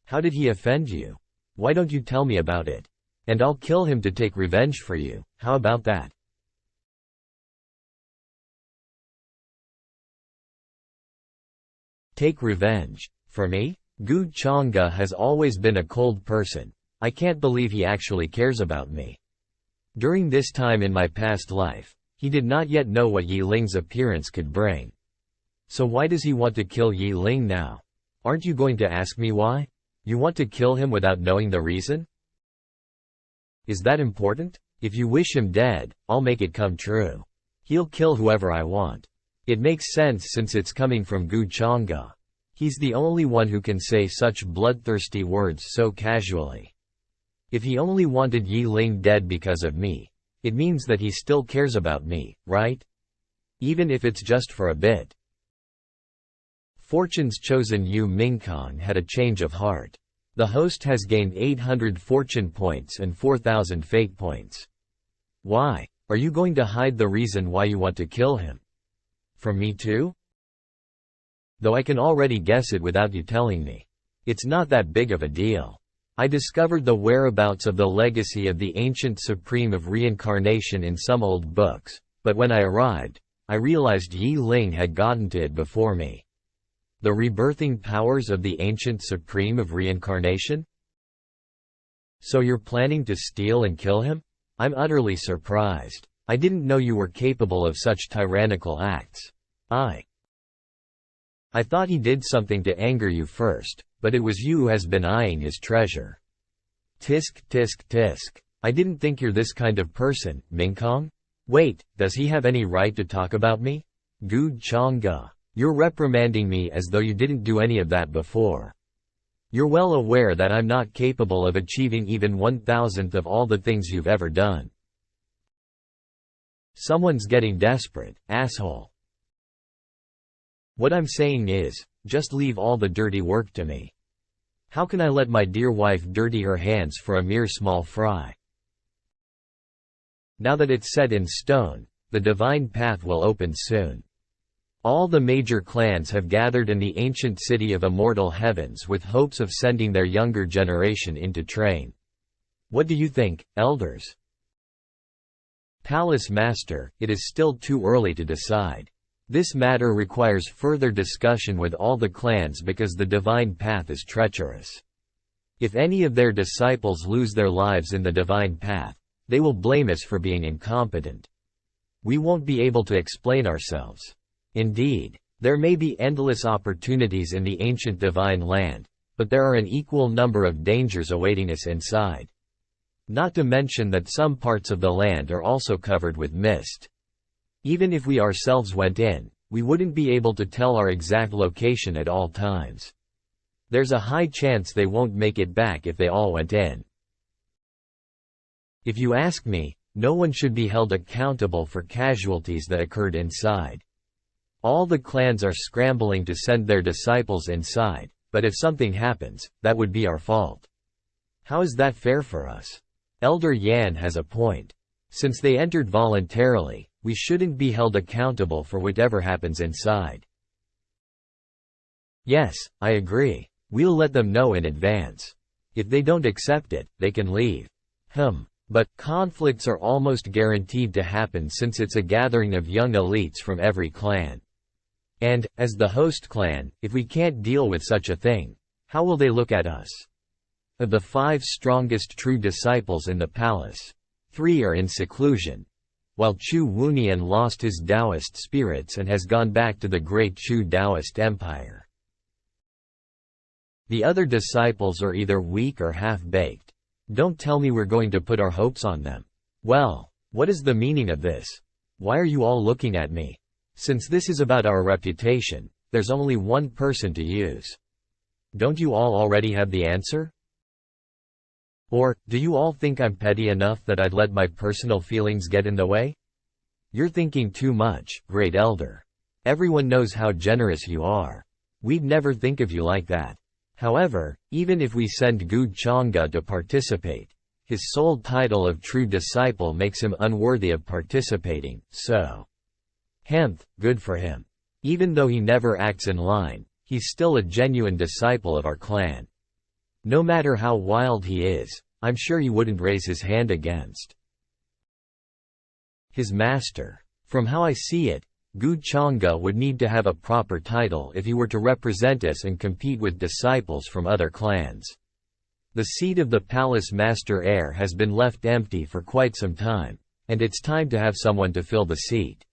A: How did he offend you? Why don't you tell me about it? And I'll kill him to take revenge for you. How about that? Take revenge. For me? Gu Chang'e has always been a cold person. I can't believe he actually cares about me. During this time in my past life, he did not yet know what Yi Ling's appearance could bring. So why does he want to kill Yi Ling now? Aren't you going to ask me why? You want to kill him without knowing the reason? Is that important? If you wish him dead, I'll make it come true. He'll kill whoever I want. It makes sense since it's coming from Gu Chang'e. He's the only one who can say such bloodthirsty words so casually. If he only wanted Yi Ling dead because of me, it means that he still cares about me, right? Even if it's just for a bit. Fortune's chosen Yu Mingkong had a change of heart. The host has gained 800 fortune points and 4,000 fate points. Why? Are you going to hide the reason why you want to kill him? From me too? Though I can already guess it without you telling me. It's not that big of a deal. I discovered the whereabouts of the legacy of the ancient supreme of reincarnation in some old books, but when I arrived, I realized Yi Ling had gotten to it before me. The rebirthing powers of the ancient supreme of reincarnation? So you're planning to steal and kill him? I'm utterly surprised. I didn't know you were capable of such tyrannical acts. I thought he did something to anger you first, but it was you who has been eyeing his treasure. Tisk tisk tisk. I didn't think you're this kind of person, Mingkong. Wait, does he have any right to talk about me? Gu Chang'e. You're reprimanding me as though you didn't do any of that before. You're well aware that I'm not capable of achieving even 1,000th of all the things you've ever done. Someone's getting desperate, asshole. What I'm saying is, just leave all the dirty work to me. How can I let my dear wife dirty her hands for a mere small fry? Now that it's set in stone, the divine path will open soon. All the major clans have gathered in the ancient city of immortal heavens with hopes of sending their younger generation into train. What do you think, elders? Palace Master, it is still too early to decide. This matter requires further discussion with all the clans because the divine path is treacherous. If any of their disciples lose their lives in the divine path, they will blame us for being incompetent. We won't be able to explain ourselves. Indeed, there may be endless opportunities in the ancient divine land, but there are an equal number of dangers awaiting us inside. Not to mention that some parts of the land are also covered with mist. Even if we ourselves went in, we wouldn't be able to tell our exact location at all times. There's a high chance they won't make it back if they all went in. If you ask me, no one should be held accountable for casualties that occurred inside. All the clans are scrambling to send their disciples inside, but if something happens, that would be our fault. How is that fair for us? Elder Yan has a point. Since they entered voluntarily, we shouldn't be held accountable for whatever happens inside. Yes, I agree. We'll let them know in advance. If they don't accept it, they can leave. But conflicts are almost guaranteed to happen since it's a gathering of young elites from every clan. And, as the host clan, if we can't deal with such a thing, how will they look at us? Of the 5 strongest true disciples in the palace, 3 are in seclusion, while Chu Wunian lost his Taoist spirits and has gone back to the great Chu Taoist Empire. The other disciples are either weak or half-baked. Don't tell me we're going to put our hopes on them. Well, what is the meaning of this? Why are you all looking at me? Since this is about our reputation, there's only one person to use. Don't you all already have the answer? Or, do you all think I'm petty enough that I'd let my personal feelings get in the way? You're thinking too much, Great Elder. Everyone knows how generous you are. We'd never think of you like that. However, even if we send Gu Changge to participate, his sole title of true disciple makes him unworthy of participating, so… good for him. Even though he never acts in line, he's still a genuine disciple of our clan. No matter how wild he is, I'm sure he wouldn't raise his hand against his master. From how I see it, Gu Changge would need to have a proper title if he were to represent us and compete with disciples from other clans. The seat of the palace master heir has been left empty for quite some time, and it's time to have someone to fill the seat.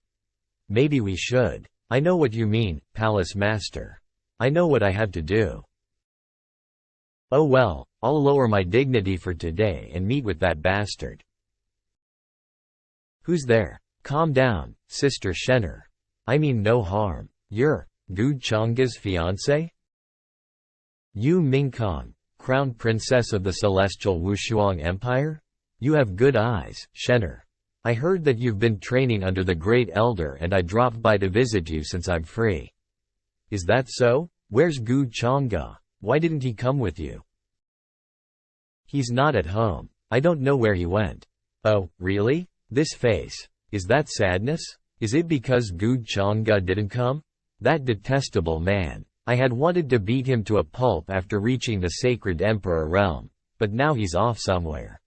A: Maybe we should. I know what you mean, palace master. I know what I have to do. Oh well, I'll lower my dignity for today and meet with that bastard. Who's there? Calm down, Sister Shenner. I mean no harm. You're Gu Changge's fiancé? Yu Mingkong, Crown Princess of the Celestial Wushuang Empire? You have good eyes, Shenner. I heard that you've been training under the Great Elder and I dropped by to visit you since I'm free. Is that so? Where's Gu Changge? Why didn't he come with you? He's not at home. I don't know where he went. Oh, really? This face. Is that sadness? Is it because Gu Changge didn't come? That detestable man. I had wanted to beat him to a pulp after reaching the Sacred Emperor realm, but now he's off somewhere.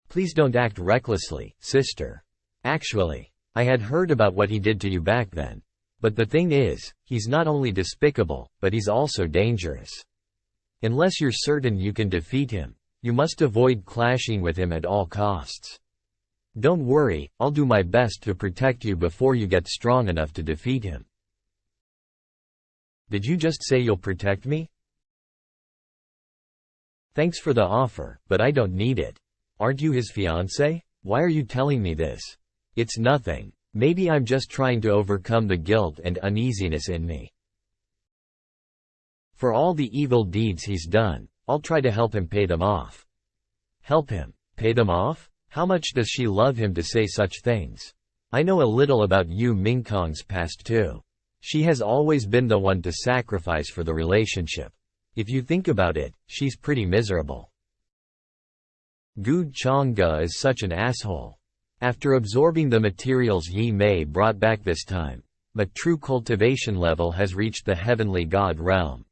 A: Please don't act recklessly, sister. Actually, I had heard about what he did to you back then. But the thing is, he's not only despicable, but he's also dangerous. Unless you're certain you can defeat him, you must avoid clashing with him at all costs. Don't worry, I'll do my best to protect you before you get strong enough to defeat him. Did you just say you'll protect me? Thanks for the offer, but I don't need it. Aren't you his fiancé? Why are you telling me this? It's nothing. Maybe I'm just trying to overcome the guilt and uneasiness in me. For all the evil deeds he's done, I'll try to help him pay them off. Help him? Pay them off? How much does she love him to say such things? I know a little about Yu Mingkong's past too. She has always been the one to sacrifice for the relationship. If you think about it, she's pretty miserable. Gu Changge is such an asshole. After absorbing the materials Yi Mei brought back this time, my true cultivation level has reached the heavenly god realm.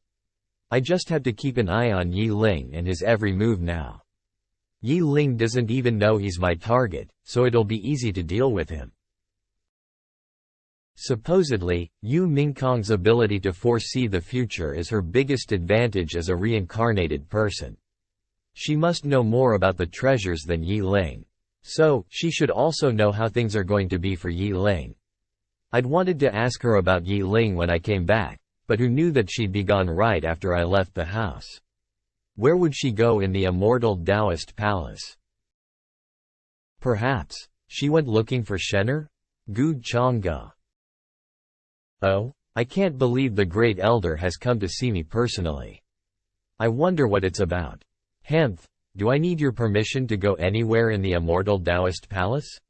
A: I just have to keep an eye on Yi Ling and his every move now. Yi Ling doesn't even know he's my target, so it'll be easy to deal with him. Supposedly, Yu Mingkong's ability to foresee the future is her biggest advantage as a reincarnated person. She must know more about the treasures than Yi Ling. So, she should also know how things are going to be for Yi Ling. I'd wanted to ask her about Yi Ling when I came back, but who knew that she'd be gone right after I left the house? Where would she go in the immortal Taoist palace? Perhaps she went looking for Shenner? Gu Changge. Oh, I can't believe the Great Elder has come to see me personally. I wonder what it's about. Do I need your permission to go anywhere in the immortal Taoist palace?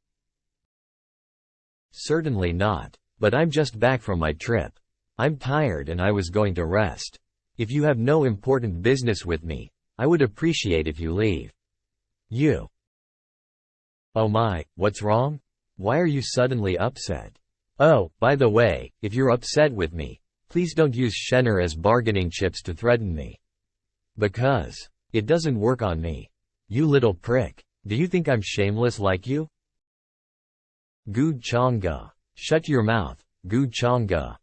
A: Certainly not, but I'm just back from my trip. I'm tired and I was going to rest. If you have no important business with me, I would appreciate if you leave. You. Oh my, what's wrong? Why are you suddenly upset? Oh, by the way, if you're upset with me, Please don't use Shenner as bargaining chips to threaten me. Because it doesn't work on me. You little prick. Do you think I'm shameless like you? Gu Chang'e. Shut your mouth, Gu Chang'e.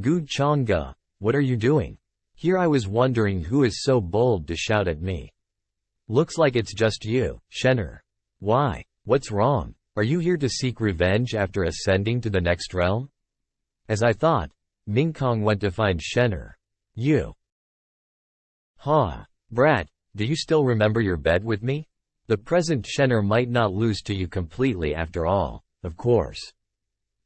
A: Gu Chang'e, what are you doing? Here I was wondering who is so bold to shout at me. Looks like it's just you, Shenner. Why? What's wrong? Are you here to seek revenge after ascending to the next realm? As I thought, Mingkong went to find Shenner. You. Brat, do you still remember your bet with me? The present Shenner might not lose to you completely after all, of course.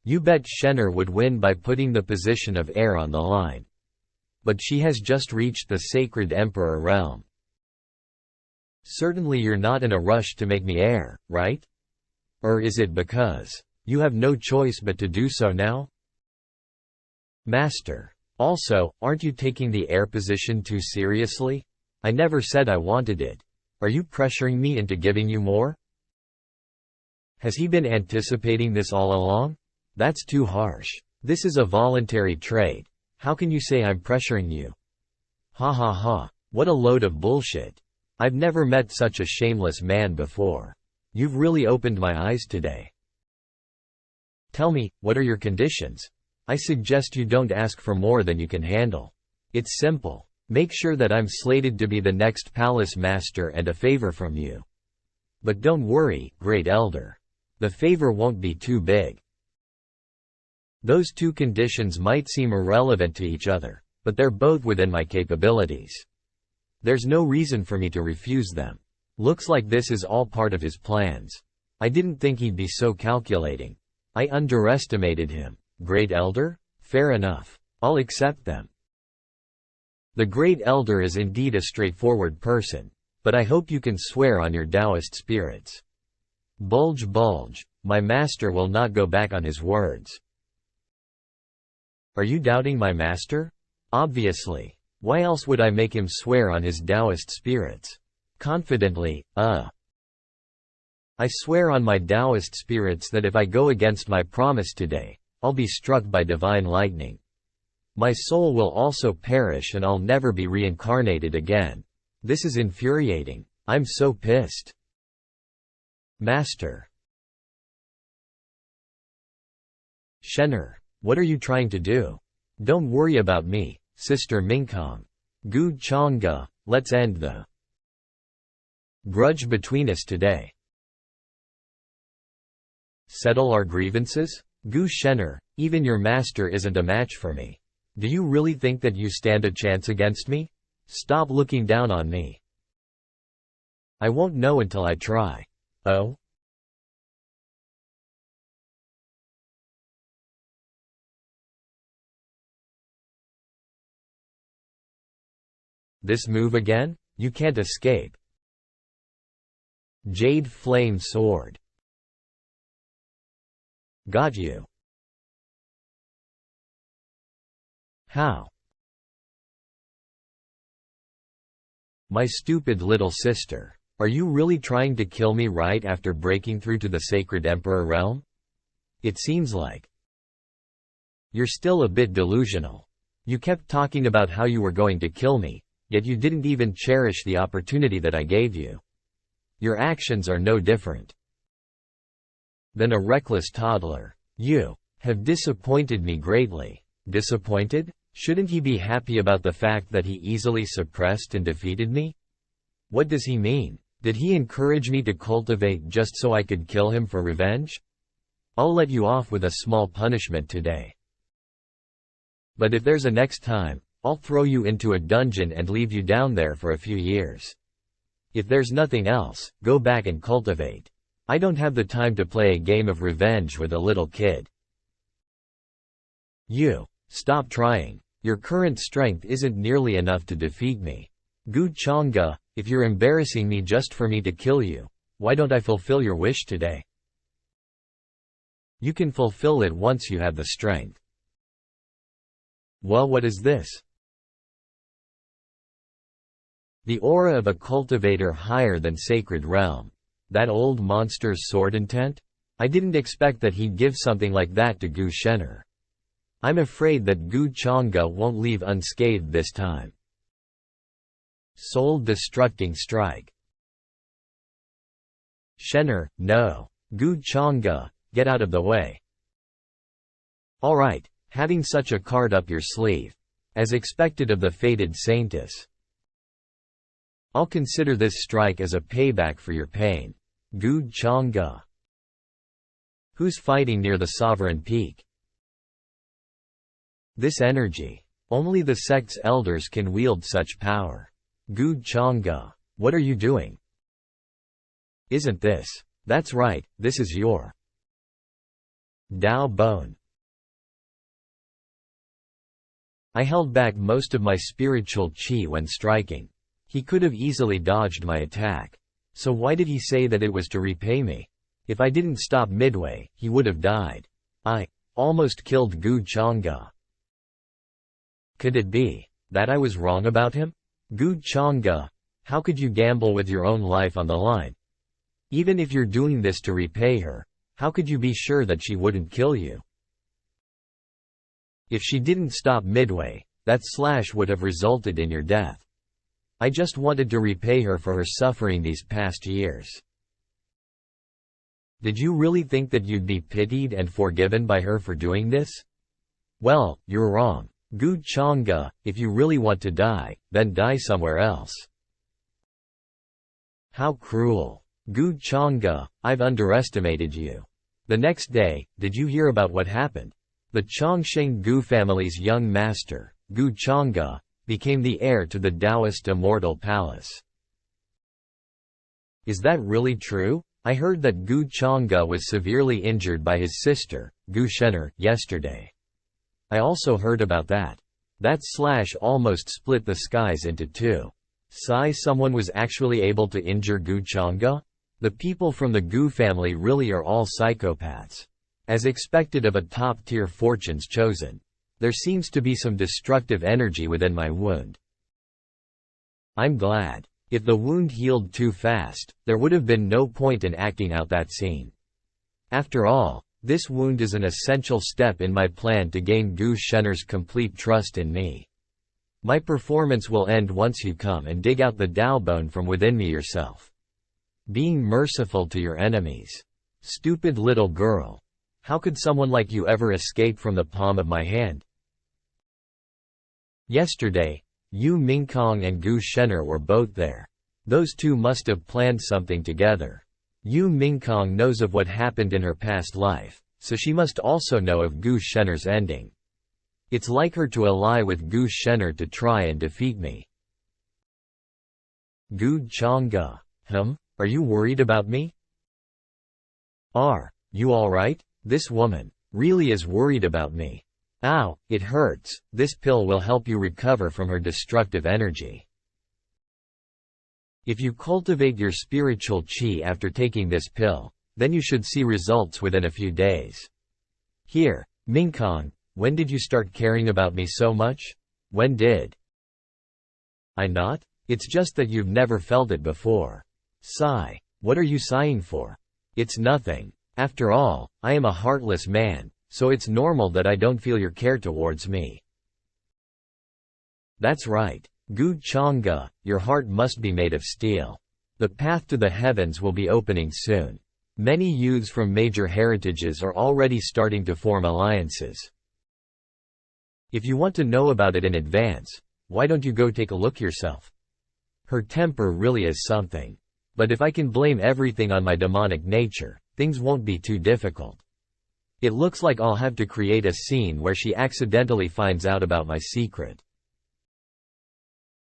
A: You bet Shenner would win by putting the position of heir on the line. But she has just reached the sacred emperor realm. Certainly you're not in a rush to make me heir, right? Or is it because you have no choice but to do so now? Master. Also, aren't you taking the heir position too seriously? I never said I wanted it. Are you pressuring me into giving you more? Has he been anticipating this all along? That's too harsh. This is a voluntary trade. How can you say I'm pressuring you? Ha ha ha. What a load of bullshit. I've never met such a shameless man before. You've really opened my eyes today. Tell me, what are your conditions? I suggest you don't ask for more than you can handle. It's simple. Make sure that I'm slated to be the next palace master and a favor from you. But don't worry, Great Elder. The favor won't be too big. Those two conditions might seem irrelevant to each other, but they're both within my capabilities. There's no reason for me to refuse them. Looks like this is all part of his plans. I didn't think he'd be so calculating. I underestimated him. Great Elder? Fair enough. I'll accept them. The Great Elder is indeed a straightforward person, but I hope you can swear on your Taoist spirits. Bulge bulge, my master will not go back on his words. Are you doubting my master? Obviously. Why else would I make him swear on his Taoist spirits? Confidently, I swear on my Taoist spirits that if I go against my promise today, I'll be struck by divine lightning. My soul will also perish and I'll never be reincarnated again. This is infuriating. I'm so pissed. Master. Shenner, what are you trying to do? Don't worry about me, Sister Mingkong. Gu Chang'e, let's end the grudge between us today. Settle our grievances? Gu Shenner, even your master isn't a match for me. Do you really think that you stand a chance against me? Stop looking down on me. I won't know until I try. Oh? This move again? You can't escape. Jade Flame Sword. Got you. How? My stupid little sister. Are you really trying to kill me right after breaking through to the sacred emperor realm? It seems like you're still a bit delusional. You kept talking about how you were going to kill me, yet you didn't even cherish the opportunity that I gave you. Your actions are no different than a reckless toddler. You have disappointed me greatly. Disappointed? Shouldn't he be happy about the fact that he easily suppressed and defeated me? What does he mean? Did he encourage me to cultivate just so I could kill him for revenge? I'll let you off with a small punishment today. But if there's a next time, I'll throw you into a dungeon and leave you down there for a few years. If there's nothing else, go back and cultivate. I don't have the time to play a game of revenge with a little kid. You. Stop trying. Your current strength isn't nearly enough to defeat me. Gu Chang'e, if you're embarrassing me just for me to kill you, why don't I fulfill your wish today? You can fulfill it once you have the strength. Well, what is this? The aura of a cultivator higher than sacred realm. That old monster's sword intent? I didn't expect that he'd give something like that to Gu Shenner. I'm afraid that Gu Chang'e won't leave unscathed this time. Soul-destructing strike. Shen'er, no. Gu Chang'e, get out of the way. Alright, having such a card up your sleeve. As expected of the fated saintess. I'll consider this strike as a payback for your pain. Gu Chang'e. Who's fighting near the sovereign peak? This energy. Only the sect's elders can wield such power. Gu Chang'e. What are you doing? Isn't this? That's right, this is your Dao bone. I held back most of my spiritual qi when striking. He could have easily dodged my attack. So why did he say that it was to repay me? If I didn't stop midway, he would have died. I almost killed Gu Chang'e. Could it be that I was wrong about him? Gu Chang'e, how could you gamble with your own life on the line? Even if you're doing this to repay her, how could you be sure that she wouldn't kill you? If she didn't stop midway, that slash would have resulted in your death. I just wanted to repay her for her suffering these past years. Did you really think that you'd be pitied and forgiven by her for doing this? Well, you're wrong. Gu Chang'e, if you really want to die, then die somewhere else. How cruel. Gu Chang'e, I've underestimated you. The next day, did you hear about what happened? The Chongsheng Gu family's young master, Gu Chang'e, became the heir to the Taoist immortal palace. Is that really true? I heard that Gu Chang'e was severely injured by his sister, Gu Shen'er, yesterday. I also heard about that. That slash almost split the skies into two. Someone was actually able to injure Gu Chang'e? The people from the Gu family really are all psychopaths. As expected of a top-tier fortunes chosen. There seems to be some destructive energy within my wound. I'm glad. If the wound healed too fast, there would have been no point in acting out that scene. After all, this wound is an essential step in my plan to gain Gu Shen'er's complete trust in me. My performance will end once you come and dig out the Dao bone from within me yourself. Being merciful to your enemies. Stupid little girl. How could someone like you ever escape from the palm of my hand? Yesterday, Yu Mingkong and Gu Shen'er were both there. Those two must have planned something together. Yu Mingkong knows of what happened in her past life, so she must also know of Gu Shen'er's ending. It's like her to ally with Gu Shen'er to try and defeat me. Gu Chang'e. Are you worried about me? Are you alright? This woman really is worried about me. Ow, it hurts. This pill will help you recover from her destructive energy. If you cultivate your spiritual qi after taking this pill, then you should see results within a few days. Here, Mingkong, when did you start caring about me so much? When did I not? It's just that you've never felt it before. Sigh. What are you sighing for? It's nothing. After all, I am a heartless man, so it's normal that I don't feel your care towards me. That's right. Gu Chang'e, your heart must be made of steel. The path to the heavens will be opening soon. Many youths from major heritages are already starting to form alliances. If you want to know about it in advance, why don't you go take a look yourself? Her temper really is something. But if I can blame everything on my demonic nature, things won't be too difficult. It looks like I'll have to create a scene where she accidentally finds out about my secret.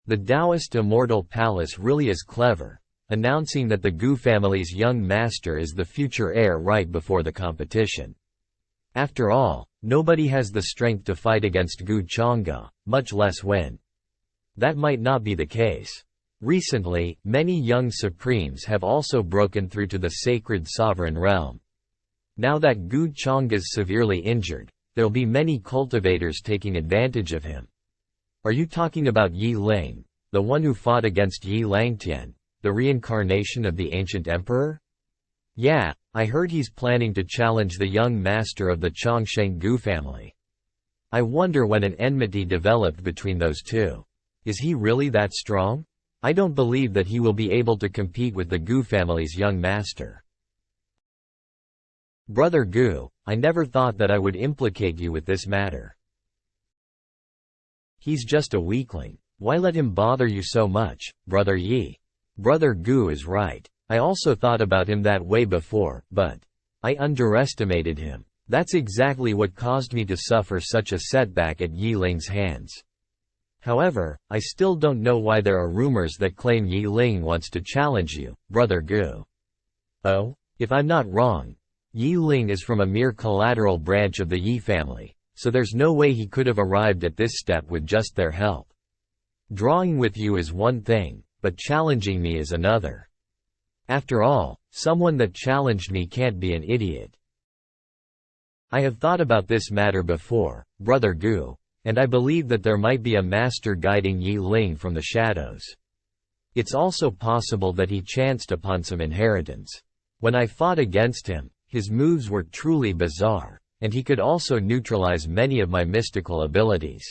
A: The Taoist Immortal Palace really is clever, announcing that the Gu family's young master is the future heir right before the competition. After all, nobody has the strength to fight against Gu Chang'e, much less win. That might not be the case. Recently, many young supremes have also broken through to the sacred sovereign realm. Now that Gu Chang'e is severely injured, there'll be many cultivators taking advantage of him. Are you talking about Yi Ling, the one who fought against Yi Langtian, the reincarnation of the ancient emperor? Yeah, I heard he's planning to challenge the young master of the Chongsheng Gu family. I wonder when an enmity developed between those two. Is he really that strong? I don't believe that he will be able to compete with the Gu family's young master. Brother Gu, I never thought that I would implicate you with this matter. He's just a weakling. Why let him bother you so much, Brother Yi? Brother Gu is right. I also thought about him that way before, but I underestimated him. That's exactly what caused me to suffer such a setback at Yi Ling's hands. However, I still don't know why there are rumors that claim Yi Ling wants to challenge you, Brother Gu. Oh? If I'm not wrong, Yi Ling is from a mere collateral branch of the Yi family, so there's no way he could have arrived at this step with just their help. Drawing with you is one thing, but challenging me is another. After all, someone that challenged me can't be an idiot. I have thought about this matter before, Brother Gu, and I believe that there might be a master guiding Yi Ling from the shadows. It's also possible that he chanced upon some inheritance. When I fought against him, his moves were truly bizarre, and he could also neutralize many of my mystical abilities.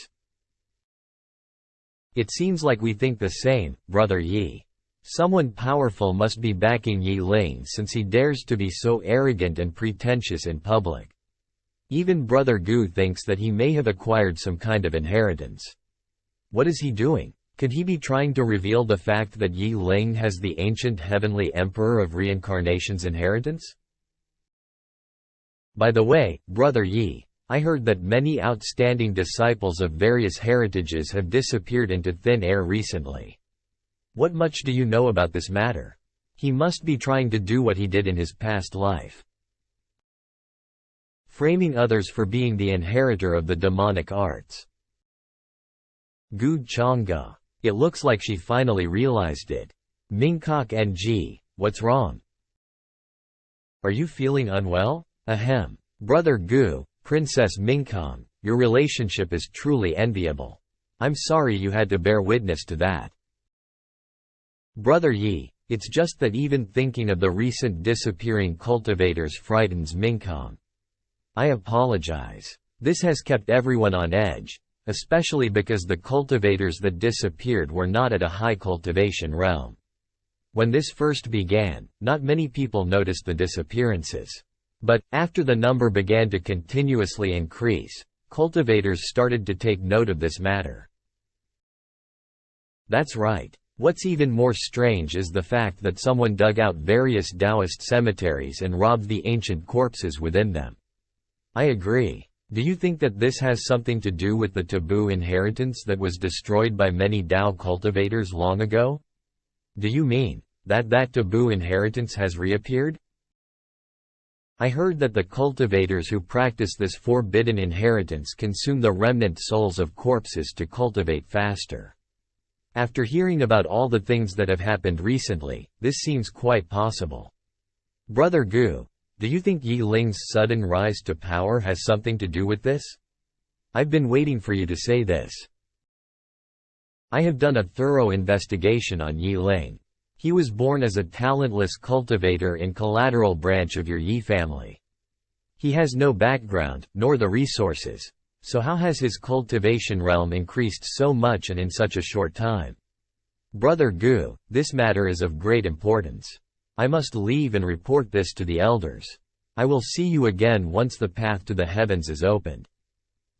A: It seems like we think the same, Brother Yi. Someone powerful must be backing Yi Ling since he dares to be so arrogant and pretentious in public. Even Brother Gu thinks that he may have acquired some kind of inheritance. What is he doing? Could he be trying to reveal the fact that Yi Ling has the ancient heavenly emperor of reincarnation's inheritance? By the way, Brother Yi, I heard that many outstanding disciples of various heritages have disappeared into thin air recently. What much do you know about this matter? He must be trying to do what he did in his past life. Framing others for being the inheritor of the demonic arts. Gu Changge. It looks like she finally realized it. Mingkok NG, what's wrong? Are you feeling unwell? Ahem. Brother Gu, Princess Mingkong, your relationship is truly enviable. I'm sorry you had to bear witness to that. Brother Yi, it's just that even thinking of the recent disappearing cultivators frightens Mingkong. I apologize. This has kept everyone on edge, especially because the cultivators that disappeared were not at a high cultivation realm. When this first began, not many people noticed the disappearances. But, after the number began to continuously increase, cultivators started to take note of this matter. That's right. What's even more strange is the fact that someone dug out various Taoist cemeteries and robbed the ancient corpses within them. I agree. Do you think that this has something to do with the taboo inheritance that was destroyed by many Tao cultivators long ago? Do you mean that taboo inheritance has reappeared? I heard that the cultivators who practice this forbidden inheritance consume the remnant souls of corpses to cultivate faster. After hearing about all the things that have happened recently, this seems quite possible. Brother Gu, do you think Yi Ling's sudden rise to power has something to do with this? I've been waiting for you to say this. I have done a thorough investigation on Yi Ling. He was born as a talentless cultivator in collateral branch of your Yi family. He has no background, nor the resources, so how has his cultivation realm increased so much and in such a short time? Brother Gu, this matter is of great importance. I must leave and report this to the elders. I will see you again once the path to the heavens is opened.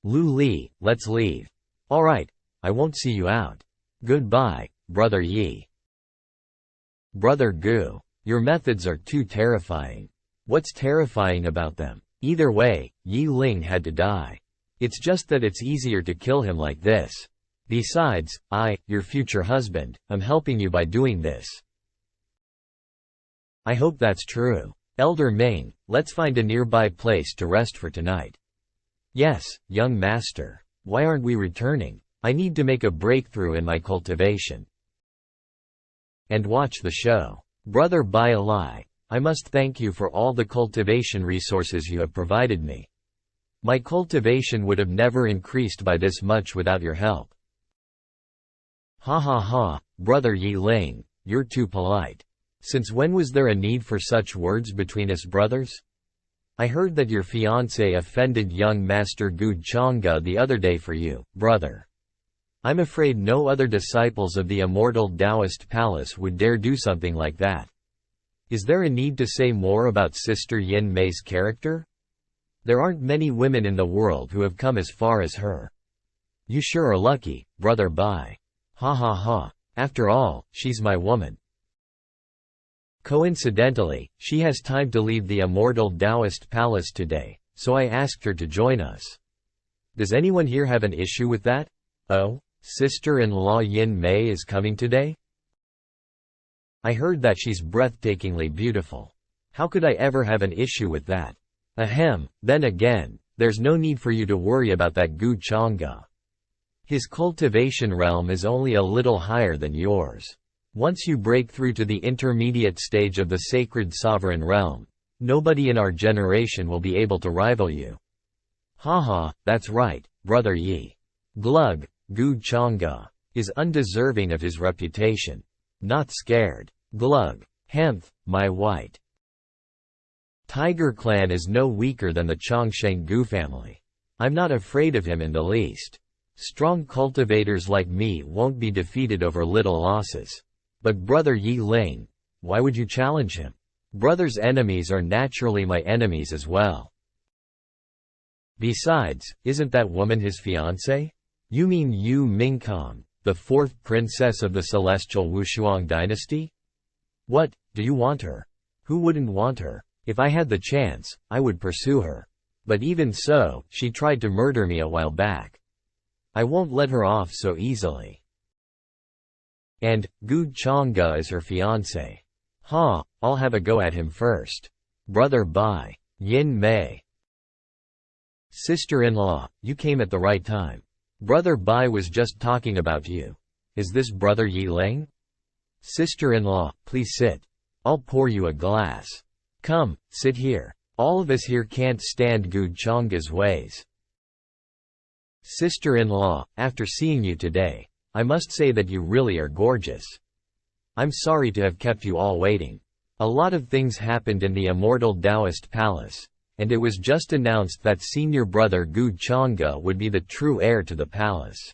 A: Lu Li, let's leave. Alright, I won't see you out. Goodbye, Brother Yi. Brother Gu, your methods are too terrifying. What's terrifying about them? Either way, Yi Ling had to die. It's just that it's easier to kill him like this. Besides, I, your future husband, am helping you by doing this. I hope that's true. Elder Ming, let's find a nearby place to rest for tonight. Yes, young master. Why aren't we returning? I need to make a breakthrough in my cultivation. And watch the show. Brother Bai Alai, I must thank you for all the cultivation resources you have provided me. My cultivation would have never increased by this much without your help. Ha ha ha, Brother Yi Ling, you're too polite. Since when was there a need for such words between us brothers? I heard that your fiancé offended young Master Gu Chang'e the other day for you, brother. I'm afraid no other disciples of the immortal Taoist palace would dare do something like that. Is there a need to say more about Sister Yin Mei's character? There aren't many women in the world who have come as far as her. You sure are lucky, Brother Bai. Ha ha ha. After all, she's my woman. Coincidentally, she has time to leave the immortal Taoist palace today, so I asked her to join us. Does anyone here have an issue with that? Oh, sister-in-law Yin Mei is coming today? I heard that she's breathtakingly beautiful. How could I ever have an issue with that? Ahem, then again, there's no need for you to worry about that Gu Chang'e. His cultivation realm is only a little higher than yours. Once you break through to the intermediate stage of the sacred sovereign realm, nobody in our generation will be able to rival you. Haha, that's right, Brother Yi. Glug, Gu Chang'e is undeserving of his reputation. Not scared. Glug. Hemph, my white Tiger clan is no weaker than the Chongsheng Gu family. I'm not afraid of him in the least. Strong cultivators like me won't be defeated over little losses. But Brother Yi Ling, why would you challenge him? Brother's enemies are naturally my enemies as well. Besides, isn't that woman his fiancée? You mean Yu Mingkong, the fourth princess of the celestial Wushuang dynasty? What, do you want her? Who wouldn't want her? If I had the chance, I would pursue her. But even so, she tried to murder me a while back. I won't let her off so easily. And, Gu Chang'e is her fiancé. Ha, I'll have a go at him first. Brother Bai. Yin Mei. Sister-in-law, you came at the right time. Brother Bai was just talking about you. Is this Brother Yi Ling? Sister-in-law, please sit. I'll pour you a glass. Come, sit here. All of us here can't stand Gu Chang'e's ways. Sister-in-law, after seeing you today, I must say that you really are gorgeous. I'm sorry to have kept you all waiting. A lot of things happened in the immortal Taoist palace, and it was just announced that senior brother Gu Chang'e would be the true heir to the palace.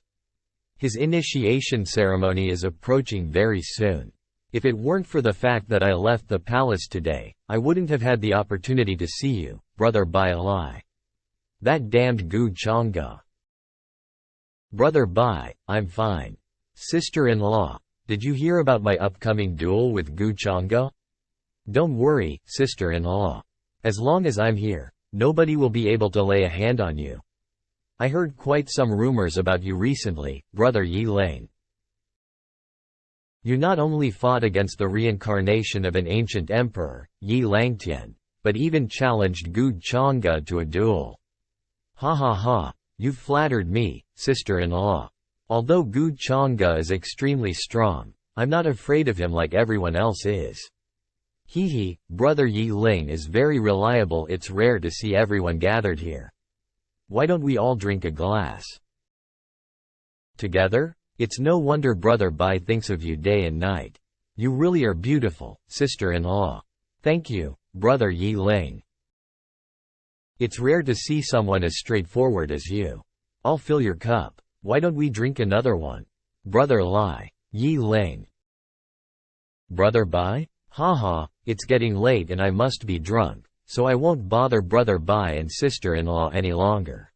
A: His initiation ceremony is approaching very soon. If it weren't for the fact that I left the palace today, I wouldn't have had the opportunity to see you, Brother Bai Alai. That damned Gu Chang'e. Brother Bai, I'm fine. Sister-in-law, did you hear about my upcoming duel with Gu Chang'e? Don't worry, sister-in-law. As long as I'm here, nobody will be able to lay a hand on you. I heard quite some rumors about you recently, Brother Yi Ling. You not only fought against the reincarnation of an ancient emperor, Yi Langtian, but even challenged Gu Chang'e to a duel. Ha ha ha. You've flattered me, sister-in-law. Although Gu Chang'e is extremely strong, I'm not afraid of him like everyone else is. Hee, Brother Yi Ling is very reliable. It's rare to see everyone gathered here. Why don't we all drink a glass together? It's no wonder Brother Bai thinks of you day and night. You really are beautiful, sister-in-law. Thank you, Brother Yi Ling. It's rare to see someone as straightforward as you. I'll fill your cup. Why don't we drink another one? Brother Lai. Yi Ling. Brother Bai? Haha, it's getting late and I must be drunk, so I won't bother Brother Bai and sister-in-law any longer.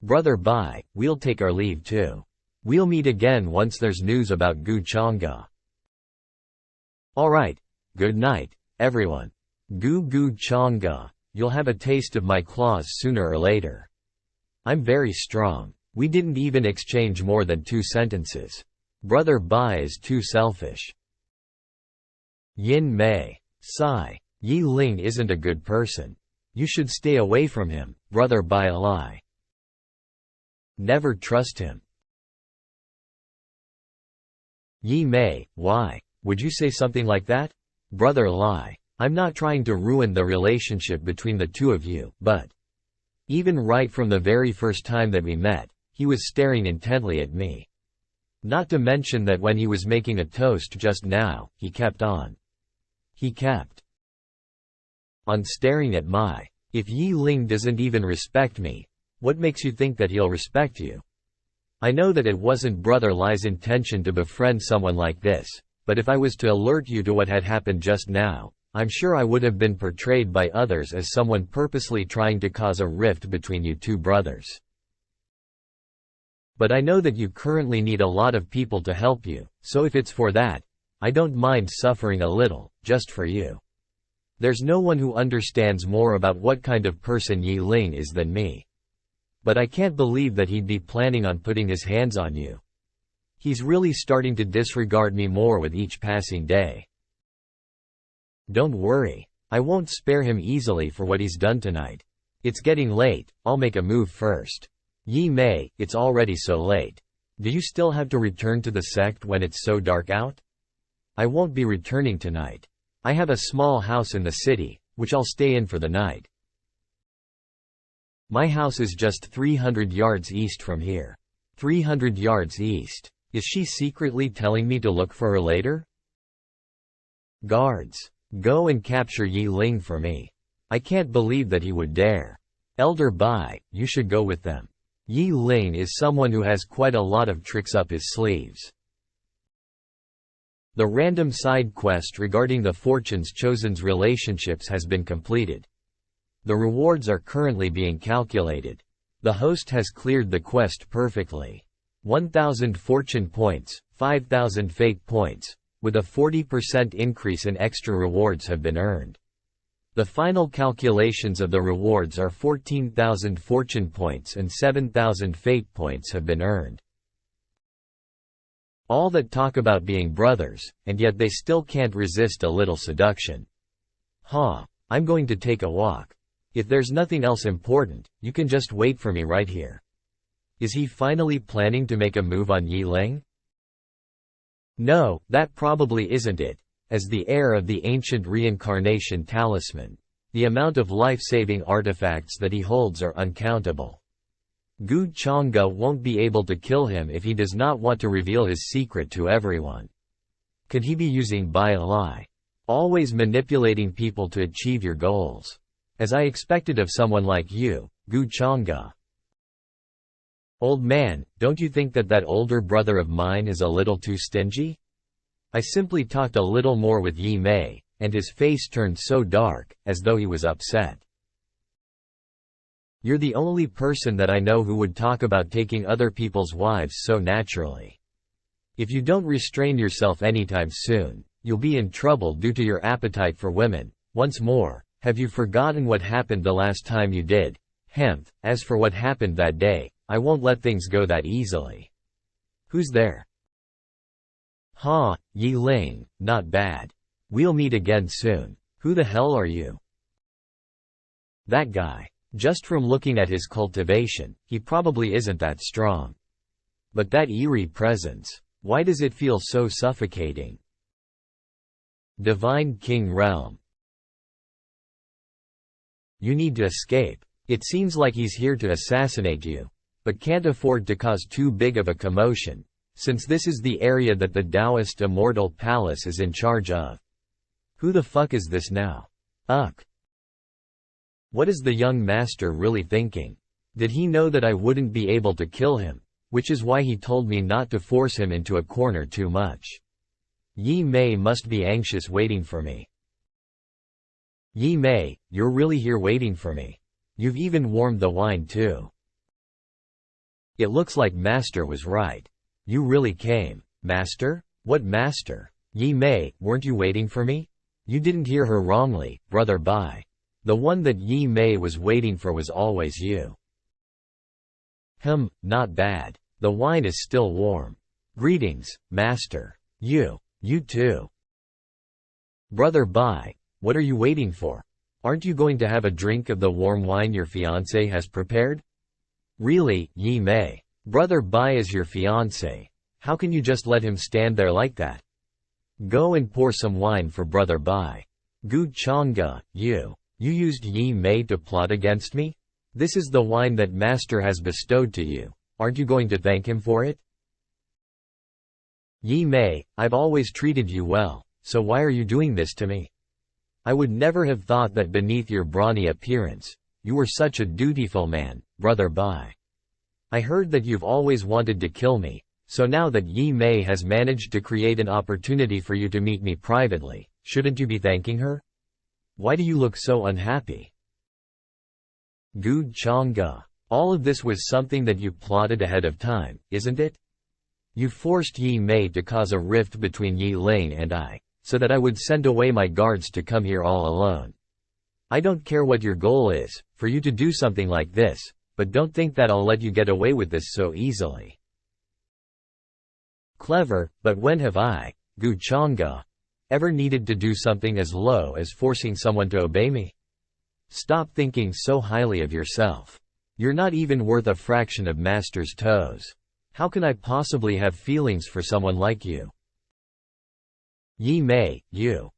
A: Brother Bai, we'll take our leave too. We'll meet again once there's news about Gu Chang'e. Alright, good night, everyone. Gu Chang'e. You'll have a taste of my claws sooner or later. I'm very strong. We didn't even exchange more than 2 sentences. Brother Bai is too selfish. Yin Mei. Sigh. Yi Ling isn't a good person. You should stay away from him, Brother Bai Alai. Never trust him. Yi Mei, why would you say something like that? Brother Lai. I'm not trying to ruin the relationship between the two of you, but even right from the very first time that we met, he was staring intently at me. Not to mention that when he was making a toast just now, he kept on staring at my If Yi Ling doesn't even respect me, what makes you think that he'll respect you? I know that it wasn't Brother Lai's intention to befriend someone like this, but if I was to alert you to what had happened just now, I'm sure I would have been portrayed by others as someone purposely trying to cause a rift between you two brothers. But I know that you currently need a lot of people to help you, so if it's for that, I don't mind suffering a little, just for you. There's no one who understands more about what kind of person Yi Ling is than me. But I can't believe that he'd be planning on putting his hands on you. He's really starting to disregard me more with each passing day. Don't worry, I won't spare him easily for what he's done tonight. It's getting late, I'll make a move first. Yi Mei, it's already so late. Do you still have to return to the sect when it's so dark out? I won't be returning tonight. I have a small house in the city, which I'll stay in for the night. My house is just 300 yards east from here. 300 yards east. Is she secretly telling me to look for her later? Guards, go and capture Yi Ling for me. I can't believe that he would dare. Elder Bai, you should go with them. Yi Ling is someone who has quite a lot of tricks up his sleeves. The random side quest regarding the Fortunes Chosen's relationships has been completed. The rewards are currently being calculated. The host has cleared the quest perfectly. 1,000 fortune points, 5,000 fate points, with a 40% increase in extra rewards have been earned. The final calculations of the rewards are 14,000 fortune points and 7,000 fate points have been earned. All that talk about being brothers, and yet they still can't resist a little seduction. I'm going to take a walk. If there's nothing else important, you can just wait for me right here. Is he finally planning to make a move on Yi Ling? No, that probably isn't it. As the heir of the ancient reincarnation talisman, the amount of life-saving artifacts that he holds are uncountable. Gu Changge won't be able to kill him if he does not want to reveal his secret to everyone. Could he be using Bai Lai? Always manipulating people to achieve your goals. As I expected of someone like you, Gu Changge. Old man, don't you think that that older brother of mine is a little too stingy? I simply talked a little more with Yi Mei, and his face turned so dark, as though he was upset. You're the only person that I know who would talk about taking other people's wives so naturally. If you don't restrain yourself anytime soon, you'll be in trouble due to your appetite for women. Once more, have you forgotten what happened the last time you did? As for what happened that day, I won't let things go that easily. Who's there? Yi Ling, not bad. We'll meet again soon. Who the hell are you? That guy. Just from looking at his cultivation, he probably isn't that strong. But that eerie presence, why does it feel so suffocating? Divine King Realm. You need to escape. It seems like he's here to assassinate you, but can't afford to cause too big of a commotion, since this is the area that the Taoist Immortal Palace is in charge of. Who the fuck is this now? What is the young master really thinking? Did he know that I wouldn't be able to kill him, which is why he told me not to force him into a corner too much? Yi Mei must be anxious waiting for me. Yi Mei, you're really here waiting for me. You've even warmed the wine too. It looks like Master was right. You really came. Master? What master? Yi Mei, weren't you waiting for me? You didn't hear her wrongly, Brother Bai. The one that Yi Mei was waiting for was always you. Not bad. The wine is still warm. Greetings, Master. You too. Brother Bai, what are you waiting for? Aren't you going to have a drink of the warm wine your fiancé has prepared? Really, Yi Mei? Brother Bai is your fiancé. How can you just let him stand there like that? Go and pour some wine for Brother Bai. Gu Changge, you used Yi Mei to plot against me? This is the wine that Master has bestowed to you. Aren't you going to thank him for it? Yi Mei, I've always treated you well, so why are you doing this to me? I would never have thought that beneath your brawny appearance, you were such a dutiful man, Brother Bai. I heard that you've always wanted to kill me, so now that Yi Mei has managed to create an opportunity for you to meet me privately, shouldn't you be thanking her? Why do you look so unhappy? Gu Changge. All of this was something that you plotted ahead of time, isn't it? You forced Yi Mei to cause a rift between Yi Ling and I, so that I would send away my guards to come here all alone. I don't care what your goal is, for you to do something like this, but don't think that I'll let you get away with this so easily. Clever, but when have I, Gu Changge, ever needed to do something as low as forcing someone to obey me? Stop thinking so highly of yourself. You're not even worth a fraction of Master's toes. How can I possibly have feelings for someone like you? Yi Mei, you.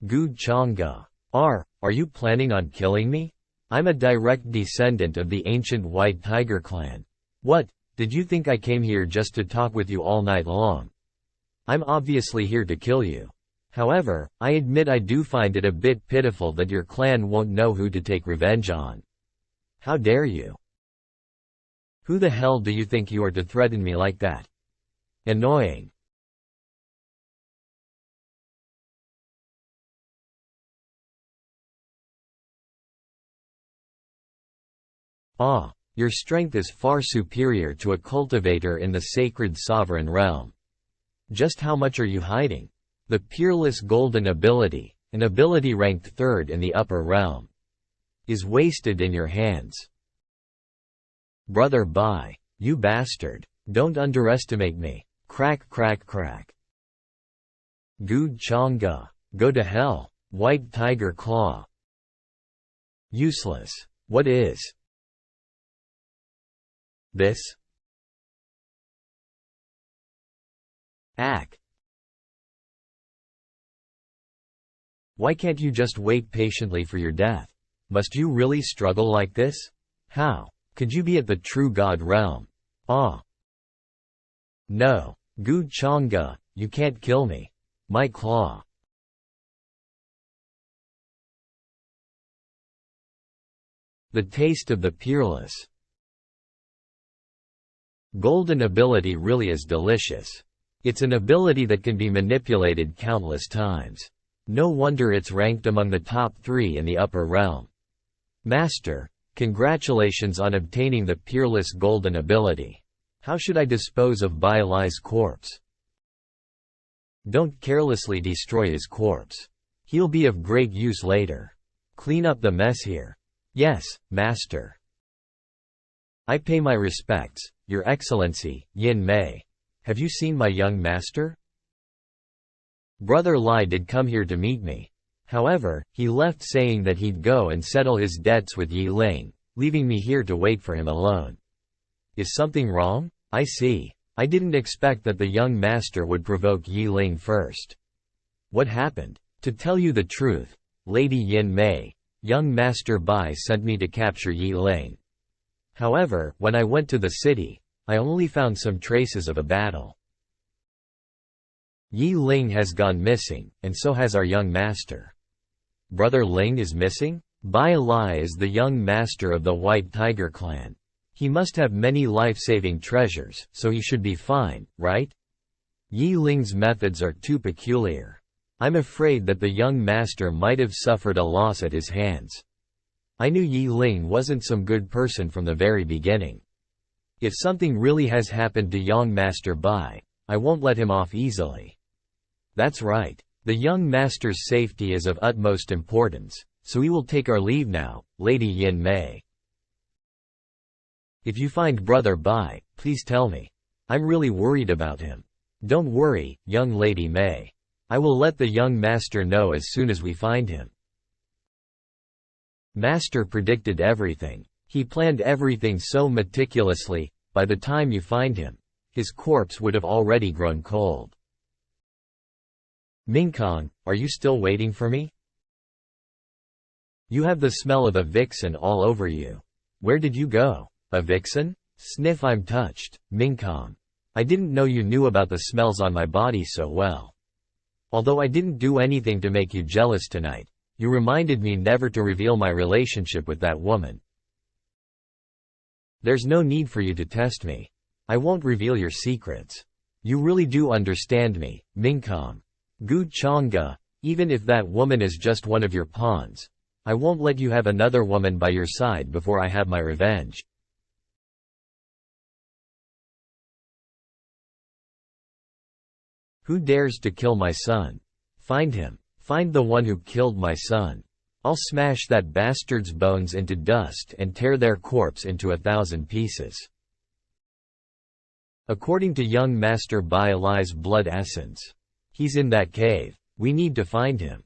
A: Gu Changge. Are you planning on killing me? I'm a direct descendant of the ancient White Tiger clan. What, did you think I came here just to talk with you all night long? I'm obviously here to kill you. However, I admit I do find it a bit pitiful that your clan won't know who to take revenge on. How dare you? Who the hell do you think you are to threaten me like that? Annoying. Your strength is far superior to a cultivator in the sacred sovereign realm. Just how much are you hiding? The peerless golden ability, an ability ranked 3rd in the upper realm, is wasted in your hands. Brother Bai, you bastard, don't underestimate me. Crack crack crack. Gu Changge, go to hell, White Tiger Claw. Useless. What is this? Ack. Why can't you just wait patiently for your death? Must you really struggle like this? How could you be at the true God realm? No. Gu Changge, you can't kill me. My claw. The taste of the peerless golden ability really is delicious. It's an ability that can be manipulated countless times. No wonder it's ranked among the top 3 in the upper realm. Master, congratulations on obtaining the peerless golden ability. How should I dispose of Bai Lai's corpse? Don't carelessly destroy his corpse. He'll be of great use later. Clean up the mess here. Yes, Master. I pay my respects, Your Excellency, Yin Mei. Have you seen my young master? Brother Lai did come here to meet me. However, he left saying that he'd go and settle his debts with Yi Ling, leaving me here to wait for him alone. Is something wrong? I see. I didn't expect that the young master would provoke Yi Ling first. What happened? To tell you the truth, Lady Yin Mei, young Master Bai sent me to capture Yi Ling. However, when I went to the city, I only found some traces of a battle. Yi Ling has gone missing, and so has our young master. Brother Ling is missing? Bai Lai is the young master of the White Tiger clan. He must have many life-saving treasures, so he should be fine, right? Yi Ling's methods are too peculiar. I'm afraid that the young master might have suffered a loss at his hands. I knew Yi Ling wasn't some good person from the very beginning. If something really has happened to young Master Bai, I won't let him off easily. That's right. The young master's safety is of utmost importance, so we will take our leave now, Lady Yin Mei. If you find Brother Bai, please tell me. I'm really worried about him. Don't worry, young Lady Mei. I will let the young master know as soon as we find him. Master predicted everything. He planned everything so meticulously, by the time you find him, his corpse would have already grown cold. Mingkong, are you still waiting for me? You have the smell of a vixen all over you. Where did you go? A vixen? Sniff, I'm touched, Mingkong. I didn't know you knew about the smells on my body so well. Although I didn't do anything to make you jealous tonight, You reminded me never to reveal my relationship with that woman. There's no need for you to test me. I won't reveal your secrets. You really do understand me, Mingcom. Gu Changge, even if that woman is just one of your pawns, I won't let you have another woman by your side before I have my revenge. Who dares to kill my son? Find him. Find the one who killed my son. I'll smash that bastard's bones into dust and tear their corpse into 1,000 pieces. According to young Master Bai Lai's blood essence, he's in that cave. We need to find him.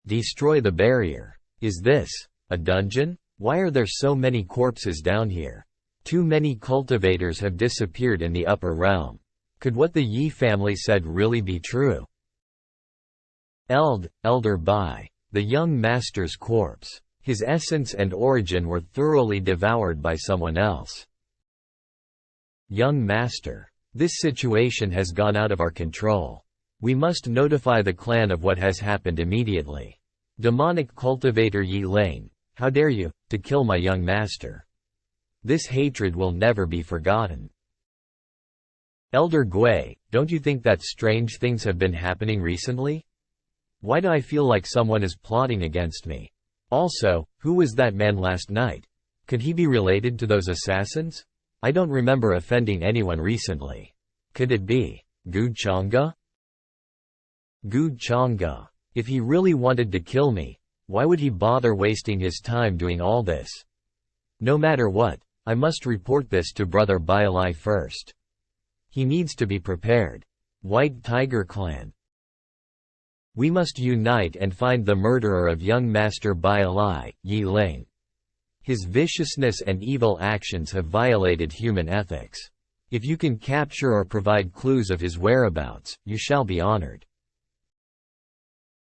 A: Destroy the barrier. Is this a dungeon? Why are there so many corpses down here? Too many cultivators have disappeared in the upper realm. Could what the Yi family said really be true? Elder Bai, the young master's corpse. His essence and origin were thoroughly devoured by someone else. Young master, this situation has gone out of our control. We must notify the clan of what has happened immediately. Demonic cultivator Yi Lane, how dare you, to kill my young master. This hatred will never be forgotten. Elder Gui, don't you think that strange things have been happening recently? Why do I feel like someone is plotting against me? Also, who was that man last night? Could he be related to those assassins? I don't remember offending anyone recently. Could it be Gu Changge? Gu Changge. If he really wanted to kill me, why would he bother wasting his time doing all this? No matter what, I must report this to Brother Bai Lai first. He needs to be prepared. White Tiger Clan. We must unite and find the murderer of young Master Bai Lai, Yi Lane. His viciousness and evil actions have violated human ethics. If you can capture or provide clues of his whereabouts, you shall be honored.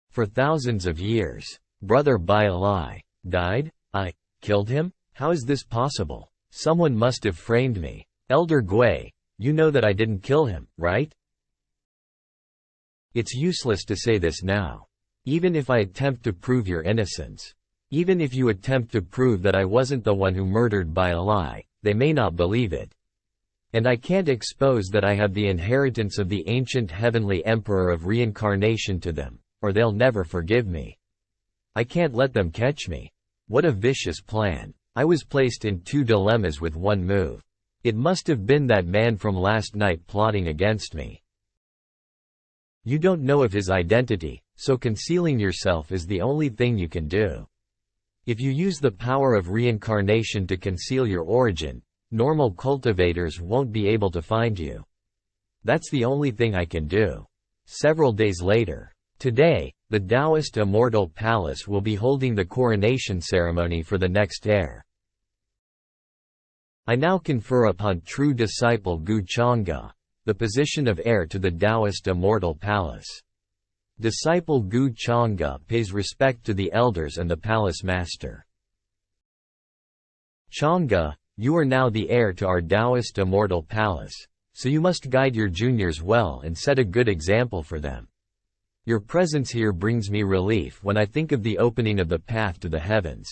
A: For thousands of years, Brother Bai Lai died? I killed him? How is this possible? Someone must have framed me. Elder Gui, you know that I didn't kill him, right? It's useless to say this now. Even if I attempt to prove your innocence, even if you attempt to prove that I wasn't the one who murdered Bai Lai, they may not believe it. And I can't expose that I have the inheritance of the ancient heavenly emperor of reincarnation to them, or they'll never forgive me. I can't let them catch me. What a vicious plan. I was placed in two dilemmas with one move. It must have been that man from last night plotting against me. You don't know of his identity, so concealing yourself is the only thing you can do. If you use the power of reincarnation to conceal your origin, normal cultivators won't be able to find you. That's the only thing I can do. Several days later. Today, the Taoist Immortal Palace will be holding the coronation ceremony for the next heir. I now confer upon true disciple Gu Changge the position of heir to the Taoist Immortal Palace. Disciple Gu Changge pays respect to the elders and the palace master. Changge, you are now the heir to our Taoist Immortal Palace, so you must guide your juniors well and set a good example for them. Your presence here brings me relief when I think of the opening of the path to the heavens.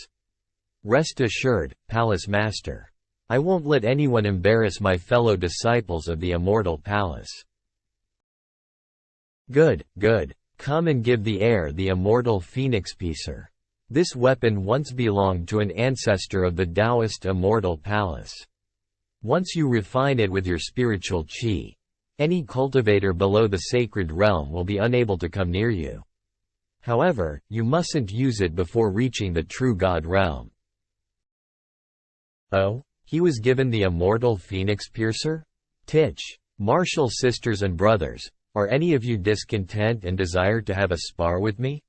A: Rest assured, Palace Master. I won't let anyone embarrass my fellow disciples of the Immortal Palace. Good, good. Come and give the heir the immortal phoenix piecer. This weapon once belonged to an ancestor of the Taoist Immortal Palace. Once you refine it with your spiritual qi, any cultivator below the sacred realm will be unable to come near you. However, you mustn't use it before reaching the true God realm. Oh? He was given the immortal phoenix piercer? Titch. Martial sisters and brothers, are any of you discontent and desire to have a spar with me?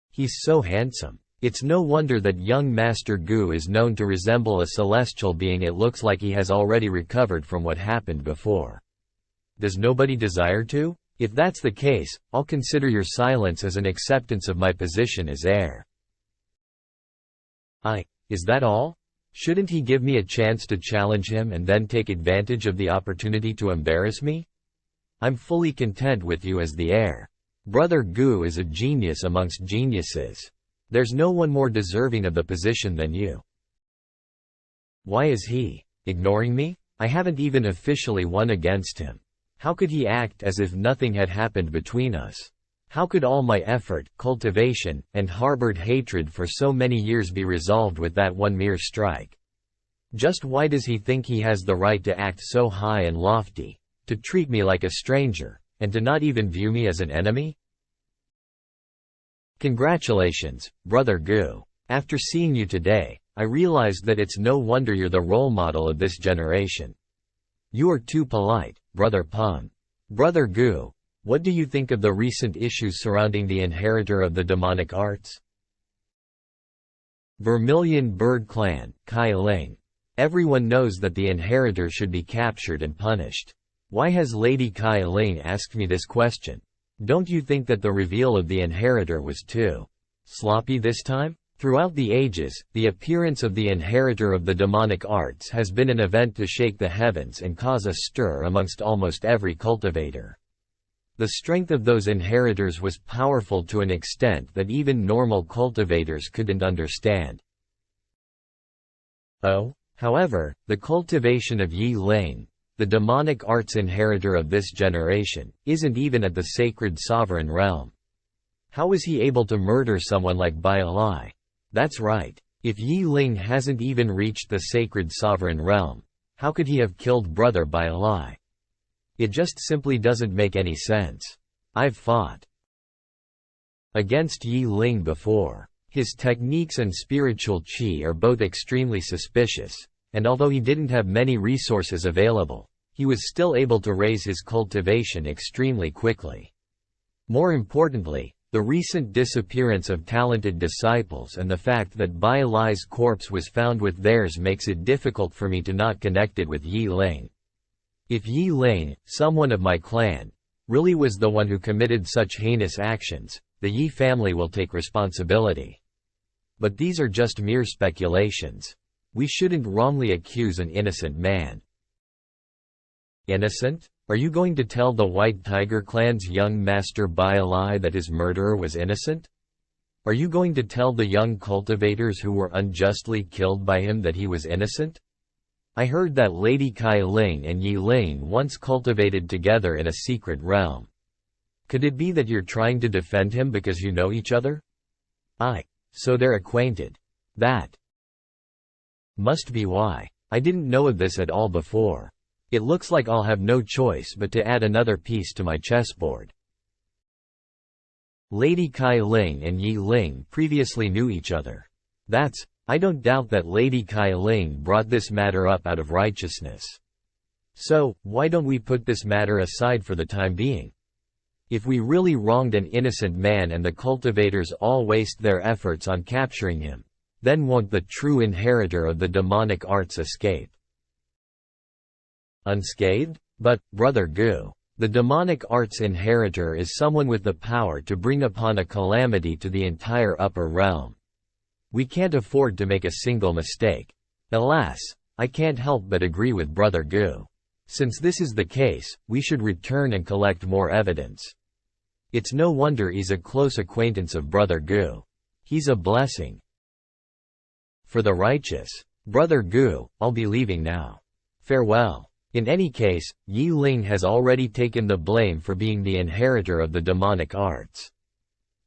A: He's so handsome. It's no wonder that young Master Gu is known to resemble a celestial being. It looks like he has already recovered from what happened before. Does nobody desire to? If that's the case, I'll consider your silence as an acceptance of my position as heir. Is that all? Shouldn't he give me a chance to challenge him and then take advantage of the opportunity to embarrass me? I'm fully content with you as the heir. Brother Gu is a genius amongst geniuses. There's no one more deserving of the position than you. Why is he ignoring me? I haven't even officially won against him. How could he act as if nothing had happened between us? How could all my effort, cultivation, and harbored hatred for so many years be resolved with that one mere strike? Just why does he think he has the right to act so high and lofty, to treat me like a stranger, and to not even view me as an enemy? Congratulations, Brother Gu. After seeing you today, I realized that it's no wonder you're the role model of this generation. You are too polite, Brother Peng. Brother Gu, what do you think of the recent issues surrounding the inheritor of the demonic arts? Vermilion Bird Clan, Kai Ling. Everyone knows that the inheritor should be captured and punished. Why has Lady Kai Ling asked me this question? Don't you think that the reveal of the inheritor was too sloppy this time? Throughout the ages, the appearance of the inheritor of the demonic arts has been an event to shake the heavens and cause a stir amongst almost every cultivator. The strength of those inheritors was powerful to an extent that even normal cultivators couldn't understand. However, the cultivation of Yi Ling, the demonic arts inheritor of this generation, isn't even at the sacred sovereign realm. How is he able to murder someone like Bai Lai? That's right. If Yi Ling hasn't even reached the sacred sovereign realm, how could he have killed Brother Bai Lai? It just simply doesn't make any sense. I've fought against Yi Ling before. His techniques and spiritual qi are both extremely suspicious, and although he didn't have many resources available, he was still able to raise his cultivation extremely quickly. More importantly, the recent disappearance of talented disciples and the fact that Bai Lai's corpse was found with theirs makes it difficult for me to not connect it with Yi Ling. If Yi Ling, someone of my clan, really was the one who committed such heinous actions, the Yi family will take responsibility. But these are just mere speculations. We shouldn't wrongly accuse an innocent man. Innocent? Are you going to tell the White Tiger clan's young master Bai Lai that his murderer was innocent? Are you going to tell the young cultivators who were unjustly killed by him that he was innocent? I heard that Lady Kai Ling and Yi Ling once cultivated together in a secret realm. Could it be that you're trying to defend him because you know each other? So they're acquainted. That must be why. I didn't know of this at all before. It looks like I'll have no choice but to add another piece to my chessboard. Lady Kai Ling and Yi Ling previously knew each other. I don't doubt that Lady Kai Ling brought this matter up out of righteousness. So, why don't we put this matter aside for the time being? If we really wronged an innocent man and the cultivators all waste their efforts on capturing him, then won't the true inheritor of the demonic arts escape unscathed? But, Brother Gu, the demonic arts inheritor is someone with the power to bring upon a calamity to the entire upper realm. We can't afford to make a single mistake. Alas, I can't help but agree with Brother Gu. Since this is the case, we should return and collect more evidence. It's no wonder he's a close acquaintance of Brother Gu. He's a blessing for the righteous. Brother Gu, I'll be leaving now. Farewell. In any case, Yi Ling has already taken the blame for being the inheritor of the demonic arts.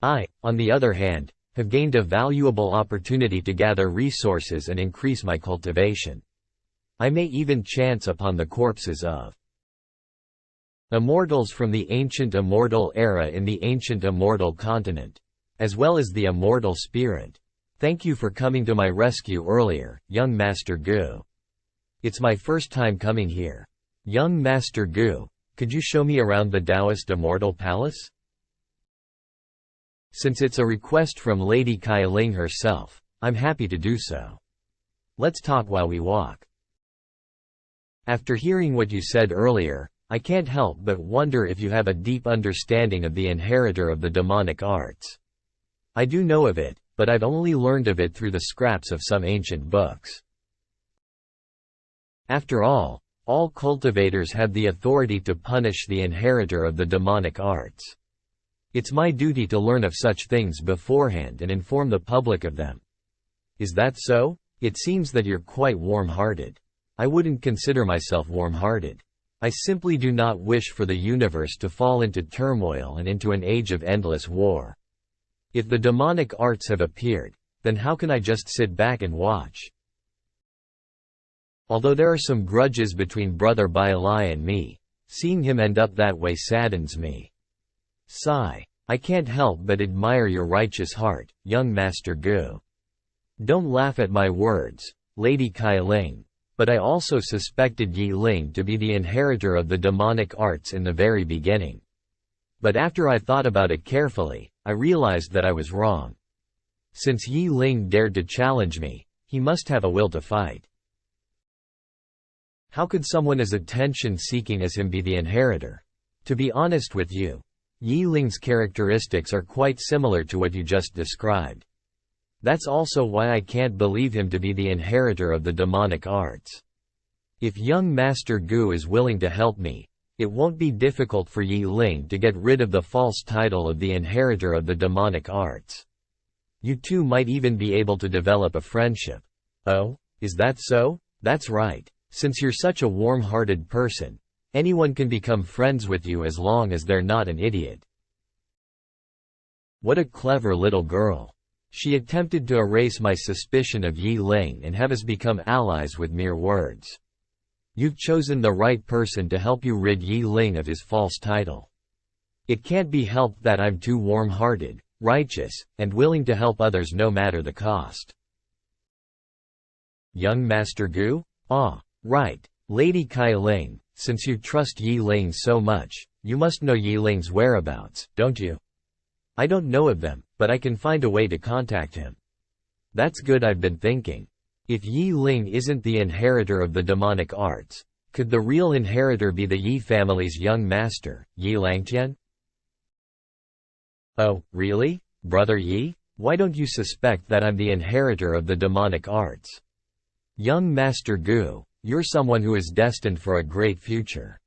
A: I, on the other hand, have gained a valuable opportunity to gather resources and increase my cultivation. I may even chance upon the corpses of immortals from the ancient immortal era in the ancient immortal continent, as well as the immortal spirit. Thank you for coming to my rescue earlier, young Master Gu. It's my first time coming here. Young Master Gu, could you show me around the Taoist Immortal Palace? Since it's a request from Lady Kai Ling herself, I'm happy to do so. Let's talk while we walk. After hearing what you said earlier, I can't help but wonder if you have a deep understanding of the inheritor of the demonic arts. I do know of it, but I've only learned of it through the scraps of some ancient books. After all cultivators have the authority to punish the inheritor of the demonic arts. It's my duty to learn of such things beforehand and inform the public of them. Is that so? It seems that you're quite warm-hearted. I wouldn't consider myself warm-hearted. I simply do not wish for the universe to fall into turmoil and into an age of endless war. If the demonic arts have appeared, then how can I just sit back and watch? Although there are some grudges between Brother Bailai and me, seeing him end up that way saddens me. Sigh. I can't help but admire your righteous heart, young Master Gu. Don't laugh at my words, Lady Kailing, but I also suspected Yi Ling to be the inheritor of the demonic arts in the very beginning. But after I thought about it carefully, I realized that I was wrong. Since Yi Ling dared to challenge me, he must have a will to fight. How could someone as attention-seeking as him be the inheritor? To be honest with you, Yi Ling's characteristics are quite similar to what you just described. That's also why I can't believe him to be the inheritor of the demonic arts. If young Master Gu is willing to help me, it won't be difficult for Yi Ling to get rid of the false title of the inheritor of the demonic arts. You two might even be able to develop a friendship. Oh, is that so? That's right. Since you're such a warm-hearted person, anyone can become friends with you as long as they're not an idiot. What a clever little girl. She attempted to erase my suspicion of Yi Ling and have us become allies with mere words. You've chosen the right person to help you rid Yi Ling of his false title. It can't be helped that I'm too warm-hearted, righteous, and willing to help others no matter the cost. Young Master Gu? Ah, right, Lady Kailing, since you trust Yi Ling so much, you must know Yi Ling's whereabouts, don't you? I don't know of them, but I can find a way to contact him. That's good. I've been thinking. If Yi Ling isn't the inheritor of the demonic arts, could the real inheritor be the Yi family's young master, Yi Langtian? Oh, really? Brother Yi? Why don't you suspect that I'm the inheritor of the demonic arts? Young Master Gu, you're someone who is destined for a great future.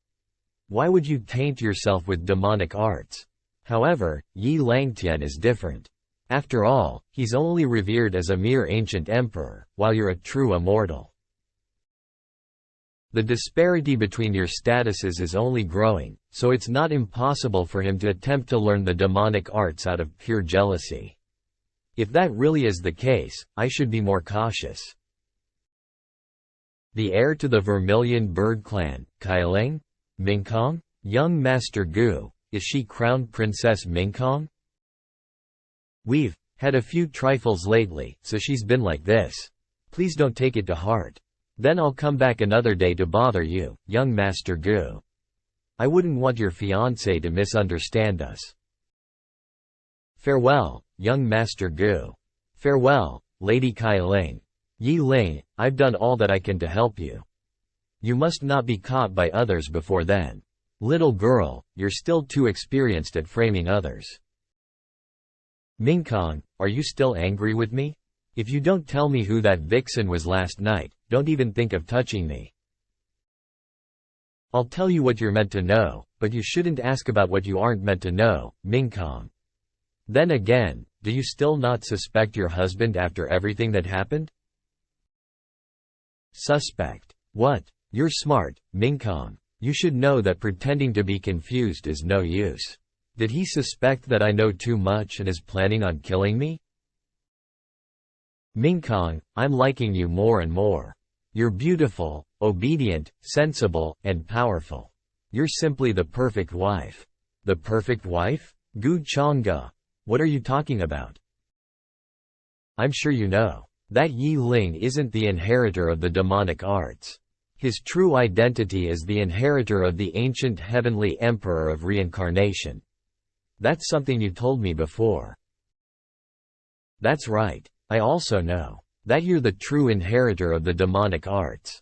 A: Why would you taint yourself with demonic arts? However, Yi Langtian is different. After all, he's only revered as a mere ancient emperor, while you're a true immortal. The disparity between your statuses is only growing, so it's not impossible for him to attempt to learn the demonic arts out of pure jealousy. If that really is the case, I should be more cautious. The heir to the Vermilion Bird clan, Kailing? Mingkong? Young Master Gu, is she Crown Princess Mingkong? We've had a few trifles lately, so she's been like this. Please don't take it to heart. Then I'll come back another day to bother you, young Master Gu. I wouldn't want your fiancé to misunderstand us. Farewell, young Master Gu. Farewell, Lady Kailing. Yi Ling, I've done all that I can to help you. You must not be caught by others before then. Little girl, you're still too experienced at framing others. Mingkong, are you still angry with me? If you don't tell me who that vixen was last night, don't even think of touching me. I'll tell you what you're meant to know, but you shouldn't ask about what you aren't meant to know, Mingkong. Then again, do you still not suspect your husband after everything that happened? Suspect? What? You're smart, Mingkong. You should know that pretending to be confused is no use. Did he suspect that I know too much and is planning on killing me? Mingkong, I'm liking you more and more. You're beautiful, obedient, sensible, and powerful. You're simply the perfect wife. The perfect wife? Gu Changge. What are you talking about? I'm sure you know. That Yi Ling isn't the inheritor of the demonic arts. His true identity is the inheritor of the ancient heavenly emperor of reincarnation. That's something you told me before. That's right. I also know that you're the true inheritor of the demonic arts.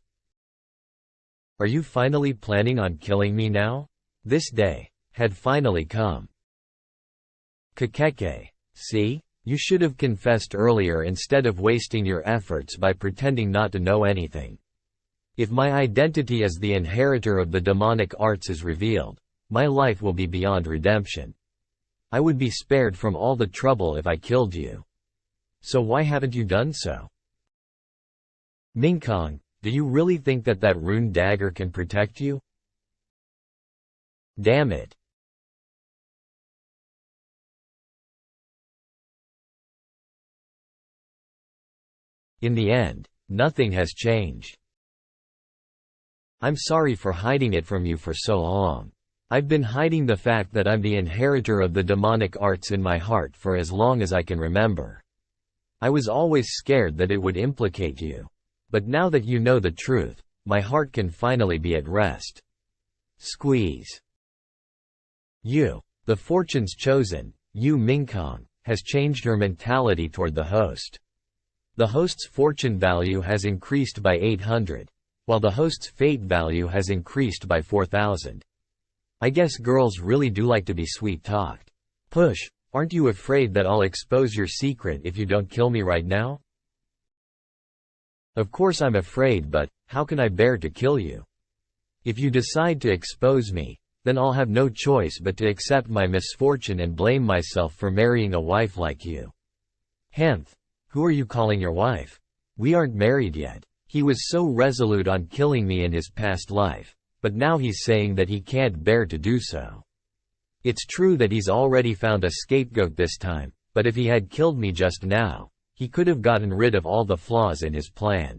A: Are you finally planning on killing me now? This day had finally come. Kakeke. See? You should have confessed earlier instead of wasting your efforts by pretending not to know anything. If my identity as the inheritor of the demonic arts is revealed, my life will be beyond redemption. I would be spared from all the trouble if I killed you. So why haven't you done so? Mingkong, do you really think that that rune dagger can protect you? Damn it. In the end, nothing has changed. I'm sorry for hiding it from you for so long. I've been hiding the fact that I'm the inheritor of the demonic arts in my heart for as long as I can remember. I was always scared that it would implicate you. But now that you know the truth, my heart can finally be at rest. Squeeze. You, the fortune's chosen, Yu Mingkong, has changed her mentality toward the host. The host's fortune value has increased by 800, while the host's fate value has increased by 4,000. I guess girls really do like to be sweet-talked. Push, aren't you afraid that I'll expose your secret if you don't kill me right now? Of course I'm afraid, but how can I bear to kill you? If you decide to expose me, then I'll have no choice but to accept my misfortune and blame myself for marrying a wife like you. Henth, who are you calling your wife? We aren't married yet. He was so resolute on killing me in his past life, but now he's saying that he can't bear to do so. It's true that he's already found a scapegoat this time, but if he had killed me just now, he could have gotten rid of all the flaws in his plan.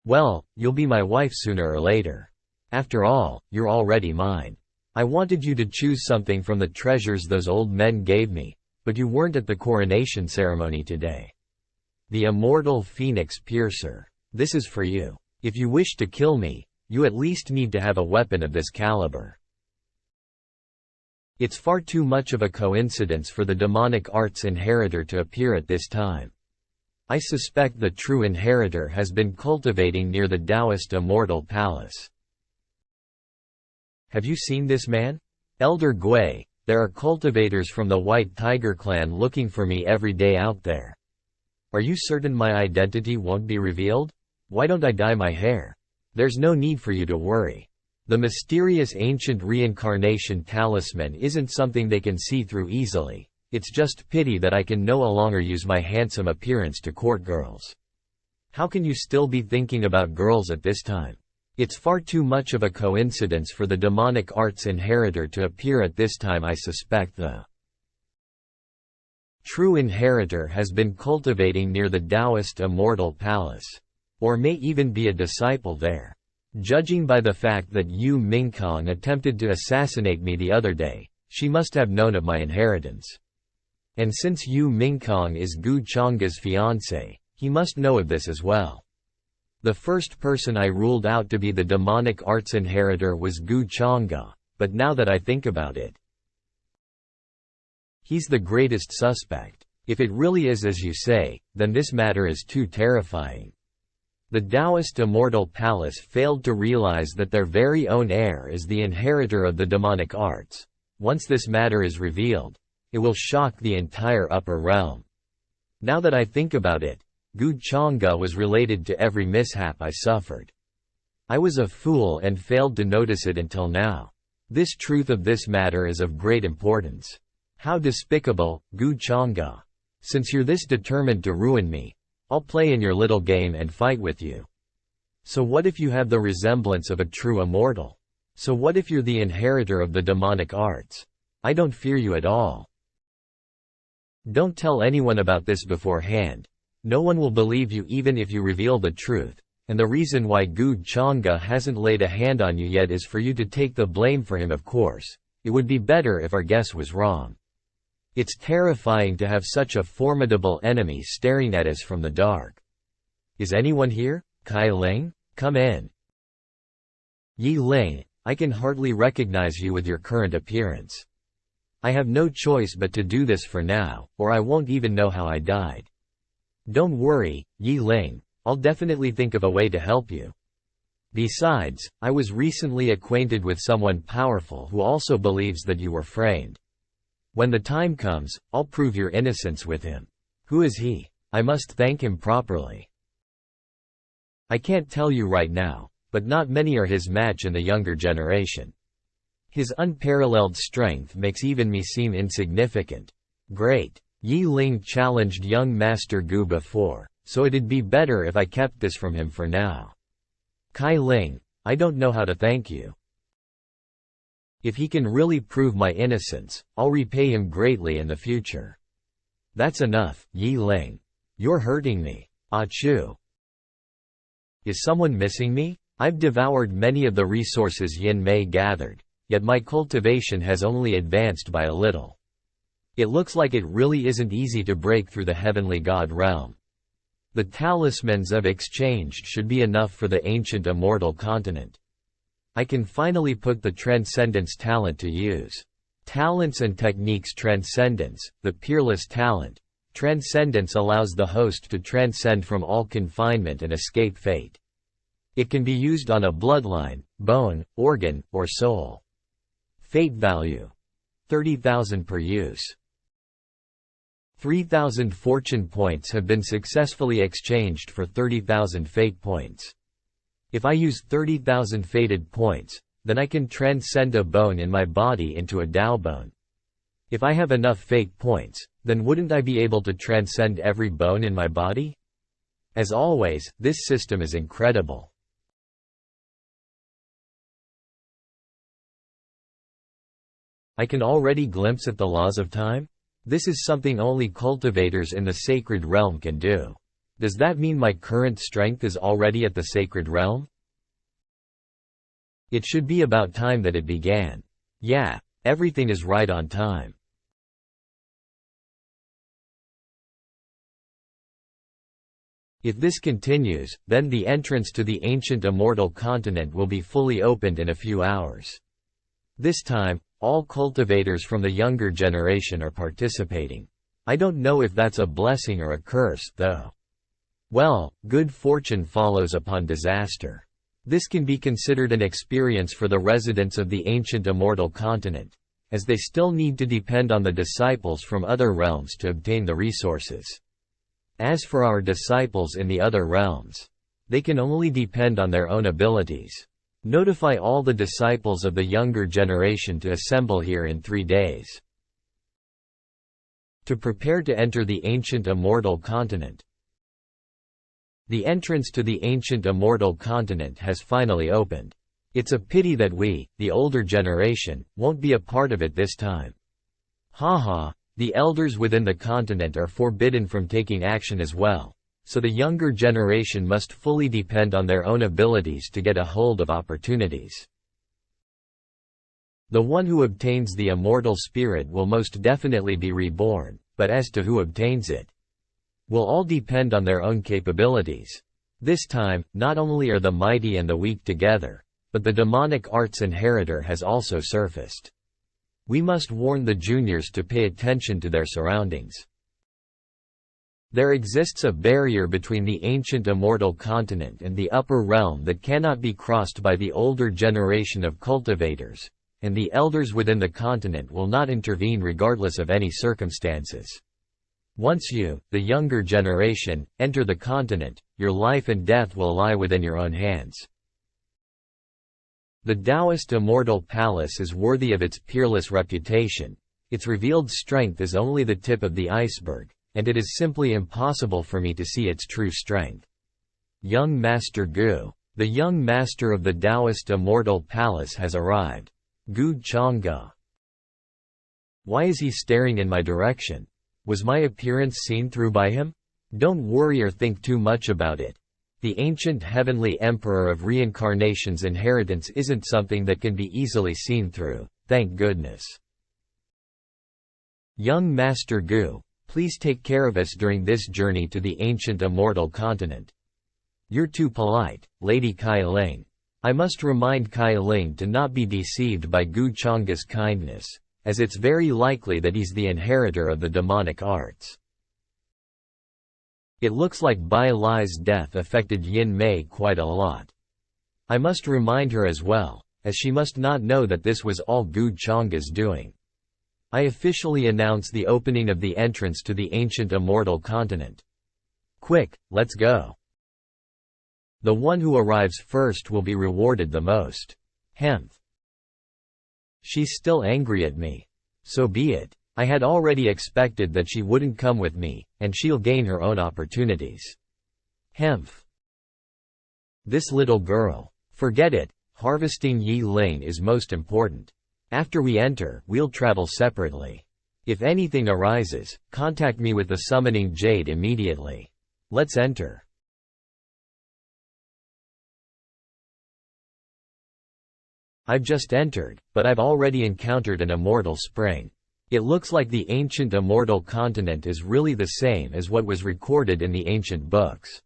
A: Well, you'll be my wife sooner or later. After all, you're already mine. I wanted you to choose something from the treasures those old men gave me, but you weren't at the coronation ceremony today. The immortal phoenix piercer. This is for you. If you wish to kill me, you at least need to have a weapon of this caliber. It's far too much of a coincidence for the demonic arts inheritor to appear at this time. I suspect the true inheritor has been cultivating near the Taoist immortal palace. Have you seen this man? Elder Gui, there are cultivators from the White Tiger clan looking for me every day out there. Are you certain my identity won't be revealed? Why don't I dye my hair? There's no need for you to worry. The mysterious ancient reincarnation talisman isn't something they can see through easily. It's just pity that I can no longer use my handsome appearance to court girls. How can you still be thinking about girls at this time? It's far too much of a coincidence for the demonic arts inheritor to appear at this time. I suspect the true inheritor has been cultivating near the Taoist immortal palace. Or may even be a disciple there. Judging by the fact that Yu Mingkong attempted to assassinate me the other day, she must have known of my inheritance. And since Yu Mingkong is Gu Changga's fiancé, he must know of this as well. The first person I ruled out to be the demonic arts inheritor was Gu Changga, but now that I think about it, he's the greatest suspect. If it really is as you say, then this matter is too terrifying. The Taoist immortal palace failed to realize that their very own heir is the inheritor of the demonic arts. Once this matter is revealed, it will shock the entire upper realm. Now that I think about it, Gu Changga was related to every mishap I suffered. I was a fool and failed to notice it until now. This truth of this matter is of great importance. How despicable, Gu Changga. Since you're this determined to ruin me, I'll play in your little game and fight with you. So what if you have the resemblance of a true immortal? So what if you're the inheritor of the demonic arts? I don't fear you at all. Don't tell anyone about this beforehand. No one will believe you even if you reveal the truth, and the reason why Gu Changga hasn't laid a hand on you yet is for you to take the blame for him. Of course, it would be better if our guess was wrong. It's terrifying to have such a formidable enemy staring at us from the dark. Is anyone here? Kai Ling? Come in. Yi Ling, I can hardly recognize you with your current appearance. I have no choice but to do this for now, or I won't even know how I died. Don't worry, Yi Ling, I'll definitely think of a way to help you. Besides, I was recently acquainted with someone powerful who also believes that you were framed. When the time comes, I'll prove your innocence with him. Who is he? I must thank him properly. I can't tell you right now, but not many are his match in the younger generation. His unparalleled strength makes even me seem insignificant. Great. Yi Ling challenged young Master Gu before, so it'd be better if I kept this from him for now. Kai Ling, I don't know how to thank you. If he can really prove my innocence, I'll repay him greatly in the future. That's enough, Yi Ling. You're hurting me. Achoo. Is someone missing me? I've devoured many of the resources Yin Mei gathered, yet my cultivation has only advanced by a little. It looks like it really isn't easy to break through the heavenly god realm. The talismans I've exchanged should be enough for the ancient immortal continent. I can finally put the Transcendence talent to use. Talents and techniques. Transcendence, the peerless talent. Transcendence allows the host to transcend from all confinement and escape fate. It can be used on a bloodline, bone, organ, or soul. Fate value: 30,000 per use. 3,000 fortune points have been successfully exchanged for 30,000 fate points. If I use 30,000 fated points, then I can transcend a bone in my body into a Dao bone. If I have enough fate points, then wouldn't I be able to transcend every bone in my body? As always, this system is incredible. I can already glimpse at the laws of time? This is something only cultivators in the sacred realm can do. Does that mean my current strength is already at the sacred realm? It should be about time that it began. Yeah, everything is right on time. If this continues, then the entrance to the ancient immortal continent will be fully opened in a few hours. This time, all cultivators from the younger generation are participating. I don't know if that's a blessing or a curse, though. Well, good fortune follows upon disaster. This can be considered an experience for the residents of the ancient immortal continent, as they still need to depend on the disciples from other realms to obtain the resources. As for our disciples in the other realms, they can only depend on their own abilities. Notify all the disciples of the younger generation to assemble here in 3 days, to prepare to enter the ancient immortal continent. The entrance to the ancient immortal continent has finally opened. It's a pity that we, the older generation, won't be a part of it this time. Haha, the elders within the continent are forbidden from taking action as well, so the younger generation must fully depend on their own abilities to get a hold of opportunities. The one who obtains the immortal spirit will most definitely be reborn, but as to who obtains it, will all depend on their own capabilities. This time, not only are the mighty and the weak together, but the demonic arts inheritor has also surfaced. We must warn the juniors to pay attention to their surroundings. There exists a barrier between the ancient immortal continent and the upper realm that cannot be crossed by the older generation of cultivators, and the elders within the continent will not intervene regardless of any circumstances. Once you, the younger generation, enter the continent, your life and death will lie within your own hands. The Taoist Immortal Palace is worthy of its peerless reputation. Its revealed strength is only the tip of the iceberg, and it is simply impossible for me to see its true strength. Young Master Gu. The young master of the Taoist Immortal Palace has arrived. Gu Changge. Why is he staring in my direction? Was my appearance seen through by him? Don't worry or think too much about it. The ancient heavenly emperor of reincarnation's inheritance isn't something that can be easily seen through, thank goodness. Young Master Gu, please take care of us during this journey to the ancient immortal continent. You're too polite, Lady Kai Ling. I must remind Kai Ling to not be deceived by Gu Changge's kindness, as it's very likely that he's the inheritor of the demonic arts. It looks like Bai Lai's death affected Yin Mei quite a lot. I must remind her as well, as she must not know that this was all Gu Changge's doing. I officially announce the opening of the entrance to the ancient immortal continent. Quick, let's go. The one who arrives first will be rewarded the most. Hemph. She's still angry at me. So be it. I had already expected that she wouldn't come with me, and she'll gain her own opportunities. Hemph. This little girl. Forget it, harvesting Yi Ling is most important. After we enter, we'll travel separately. If anything arises, contact me with the summoning jade immediately. Let's enter. I've just entered, but I've already encountered an immortal spring. It looks like the ancient immortal continent is really the same as what was recorded in the ancient books.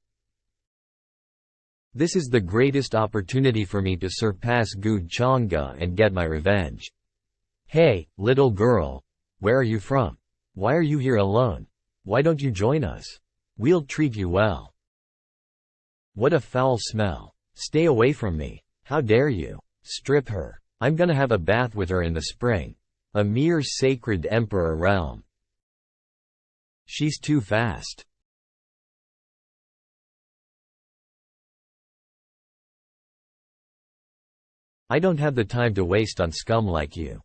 A: This is the greatest opportunity for me to surpass Gu Chang'e and get my revenge. Hey, little girl. Where are you from? Why are you here alone? Why don't you join us? We'll treat you well. What a foul smell. Stay away from me. How dare you? Strip her. I'm gonna have a bath with her in the spring. A mere sacred emperor realm. She's too fast. I don't have the time to waste on scum like you.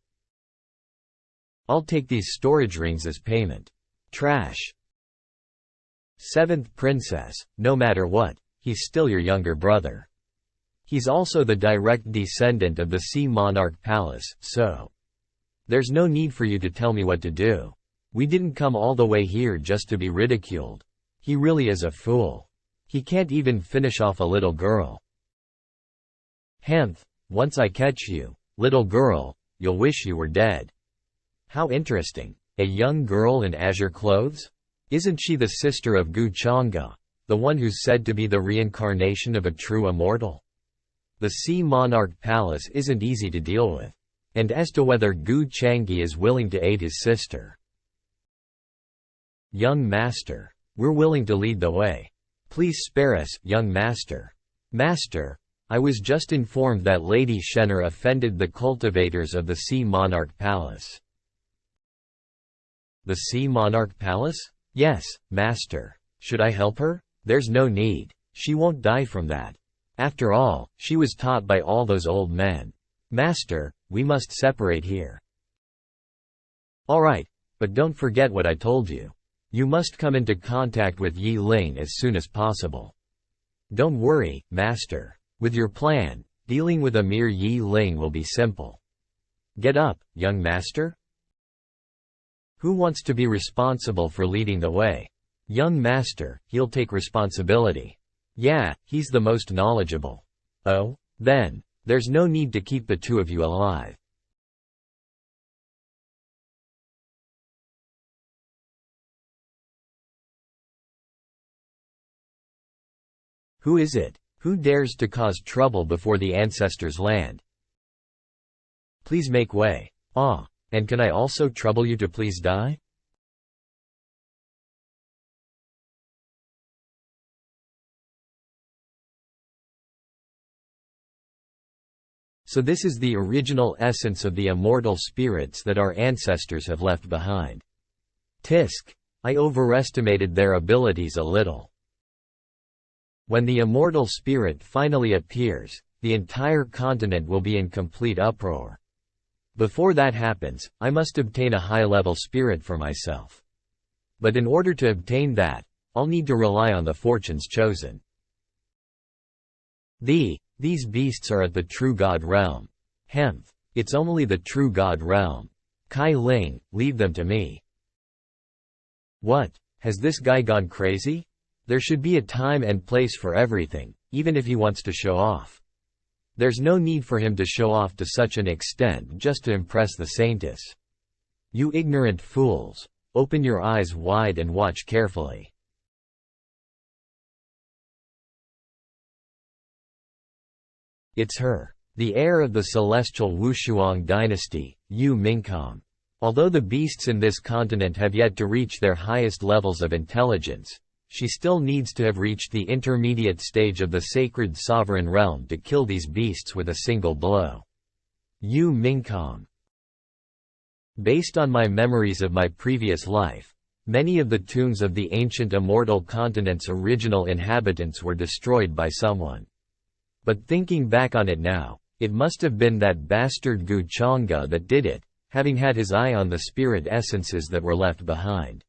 A: I'll take these storage rings as payment. Trash. Seventh princess, no matter what, he's still your younger brother. He's also the direct descendant of the Sea Monarch Palace, so there's no need for you to tell me what to do. We didn't come all the way here just to be ridiculed. He really is a fool. He can't even finish off a little girl. Hemph, once I catch you, little girl, you'll wish you were dead. How interesting. A young girl in azure clothes? Isn't she the sister of Gu Chang'e, the one who's said to be the reincarnation of a true immortal? The Sea Monarch Palace isn't easy to deal with. And as to whether Gu Chang'e is willing to aid his sister. Young master. We're willing to lead the way. Please spare us, young master. Master, I was just informed that Lady Shenner offended the cultivators of the Sea Monarch Palace. The Sea Monarch Palace? Yes, master. Should I help her? There's no need. She won't die from that. After all, she was taught by all those old men. Master, we must separate here. Alright, but don't forget what I told you. You must come into contact with Yi Ling as soon as possible. Don't worry, master. With your plan, dealing with a mere Yi Ling will be simple. Get up, young master. Who wants to be responsible for leading the way? Young master, he'll take responsibility. Yeah, he's the most knowledgeable. Oh? Then, there's no need to keep the two of you alive. Who is it? Who dares to cause trouble before the ancestors' land? Please make way. Ah, and can I also trouble you to please die? So this is the original essence of the immortal spirits that our ancestors have left behind. Tisk. I overestimated their abilities a little. When the immortal spirit finally appears, the entire continent will be in complete uproar. Before that happens, I must obtain a high-level spirit for myself. But in order to obtain that, I'll need to rely on the fortunes chosen. These beasts are at the true God realm. Hemph. It's only the true God realm. Kai Ling, leave them to me. What? Has this guy gone crazy? There should be a time and place for everything, even if he wants to show off. There's no need for him to show off to such an extent just to impress the saintess. You ignorant fools, open your eyes wide and watch carefully. It's her. The heir of the celestial Wushuang dynasty, Yu Mingkong. Although the beasts in this continent have yet to reach their highest levels of intelligence, she still needs to have reached the intermediate stage of the sacred sovereign realm to kill these beasts with a single blow. Yu Mingkong. Based on my memories of my previous life, many of the tombs of the ancient immortal continent's original inhabitants were destroyed by someone. But thinking back on it now, It must have been that bastard Gu Chang'e that did it, having had his eye on the spirit essences that were left behind.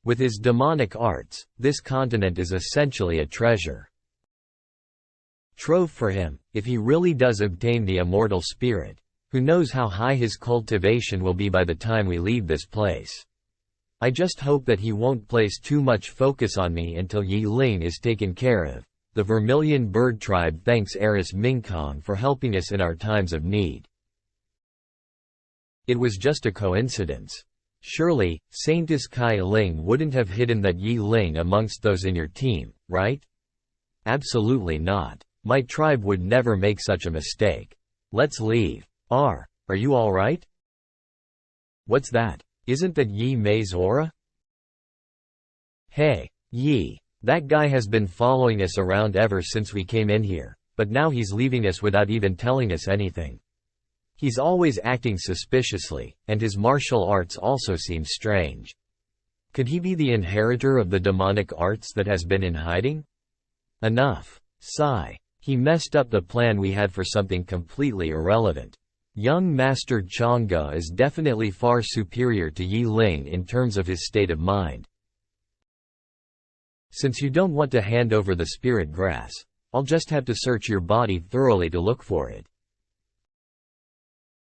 A: With his demonic arts, this continent is essentially a treasure trove for him, if he really does obtain the immortal spirit. Who knows how high his cultivation will be by the time we leave this place. I just hope that he won't place too much focus on me until Yi Ling is taken care of. The Vermilion Bird Tribe thanks heiress Mingkong for helping us in our times of need. It was just a coincidence. Surely, Saintess Kai Ling wouldn't have hidden that Yi Ling amongst those in your team, right? Absolutely not. My tribe would never make such a mistake. Let's leave. Are you alright? What's that? Isn't that Yi Mei's aura? Hey, Yi. That guy has been following us around ever since we came in here, but now he's leaving us without even telling us anything. He's always acting suspiciously, and his martial arts also seem strange. Could he be the inheritor of the demonic arts that has been in hiding? Enough. Sigh. He messed up the plan we had for something completely irrelevant. Young Master Chang'e is definitely far superior to Yi Ling in terms of his state of mind. Since you don't want to hand over the spirit grass, I'll just have to search your body thoroughly to look for it.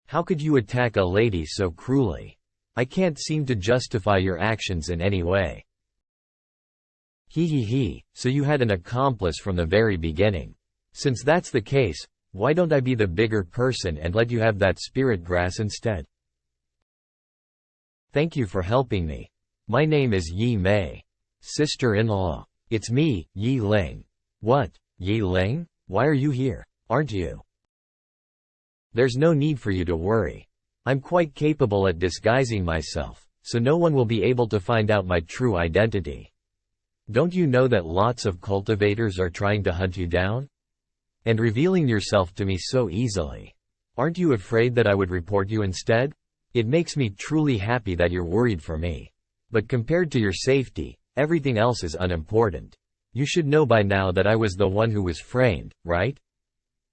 A: How could you attack a lady so cruelly? I can't seem to justify your actions in any way. So you had an accomplice from the very beginning. Since that's the case, why don't I be the bigger person and let you have that spirit grass instead? Thank you for helping me. My name is Yi Mei. Sister-in-law. It's me, Yi Ling. What, Yi Ling? Why are you here? Aren't you? There's no need for you to worry. I'm quite capable at disguising myself, so no one will be able to find out my true identity. Don't you know that lots of cultivators are trying to hunt you down? And revealing yourself to me so easily. Aren't you afraid that I would report you instead? It makes me truly happy that you're worried for me. But compared to your safety, everything else is unimportant. You should know by now that I was the one who was framed, right?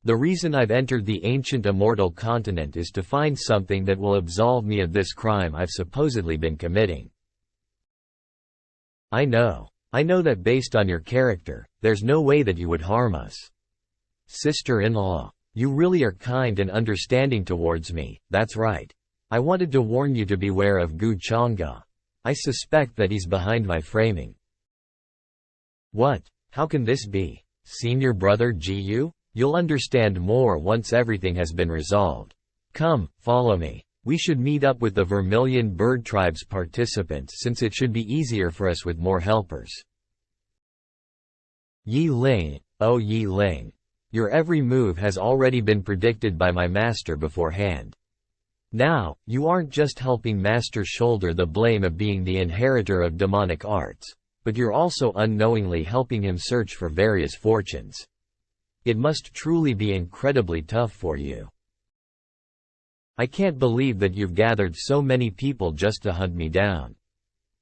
A: The reason I've entered the ancient immortal continent is to find something that will absolve me of this crime I've supposedly been committing. I know that based on your character, there's no way that you would harm us. Sister-in-law, you really are kind and understanding towards me, that's right. I wanted to warn you to beware of Gu Chang'e. I suspect that he's behind my framing. What? How can this be? Senior brother Jiyu? You'll understand more once everything has been resolved. Come, follow me. We should meet up with the Vermilion Bird Tribe's participants since it should be easier for us with more helpers. Yi Ling, oh Yi Ling. Your every move has already been predicted by my master beforehand. Now, you aren't just helping Master shoulder the blame of being the inheritor of demonic arts, but you're also unknowingly helping him search for various fortunes. It must truly be incredibly tough for you. I can't believe that you've gathered so many people just to hunt me down.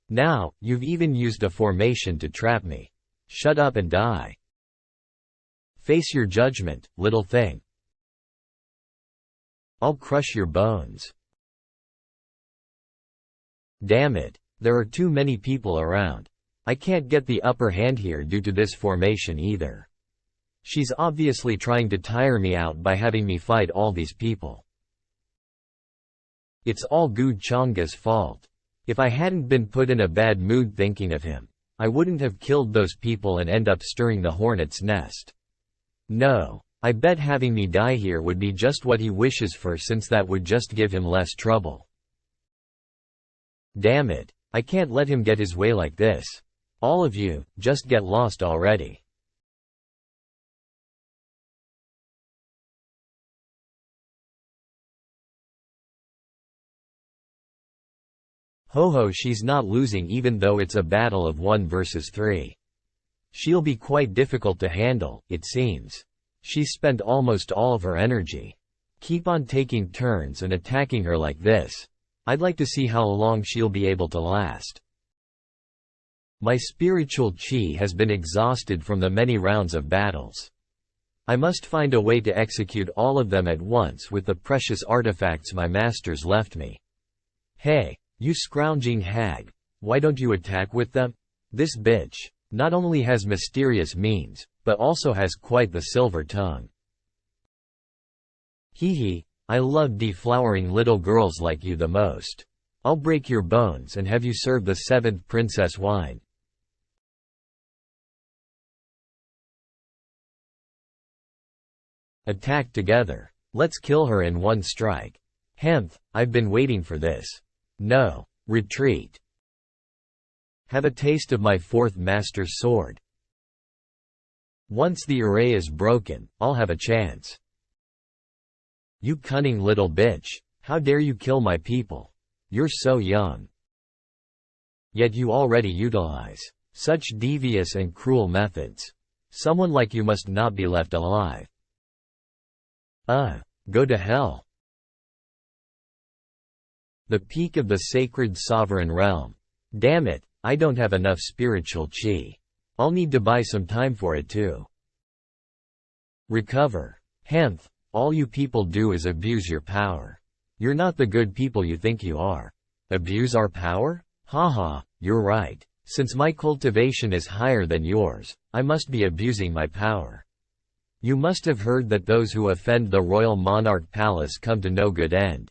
A: Now, you've even used a formation to trap me. Shut up and die. Face your judgment, little thing. I'll crush your bones. Damn it, there are too many people around. I can't get the upper hand here due to this formation either. She's obviously trying to tire me out by having me fight all these people. It's all Gu Chang'e's fault. If I hadn't been put in a bad mood thinking of him, I wouldn't have killed those people and end up stirring the hornet's nest. No. I bet having me die here would be just what he wishes for since that would just give him less trouble. Damn it, I can't let him get his way like this. All of you, just get lost already. Ho, she's not losing even though it's a battle of 1 versus 3. She'll be quite difficult to handle, it seems. She's spent almost all of her energy. Keep on taking turns and attacking her like this. I'd like to see how long she'll be able to last. My spiritual chi has been exhausted from the many rounds of battles. I must find a way to execute all of them at once with the precious artifacts my masters left me. Hey, you scrounging hag, why don't you attack with them? This bitch not only has mysterious means, but also has quite the silver tongue. Hee hee, I love deflowering little girls like you the most. I'll break your bones and have you serve the 7th princess wine. Attack together. Let's kill her in one strike. Hemph, I've been waiting for this. No, retreat. Have a taste of my 4th master's sword. Once the array is broken, I'll have a chance. You cunning little bitch, how dare you kill my people? You're so young. Yet you already utilize such devious and cruel methods. Someone like you must not be left alive. Go to hell. The peak of the sacred sovereign realm. Damn it, I don't have enough spiritual chi. I'll need to buy some time for it too. Recover. Hemph, all you people do is abuse your power. You're not the good people you think you are. Abuse our power? Haha, you're right. Since my cultivation is higher than yours, I must be abusing my power. You must have heard that those who offend the royal monarch palace come to no good end.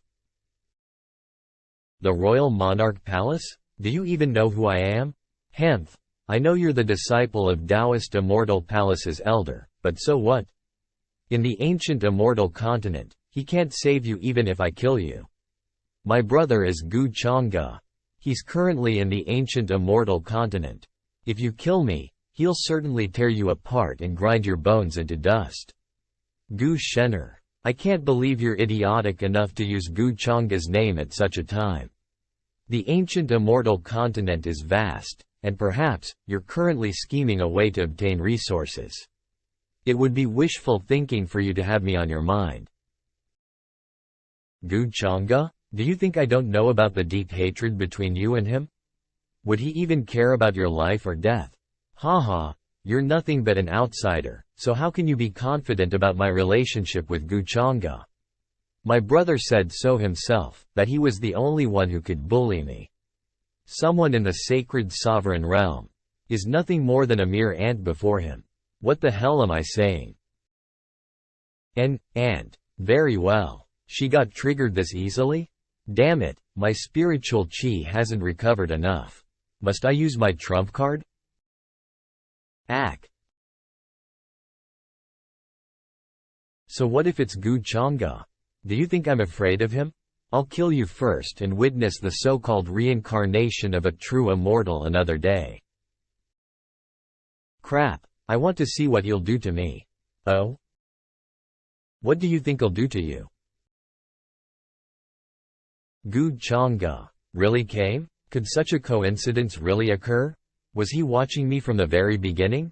A: The royal monarch palace? Do you even know who I am? Hemph, I know you're the disciple of Taoist Immortal Palace's elder, but so what? In the ancient immortal continent, he can't save you even if I kill you. My brother is Gu Changge. He's currently in the ancient immortal continent. If you kill me, he'll certainly tear you apart and grind your bones into dust. Gu Shen'er. I can't believe you're idiotic enough to use Gu Changge's name at such a time. The ancient immortal continent is vast, and perhaps, you're currently scheming a way to obtain resources. It would be wishful thinking for you to have me on your mind. Gu Changge? Do you think I don't know about the deep hatred between you and him? Would he even care about your life or death? Haha, you're nothing but an outsider, so how can you be confident about my relationship with Gu Changge? My brother said so himself, that he was the only one who could bully me. Someone in the sacred sovereign realm is nothing more than a mere ant before him. What the hell am I saying? An ant. Very well. She got triggered this easily? Damn it, my spiritual chi hasn't recovered enough. Must I use my trump card? Ack. So what if it's Gu Changge? Do you think I'm afraid of him? I'll kill you first and witness the so-called reincarnation of a true immortal another day. Crap, I want to see what he'll do to me. Oh? What do you think he'll do to you? Gu Changge really came? Could such a coincidence really occur? Was he watching me from the very beginning?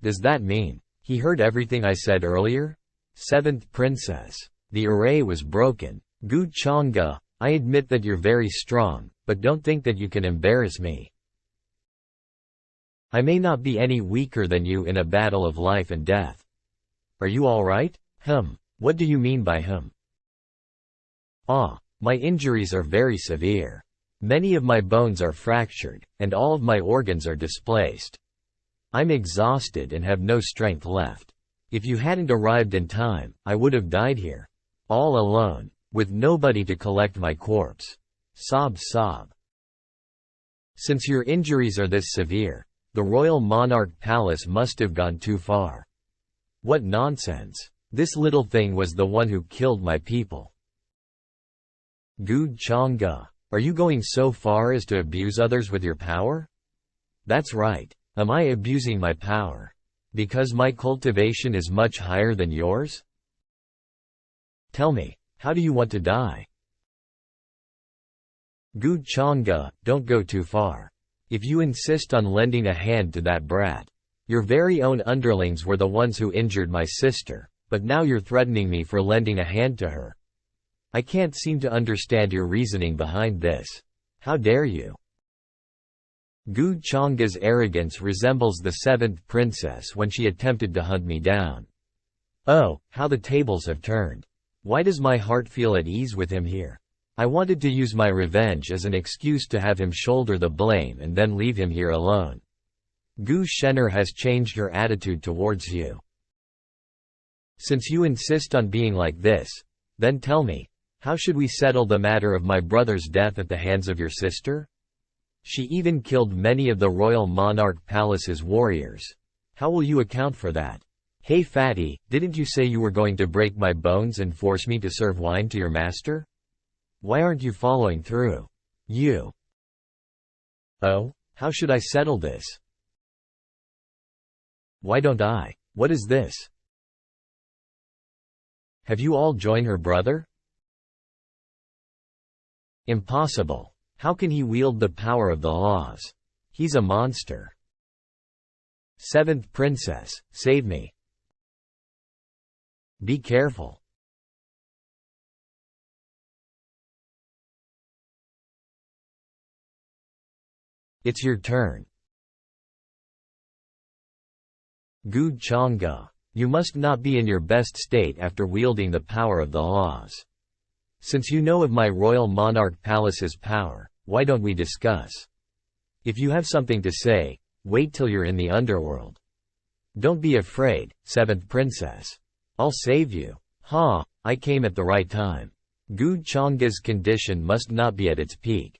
A: Does that mean he heard everything I said earlier? 7th princess. The array was broken. Gu Changge, I admit that you're very strong, but don't think that you can embarrass me. I may not be any weaker than you in a battle of life and death. Are you alright? What do you mean by my injuries are very severe. Many of my bones are fractured, and all of my organs are displaced. I'm exhausted and have no strength left. If you hadn't arrived in time, I would have died here. All alone, with nobody to collect my corpse. Sob sob. Since your injuries are this severe, the royal monarch palace must have gone too far. What nonsense. This little thing was the one who killed my people. Gu Changge, are you going so far as to abuse others with your power? That's right. Am I abusing my power? Because my cultivation is much higher than yours? Tell me, how do you want to die? Gu Changge, don't go too far. If you insist on lending a hand to that brat. Your very own underlings were the ones who injured my sister, but now you're threatening me for lending a hand to her. I can't seem to understand your reasoning behind this. How dare you? Gu Changga's arrogance resembles the seventh princess when she attempted to hunt me down. Oh, how the tables have turned. Why does my heart feel at ease with him here? I wanted to use my revenge as an excuse to have him shoulder the blame and then leave him here alone. Gu Shen'er has changed her attitude towards you. Since you insist on being like this, then tell me, how should we settle the matter of my brother's death at the hands of your sister? She even killed many of the royal monarch palace's warriors. How will you account for that? Hey fatty, didn't you say you were going to break my bones and force me to serve wine to your master? Why aren't you following through? You. Oh, how should I settle this? Why don't I? What is this? Have you all joined her brother? Impossible. How can he wield the power of the laws? He's a monster. Seventh princess, save me. Be careful. It's your turn. Gu Changga, you must not be in your best state after wielding the power of the laws. Since you know of my royal monarch palace's power, why don't we discuss? If you have something to say, wait till you're in the underworld. Don't be afraid, seventh princess. I'll save you. Ha, I came at the right time. Gu Changga's condition must not be at its peak.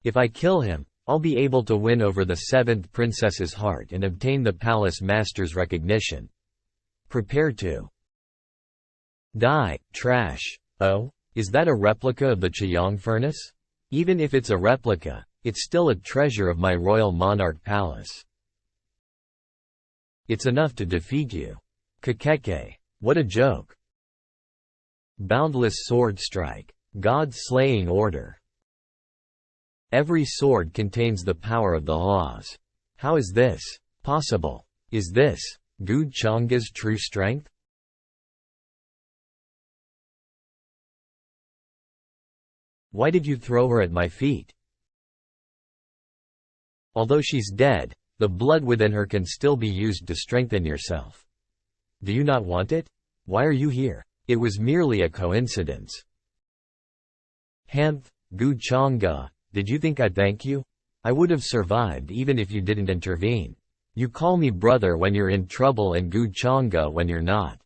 A: If I kill him, I'll be able to win over the seventh princess's heart and obtain the palace master's recognition. Prepare to die, trash. Oh, is that a replica of the Chiyang furnace? Even if it's a replica, it's still a treasure of my royal monarch palace. It's enough to defeat you. Kakeke. What a joke. Boundless sword strike. God-slaying order. Every sword contains the power of the laws. How is this possible? Is this Gu Changga's true strength? Why did you throw her at my feet? Although she's dead, the blood within her can still be used to strengthen yourself. Do you not want it? Why are you here? It was merely a coincidence. Hamph, Gu Changga, did you think I'd thank you? I would have survived even if you didn't intervene. You call me brother when you're in trouble and Gu Changga when you're not.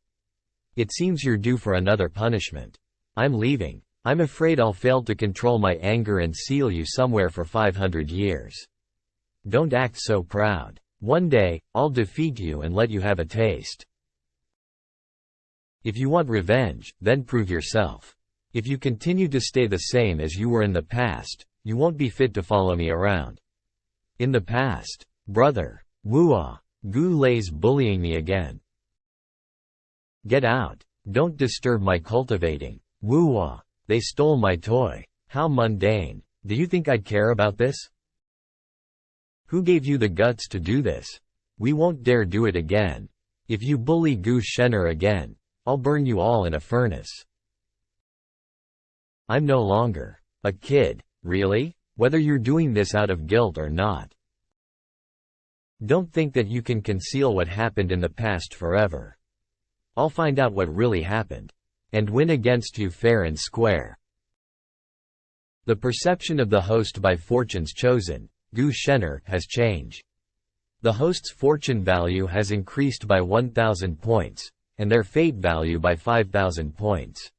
A: It seems you're due for another punishment. I'm leaving. I'm afraid I'll fail to control my anger and seal you somewhere for 500 years. Don't act so proud. One day, I'll defeat you and let you have a taste. If you want revenge, then prove yourself. If you continue to stay the same as you were in the past, you won't be fit to follow me around. In the past, brother, Wua, Gu Lei's bullying me again. Get out. Don't disturb my cultivating. Wua, they stole my toy. How mundane. Do you think I'd care about this? Who gave you the guts to do this? We won't dare do it again. If you bully Gu Shen'er again, I'll burn you all in a furnace. I'm no longer a kid, really? Whether you're doing this out of guilt or not. Don't think that you can conceal what happened in the past forever. I'll find out what really happened, and win against you fair and square. The perception of the host by fortunes chosen, Gu Shen'er, has changed. The host's fortune value has increased by 1,000 points, and their fate value by 5,000 points.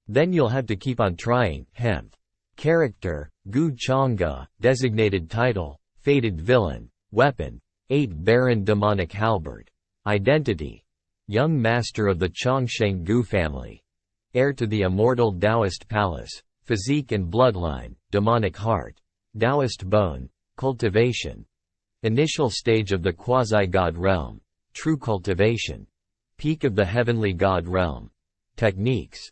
A: Then you'll have to keep on trying. Hamph. Character, Gu Changga. Designated title, Fated Villain. Weapon, 8 Baron Demonic Halberd. Identity, young master of the Chongsheng Gu family. Heir to the immortal Taoist palace. Physique and bloodline, demonic heart. Taoist bone, cultivation. Initial stage of the quasi-god realm, true cultivation. Peak of the heavenly god realm. Techniques.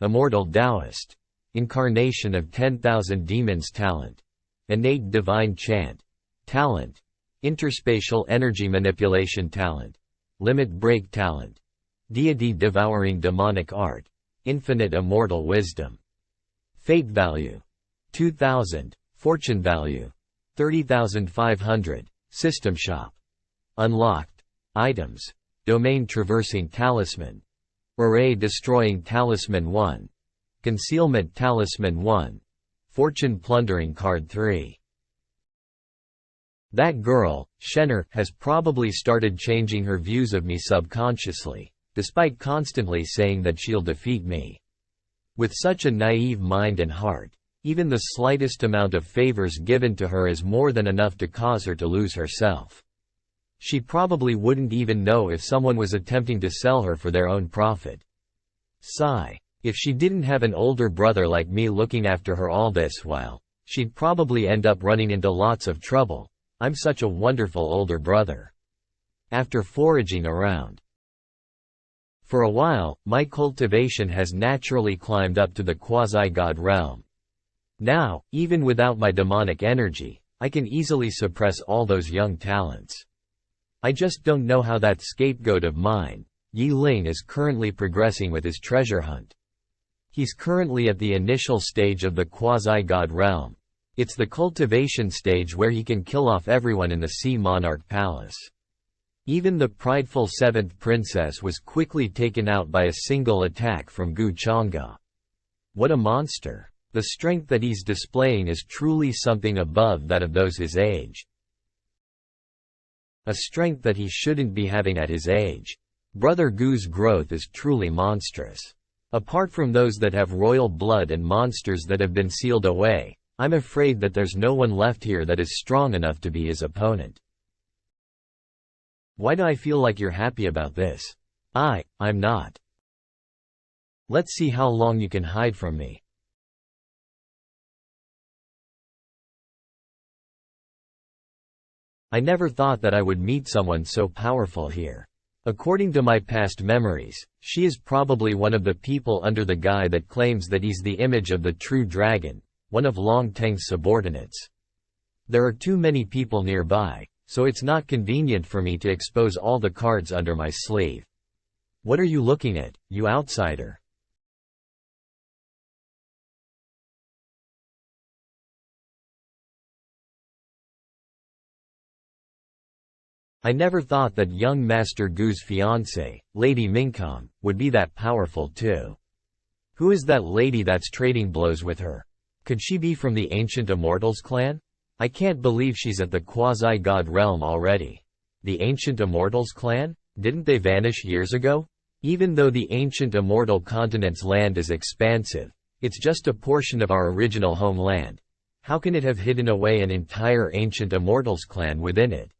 A: Immortal Taoist. Incarnation of 10,000 demons talent. Innate divine chant. Talent. Interspatial energy manipulation talent. Limit break talent. Deity devouring demonic art. Infinite immortal wisdom. Fate value. 2,000. Fortune value. 30,500. System shop. Unlocked. Items. Domain traversing talisman. Array destroying talisman 1. Concealment talisman 1. Fortune plundering card 3. That girl, Shenner, has probably started changing her views of me subconsciously, despite constantly saying that she'll defeat me. With such a naive mind and heart, even the slightest amount of favors given to her is more than enough to cause her to lose herself. She probably wouldn't even know if someone was attempting to sell her for their own profit. Sigh. If she didn't have an older brother like me looking after her all this while, she'd probably end up running into lots of trouble. I'm such a wonderful older brother. After foraging around for a while, my cultivation has naturally climbed up to the quasi-god realm. Now, even without my demonic energy, I can easily suppress all those young talents. I just don't know how that scapegoat of mine, Yi Ling, is currently progressing with his treasure hunt. He's currently at the initial stage of the quasi-god realm. It's the cultivation stage where he can kill off everyone in the Sea Monarch Palace. Even the prideful 7th princess was quickly taken out by a single attack from Gu Chang'e. What a monster. The strength that he's displaying is truly something above that of those his age. A strength that he shouldn't be having at his age. Brother Gu's growth is truly monstrous. Apart from those that have royal blood and monsters that have been sealed away, I'm afraid that there's no one left here that is strong enough to be his opponent. Why do I feel like you're happy about this? I'm not. Let's see how long you can hide from me. I never thought that I would meet someone so powerful here. According to my past memories, she is probably one of the people under the guy that claims that he's the image of the true dragon, one of Long Teng's subordinates. There are too many people nearby, so it's not convenient for me to expose all the cards under my sleeve. What are you looking at, you outsider? I never thought that young Master Gu's fiancée, Lady Mingcom, would be that powerful too. Who is that lady that's trading blows with her? Could she be from the Ancient Immortals clan? I can't believe she's at the quasi-god realm already. The Ancient Immortals clan? Didn't they vanish years ago? Even though the Ancient Immortal continent's land is expansive, it's just a portion of our original homeland. How can it have hidden away an entire Ancient Immortals clan within it?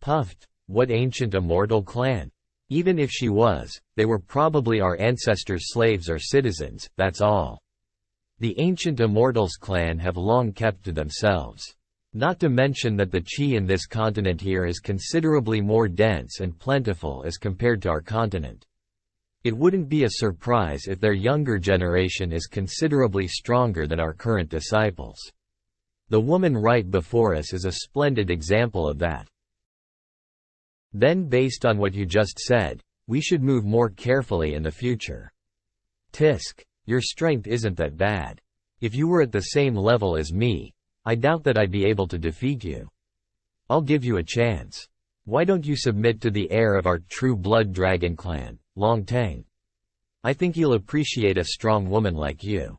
A: Puffed. What Ancient Immortal clan? Even if she was, they were probably our ancestors' slaves or citizens, that's all. The Ancient Immortals clan have long kept to themselves. Not to mention that the qi in this continent here is considerably more dense and plentiful as compared to our continent. It wouldn't be a surprise if their younger generation is considerably stronger than our current disciples. The woman right before us is a splendid example of that. Then, based on what you just said, we should move more carefully in the future. Tisk, your strength isn't that bad. If you were at the same level as me, I doubt that I'd be able to defeat you. I'll give you a chance. Why don't you submit to the heir of our true blood dragon clan, Long Teng? I think he'll appreciate a strong woman like you.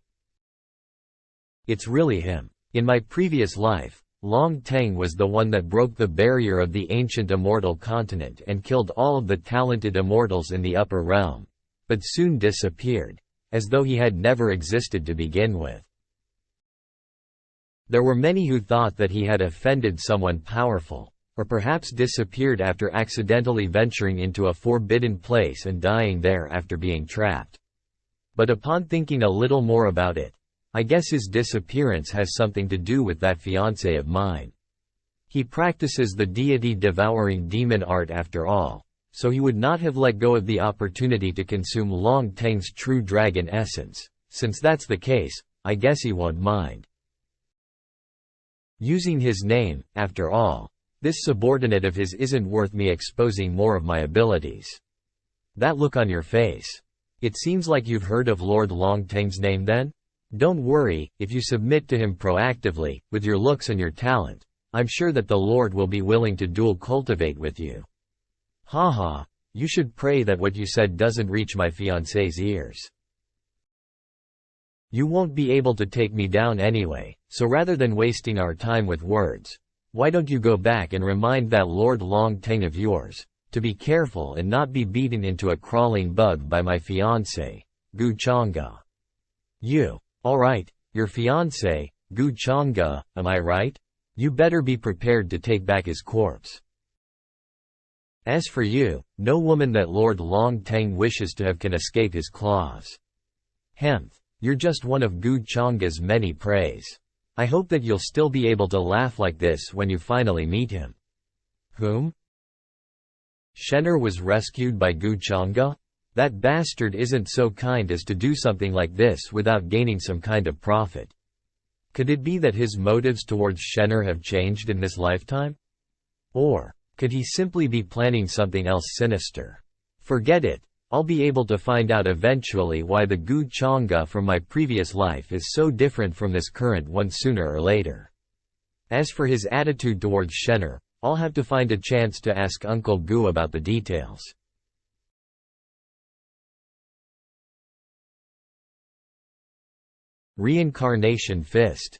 A: It's really him. In my previous life, Long Teng was the one that broke the barrier of the ancient immortal continent and killed all of the talented immortals in the upper realm, but soon disappeared, as though he had never existed to begin with. There were many who thought that he had offended someone powerful, or perhaps disappeared after accidentally venturing into a forbidden place and dying there after being trapped. But upon thinking a little more about it, I guess his disappearance has something to do with that fiancé of mine. He practices the deity-devouring demon art after all, so he would not have let go of the opportunity to consume Long Teng's true dragon essence. Since that's the case, I guess he won't mind using his name. After all, this subordinate of his isn't worth me exposing more of my abilities. That look on your face. It seems like you've heard of Lord Long Teng's name then? Don't worry, if you submit to him proactively, with your looks and your talent, I'm sure that the Lord will be willing to dual cultivate with you. Haha, you should pray that what you said doesn't reach my fiancé's ears. You won't be able to take me down anyway, so rather than wasting our time with words, why don't you go back and remind that Lord Long Teng of yours, to be careful and not be beaten into a crawling bug by my fiancé, Gu Chang'e. You. Alright, your fiancé, Gu Chang'e, am I right? You better be prepared to take back his corpse. As for you, no woman that Lord Long Teng wishes to have can escape his claws. Hemph, you're just one of Gu Chang'e's many preys. I hope that you'll still be able to laugh like this when you finally meet him. Whom? Shen'er was rescued by Gu Chang'e? That bastard isn't so kind as to do something like this without gaining some kind of profit. Could it be that his motives towards Shen'er have changed in this lifetime? Or could he simply be planning something else sinister? Forget it, I'll be able to find out eventually why the Gu Chang'e from my previous life is so different from this current one sooner or later. As for his attitude towards Shen'er, I'll have to find a chance to ask Uncle Gu about the details. Reincarnation Fist.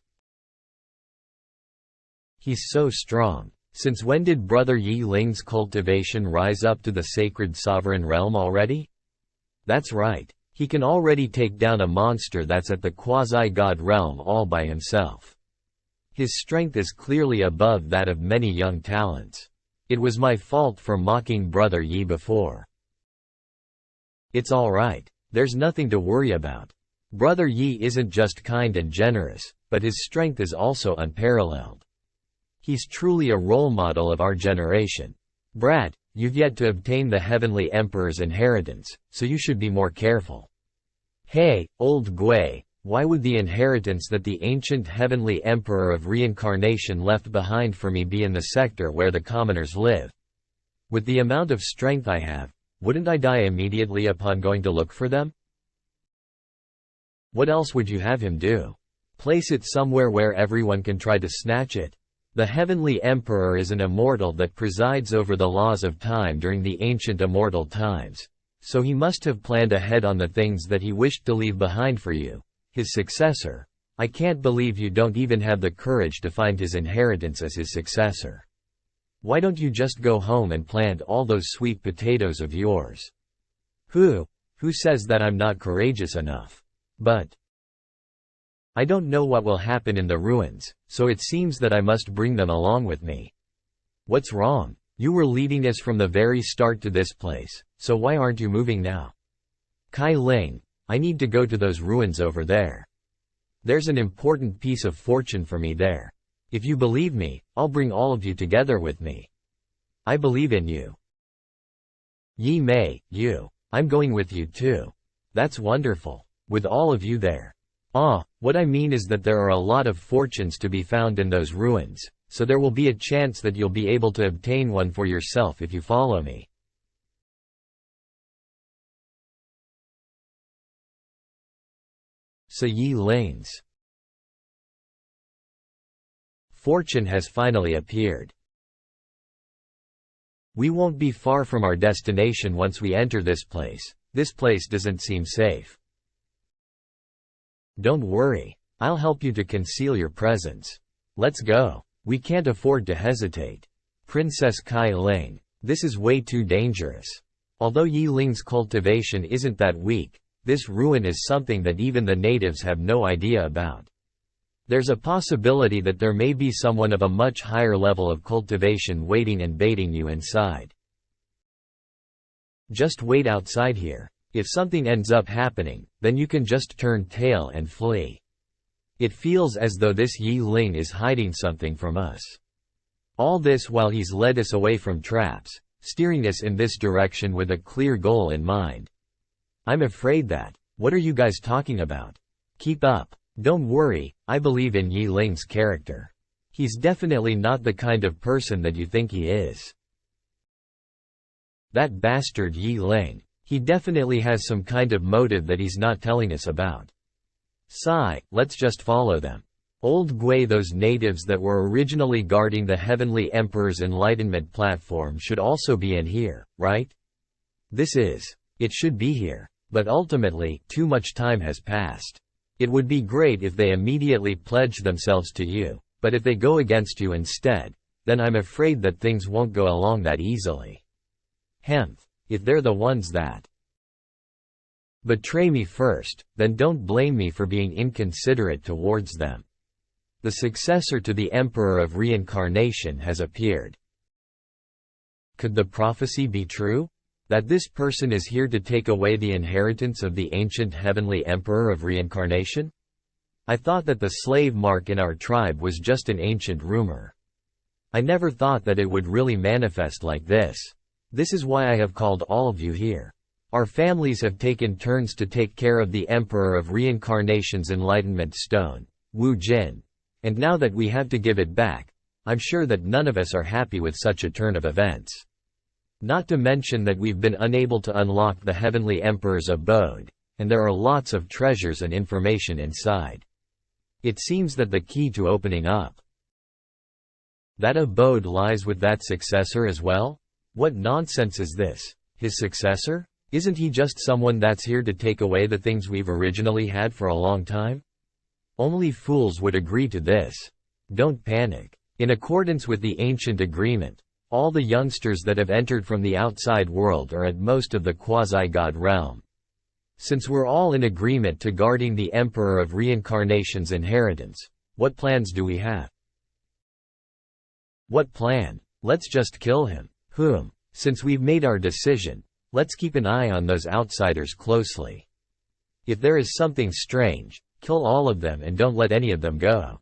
A: He's so strong. Since when did Brother Yi Ling's cultivation rise up to the sacred sovereign realm already? That's right, he can already take down a monster that's at the quasi-god realm all by himself. His strength is clearly above that of many young talents. It was my fault for mocking Brother Yi before. It's alright, there's nothing to worry about. Brother Yi isn't just kind and generous, but his strength is also unparalleled. He's truly a role model of our generation. Brat, you've yet to obtain the Heavenly Emperor's inheritance, so you should be more careful. Hey, old Gui, why would the inheritance that the ancient Heavenly Emperor of Reincarnation left behind for me be in the sector where the commoners live? With the amount of strength I have, wouldn't I die immediately upon going to look for them? What else would you have him do? Place it somewhere where everyone can try to snatch it? The Heavenly Emperor is an immortal that presides over the laws of time during the ancient immortal times, so he must have planned ahead on the things that he wished to leave behind for you, his successor. I can't believe you don't even have the courage to find his inheritance as his successor. Why don't you just go home and plant all those sweet potatoes of yours? Who says that I'm not courageous enough? But I don't know what will happen in the ruins, so it seems that I must bring them along with me. What's wrong? You were leading us from the very start to this place, so why aren't you moving now? Kai Ling, I need to go to those ruins over there. There's an important piece of fortune for me there. If you believe me, I'll bring all of you together with me. I believe in you. Yi Mei, I'm going with you too. That's wonderful. With all of you there. What I mean is that there are a lot of fortunes to be found in those ruins, so there will be a chance that you'll be able to obtain one for yourself if you follow me. So Yi Ling's fortune has finally appeared. We won't be far from our destination once we enter this place. This place doesn't seem safe. Don't worry, I'll help you to conceal your presence. Let's go. We can't afford to hesitate. Princess Kai Ling, this is way too dangerous. Although Yi Ling's cultivation isn't that weak, this ruin is something that even the natives have no idea about. There's a possibility that there may be someone of a much higher level of cultivation waiting and baiting you inside. Just wait outside here. If something ends up happening, then you can just turn tail and flee. It feels as though this Yi Ling is hiding something from us. All this while he's led us away from traps, steering us in this direction with a clear goal in mind. I'm afraid that. What are you guys talking about? Keep up. Don't worry, I believe in Yi Ling's character. He's definitely not the kind of person that you think he is. That bastard Yi Ling. He definitely has some kind of motive that he's not telling us about. Sigh, let's just follow them. Old Gui, those natives that were originally guarding the Heavenly Emperor's Enlightenment platform should also be in here, right? It should be here. But ultimately, too much time has passed. It would be great if they immediately pledge themselves to you, but if they go against you instead, then I'm afraid that things won't go along that easily. If they're the ones that betray me first, then don't blame me for being inconsiderate towards them. The successor to the Emperor of Reincarnation has appeared. Could the prophecy be true? That this person is here to take away the inheritance of the ancient Heavenly Emperor of Reincarnation? I thought that the slave mark in our tribe was just an ancient rumor. I never thought that it would really manifest like this. This is why I have called all of you here. Our families have taken turns to take care of the Emperor of Reincarnation's Enlightenment Stone, Wu Jin. And now that we have to give it back, I'm sure that none of us are happy with such a turn of events. Not to mention that we've been unable to unlock the Heavenly Emperor's abode, and there are lots of treasures and information inside. It seems that the key to opening up that abode lies with that successor as well? What nonsense is this? His successor? Isn't he just someone that's here to take away the things we've originally had for a long time? Only fools would agree to this. Don't panic. In accordance with the ancient agreement, all the youngsters that have entered from the outside world are at most of the quasi-god realm. Since we're all in agreement to guarding the Emperor of Reincarnation's inheritance, what plans do we have? What plan? Let's just kill him. Since we've made our decision, let's keep an eye on those outsiders closely. If there is something strange, kill all of them and don't let any of them go.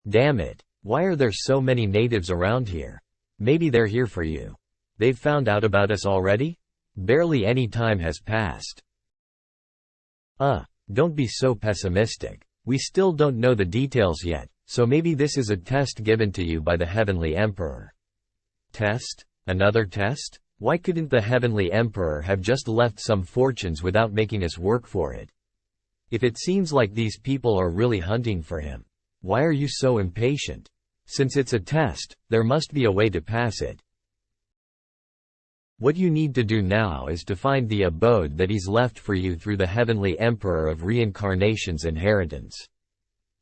A: Damn it. Why are there so many natives around here? Maybe they're here for you. They've found out about us already? Barely any time has passed. Don't be so pessimistic. We still don't know the details yet, so maybe this is a test given to you by the Heavenly Emperor. Test? Another test? Why couldn't the Heavenly Emperor have just left some fortunes without making us work for it? If it seems like these people are really hunting for him, why are you so impatient? Since it's a test, there must be a way to pass it. What you need to do now is to find the abode that he's left for you through the Heavenly Emperor of Reincarnation's inheritance.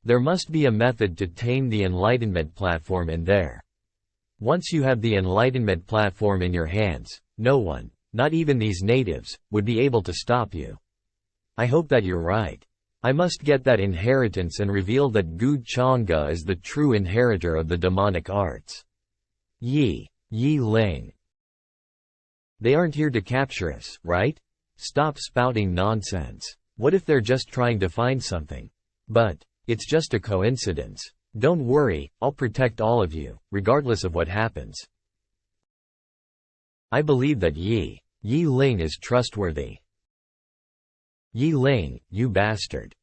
A: There must be a method to tame the Enlightenment platform in there. Once you have the Enlightenment platform in your hands, no one, not even these natives, would be able to stop you. I hope that you're right. I must get that inheritance and reveal that Gu Chang'e is the true inheritor of the demonic arts. Yi Ling. They aren't here to capture us, right? Stop spouting nonsense. What if they're just trying to find something? But it's just a coincidence. Don't worry, I'll protect all of you, regardless of what happens. I believe that Yi Ling is trustworthy. Yi Ling, you bastard.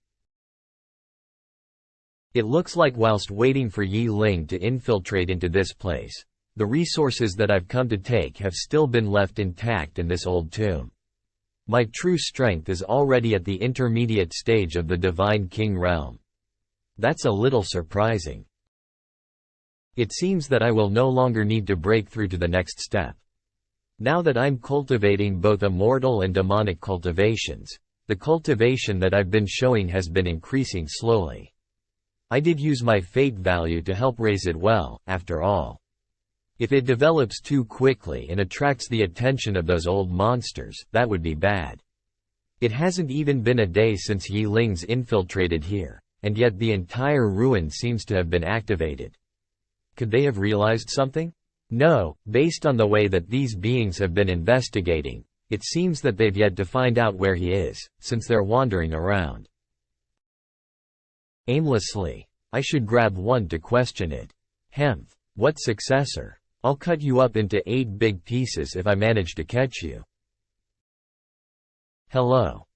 A: It looks like whilst waiting for Yi Ling to infiltrate into this place, the resources that I've come to take have still been left intact in this old tomb. My true strength is already at the intermediate stage of the Divine King realm. That's a little surprising. It seems that I will no longer need to break through to the next step. Now that I'm cultivating both immortal and demonic cultivations, the cultivation that I've been showing has been increasing slowly. I did use my fate value to help raise it well, after all. If it develops too quickly and attracts the attention of those old monsters, that would be bad. It hasn't even been a day since Yi Ling's infiltrated here, and yet the entire ruin seems to have been activated. Could they have realized something? No, based on the way that these beings have been investigating, it seems that they've yet to find out where he is, since they're wandering around aimlessly. I should grab one to question it. What successor? I'll cut you up into 8 big pieces if I manage to catch you. Hello.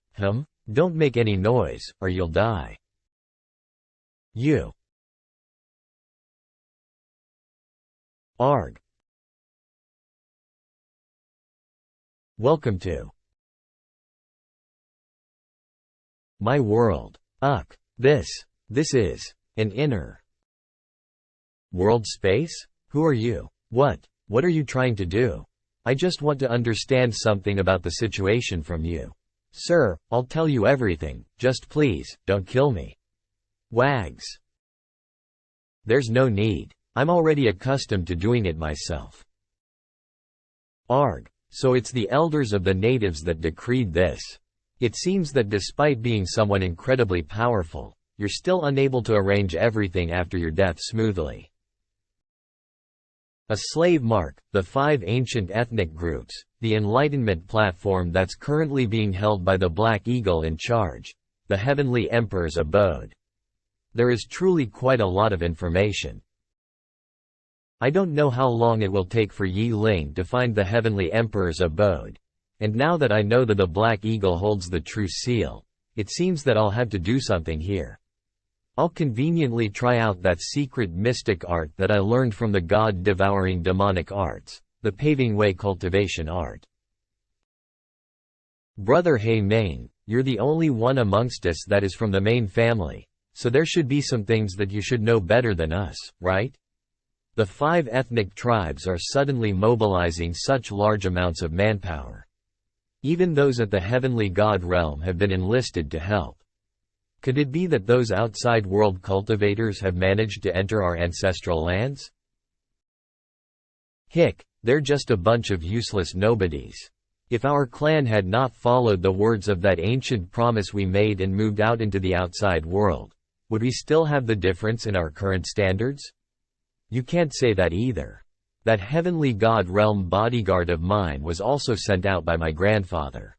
A: Don't make any noise, or you'll die. You. Arg. Welcome to my world. This This is an inner world space? Who are you? What are you trying to do? I just want to understand something about the situation from you. Sir, I'll tell you everything, just please, don't kill me. Wags. There's no need. I'm already accustomed to doing it myself. Arg. So it's the elders of the natives that decreed this. It seems that despite being someone incredibly powerful, you're still unable to arrange everything after your death smoothly. A slave mark, the 5 ancient ethnic groups, the Enlightenment platform that's currently being held by the Black Eagle in charge, the Heavenly Emperor's abode. There is truly quite a lot of information. I don't know how long it will take for Yi Ling to find the Heavenly Emperor's abode, and now that I know that the Black Eagle holds the true seal, it seems that I'll have to do something here. I'll conveniently try out that secret mystic art that I learned from the god-devouring demonic arts, the paving way cultivation art. Brother He Ming, you're the only one amongst us that is from the main family, so there should be some things that you should know better than us, right? The 5 ethnic tribes are suddenly mobilizing such large amounts of manpower. Even those at the heavenly god realm have been enlisted to help. Could it be that those outside world cultivators have managed to enter our ancestral lands? Hick, they're just a bunch of useless nobodies. If our clan had not followed the words of that ancient promise we made and moved out into the outside world, would we still have the difference in our current standards? You can't say that either. That heavenly god realm bodyguard of mine was also sent out by my grandfather.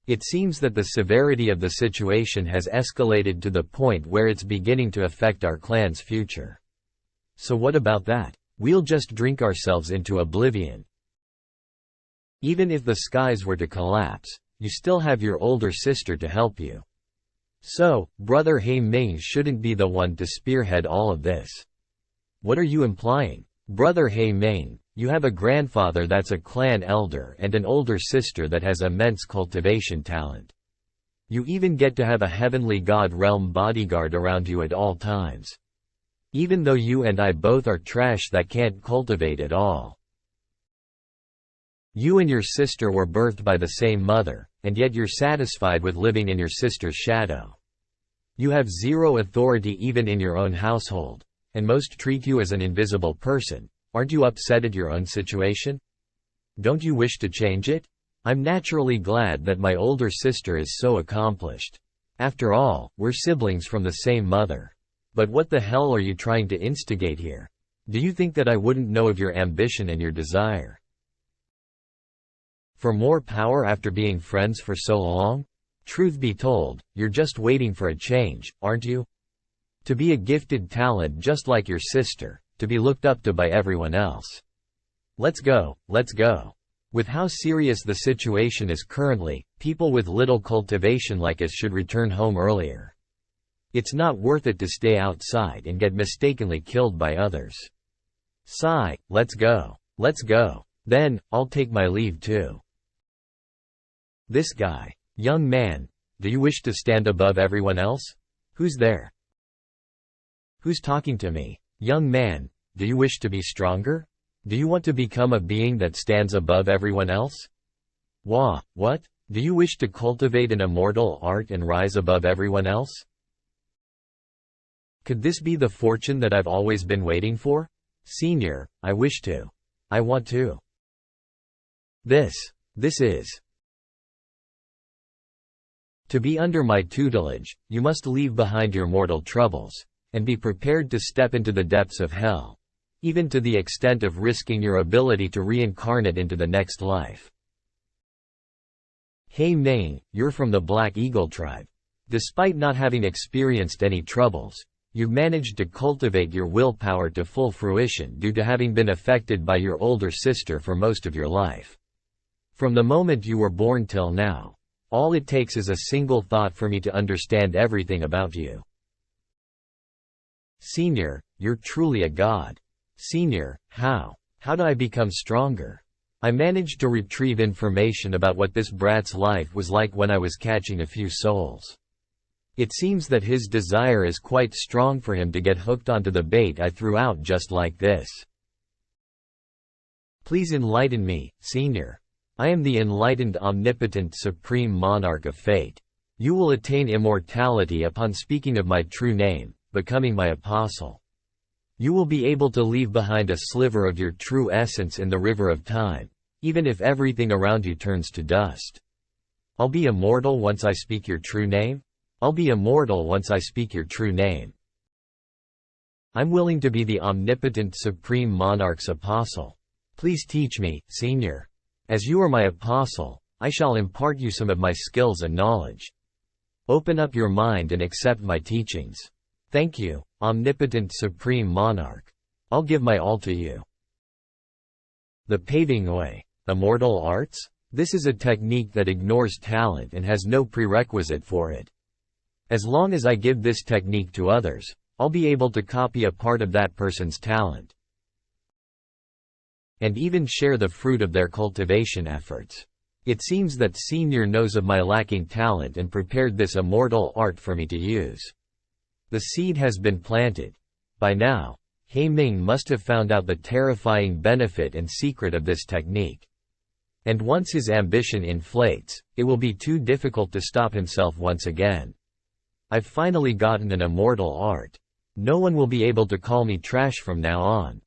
A: It seems that the severity of the situation has escalated to the point where it's beginning to affect our clan's future. So what about that? We'll just drink ourselves into oblivion. Even if the skies were to collapse, you still have your older sister to help you. So, Brother He Ming shouldn't be the one to spearhead all of this. What are you implying? Brother He Ming, you have a grandfather that's a clan elder and an older sister that has immense cultivation talent. You even get to have a heavenly god realm bodyguard around you at all times. Even though you and I both are trash that can't cultivate at all. You and your sister were birthed by the same mother, and yet you're satisfied with living in your sister's shadow. You have zero authority even in your own household, and most treat you as an invisible person. Aren't you upset at your own situation? Don't you wish to change it? I'm naturally glad that my older sister is so accomplished. After all, we're siblings from the same mother. But what the hell are you trying to instigate here? Do you think that I wouldn't know of your ambition and your desire for more power after being friends for so long? Truth be told, you're just waiting for a change, aren't you? To be a gifted talent just like your sister, to be looked up to by everyone else. Let's go, let's go. With how serious the situation is currently, people with little cultivation like us should return home earlier. It's not worth it to stay outside and get mistakenly killed by others. Sigh, let's go. Let's go. Then, I'll take my leave too. This guy. Young man, do you wish to stand above everyone else? Who's there? Who's talking to me? Young man, do you wish to be stronger? Do you want to become a being that stands above everyone else? What? Do you wish to cultivate an immortal art and rise above everyone else? Could this be the fortune that I've always been waiting for? Senior, I wish to. I want to. This is. To be under my tutelage, you must leave behind your mortal troubles, and be prepared to step into the depths of hell, even to the extent of risking your ability to reincarnate into the next life. He Ming, you're from the Black Eagle tribe. Despite not having experienced any troubles, you've managed to cultivate your willpower to full fruition due to having been affected by your older sister for most of your life. From the moment you were born till now, all it takes is a single thought for me to understand everything about you. Senior, you're truly a god. Senior, how do I become stronger? I managed to retrieve information about what this brat's life was like when I was catching a few souls. It seems that his desire is quite strong for him to get hooked onto the bait I threw out just like this. Please enlighten me, Senior. I am the enlightened omnipotent supreme monarch of fate. You will attain immortality upon speaking of my true name, becoming my apostle. You will be able to leave behind a sliver of your true essence in the river of time, even if everything around you turns to dust. I'll be immortal once I speak your true name? I'll be immortal once I speak your true name. I'm willing to be the omnipotent supreme monarch's apostle. Please teach me, Senior. As you are my apostle, I shall impart you some of my skills and knowledge. Open up your mind and accept my teachings. Thank you, omnipotent supreme monarch. I'll give my all to you. The paving way. Immortal arts? This is a technique that ignores talent and has no prerequisite for it. As long as I give this technique to others, I'll be able to copy a part of that person's talent, and even share the fruit of their cultivation efforts. It seems that Senior knows of my lacking talent and prepared this immortal art for me to use. The seed has been planted. By now, He Ming must have found out the terrifying benefit and secret of this technique. And once his ambition inflates, it will be too difficult to stop himself once again. I've finally gotten an immortal art. No one will be able to call me trash from now on.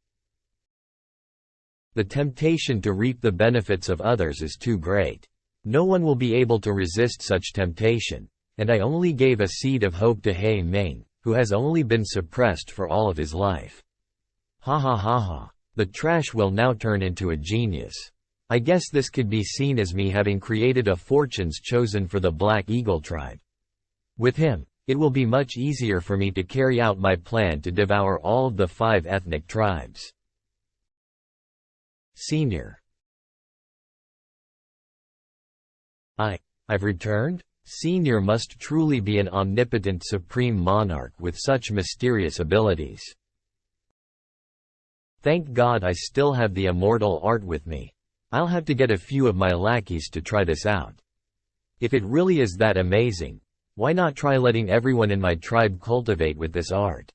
A: The temptation to reap the benefits of others is too great. No one will be able to resist such temptation, and I only gave a seed of hope to He Ming, who has only been suppressed for all of his life. Ha ha ha ha. The trash will now turn into a genius. I guess this could be seen as me having created a fortunes chosen for the Black Eagle tribe. With him, it will be much easier for me to carry out my plan to devour all of the 5 ethnic tribes. Senior. I've returned? Senior must truly be an omnipotent supreme monarch with such mysterious abilities. Thank God I still have the immortal art with me. I'll have to get a few of my lackeys to try this out. If it really is that amazing, why not try letting everyone in my tribe cultivate with this art?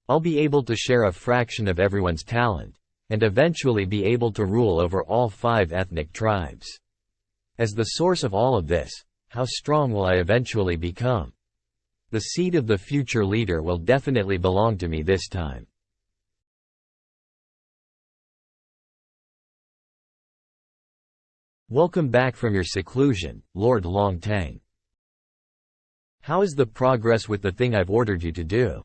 A: I'll be able to share a fraction of everyone's talent, and eventually be able to rule over all 5 ethnic tribes. As the source of all of this, how strong will I eventually become? The seed of the future leader will definitely belong to me this time. Welcome back from your seclusion, Lord Long Tang. How is the progress with the thing I've ordered you to do?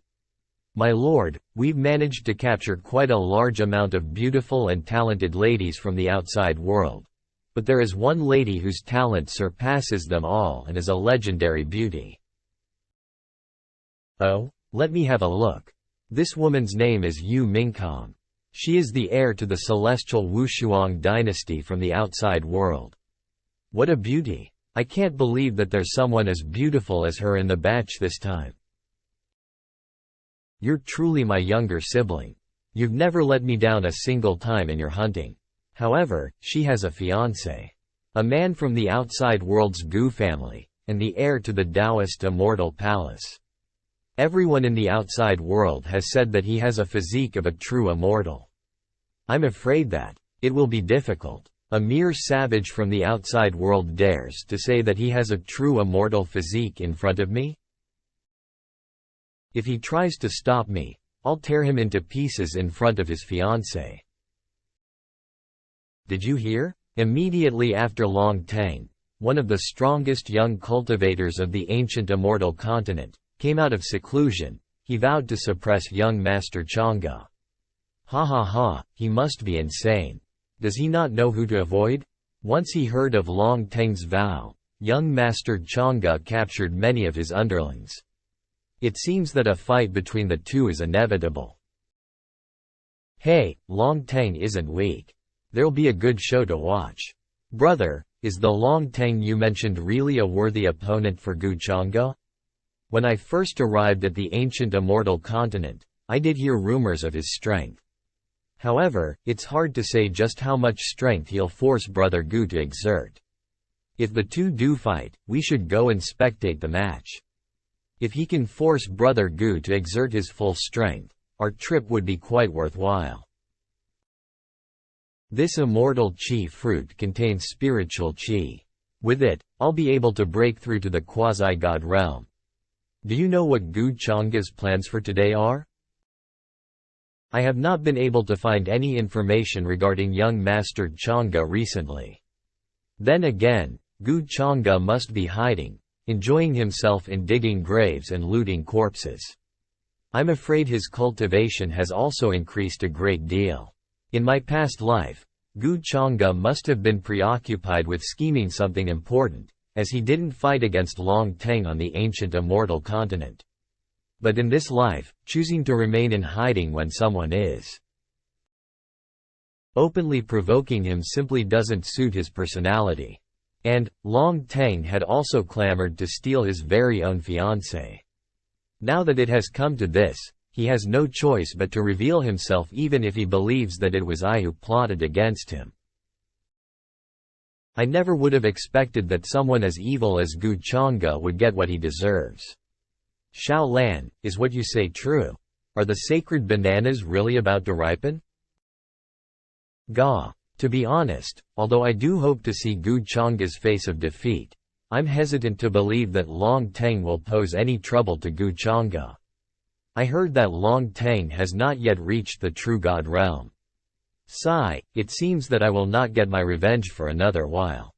A: My lord, we've managed to capture quite a large amount of beautiful and talented ladies from the outside world. But there is one lady whose talent surpasses them all and is a legendary beauty. Oh, let me have a look. This woman's name is Yu Mingkong. She is the heir to the celestial Wushuang dynasty from the outside world. What a beauty! I can't believe that there's someone as beautiful as her in the batch this time. You're truly my younger sibling. You've never let me down a single time in your hunting. However, she has a fiancé. A man from the outside world's Gu family, and the heir to the Taoist immortal palace. Everyone in the outside world has said that he has a physique of a true immortal. I'm afraid that it will be difficult. A mere savage from the outside world dares to say that he has a true immortal physique in front of me? If he tries to stop me, I'll tear him into pieces in front of his fiancée. Did you hear? Immediately after Long Tang, one of the strongest young cultivators of the ancient immortal continent, came out of seclusion, he vowed to suppress young Master Chang'e. Ha ha ha, he must be insane. Does he not know who to avoid? Once he heard of Long Tang's vow, young Master Chang'e captured many of his underlings. It seems that a fight between the two is inevitable. Hey, Long Tang isn't weak. There'll be a good show to watch. Brother, is the Long Tang you mentioned really a worthy opponent for Gu Chang'e? When I first arrived at the ancient immortal continent, I did hear rumors of his strength. However, it's hard to say just how much strength he'll force Brother Gu to exert. If the two do fight, we should go and spectate the match. If he can force Brother Gu to exert his full strength, our trip would be quite worthwhile. This immortal qi fruit contains spiritual qi. With it, I'll be able to break through to the quasi-god realm. Do you know what Gu Changga's plans for today are? I have not been able to find any information regarding young Master Changga recently. Then again, Gu Changga must be hiding, enjoying himself in digging graves and looting corpses. I'm afraid his cultivation has also increased a great deal. In my past life, Gu Changga must have been preoccupied with scheming something important, as he didn't fight against Long Teng on the ancient immortal continent. But in this life, choosing to remain in hiding when someone is openly provoking him simply doesn't suit his personality. And, Long Teng had also clamored to steal his very own fiancée. Now that it has come to this, he has no choice but to reveal himself even if he believes that it was I who plotted against him. I never would have expected that someone as evil as Gu Changga would get what he deserves. Xiao Lan, is what you say true? Are the sacred bananas really about to ripen? Ga. To be honest, although I do hope to see Gu Changga's face of defeat, I'm hesitant to believe that Long Teng will pose any trouble to Gu Changga. I heard that Long Teng has not yet reached the true god realm. Sigh, it seems that I will not get my revenge for another while.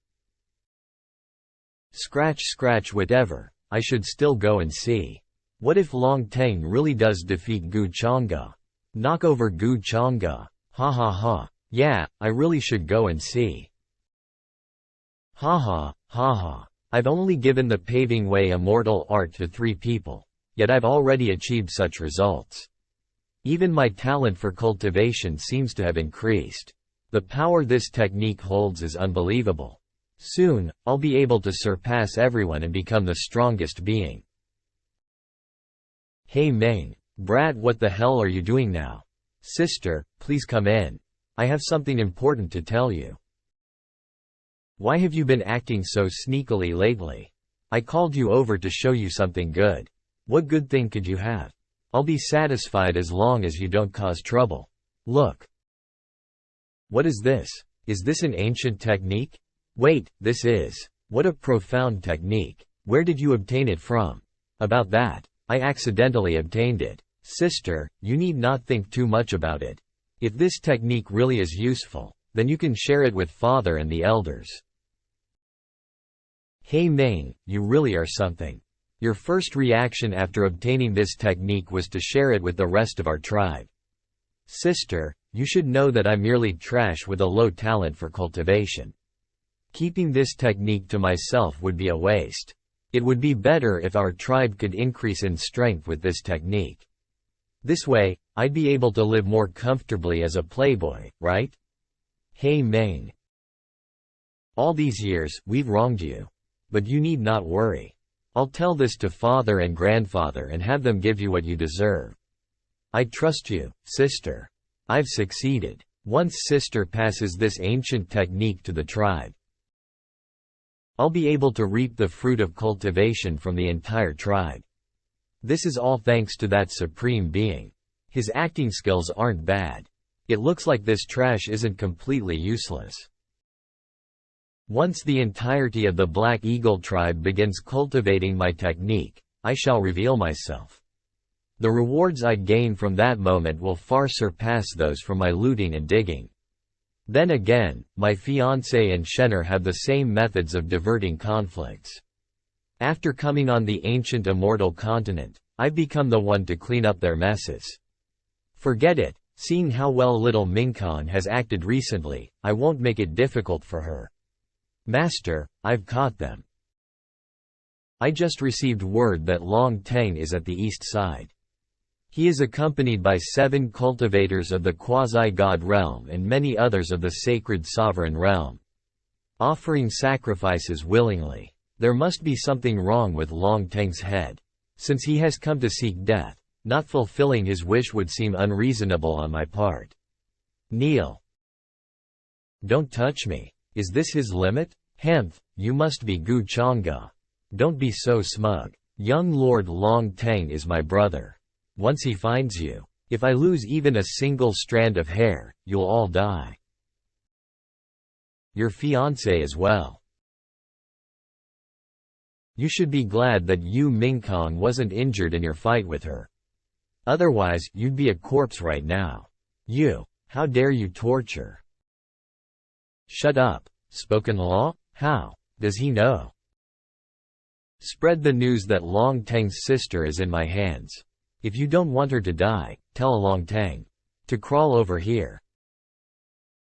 A: Scratch scratch whatever, I should still go and see. What if Long Teng really does defeat Gu Changga? Knock over Gu Changga. Ha ha ha. Yeah, I really should go and see. Ha ha, ha ha. I've only given the paving way immortal art to 3 people, yet I've already achieved such results. Even my talent for cultivation seems to have increased. The power this technique holds is unbelievable. Soon, I'll be able to surpass everyone and become the strongest being. Hey Ming, brat, what the hell are you doing now? Sister, please come in. I have something important to tell you. Why have you been acting so sneakily lately? I called you over to show you something good. What good thing could you have? I'll be satisfied as long as you don't cause trouble. Look. What is this? Is this an ancient technique? Wait, this is. What a profound technique. Where did you obtain it from? About that. I accidentally obtained it. Sister, you need not think too much about it. If this technique really is useful, then you can share it with Father and the elders. Hey Ming, you really are something. Your first reaction after obtaining this technique was to share it with the rest of our tribe. Sister, you should know that I'm merely trash with a low talent for cultivation. Keeping this technique to myself would be a waste. It would be better if our tribe could increase in strength with this technique. This way, I'd be able to live more comfortably as a playboy, right? Hey Ming. All these years, we've wronged you. But you need not worry. I'll tell this to Father and Grandfather and have them give you what you deserve. I trust you, sister. I've succeeded. Once sister passes this ancient technique to the tribe, I'll be able to reap the fruit of cultivation from the entire tribe. This is all thanks to that supreme being. His acting skills aren't bad. It looks like this trash isn't completely useless. Once the entirety of the Black Eagle tribe begins cultivating my technique, I shall reveal myself. The rewards I'd gain from that moment will far surpass those from my looting and digging. Then again, my fiancé and Shenner have the same methods of diverting conflicts. After coming on the ancient immortal continent, I've become the one to clean up their messes. Forget it, seeing how well little Mingkon has acted recently, I won't make it difficult for her. Master, I've caught them. I just received word that Long Teng is at the east side. He is accompanied by 7 cultivators of the quasi-god realm and many others of the sacred sovereign realm, offering sacrifices willingly. There must be something wrong with Long Teng's head. Since he has come to seek death, not fulfilling his wish would seem unreasonable on my part. Kneel. Don't touch me. Is this his limit? Hemph, you must be Gu Changga. Don't be so smug. Young Lord Long Teng is my brother. Once he finds you, if I lose even a single strand of hair, you'll all die. Your fiancé as well. You should be glad that Yu Mingkong wasn't injured in your fight with her. Otherwise, you'd be a corpse right now. You, how dare you torture? Shut up. Spoken law? How does he know? Spread the news that Long Teng's sister is in my hands. If you don't want her to die, tell Long Teng to crawl over here.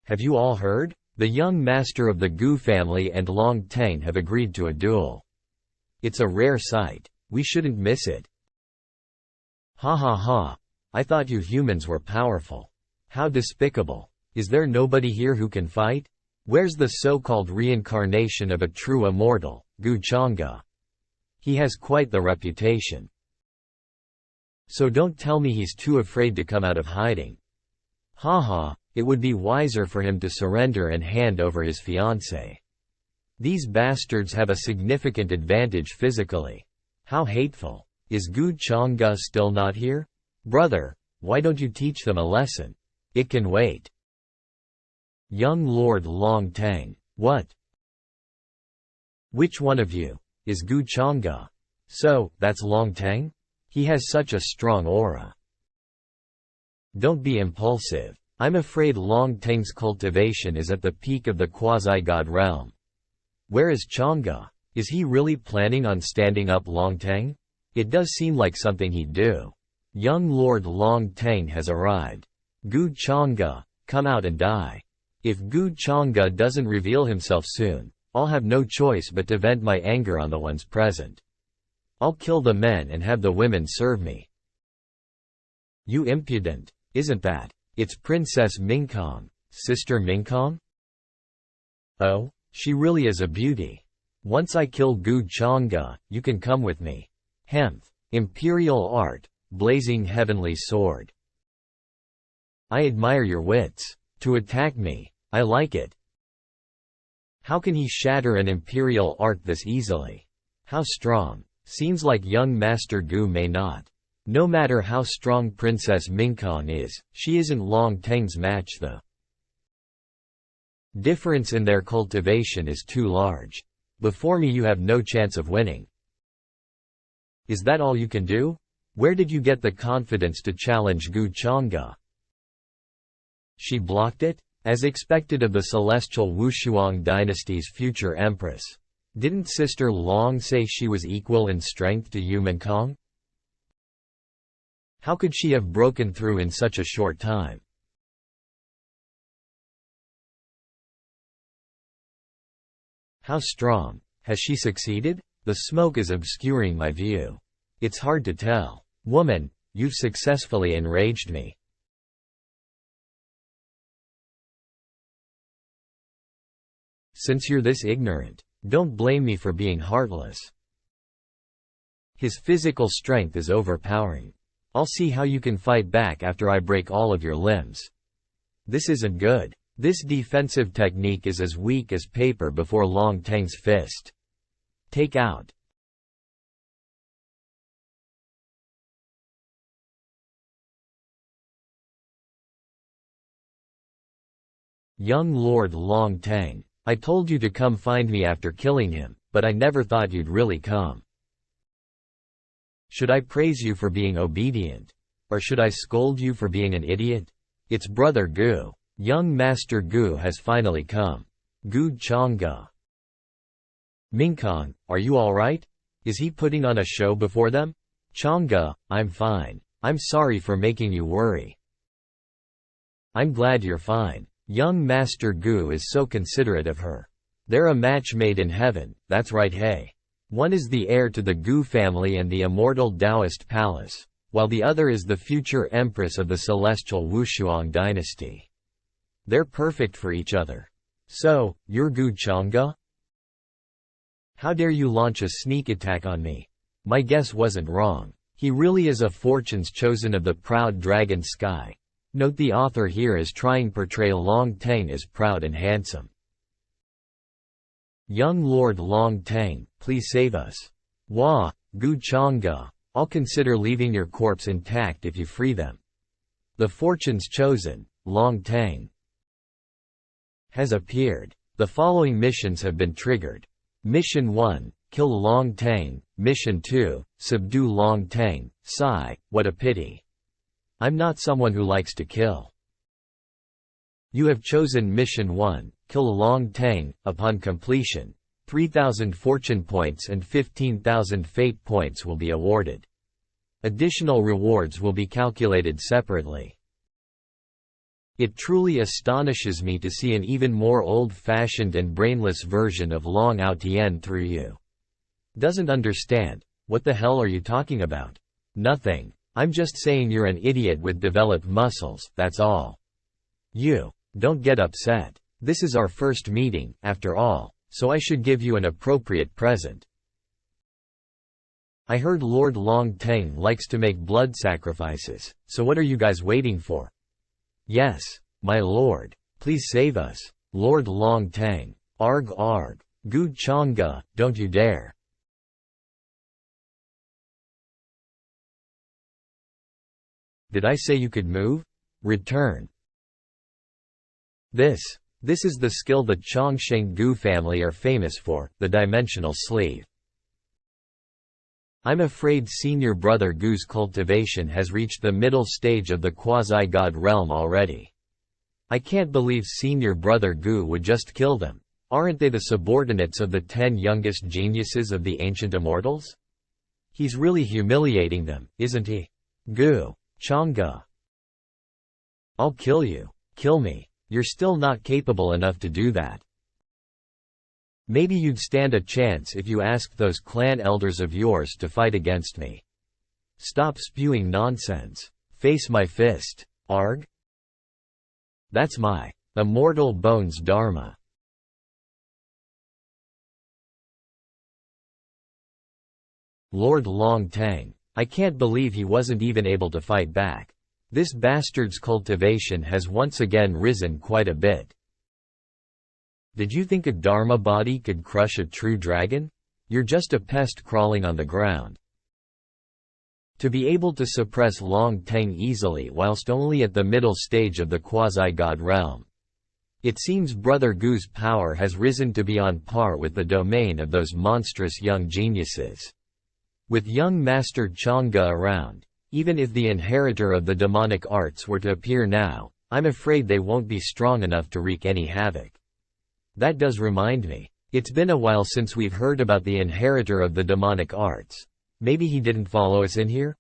A: Have you all heard? The young master of the Gu family and Long Teng have agreed to a duel. It's a rare sight. We shouldn't miss it. Ha ha ha. I thought you humans were powerful. How despicable. Is there nobody here who can fight? Where's the so-called reincarnation of a true immortal, Gu Chang'e? He has quite the reputation. So don't tell me he's too afraid to come out of hiding. Ha ha, it would be wiser for him to surrender and hand over his fiancée. These bastards have a significant advantage physically. How hateful. Is Gu Chang'e still not here? Brother, why don't you teach them a lesson? It can wait. Young Lord Long Teng. What? Which one of you is Gu Chang'e? So, that's Long Teng? He has such a strong aura. Don't be impulsive. I'm afraid Long Teng's cultivation is at the peak of the quasi-god realm. Where is Chang'e? Is he really planning on standing up Long Teng? It does seem like something he'd do. Young Lord Long Teng has arrived. Gu Chang'e, come out and die. If Gu Chang'e doesn't reveal himself soon, I'll have no choice but to vent my anger on the ones present. I'll kill the men and have the women serve me. You impudent, isn't that? It's Princess Mingkong, Sister Mingkong? Oh, she really is a beauty. Once I kill Gu Chang'e, you can come with me. Hemph, imperial art, blazing heavenly sword. I admire your wits. To attack me, I like it. How can he shatter an imperial art this easily? How strong. Seems like young Master Gu may not. No matter how strong Princess Mingkong is, she isn't Long Teng's match. The difference in their cultivation is too large. Before me you have no chance of winning. Is that all you can do? Where did you get the confidence to challenge Gu Chang'e? She blocked it? As expected of the celestial Wushuang dynasty's future empress. Didn't Sister Long say she was equal in strength to Yu Mingkong? How could she have broken through in such a short time? How strong? Has she succeeded? The smoke is obscuring my view. It's hard to tell. Woman, you've successfully enraged me. Since you're this ignorant, don't blame me for being heartless. His physical strength is overpowering. I'll see how you can fight back after I break all of your limbs. This isn't good. This defensive technique is as weak as paper before Long Teng's fist. Take out. Young Lord Long Teng. I told you to come find me after killing him, but I never thought you'd really come. Should I praise you for being obedient? Or should I scold you for being an idiot? It's Brother Gu. Young Master Gu has finally come. Gu Chang'e. Mingkong, are you alright? Is he putting on a show before them? Chang'e, I'm fine. I'm sorry for making you worry. I'm glad you're fine. Young Master Gu is so considerate of her. They're a match made in heaven, that's right. Hey. One is the heir to the Gu family and the immortal Taoist palace, while the other is the future empress of the celestial Wushuang dynasty. They're perfect for each other. So, you're Gu Chang'e? How dare you launch a sneak attack on me? My guess wasn't wrong. He really is a fortune's chosen of the proud dragon sky. Note the author here is trying portray Long Teng as proud and handsome. Young Lord Long Teng, please save us. Wah, Gu Chang'e, I'll consider leaving your corpse intact if you free them. The fortune's chosen, Long Tang, has appeared. The following missions have been triggered. Mission 1, kill Long Tang. Mission 2, subdue Long Tang. Sigh, what a pity. I'm not someone who likes to kill. You have chosen Mission 1, kill Long Tang. Upon completion, 3,000 fortune points and 15,000 fate points will be awarded. Additional rewards will be calculated separately. It truly astonishes me to see an even more old-fashioned and brainless version of Long Aotian through you. Doesn't understand. What the hell are you talking about? Nothing. I'm just saying you're an idiot with developed muscles, that's all. You. Don't get upset. This is our first meeting, after all, so I should give you an appropriate present. I heard Lord Long Tang likes to make blood sacrifices, so what are you guys waiting for? Yes, my lord. Please save us. Lord Long Tang. Arg arg. Gu Chang'e, don't you dare. Did I say you could move? Return. This is the skill the Chongsheng Gu family are famous for, the dimensional sleeve. I'm afraid senior brother Gu's cultivation has reached the middle stage of the quasi-god realm already. I can't believe senior brother Gu would just kill them. Aren't they the subordinates of the 10 youngest geniuses of the ancient immortals? He's really humiliating them, isn't he? Gu Chang'e. I'll kill you. Kill me. You're still not capable enough to do that. Maybe you'd stand a chance if you asked those clan elders of yours to fight against me. Stop spewing nonsense. Face my fist. Arg? That's my immortal bones dharma. Lord Long Tang. I can't believe he wasn't even able to fight back. This bastard's cultivation has once again risen quite a bit. Did you think a dharma body could crush a true dragon? You're just a pest crawling on the ground. To be able to suppress Long Tang easily whilst only at the middle stage of the quasi-god realm. It seems Brother Gu's power has risen to be on par with the domain of those monstrous young geniuses. With young Master Chang'e around, even if the inheritor of the demonic arts were to appear now, I'm afraid they won't be strong enough to wreak any havoc. That does remind me. It's been a while since we've heard about the inheritor of the demonic arts. Maybe he didn't follow us in here?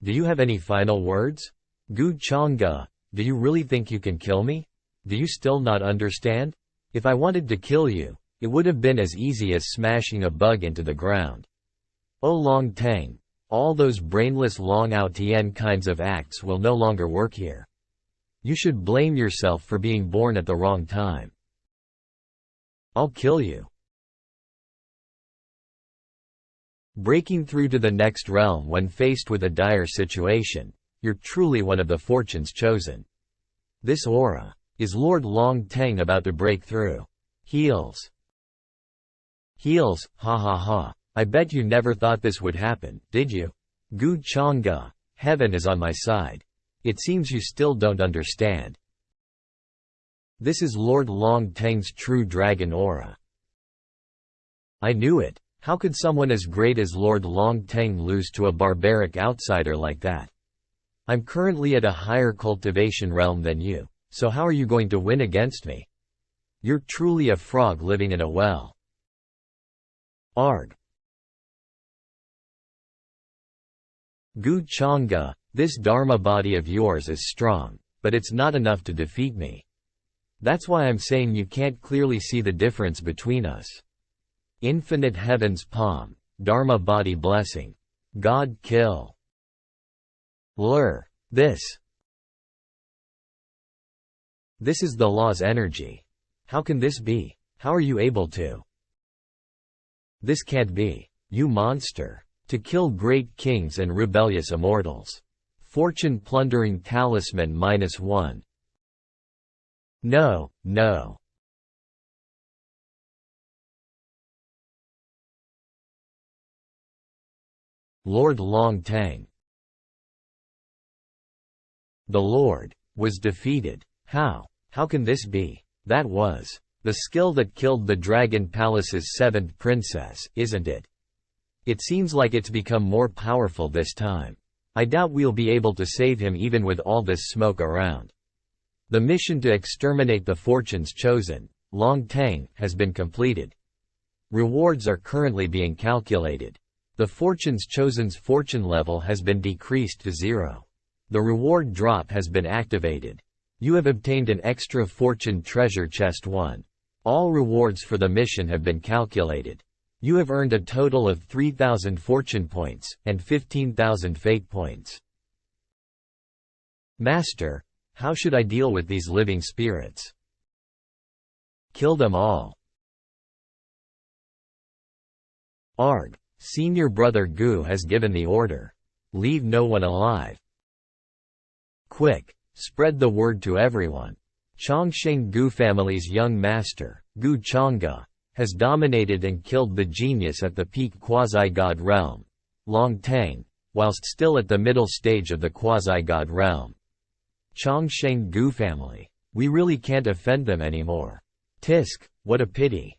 A: Do you have any final words? Gu Chang'e, do you really think you can kill me? Do you still not understand? If I wanted to kill you, it would have been as easy as smashing a bug into the ground. Oh Long Tang, all those brainless Long Aotian kinds of acts will no longer work here. You should blame yourself for being born at the wrong time. I'll kill you. Breaking through to the next realm when faced with a dire situation, you're truly one of the fortunes chosen. This aura. Is Lord Long Tang about to break through? Heals. Heals, ha ha ha. I bet you never thought this would happen, did you? Gu Chang'e, heaven is on my side. It seems you still don't understand. This is Lord Long Tang's true dragon aura. I knew it. How could someone as great as Lord Long Tang lose to a barbaric outsider like that? I'm currently at a higher cultivation realm than you, so how are you going to win against me? You're truly a frog living in a well. Arg. Gu Chang'e, this dharma body of yours is strong, but it's not enough to defeat me. That's why I'm saying you can't clearly see the difference between us. Infinite heaven's palm, dharma body blessing. God kill. Lur. This is the law's energy. How can this be? How are you able to? This can't be. You monster. To kill great kings and rebellious immortals. Fortune plundering talisman -1. No, no. Lord Long Teng. The Lord was defeated. How? How can this be? That was the skill that killed the Dragon Palace's 7th princess, isn't it? It seems like it's become more powerful this time. I doubt we'll be able to save him even with all this smoke around. The mission to exterminate the fortunes chosen, Long Teng, has been completed. Rewards are currently being calculated. The fortunes chosen's fortune level has been decreased to 0. The reward drop has been activated. You have obtained an extra fortune treasure chest 1. All rewards for the mission have been calculated. You have earned a total of 3,000 fortune points, and 15,000 fate points. Master, how should I deal with these living spirits? Kill them all. Arg, senior brother Gu has given the order. Leave no one alive. Quick, spread the word to everyone. Chongsheng Gu family's young master, Gu Changge, has dominated and killed the genius at the peak quasi-god realm, Long Teng, whilst still at the middle stage of the quasi-god realm. Chongsheng Gu family. We really can't offend them anymore. Tisk, what a pity.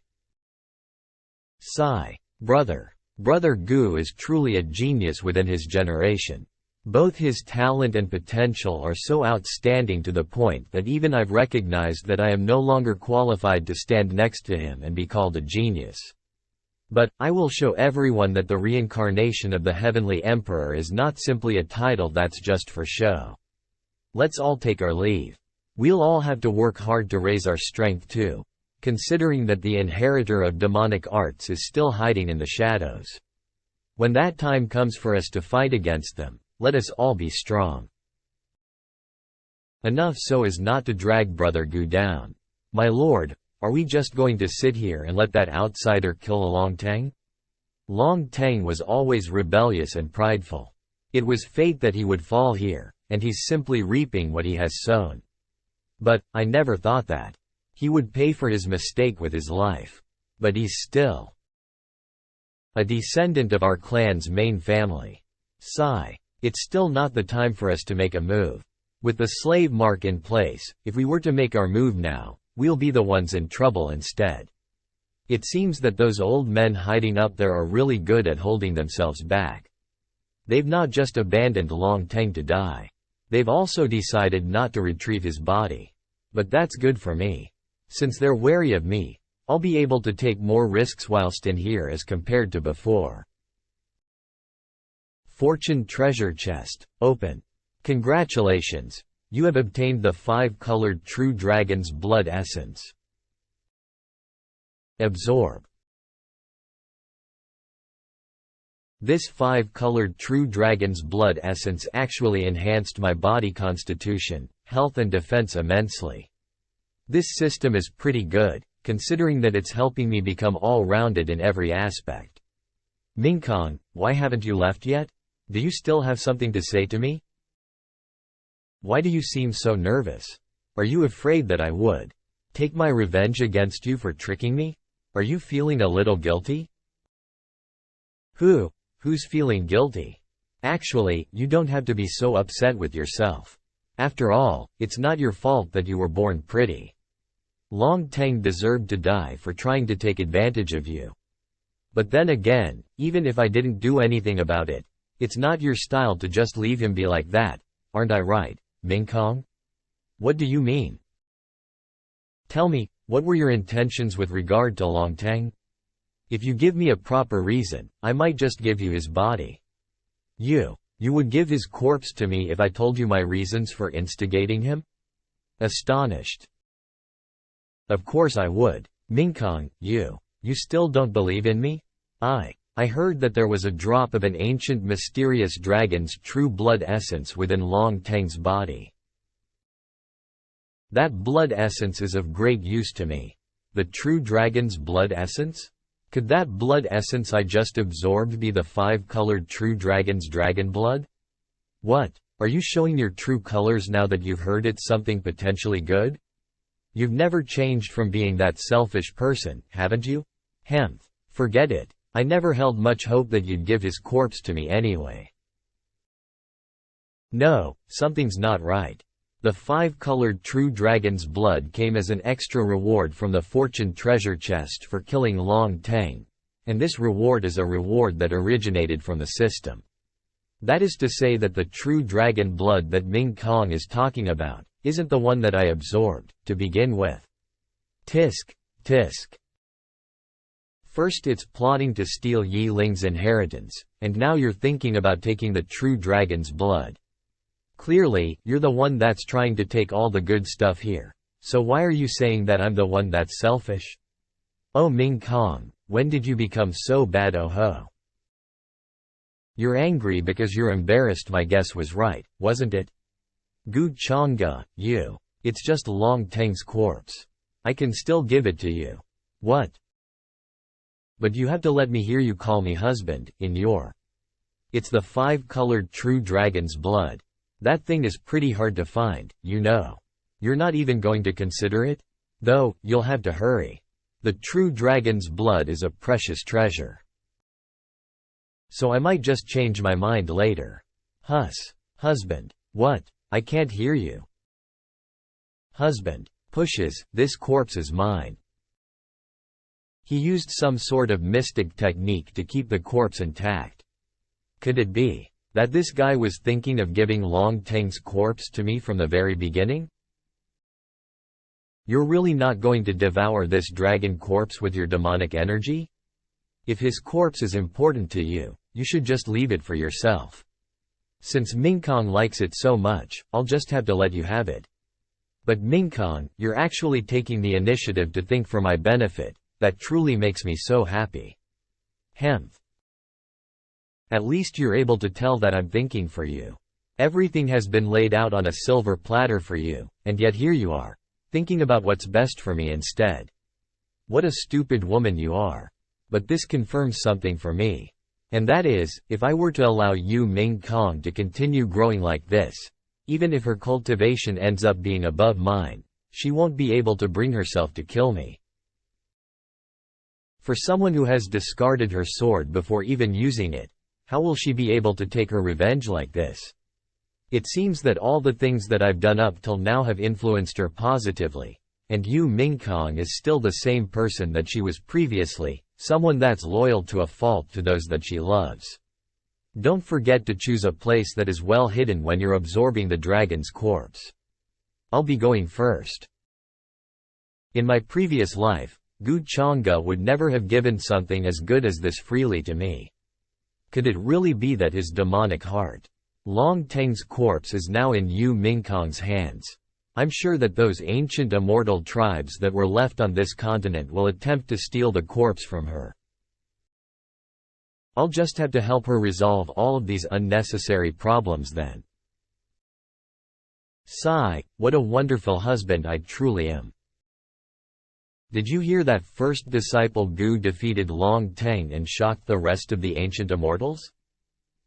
A: Sigh. Brother Gu is truly a genius within his generation. Both his talent and potential are so outstanding to the point that even I've recognized that I am no longer qualified to stand next to him and be called a genius. But, I will show everyone that the reincarnation of the Heavenly Emperor is not simply a title that's just for show. Let's all take our leave. We'll all have to work hard to raise our strength too, considering that the inheritor of demonic arts is still hiding in the shadows. When that time comes for us to fight against them, let us all be strong. Enough so as not to drag Brother Gu down. My lord, are we just going to sit here and let that outsider kill Long Teng? Long Teng was always rebellious and prideful. It was fate that he would fall here, and he's simply reaping what he has sown. But, I never thought that he would pay for his mistake with his life. But he's still a descendant of our clan's main family. Sigh. It's still not the time for us to make a move. With the slave mark in place, if we were to make our move now, we'll be the ones in trouble instead. It seems that those old men hiding up there are really good at holding themselves back. They've not just abandoned Long Teng to die. They've also decided not to retrieve his body. But that's good for me. Since they're wary of me, I'll be able to take more risks whilst in here as compared to before. Fortune treasure chest, open. Congratulations, you have obtained the 5-colored True Dragon's Blood Essence. Absorb. This 5-colored True Dragon's Blood Essence actually enhanced my body constitution, health and defense immensely. This system is pretty good, considering that it's helping me become all-rounded in every aspect. Mingkong, why haven't you left yet? Do you still have something to say to me? Why do you seem so nervous? Are you afraid that I would take my revenge against you for tricking me? Are you feeling a little guilty? Who's feeling guilty? Actually, you don't have to be so upset with yourself. After all, it's not your fault that you were born pretty. Long Teng deserved to die for trying to take advantage of you. But then again, even if I didn't do anything about it, it's not your style to just leave him be like that, aren't I right, Mingkong? What do you mean? Tell me, what were your intentions with regard to Long Teng? If you give me a proper reason, I might just give you his body. You would give his corpse to me if I told you my reasons for instigating him? Astonished. Of course I would. Mingkong, you still don't believe in me? I heard that there was a drop of an ancient mysterious dragon's true blood essence within Long Teng's body. That blood essence is of great use to me. The true dragon's blood essence? Could that blood essence I just absorbed be the 5-colored true dragon's dragon blood? What? Are you showing your true colors now that you've heard it's something potentially good? You've never changed from being that selfish person, haven't you? Forget it. I never held much hope that you'd give his corpse to me anyway. No, something's not right. The 5-colored true dragon's blood came as an extra reward from the fortune treasure chest for killing Long Teng, and this reward is a reward that originated from the system. That is to say that the true dragon blood that Ming Kong is talking about isn't the one that I absorbed, to begin with. Tisk, tisk. First it's plotting to steal Yi Ling's inheritance, and now you're thinking about taking the true dragon's blood. Clearly, you're the one that's trying to take all the good stuff here. So why are you saying that I'm the one that's selfish? Oh Ming Kong, when did you become so bad? Oh ho. You're angry because you're embarrassed. My guess was right, wasn't it? Gu Changge, you. It's just Long Teng's corpse. I can still give it to you. What? But you have to let me hear you call me husband, in your. It's the 5-colored true dragon's blood. That thing is pretty hard to find, you know. You're not even going to consider it? Though, you'll have to hurry. The true dragon's blood is a precious treasure. So I might just change my mind later. Husband. What? I can't hear you. Husband. Pushes, this corpse is mine. He used some sort of mystic technique to keep the corpse intact. Could it be that this guy was thinking of giving Long Teng's corpse to me from the very beginning? You're really not going to devour this dragon corpse with your demonic energy? If his corpse is important to you, you should just leave it for yourself. Since Ming Kong likes it so much, I'll just have to let you have it. But Ming Kong, you're actually taking the initiative to think for my benefit. That truly makes me so happy. Hemph. At least you're able to tell that I'm thinking for you. Everything has been laid out on a silver platter for you, and yet here you are, thinking about what's best for me instead. What a stupid woman you are. But this confirms something for me. And that is, if I were to allow you Ming Kong to continue growing like this, even if her cultivation ends up being above mine, she won't be able to bring herself to kill me. For someone who has discarded her sword before even using it, how will she be able to take her revenge like this? It seems that all the things that I've done up till now have influenced her positively, and Yu Ming Kong is still the same person that she was previously, someone that's loyal to a fault to those that she loves. Don't forget to choose a place that is well hidden when you're absorbing the dragon's corpse. I'll be going first. In my previous life, Gu Changge would never have given something as good as this freely to me. Could it really be that his demonic heart, Long Teng's corpse, is now in Yu Mingkong's hands? I'm sure that those ancient immortal tribes that were left on this continent will attempt to steal the corpse from her. I'll just have to help her resolve all of these unnecessary problems then. Sigh, what a wonderful husband I truly am. Did you hear that first disciple Gu defeated Long Teng and shocked the rest of the ancient immortals?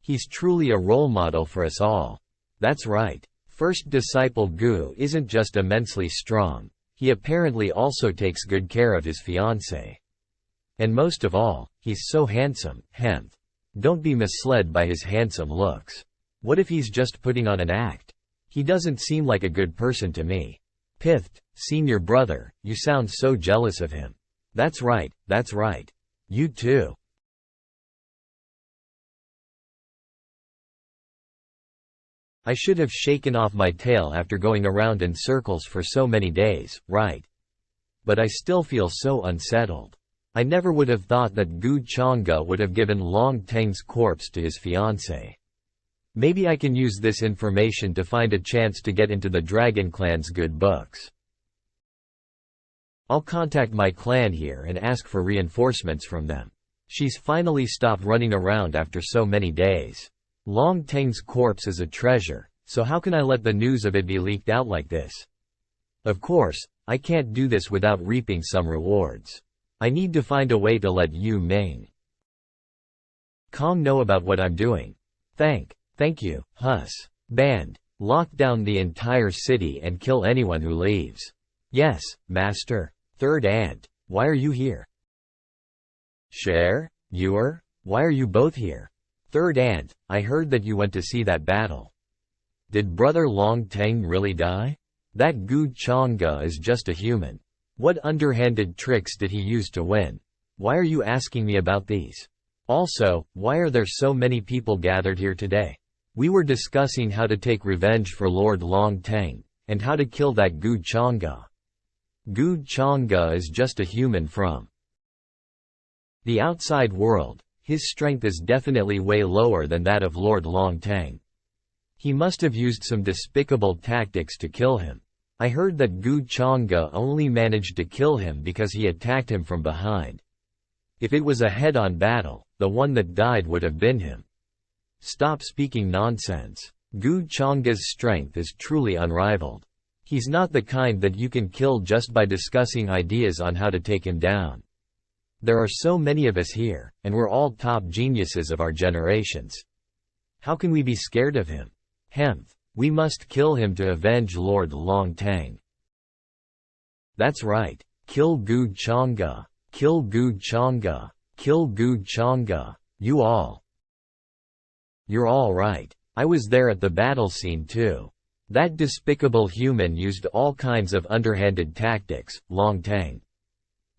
A: He's truly a role model for us all. That's right, first disciple Gu isn't just immensely strong, he apparently also takes good care of his fiancée. And most of all, he's so handsome. Hemph. Don't be misled by his handsome looks. What if he's just putting on an act? He doesn't seem like a good person to me. Pithed, senior brother, you sound so jealous of him. That's right, that's right. You too. I should have shaken off my tail after going around in circles for so many days, right? But I still feel so unsettled. I never would have thought that Gu Changge would have given Long Teng's corpse to his fiancée. Maybe I can use this information to find a chance to get into the Dragon Clan's good books. I'll contact my clan here and ask for reinforcements from them. She's finally stopped running around after so many days. Long Teng's corpse is a treasure, so how can I let the news of it be leaked out like this? Of course, I can't do this without reaping some rewards. I need to find a way to let Yu Ming Kong know about what I'm doing. Thank you, Band. Lock down the entire city and kill anyone who leaves. Yes, master. Third Ant, why are you here? Share? Why are you both here? Third Ant, I heard that you went to see that battle. Did Brother Long Teng really die? That Gu Chang'e is just a human. What underhanded tricks did he use to win? Why are you asking me about these? Also, why are there so many people gathered here today? We were discussing how to take revenge for Lord Long Teng, and how to kill that Gu Chang'e. Gu Chang'e is just a human from the outside world. His strength is definitely way lower than that of Lord Long Teng. He must have used some despicable tactics to kill him. I heard that Gu Chang'e only managed to kill him because he attacked him from behind. If it was a head-on battle, the one that died would have been him. Stop speaking nonsense. Gu Chang'e's strength is truly unrivaled. He's not the kind that you can kill just by discussing ideas on how to take him down. There are so many of us here, and we're all top geniuses of our generations. How can we be scared of him? We must kill him to avenge Lord Long Teng. That's right. Kill Gu Chang'e. Kill Gu Chang'e. Kill Gu Chang'e. You're all right. I was there at the battle scene too. That despicable human used all kinds of underhanded tactics. Long Teng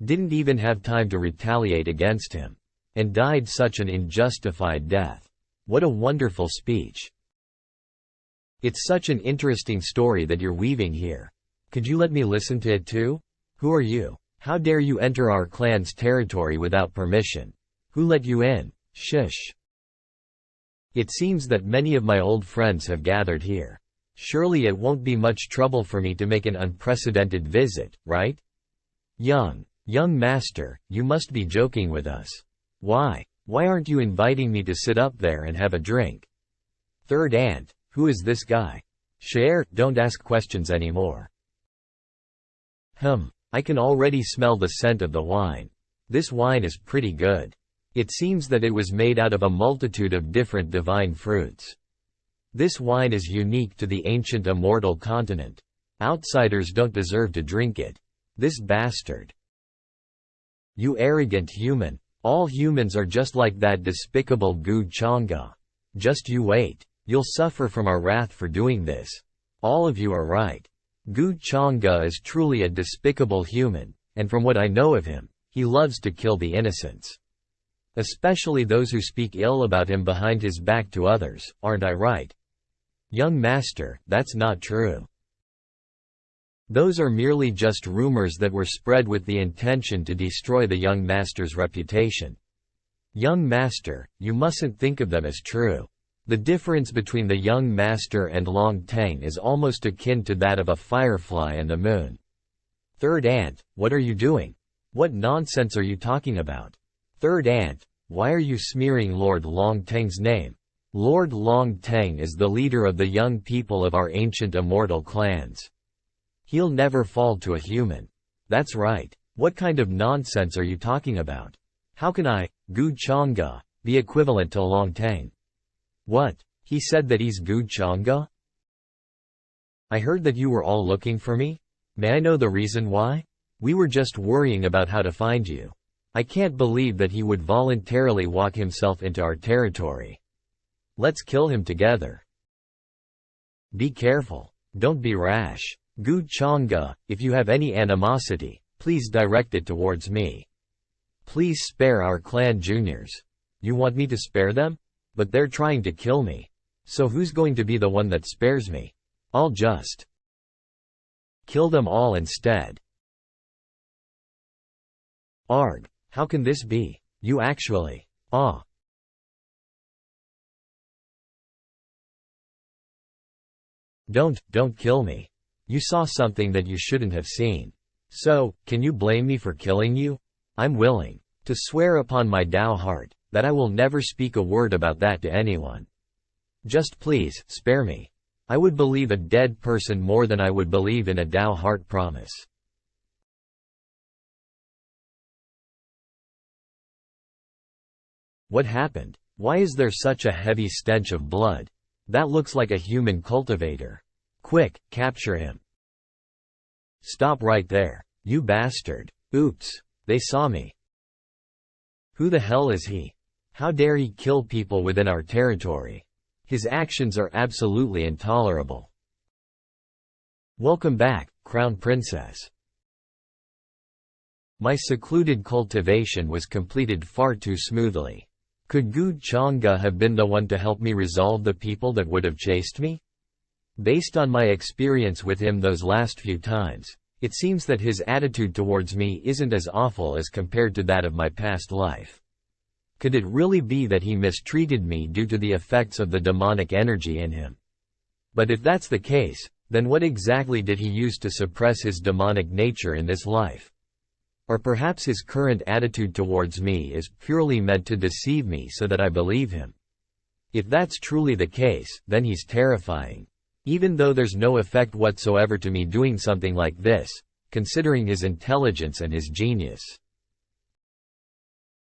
A: didn't even have time to retaliate against him, and died such an unjustified death. What a wonderful speech. It's such an interesting story that you're weaving here. Could you let me listen to it too? Who are you? How dare you enter our clan's territory without permission? Who let you in? Shush. It seems that many of my old friends have gathered here. Surely it won't be much trouble for me to make an unprecedented visit, right? Young master, you must be joking with us. Why aren't you inviting me to sit up there and have a drink? Third Ant, who is this guy? Share, don't ask questions anymore. I can already smell the scent of the wine. This wine is pretty good. It seems that it was made out of a multitude of different divine fruits. This wine is unique to the ancient immortal continent. Outsiders don't deserve to drink it. This bastard. You arrogant human. All humans are just like that despicable Gu Chang'e. Just you wait. You'll suffer from our wrath for doing this. All of you are right. Gu Chang'e is truly a despicable human, and from what I know of him, he loves to kill the innocents. Especially those who speak ill about him behind his back to others, aren't I right? Young master, that's not true. Those are merely just rumors that were spread with the intention to destroy the young master's reputation. Young master, you mustn't think of them as true. The difference between the young master and Long Teng is almost akin to that of a firefly and the moon. Third Ant, what are you doing? What nonsense are you talking about? Third Ant, why are you smearing Lord Long Teng's name? Lord Long Teng is the leader of the young people of our ancient immortal clans. He'll never fall to a human. That's right. What kind of nonsense are you talking about? How can I, Gu Chang'e, be equivalent to Long Teng? What? He said that he's Gu Chang'e? I heard that you were all looking for me? May I know the reason why? We were just worrying about how to find you. I can't believe that he would voluntarily walk himself into our territory. Let's kill him together. Be careful. Don't be rash. Gu Chang'e, if you have any animosity, please direct it towards me. Please spare our clan juniors. You want me to spare them? But they're trying to kill me. So who's going to be the one that spares me? I'll just kill them all instead. Arg, how can this be? You actually. Don't kill me. You saw something that you shouldn't have seen. So, can you blame me for killing you? I'm willing to swear upon my Tao heart that I will never speak a word about that to anyone. Just please, spare me. I would believe a dead person more than I would believe in a Tao heart promise. What happened? Why is there such a heavy stench of blood? That looks like a human cultivator. Quick, capture him. Stop right there. You bastard. Oops. They saw me. Who the hell is he? How dare he kill people within our territory? His actions are absolutely intolerable. Welcome back, Crown Princess. My secluded cultivation was completed far too smoothly. Could Gu Changge have been the one to help me resolve the people that would have chased me? Based on my experience with him those last few times, it seems that his attitude towards me isn't as awful as compared to that of my past life. Could it really be that he mistreated me due to the effects of the demonic energy in him? But if that's the case, then what exactly did he use to suppress his demonic nature in this life? Or perhaps his current attitude towards me is purely meant to deceive me so that I believe him. If that's truly the case, then he's terrifying. Even though there's no effect whatsoever to me doing something like this, considering his intelligence and his genius.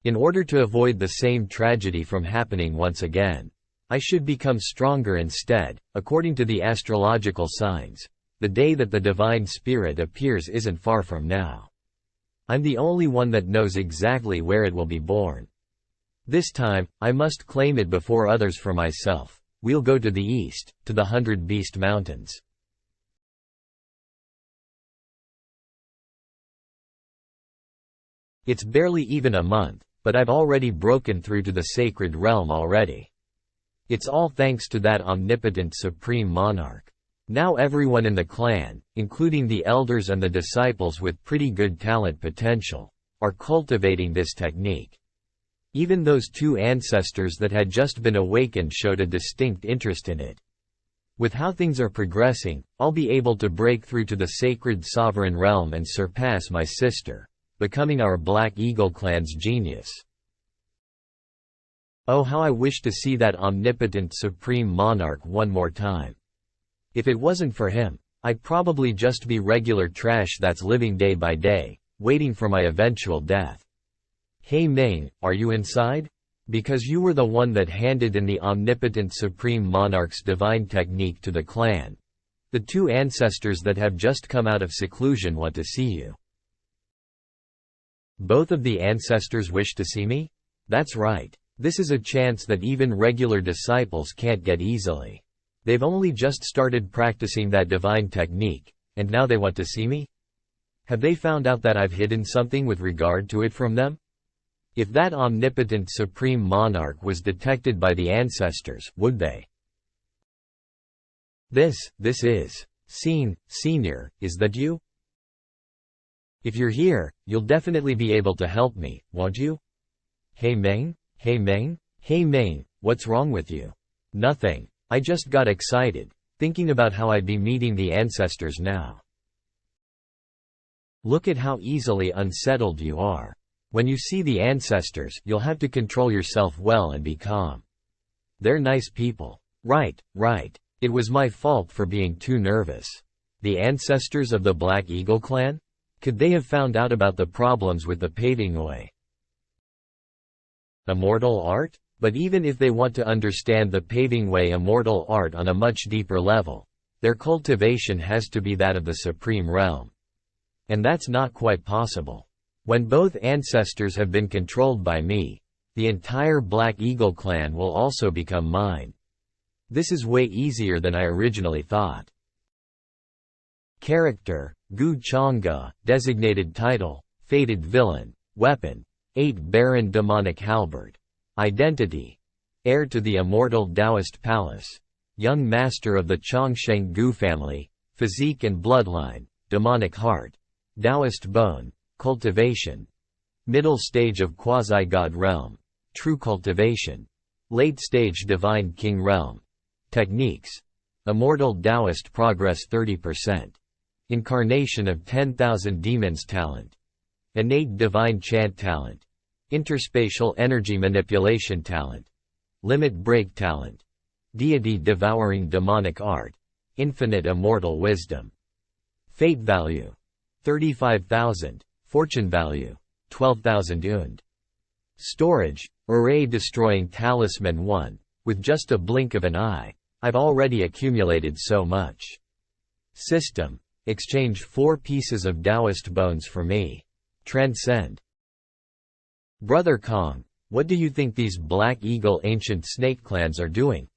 A: In order to avoid the same tragedy from happening once again, I should become stronger instead. According to the astrological signs, the day that the divine spirit appears isn't far from now. I'm the only one that knows exactly where it will be born. This time, I must claim it before others for myself. We'll go to the east, to the 100 Beast Mountains. It's barely even a month, but I've already broken through to the sacred realm already. It's all thanks to that omnipotent supreme monarch. Now everyone in the clan, including the elders and the disciples with pretty good talent potential, are cultivating this technique. Even those two ancestors that had just been awakened showed a distinct interest in it. With how things are progressing, I'll be able to break through to the sacred sovereign realm and surpass my sister, becoming our Black Eagle clan's genius. Oh, how I wish to see that omnipotent supreme monarch one more time. If it wasn't for him, I'd probably just be regular trash that's living day by day, waiting for my eventual death. Hey Ming, are you inside? Because you were the one that handed in the omnipotent supreme monarch's divine technique to the clan. The two ancestors that have just come out of seclusion want to see you. Both of the ancestors wish to see me? That's right. This is a chance that even regular disciples can't get easily. They've only just started practicing that divine technique, and now they want to see me? Have they found out that I've hidden something with regard to it from them? If that omnipotent supreme monarch was detected by the ancestors, would they? This is Senior, is that you? If you're here, you'll definitely be able to help me, won't you? Hey Meng? Hey Meng? Hey Meng, what's wrong with you? Nothing. I just got excited, thinking about how I'd be meeting the ancestors now. Look at how easily unsettled you are. When you see the ancestors, you'll have to control yourself well and be calm. They're nice people. Right. It was my fault for being too nervous. The ancestors of the Black Eagle clan? Could they have found out about the problems with the paving way? Immortal art? But even if they want to understand the paving way immortal art on a much deeper level, their cultivation has to be that of the supreme realm. And that's not quite possible. When both ancestors have been controlled by me, the entire Black Eagle clan will also become mine. This is way easier than I originally thought. Character: Gu Changge. Designated title: Fated Villain. Weapon: 8 Baron Demonic Halberd. Identity: heir to the immortal Taoist palace. Young master of the Chongsheng Gu family. Physique and bloodline: demonic heart. Taoist bone. Cultivation: middle stage of quasi-god realm. True cultivation. Late stage divine king realm. Techniques: immortal Taoist progress 30%. Incarnation of 10,000 demons talent. Innate divine chant talent. Interspatial energy manipulation talent. Limit break talent. Deity devouring demonic art. Infinite immortal wisdom. Fate value: 35,000. Fortune value: 12,000 und. Storage: array destroying talisman 1. With just a blink of an eye, I've already accumulated so much. System: exchange 4 pieces of Taoist bones for me. Transcend. Brother Kong, what do you think these Black Eagle ancient snake clans are doing?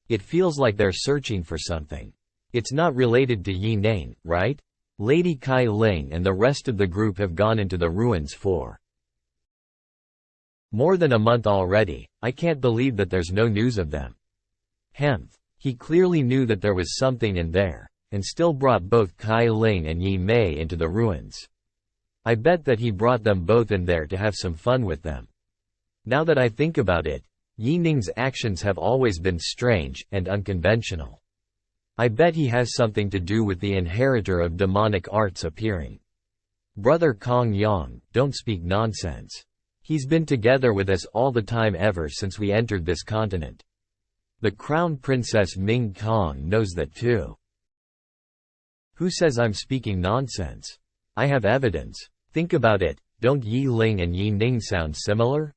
A: It feels like they're searching for something. It's not related to Yi Ning, right? Lady Kai Ling and the rest of the group have gone into the ruins for more than a month already. I can't believe that there's no news of them. Hemph. He clearly knew that there was something in there, and still brought both Kai Ling and Yi Mei into the ruins. I bet that he brought them both in there to have some fun with them. Now that I think about it, Yi Ning's actions have always been strange and unconventional. I bet he has something to do with the inheritor of demonic arts appearing. Brother Kong Yang, don't speak nonsense. He's been together with us all the time ever since we entered this continent. The Crown Princess Ming Kong knows that too. Who says I'm speaking nonsense? I have evidence. Think about it, don't Yi Ling and Yi Ning sound similar?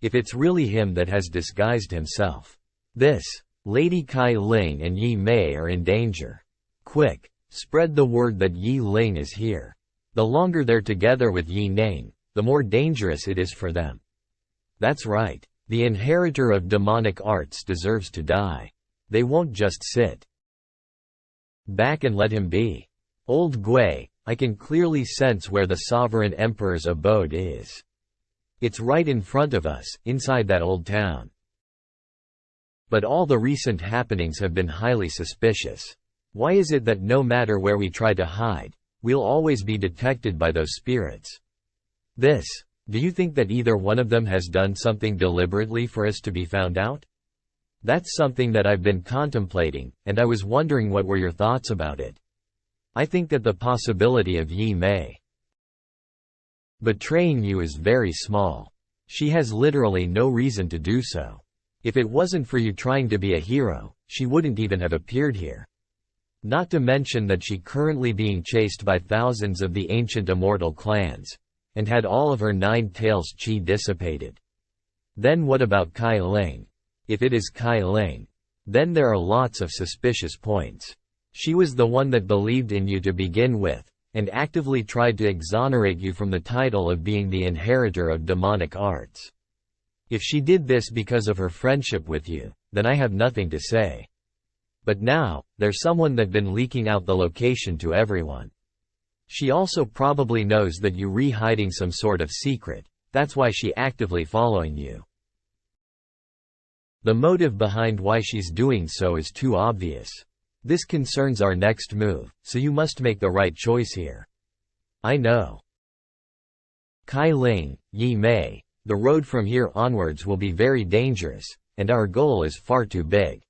A: If it's really him that has disguised himself. This, Lady Kai Ling and Yi Mei are in danger. Quick, spread the word that Yi Ling is here. The longer they're together with Yi Ning, the more dangerous it is for them. That's right, the inheritor of demonic arts deserves to die. They won't just sit back and let him be. Old Gui, I can clearly sense where the sovereign emperor's abode is. It's right in front of us, inside that old town. But all the recent happenings have been highly suspicious. Why is it that no matter where we try to hide, we'll always be detected by those spirits? Do you think that either one of them has done something deliberately for us to be found out? That's something that I've been contemplating, and I was wondering what were your thoughts about it. I think that the possibility of Yi Mei betraying you is very small. She has literally no reason to do so. If it wasn't for you trying to be a hero, she wouldn't even have appeared here. Not to mention that she currently being chased by thousands of the ancient immortal clans, and had all of her 9 tails chi dissipated. Then what about Kai Ling? If it is Kai Ling, then there are lots of suspicious points. She was the one that believed in you to begin with, and actively tried to exonerate you from the title of being the inheritor of demonic arts. If she did this because of her friendship with you, then I have nothing to say. But now, there's someone that been leaking out the location to everyone. She also probably knows that you hiding some sort of secret, that's why she actively following you. The motive behind why she's doing so is too obvious. This concerns our next move, so you must make the right choice here. I know. Kai Ling, Yi Mei, the road from here onwards will be very dangerous, and our goal is far too big.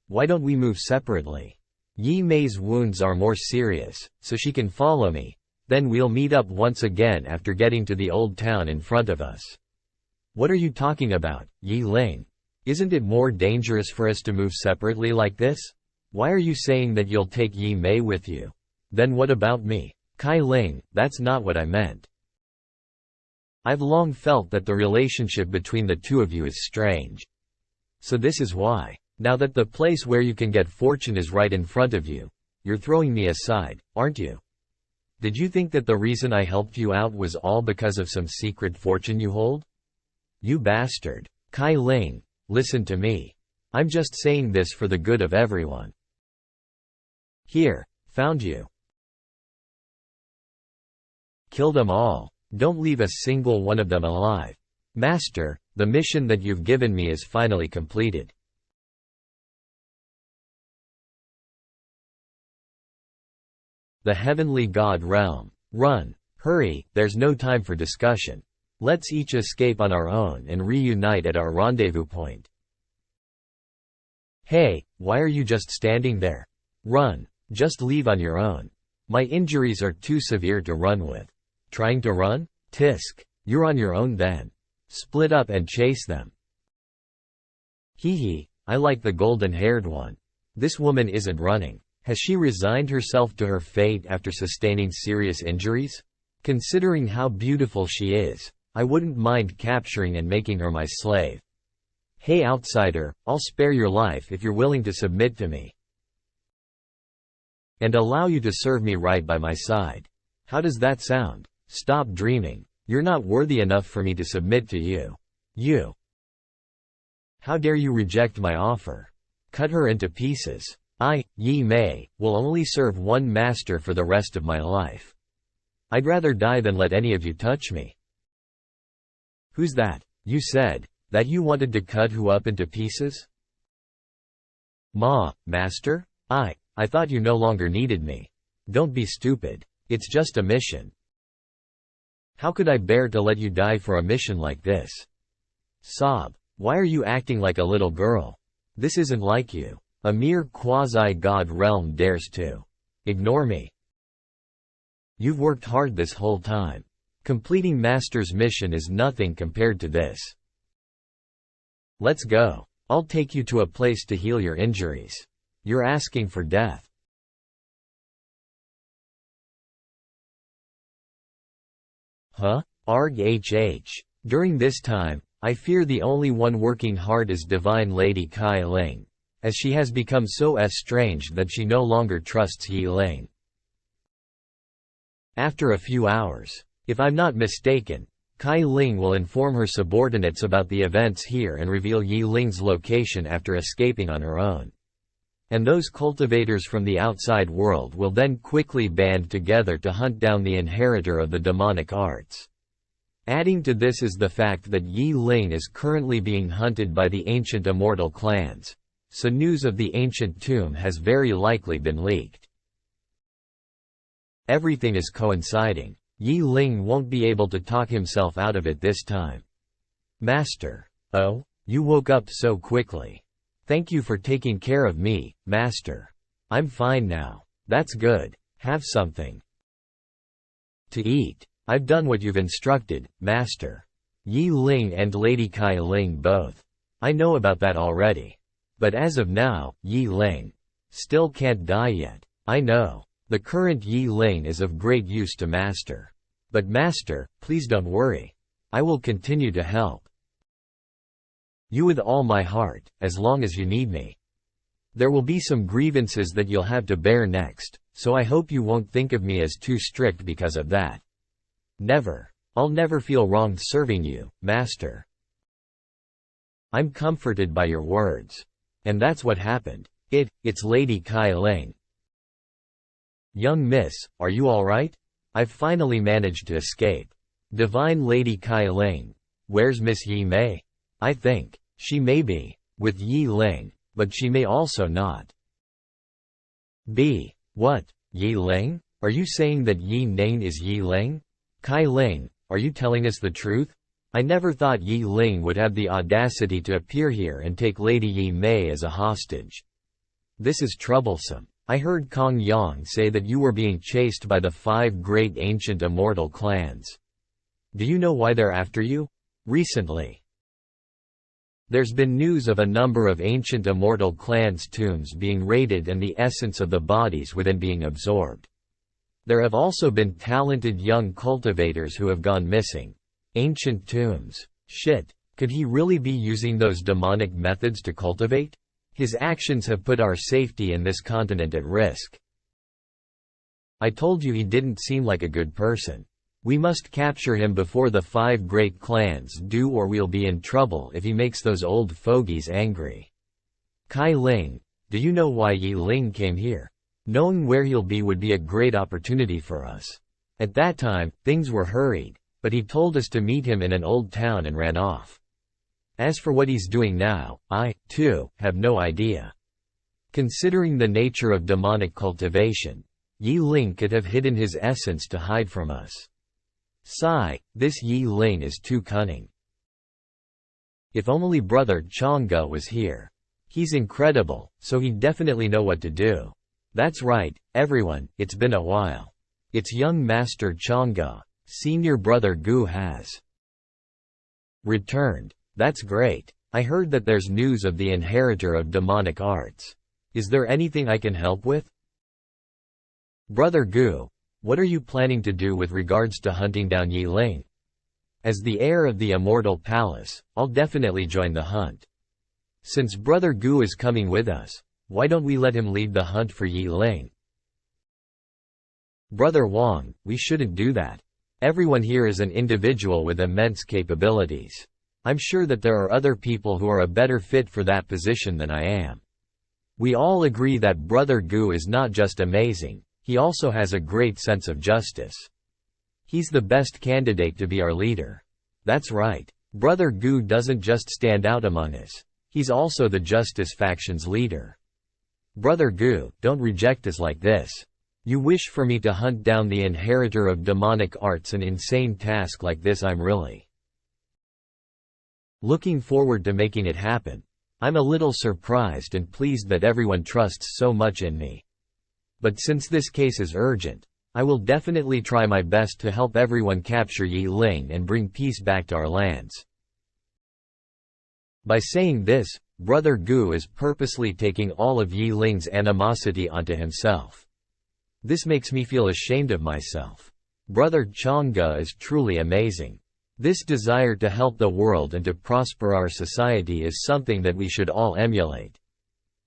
A: Why don't we move separately? Yi Mei's wounds are more serious, so she can follow me, then we'll meet up once again after getting to the old town in front of us. What are you talking about, Yi Ling? Isn't it more dangerous for us to move separately like this? Why are you saying that you'll take Yi Mei with you? Then what about me? Kai Ling, that's not what I meant. I've long felt that the relationship between the two of you is strange. So this is why. Now that the place where you can get fortune is right in front of you, you're throwing me aside, aren't you? Did you think that the reason I helped you out was all because of some secret fortune you hold? You bastard. Kai Ling, listen to me. I'm just saying this for the good of everyone. Here, found you. Kill them all. Don't leave a single one of them alive. Master, the mission that you've given me is finally completed. The Heavenly God Realm. Run. Hurry, there's no time for discussion. Let's each escape on our own and reunite at our rendezvous point. Hey, why are you just standing there? Run. Just leave on your own. My injuries are too severe to run with. Trying to run? Tisk. You're on your own then. Split up and chase them. Hee hee, I like the golden-haired one. This woman isn't running. Has she resigned herself to her fate after sustaining serious injuries? Considering how beautiful she is, I wouldn't mind capturing and making her my slave. Hey outsider, I'll spare your life if you're willing to submit to me. And allow you to serve me right by my side. How does that sound? Stop dreaming. You're not worthy enough for me to submit to you. You. How dare you reject my offer? Cut her into pieces. I, Yi Mei, will only serve one master for the rest of my life. I'd rather die than let any of you touch me. Who's that? You said that you wanted to cut who up into pieces? Master? I thought you no longer needed me. Don't be stupid. It's just a mission. How could I bear to let you die for a mission like this? Sob. Why are you acting like a little girl? This isn't like you. A mere quasi-god realm dares to ignore me. You've worked hard this whole time. Completing Master's mission is nothing compared to this. Let's go. I'll take you to a place to heal your injuries. You're asking for death. Huh? Arg HH. During this time, I fear the only one working hard is Divine Lady Kai Ling, as she has become so estranged that she no longer trusts Yi Ling. After a few hours, if I'm not mistaken, Kai Ling will inform her subordinates about the events here and reveal Yi Ling's location after escaping on her own. And those cultivators from the outside world will then quickly band together to hunt down the inheritor of the demonic arts. Adding to this is the fact that Yi Ling is currently being hunted by the ancient immortal clans, so news of the ancient tomb has very likely been leaked. Everything is coinciding. Yi Ling won't be able to talk himself out of it this time. Master. Oh? You woke up so quickly. Thank you for taking care of me, Master. I'm fine now. That's good. Have something to eat. I've done what you've instructed, Master. Yi Ling and Lady Kai Ling both. I know about that already. But as of now, Yi Ling still can't die yet. I know. The current Yi Ling is of great use to Master. But Master, please don't worry. I will continue to help you with all my heart, as long as you need me. There will be some grievances that you'll have to bear next, so I hope you won't think of me as too strict because of that. Never. I'll never feel wronged serving you, Master. I'm comforted by your words. And that's what happened. It's Lady Kai Ling. Young miss, are you alright? I've finally managed to escape. Divine Lady Kai Ling. Where's Miss Yi Mei? I think she may be with Yi Ling, but she may also not be. What? Yi Ling? Are you saying that Yi Ning is Yi Ling? Kai Ling, are you telling us the truth? I never thought Yi Ling would have the audacity to appear here and take Lady Yi Mei as a hostage. This is troublesome. I heard Kong Yang say that you were being chased by the 5 great ancient immortal clans. Do you know why they're after you? Recently, there's been news of a number of ancient immortal clans' tombs being raided and the essence of the bodies within being absorbed. There have also been talented young cultivators who have gone missing. Ancient tombs. Shit. Could he really be using those demonic methods to cultivate? His actions have put our safety in this continent at risk. I told you he didn't seem like a good person. We must capture him before the 5 great clans do, or we'll be in trouble if he makes those old fogies angry. Kai Ling, do you know why Yi Ling came here? Knowing where he'll be would be a great opportunity for us. At that time, things were hurried, but he told us to meet him in an old town and ran off. As for what he's doing now, I, too, have no idea. Considering the nature of demonic cultivation, Yi Ling could have hidden his essence to hide from us. Sigh, this Yi Ling is too cunning. If only Brother Chang'e was here. He's incredible, so he'd definitely know what to do. That's right, everyone, it's been a while. It's young Master Chang'e. Senior Brother Gu has returned. That's great. I heard that there's news of the inheritor of demonic arts. Is there anything I can help with? Brother Gu, what are you planning to do with regards to hunting down Yi Ling? As the heir of the Immortal Palace, I'll definitely join the hunt. Since Brother Gu is coming with us, why don't we let him lead the hunt for Yi Ling? Brother Wang, we shouldn't do that. Everyone here is an individual with immense capabilities. I'm sure that there are other people who are a better fit for that position than I am. We all agree that Brother Gu is not just amazing, he also has a great sense of justice. He's the best candidate to be our leader. That's right. Brother Gu doesn't just stand out among us. He's also the Justice faction's leader. Brother Gu, don't reject us like this. You wish for me to hunt down the inheritor of demonic arts, an insane task like this. I'm really looking forward to making it happen. I'm a little surprised and pleased that everyone trusts so much in me. But since this case is urgent, I will definitely try my best to help everyone capture Yi Ling and bring peace back to our lands. By saying this, Brother Gu is purposely taking all of Yi Ling's animosity onto himself. This makes me feel ashamed of myself. Brother Chang'e is truly amazing. This desire to help the world and to prosper our society is something that we should all emulate.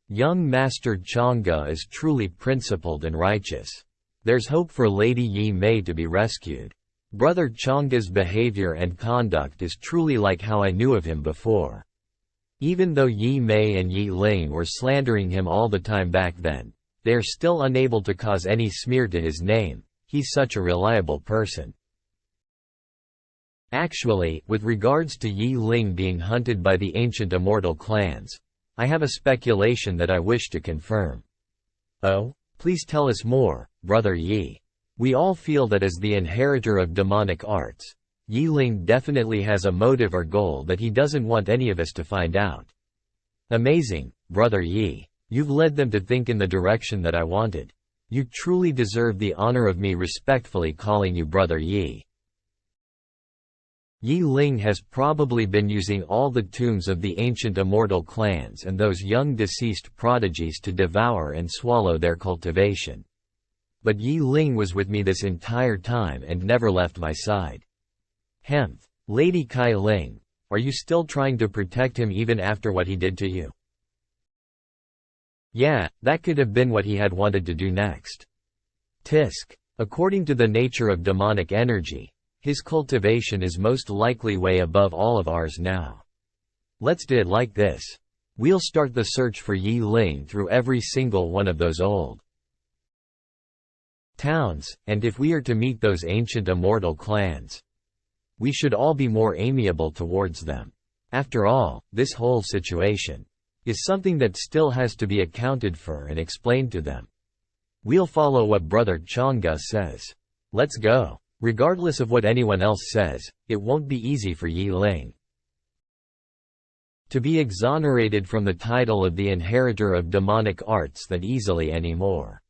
A: Young Master Chang'e is truly principled and righteous. There's hope for Lady Yi Mei to be rescued. Brother Chang'e's behavior and conduct is truly like how I knew of him before. Even though Yi Mei and Yi Ling were slandering him all the time back then, they are still unable to cause any smear to his name. He's such a reliable person. Actually, with regards to Yi Ling being hunted by the ancient immortal clans, I have a speculation that I wish to confirm. Oh? Please tell us more, Brother Yi. We all feel that as the inheritor of demonic arts, Yi Ling definitely has a motive or goal that he doesn't want any of us to find out. Amazing, Brother Yi. You've led them to think in the direction that I wanted. You truly deserve the honor of me respectfully calling you Brother Yi. Yi Ling has probably been using all the tombs of the ancient immortal clans and those young deceased prodigies to devour and swallow their cultivation. But Yi Ling was with me this entire time and never left my side. Hemph. Lady Kai Ling, are you still trying to protect him even after what he did to you? Yeah, that could have been what he had wanted to do next. Tisk. According to the nature of demonic energy, his cultivation is most likely way above all of ours now. Let's do it like this. We'll start the search for Yi Ling through every single one of those old towns, and if we are to meet those ancient immortal clans, we should all be more amiable towards them. After all, this whole situation is something that still has to be accounted for and explained to them. We'll follow what Brother Chang'e says. Let's go. Regardless of what anyone else says, it won't be easy for Yi Ling to be exonerated from the title of the inheritor of demonic arts that easily anymore.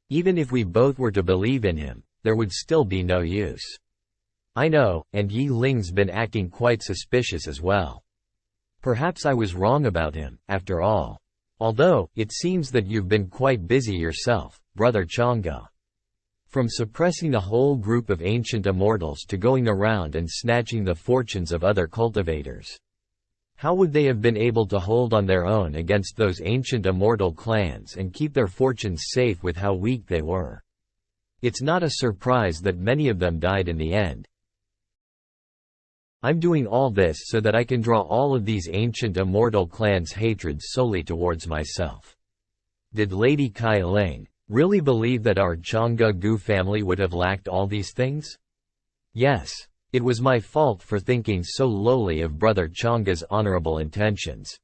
A: Even if we both were to believe in him, there would still be no use. I know, and Yi Ling's been acting quite suspicious as well. Perhaps I was wrong about him, after all. Although, it seems that you've been quite busy yourself, Brother Chang'e. From suppressing a whole group of ancient immortals to going around and snatching the fortunes of other cultivators. How would they have been able to hold on their own against those ancient immortal clans and keep their fortunes safe with how weak they were? It's not a surprise that many of them died in the end. I'm doing all this so that I can draw all of these ancient immortal clans' hatred solely towards myself. Did Lady Kai Ling really believe that our Chang'e Gu family would have lacked all these things? Yes. It was my fault for thinking so lowly of Brother Chang'e's honorable intentions.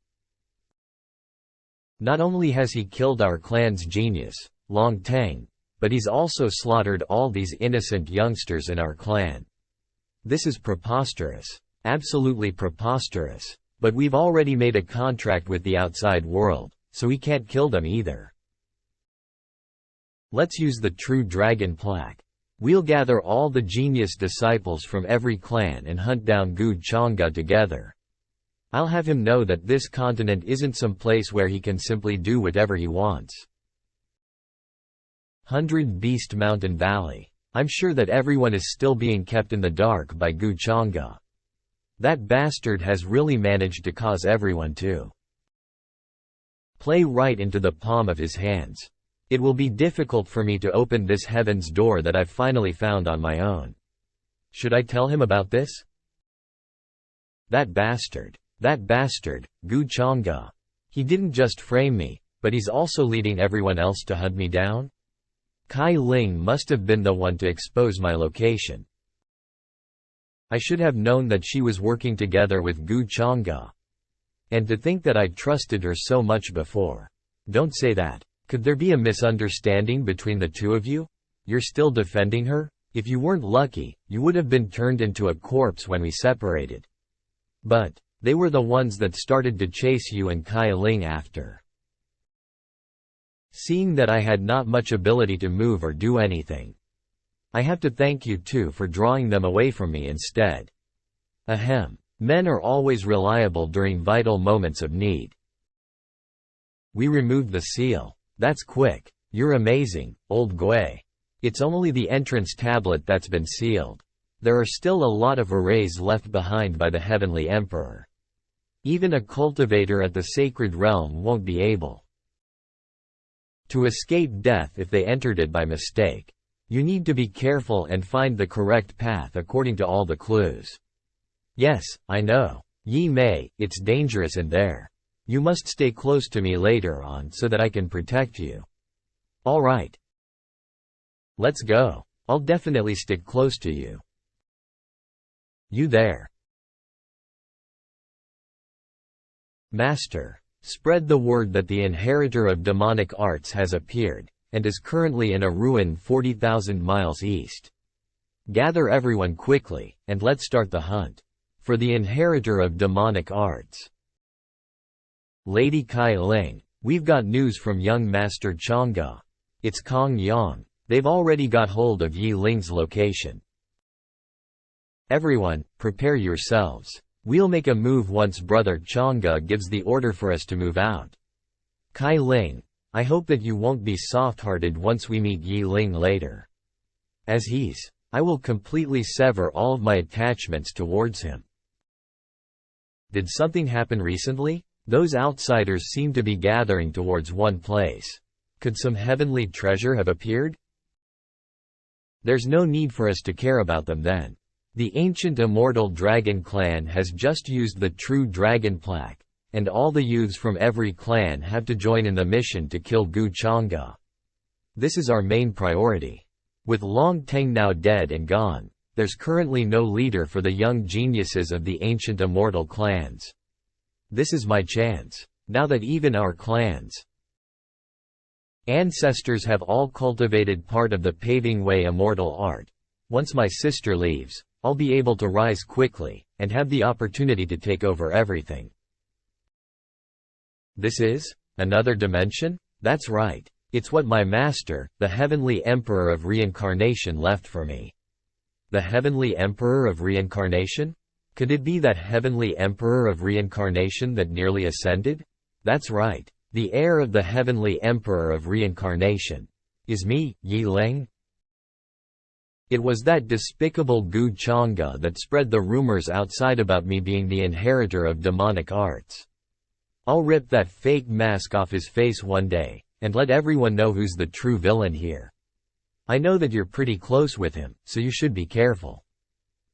A: Not only has he killed our clan's genius, Long Tang, but he's also slaughtered all these innocent youngsters in our clan. This is preposterous. Absolutely preposterous. But we've already made a contract with the outside world, so we can't kill them either. Let's use the true dragon plaque. We'll gather all the genius disciples from every clan and hunt down Gu Chang'e together. I'll have him know that this continent isn't some place where he can simply do whatever he wants. 100 Beast Mountain Valley. I'm sure that everyone is still being kept in the dark by Gu Chang'e. That bastard has really managed to cause everyone to play right into the palm of his hands. It will be difficult for me to open this heaven's door that I've finally found on my own. Should I tell him about this? That bastard, Gu Changge. He didn't just frame me, but he's also leading everyone else to hunt me down? Kai Ling must have been the one to expose my location. I should have known that she was working together with Gu Changge. And to think that I'd trusted her so much before. Don't say that. Could there be a misunderstanding between the two of you? You're still defending her? If you weren't lucky, you would have been turned into a corpse when we separated. But they were the ones that started to chase you and Kai Ling after. Seeing that I had not much ability to move or do anything. I have to thank you too for drawing them away from me instead. Ahem. Men are always reliable during vital moments of need. We removed the seal. That's quick. You're amazing, old Gui. It's only the entrance tablet that's been sealed. There are still a lot of arrays left behind by the Heavenly Emperor. Even a cultivator at the Sacred Realm won't be able to escape death if they entered it by mistake. You need to be careful and find the correct path according to all the clues. Yes, I know. Yi Mei, it's dangerous in there. You must stay close to me later on so that I can protect you. All right. Let's go. I'll definitely stick close to you. You there? Master, spread the word that the inheritor of demonic arts has appeared, and is currently in a ruin 40,000 miles east. Gather everyone quickly, and let's start the hunt. For the inheritor of demonic arts. Lady Kai Ling, we've got news from young Master Changge. It's Kong Yang. They've already got hold of Yi Ling's location. Everyone, prepare yourselves. We'll make a move once Brother Changge gives the order for us to move out. Kai Ling, I hope that you won't be soft-hearted once we meet Yi Ling later. As I will completely sever all of my attachments towards him. Did something happen recently? Those outsiders seem to be gathering towards one place. Could some heavenly treasure have appeared? There's no need for us to care about them then. The ancient immortal dragon clan has just used the true dragon plaque, and all the youths from every clan have to join in the mission to kill Gu Changge. This is our main priority. With Long Teng now dead and gone, there's currently no leader for the young geniuses of the ancient immortal clans. This is my chance, now that even our clans' ancestors have all cultivated part of the paving way immortal art. Once my sister leaves, I'll be able to rise quickly, and have the opportunity to take over everything. This is another dimension? That's right. It's what my master, the Heavenly Emperor of Reincarnation, left for me. The Heavenly Emperor of Reincarnation? Could it be that Heavenly Emperor of Reincarnation that nearly ascended? That's right. The heir of the Heavenly Emperor of Reincarnation is me, Yi Ling. It was that despicable Gu Changge that spread the rumors outside about me being the inheritor of demonic arts. I'll rip that fake mask off his face one day, and let everyone know who's the true villain here. I know that you're pretty close with him, so you should be careful.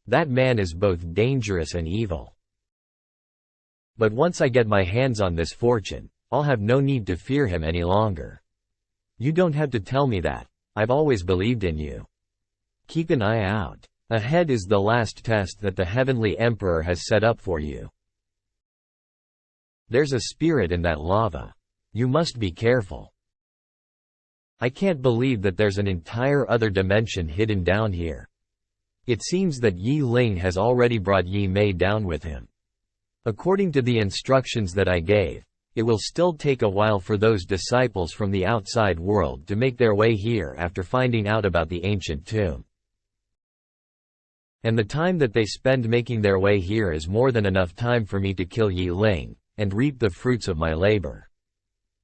A: That man is both dangerous and evil. But once I get my hands on this fortune, I'll have no need to fear him any longer. You don't have to tell me that. I've always believed in you. Keep an eye out. Ahead is the last test that the Heavenly Emperor has set up for you. There's a spirit in that lava. You must be careful. I can't believe that there's an entire other dimension hidden down here. It seems that Yi Ling has already brought Yi Mei down with him. According to the instructions that I gave, it will still take a while for those disciples from the outside world to make their way here after finding out about the ancient tomb. And the time that they spend making their way here is more than enough time for me to kill Yi Ling, and reap the fruits of my labor.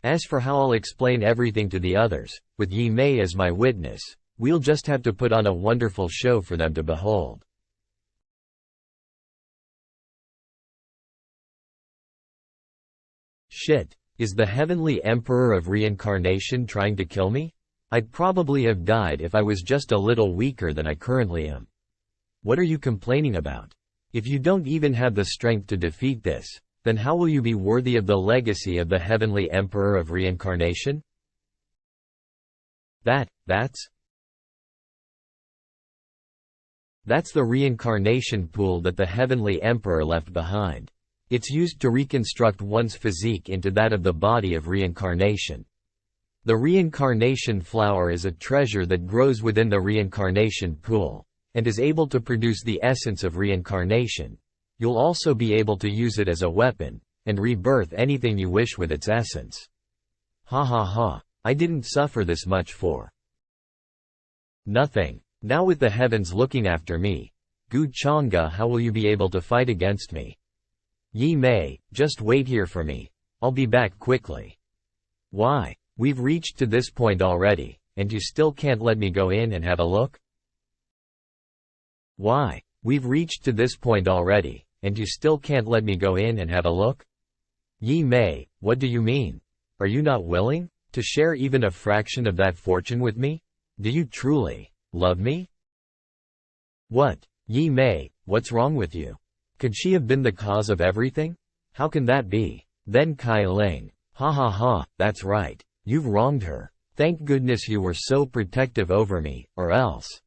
A: As for how I'll explain everything to the others, with Yi Mei as my witness, we'll just have to put on a wonderful show for them to behold. Shit, is the Heavenly Emperor of Reincarnation trying to kill me? I'd probably have died if I was just a little weaker than I currently am. What are you complaining about? If you don't even have the strength to defeat this, then how will you be worthy of the legacy of the Heavenly Emperor of Reincarnation? That's the reincarnation pool that the Heavenly Emperor left behind. It's used to reconstruct one's physique into that of the body of reincarnation. The reincarnation flower is a treasure that grows within the reincarnation pool, and is able to produce the essence of reincarnation. You'll also be able to use it as a weapon, and rebirth anything you wish with its essence. Ha ha ha, I didn't suffer this much for nothing. Now with the heavens looking after me, Gu Chang'e, how will you be able to fight against me? Yi Mei, just wait here for me. I'll be back quickly. Why? We've reached to this point already, and you still can't let me go in and have a look? Why? We've reached to this point already, and you still can't let me go in and have a look? Yi Mei, what do you mean? Are you not willing to share even a fraction of that fortune with me? Do you truly love me? What? Yi Mei, what's wrong with you? Could she have been the cause of everything? How can that be? Then Kai Ling, ha ha ha, that's right. You've wronged her. Thank goodness you were so protective over me, or else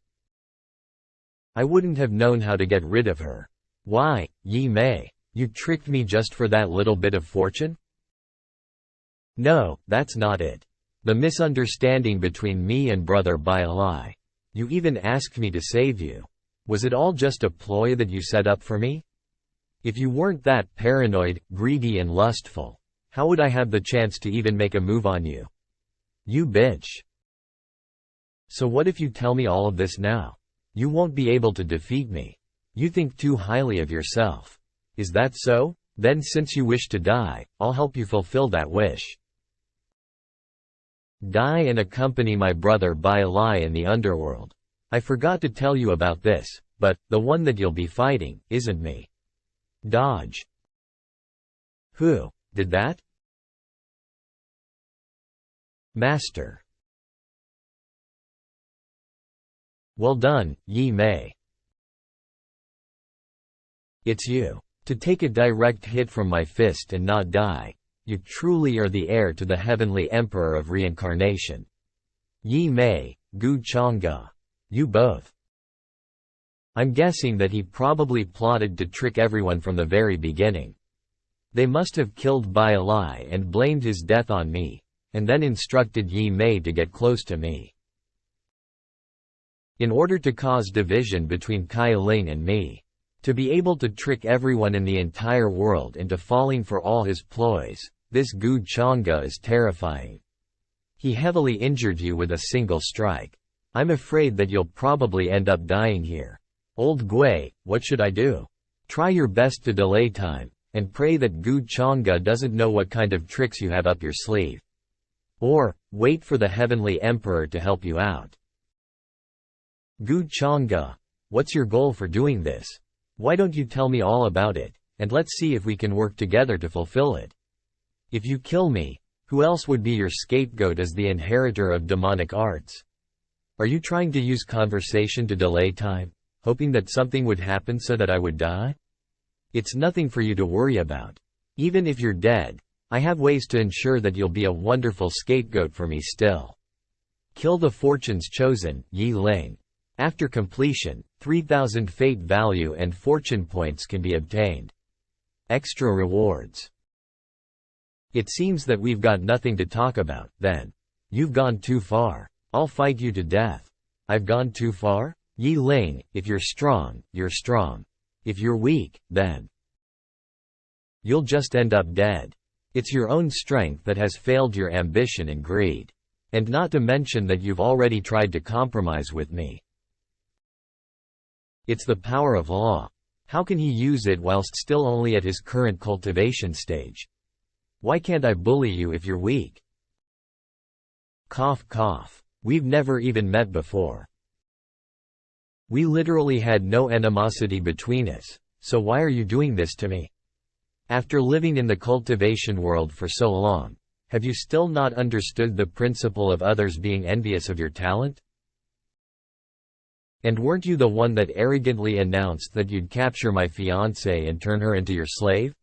A: I wouldn't have known how to get rid of her. Why, Yi Mei, you tricked me just for that little bit of fortune? No, that's not it. The misunderstanding between me and brother Bai Lai. You even asked me to save you. Was it all just a ploy that you set up for me? If you weren't that paranoid, greedy and lustful, how would I have the chance to even make a move on you? You bitch. So what if you tell me all of this now? You won't be able to defeat me. You think too highly of yourself. Is that so? Then since you wish to die, I'll help you fulfill that wish. Die and accompany my brother Bai Lai in the underworld. I forgot to tell you about this, but the one that you'll be fighting isn't me. Dodge. Who did that? Master. Well done, Yi Mei. It's you. To take a direct hit from my fist and not die. You truly are the heir to the Heavenly Emperor of Reincarnation. Yi Mei, Gu Chang'e. You both. I'm guessing that he probably plotted to trick everyone from the very beginning. They must have killed Bai Lai and blamed his death on me, and then instructed Yi Mei to get close to me. In order to cause division between Kai Ling and me. To be able to trick everyone in the entire world into falling for all his ploys, this Gu Chang'e is terrifying. He heavily injured you with a single strike. I'm afraid that you'll probably end up dying here. Old Gui, what should I do? Try your best to delay time, and pray that Gu Chang'e doesn't know what kind of tricks you have up your sleeve. Or, wait for the Heavenly Emperor to help you out. Gu Chang'e, what's your goal for doing this? Why don't you tell me all about it, and let's see if we can work together to fulfill it. If you kill me, who else would be your scapegoat as the inheritor of demonic arts? Are you trying to use conversation to delay time, hoping that something would happen so that I would die? It's nothing for you to worry about. Even if you're dead, I have ways to ensure that you'll be a wonderful scapegoat for me still. Kill the fortunes chosen, Yi Ling. After completion, 3,000 fate value and fortune points can be obtained. Extra rewards. It seems that we've got nothing to talk about, then. You've gone too far. I'll fight you to death. I've gone too far? Yi Ling, if you're strong, you're strong. If you're weak, then you'll just end up dead. It's your own strength that has failed your ambition and greed. And not to mention that you've already tried to compromise with me. It's the power of law. How can he use it whilst still only at his current cultivation stage? Why can't I bully you if you're weak? Cough cough. We've never even met before. We literally had no animosity between us, so why are you doing this to me? After living in the cultivation world for so long, have you still not understood the principle of others being envious of your talent? And weren't you the one that arrogantly announced that you'd capture my fiancée and turn her into your slave?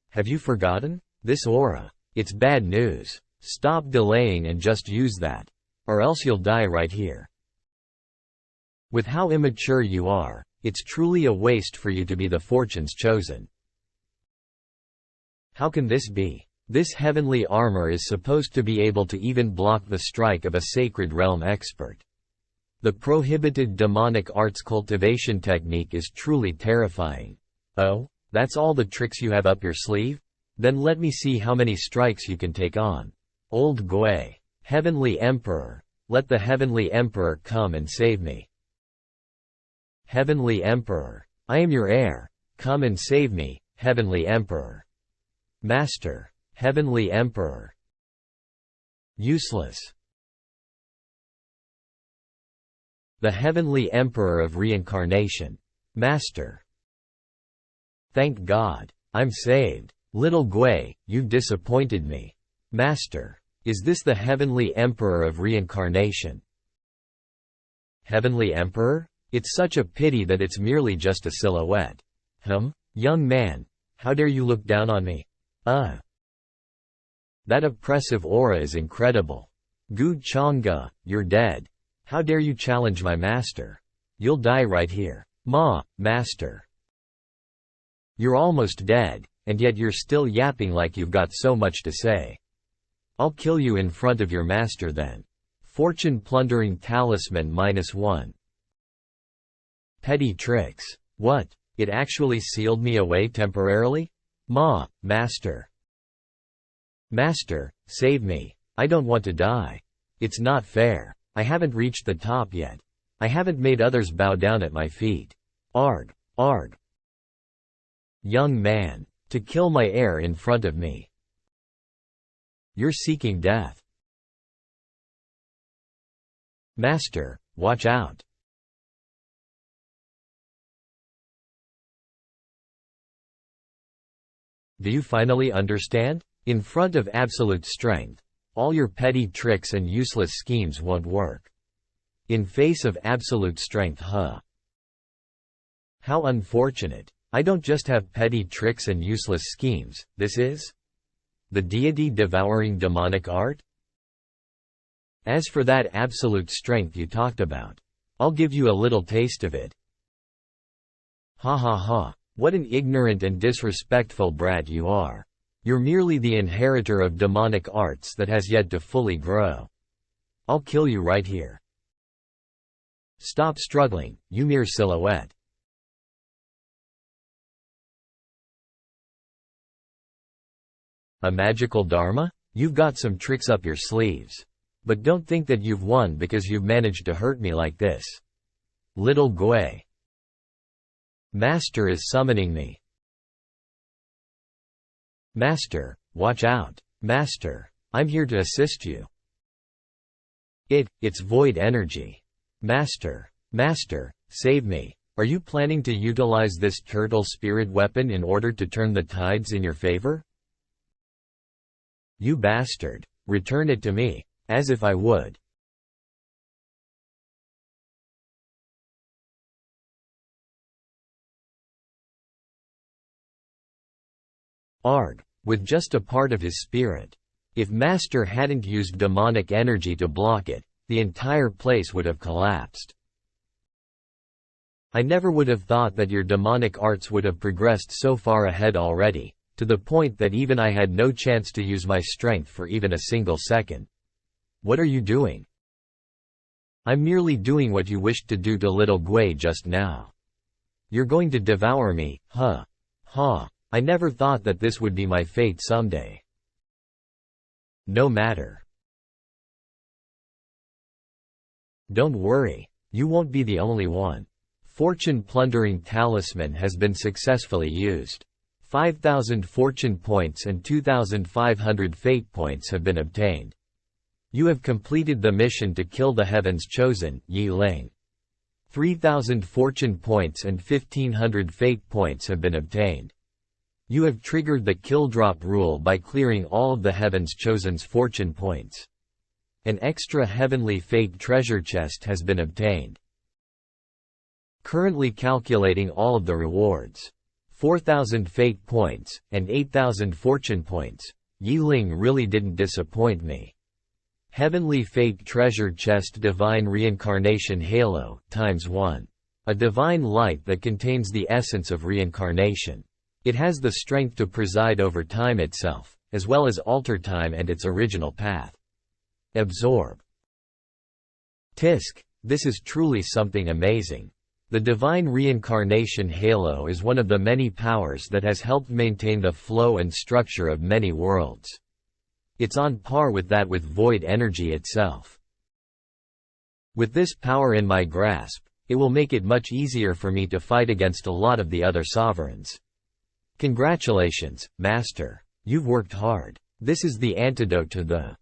A: Have you forgotten? This aura. It's bad news. Stop delaying and just use that. Or else you'll die right here. With how immature you are, it's truly a waste for you to be the fortune's chosen. How can this be? This heavenly armor is supposed to be able to even block the strike of a sacred realm expert. The prohibited demonic arts cultivation technique is truly terrifying. Oh, that's all the tricks you have up your sleeve? Then let me see how many strikes you can take on. Old Gui. Heavenly Emperor. Let the Heavenly Emperor come and save me. Heavenly Emperor. I am your heir. Come and save me, Heavenly Emperor. Master. Heavenly Emperor. Useless. The Heavenly Emperor of Reincarnation. Master. Thank God. I'm saved. Little Gui, you've disappointed me. Master. Is this the Heavenly Emperor of Reincarnation? Heavenly Emperor? It's such a pity that it's merely just a silhouette. Young man. How dare you look down on me? That oppressive aura is incredible. Gu Chang'e, you're dead. How dare you challenge my master? You'll die right here. Master. You're almost dead, and yet you're still yapping like you've got so much to say. I'll kill you in front of your master then. Fortune plundering talisman -1. Petty tricks. What? It actually sealed me away temporarily? Master. Master, save me. I don't want to die. It's not fair. I haven't reached the top yet. I haven't made others bow down at my feet. Arg. Young man. To kill my heir in front of me. You're seeking death. Master, watch out. Do you finally understand? In front of absolute strength, all your petty tricks and useless schemes won't work. In face of absolute strength, How unfortunate. I don't just have petty tricks and useless schemes, this is the deity-devouring demonic art? As for that absolute strength you talked about, I'll give you a little taste of it. Ha. What an ignorant and disrespectful brat you are. You're merely the inheritor of demonic arts that has yet to fully grow. I'll kill you right here. Stop struggling, you mere silhouette. A magical dharma? You've got some tricks up your sleeves. But don't think that you've won because you've managed to hurt me like this. Little Gui. Master is summoning me. Master, watch out. Master, I'm here to assist you. It's void energy. Master, save me. Are you planning to utilize this turtle spirit weapon in order to turn the tides in your favor? You bastard. Return it to me. As if I would. Arg. With just a part of his spirit. If Master hadn't used demonic energy to block it, the entire place would have collapsed. I never would have thought that your demonic arts would have progressed so far ahead already, to the point that even I had no chance to use my strength for even a single second. What are you doing? I'm merely doing what you wished to do to little Gui just now. You're going to devour me, I never thought that this would be my fate someday. No matter. Don't worry, you won't be the only one. Fortune plundering talisman has been successfully used. 5,000 fortune points and 2,500 fate points have been obtained. You have completed the mission to kill the heaven's chosen, Yi Ling. 3,000 fortune points and 1,500 fate points have been obtained. You have triggered the kill drop rule by clearing all of the heaven's chosen's fortune points. An extra heavenly fate treasure chest has been obtained. Currently calculating all of the rewards. 4,000 fate points, and 8,000 fortune points. Yi Ling really didn't disappoint me. Heavenly Fate Treasure Chest Divine Reincarnation Halo, ×1. A divine light that contains the essence of reincarnation. It has the strength to preside over time itself, as well as alter time and its original path. Absorb. Tisk, this is truly something amazing. The Divine Reincarnation Halo is one of the many powers that has helped maintain the flow and structure of many worlds. It's on par with that with void energy itself. With this power in my grasp, it will make it much easier for me to fight against a lot of the other sovereigns. Congratulations, Master. You've worked hard. This is the antidote to the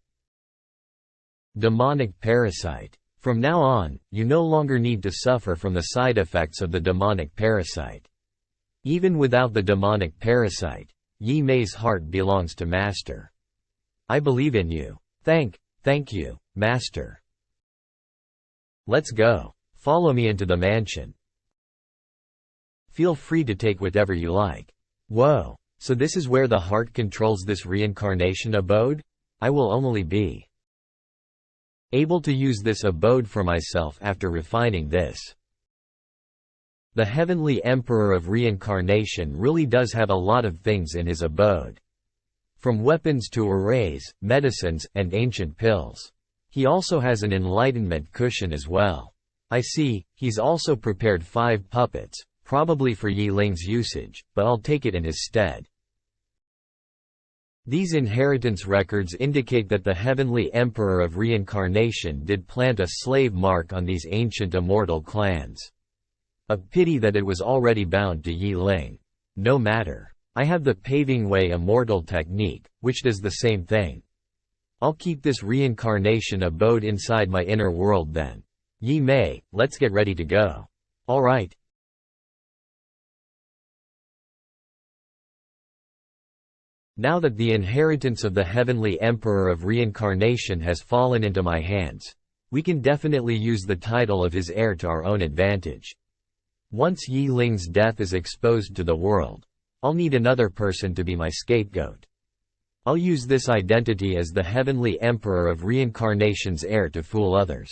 A: demonic parasite. From now on, you no longer need to suffer from the side effects of the demonic parasite. Even without the demonic parasite, Yi Mei's heart belongs to Master. I believe in you. Thank you, Master. Let's go. Follow me into the mansion. Feel free to take whatever you like. Whoa, so this is where the heart controls this reincarnation abode? I will only be able to use this abode for myself after refining this. The Heavenly Emperor of Reincarnation really does have a lot of things in his abode. From weapons to arrays, medicines, and ancient pills. He also has an enlightenment cushion as well. I see, he's also prepared 5 puppets, probably for Yi Ling's usage, but I'll take it in his stead. These inheritance records indicate that the Heavenly Emperor of Reincarnation did plant a slave mark on these ancient immortal clans. A pity that it was already bound to Yi Ling. No matter. I have the Paving Way Immortal technique, which does the same thing. I'll keep this reincarnation abode inside my inner world then. Yi Mei, let's get ready to go. Alright. Now that the inheritance of the Heavenly Emperor of Reincarnation has fallen into my hands, we can definitely use the title of his heir to our own advantage. Once Yi Ling's death is exposed to the world, I'll need another person to be my scapegoat. I'll use this identity as the Heavenly Emperor of Reincarnation's heir to fool others.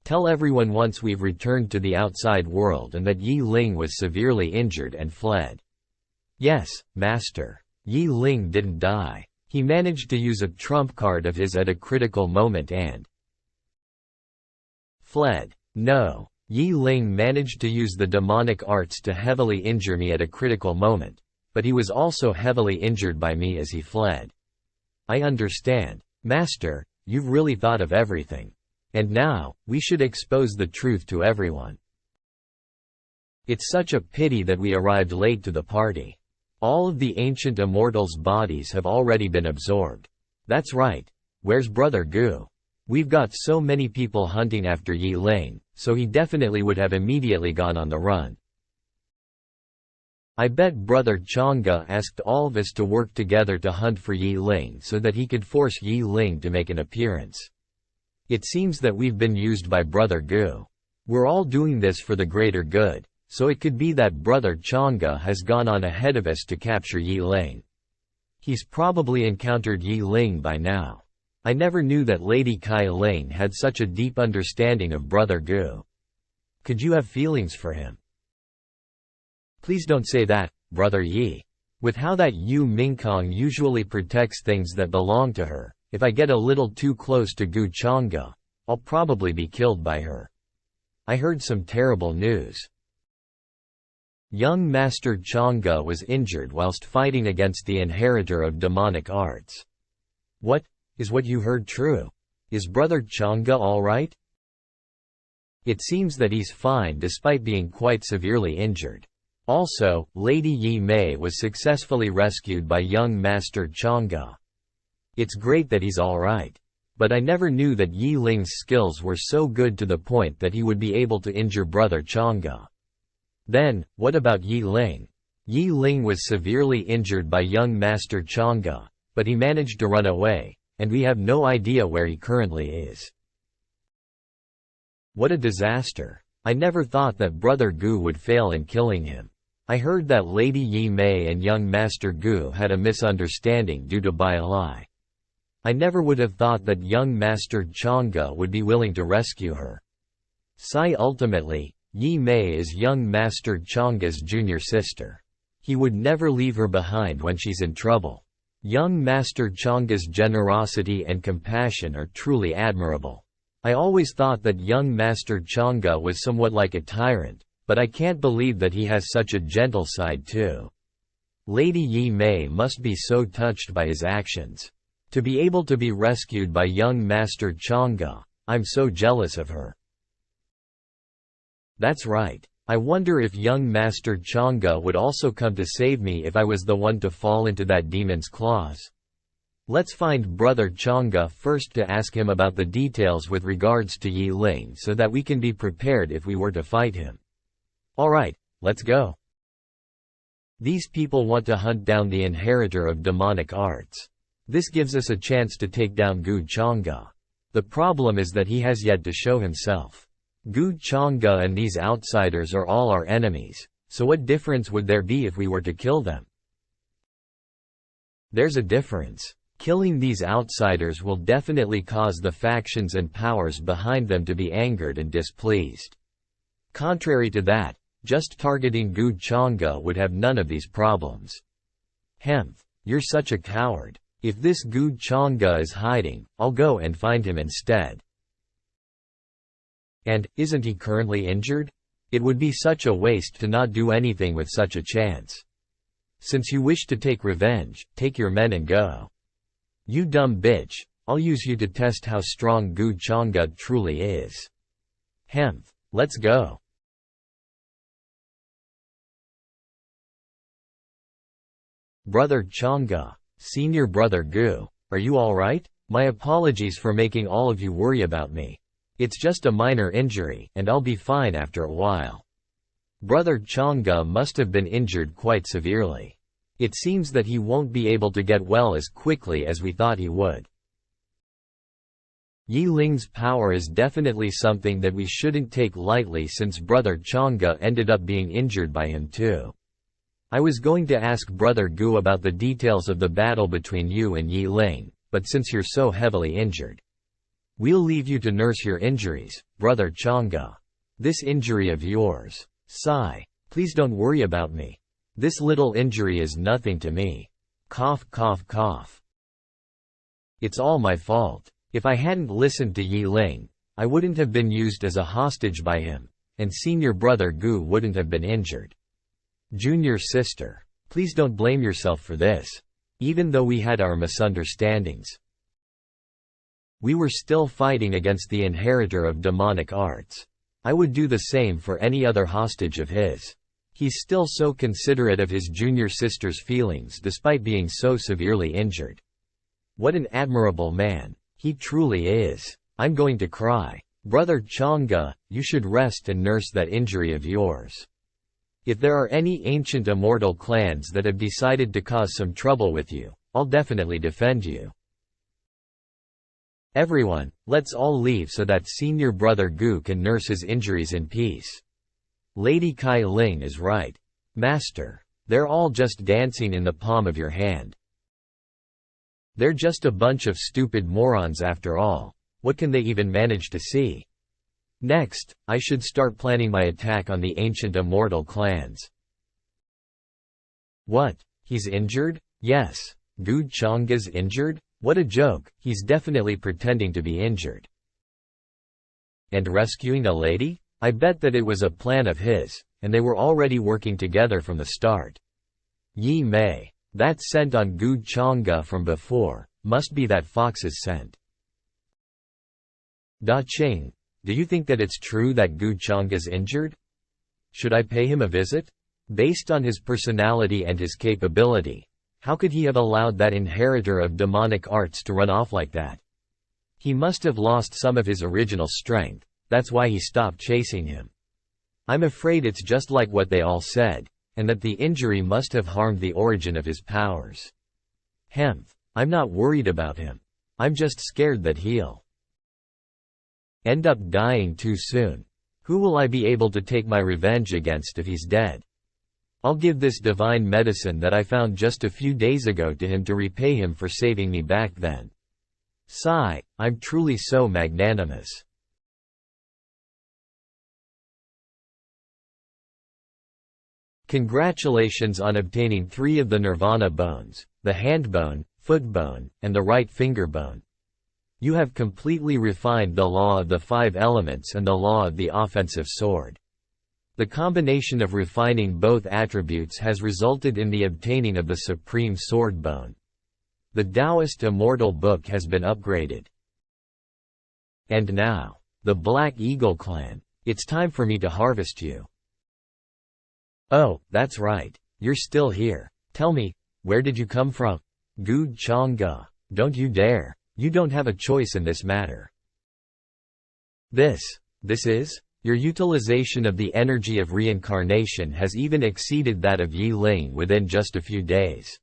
A: Tell everyone once we've returned to the outside world and that Yi Ling was severely injured and fled. Yes, Master. Yi Ling didn't die. He managed to use a trump card of his at a critical moment and fled. No. Yi Ling managed to use the demonic arts to heavily injure me at a critical moment, but he was also heavily injured by me as he fled. I understand. Master, you've really thought of everything. And now, we should expose the truth to everyone. It's such a pity that we arrived late to the party. All of the ancient immortals' bodies have already been absorbed. That's right. Where's Brother Gu? We've got so many people hunting after Yi Ling, so he definitely would have immediately gone on the run. I bet Brother Chang'e asked all of us to work together to hunt for Yi Ling so that he could force Yi Ling to make an appearance. It seems that we've been used by Brother Gu. We're all doing this for the greater good. So it could be that Brother Chang'e has gone on ahead of us to capture Yi Ling. He's probably encountered Yi Ling by now. I never knew that Lady Kai Ling had such a deep understanding of Brother Gu. Could you have feelings for him? Please don't say that, Brother Yi. With how that Yu Mingkong usually protects things that belong to her, if I get a little too close to Gu Chang'e, I'll probably be killed by her. I heard some terrible news. Young Master Chang'e was injured whilst fighting against the inheritor of demonic arts. What? Is what you heard true? Is Brother Chang'e alright? It seems that he's fine despite being quite severely injured. Also, Lady Yi Mei was successfully rescued by young Master Chang'e. It's great that he's alright. But I never knew that Yi Ling's skills were so good to the point that he would be able to injure Brother Chang'e. Then, what about Yi Ling? Yi Ling was severely injured by young Master Chang'e, but he managed to run away, and we have no idea where he currently is. What a disaster. I never thought that Brother Gu would fail in killing him. I heard that Lady Yi Mei and young Master Gu had a misunderstanding due to Bai Lai. I never would have thought that young Master Chang'e would be willing to rescue her. Ultimately, Yi Mei is young Master Chang'e's junior sister. He would never leave her behind when she's in trouble. Young Master Chang'e's generosity and compassion are truly admirable. I always thought that young Master Chang'e was somewhat like a tyrant, but I can't believe that he has such a gentle side too. Lady Yi Mei must be so touched by his actions. To be able to be rescued by young Master Chang'e, I'm so jealous of her. That's right. I wonder if young Master Chang'e would also come to save me if I was the one to fall into that demon's claws. Let's find Brother Chang'e first to ask him about the details with regards to Yi Ling so that we can be prepared if we were to fight him. Alright, let's go. These people want to hunt down the inheritor of demonic arts. This gives us a chance to take down Gu Chang'e. The problem is that he has yet to show himself. Gu Chang'e and these outsiders are all our enemies, so what difference would there be if we were to kill them? There's a difference. Killing these outsiders will definitely cause the factions and powers behind them to be angered and displeased. Contrary to that, just targeting Gu Chang'e would have none of these problems. Hemph, you're such a coward. If this Gu Chang'e is hiding, I'll go and find him instead. And, isn't he currently injured? It would be such a waste to not do anything with such a chance. Since you wish to take revenge, take your men and go. You dumb bitch, I'll use you to test how strong Gu Chang'e truly is. Hemph, let's go. Brother Chang'e, Senior Brother Gu, are you alright? My apologies for making all of you worry about me. It's just a minor injury, and I'll be fine after a while. Brother Chang'e must have been injured quite severely. It seems that he won't be able to get well as quickly as we thought he would. Yi Ling's power is definitely something that we shouldn't take lightly since Brother Chang'e ended up being injured by him too. I was going to ask Brother Gu about the details of the battle between you and Yi Ling, but since you're so heavily injured, we'll leave you to nurse your injuries, Brother Chang'e. This injury of yours. Please don't worry about me. This little injury is nothing to me. Cough cough cough. It's all my fault. If I hadn't listened to Yi Ling, I wouldn't have been used as a hostage by him, and Senior Brother Gu wouldn't have been injured. Junior sister, please don't blame yourself for this. Even though we had our misunderstandings, we were still fighting against the inheritor of demonic arts. I would do the same for any other hostage of his. He's still so considerate of his junior sister's feelings despite being so severely injured. What an admirable man. He truly is. I'm going to cry. Brother Chang'e, you should rest and nurse that injury of yours. If there are any ancient immortal clans that have decided to cause some trouble with you, I'll definitely defend you. Everyone, let's all leave so that Senior Brother Gu can nurse his injuries in peace. Lady Kai Ling is right. Master, they're all just dancing in the palm of your hand. They're just a bunch of stupid morons after all. What can they even manage to see? Next, I should start planning my attack on the ancient immortal clans. What? He's injured? Yes. Gu Chang'e's injured? What a joke, he's definitely pretending to be injured. And rescuing a lady? I bet that it was a plan of his, and they were already working together from the start. Yi Mei, that scent on Gu Chang'e from before, must be that fox's scent. Da Qing, do you think that it's true that Gu Chang'e's injured? Should I pay him a visit? Based on his personality and his capability, how could he have allowed that inheritor of demonic arts to run off like that? He must have lost some of his original strength, that's why he stopped chasing him. I'm afraid it's just like what they all said, and that the injury must have harmed the origin of his powers. Hemph, I'm not worried about him. I'm just scared that he'll end up dying too soon. Who will I be able to take my revenge against if he's dead? I'll give this divine medicine that I found just a few days ago to him to repay him for saving me back then. Sigh, I'm truly so magnanimous. Congratulations on obtaining 3 of the nirvana bones, the hand bone, foot bone, and the right finger bone. You have completely refined the law of the 5 elements and the law of the offensive sword. The combination of refining both attributes has resulted in the obtaining of the supreme sword bone. The Taoist Immortal Book has been upgraded. And now, the Black Eagle Clan, it's time for me to harvest you. Oh, that's right, you're still here. Tell me, where did you come from? Gu Chang'e, don't you dare. You don't have a choice in this matter. This is? Your utilization of the energy of reincarnation has even exceeded that of Yi Ling within just a few days.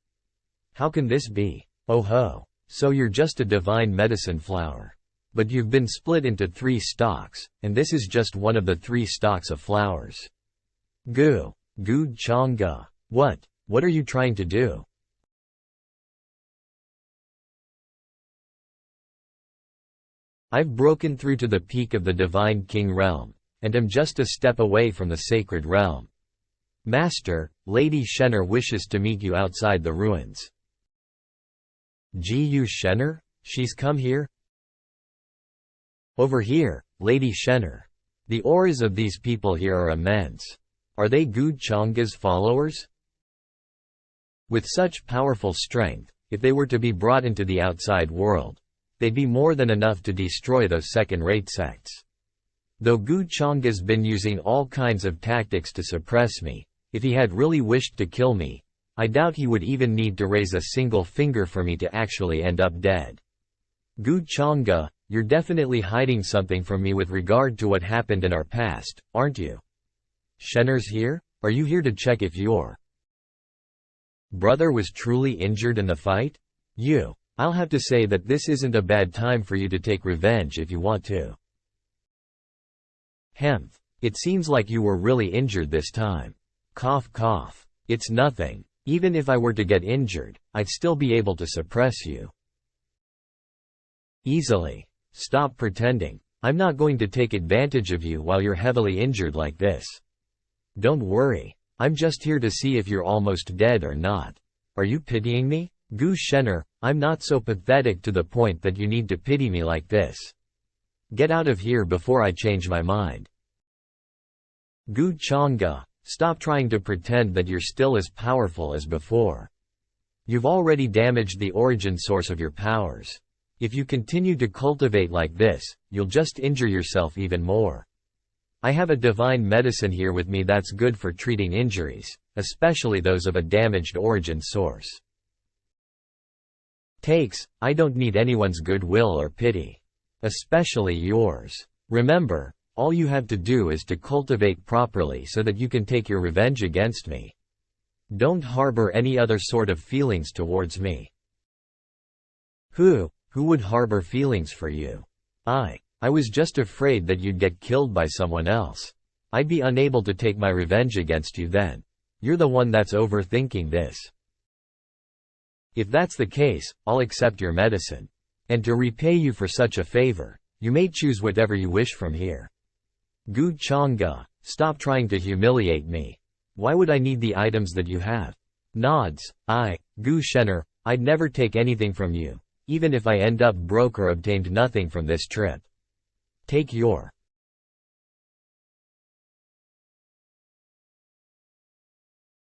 A: How can this be? Oh ho, so you're just a divine medicine flower. But you've been split into 3 stalks, and this is just one of the 3 stalks of flowers. Gu Chang'e, what are you trying to do? I've broken through to the peak of the Divine King realm, and am just a step away from the sacred realm. Master, Lady Shenner wishes to meet you outside the ruins. Gu Shenner? She's come here? Over here, Lady Shenner. The auras of these people here are immense. Are they Gu Chang'e's followers? With such powerful strength, if they were to be brought into the outside world, they'd be more than enough to destroy those second-rate sects. Though Gu Chang'e's been using all kinds of tactics to suppress me, if he had really wished to kill me, I doubt he would even need to raise a single finger for me to actually end up dead. Gu Chang'e, you're definitely hiding something from me with regard to what happened in our past, aren't you? Shenner's here? Are you here to check if your brother was truly injured in the fight? I'll have to say that this isn't a bad time for you to take revenge if you want to. Hemph. It seems like you were really injured this time. Cough cough. It's nothing. Even if I were to get injured, I'd still be able to suppress you easily. Stop pretending. I'm not going to take advantage of you while you're heavily injured like this. Don't worry. I'm just here to see if you're almost dead or not. Are you pitying me? Gu Shenner, I'm not so pathetic to the point that you need to pity me like this. Get out of here before I change my mind. Gu Chang'e, stop trying to pretend that you're still as powerful as before. You've already damaged the origin source of your powers. If you continue to cultivate like this, you'll just injure yourself even more. I have a divine medicine here with me that's good for treating injuries, especially those of a damaged origin source. I don't need anyone's goodwill or pity. Especially yours. Remember, all you have to do is to cultivate properly so that you can take your revenge against me. Don't harbor any other sort of feelings towards me. Who would harbor feelings for you? I was just afraid that you'd get killed by someone else. I'd be unable to take my revenge against you then. You're the one that's overthinking this. If that's the case, I'll accept your medicine. And to repay you for such a favor, you may choose whatever you wish from here. Gu Chang'e, stop trying to humiliate me. Why would I need the items that you have? Nods. Gu Shenner, I'd never take anything from you, even if I end up broke or obtained nothing from this trip. Take your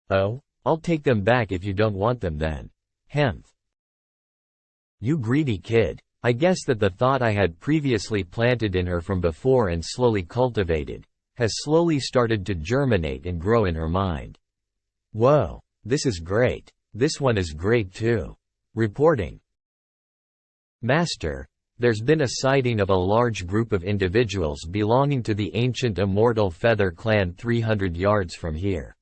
A: Oh, I'll take them back if you don't want them then. Hemph. You greedy kid. I guess that the thought I had previously planted in her from before and slowly cultivated, has slowly started to germinate and grow in her mind. Whoa, this is great. This one is great too. Reporting. Master, there's been a sighting of a large group of individuals belonging to the ancient immortal Feather Clan 300 yards from here.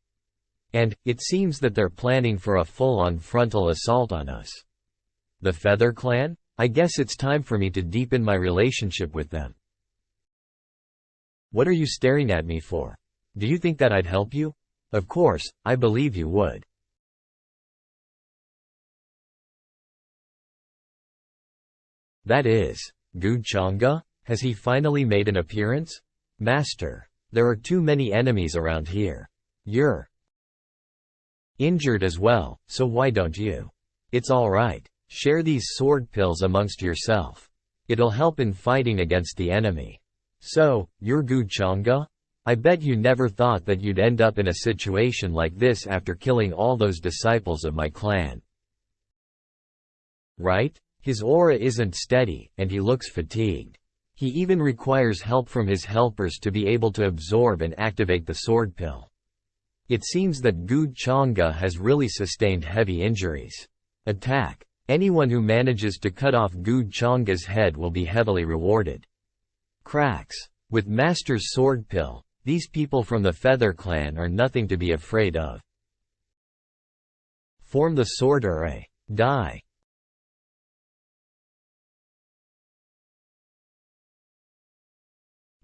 A: And, it seems that they're planning for a full-on frontal assault on us. The Feather Clan? I guess it's time for me to deepen my relationship with them. What are you staring at me for? Do you think that I'd help you? Of course, I believe you would. That is, Gu Chang'e? Has he finally made an appearance? Master, there are too many enemies around here. You're injured as well, so why don't you? It's alright. Share these sword pills amongst yourself. It'll help in fighting against the enemy. So, you're Gu Chang'e? I bet you never thought that you'd end up in a situation like this after killing all those disciples of my clan. Right? His aura isn't steady, and he looks fatigued. He even requires help from his helpers to be able to absorb and activate the sword pill. It seems that Gu Chang'e has really sustained heavy injuries. Attack. Anyone who manages to cut off Gu Chang'e's head will be heavily rewarded. Cracks. With Master's sword pill, these people from the Feather Clan are nothing to be afraid of. Form the sword array. Die.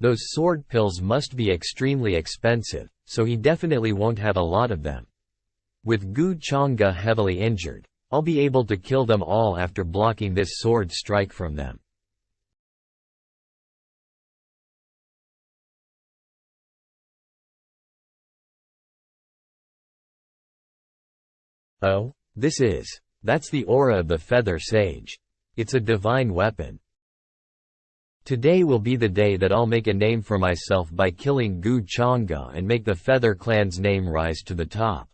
A: Those sword pills must be extremely expensive, so he definitely won't have a lot of them. With Gu Chang'e heavily injured, I'll be able to kill them all after blocking this sword strike from them. Oh? That's the aura of the Feather Sage. It's a divine weapon. Today will be the day that I'll make a name for myself by killing Gu Chang'e and make the Feather Clan's name rise to the top.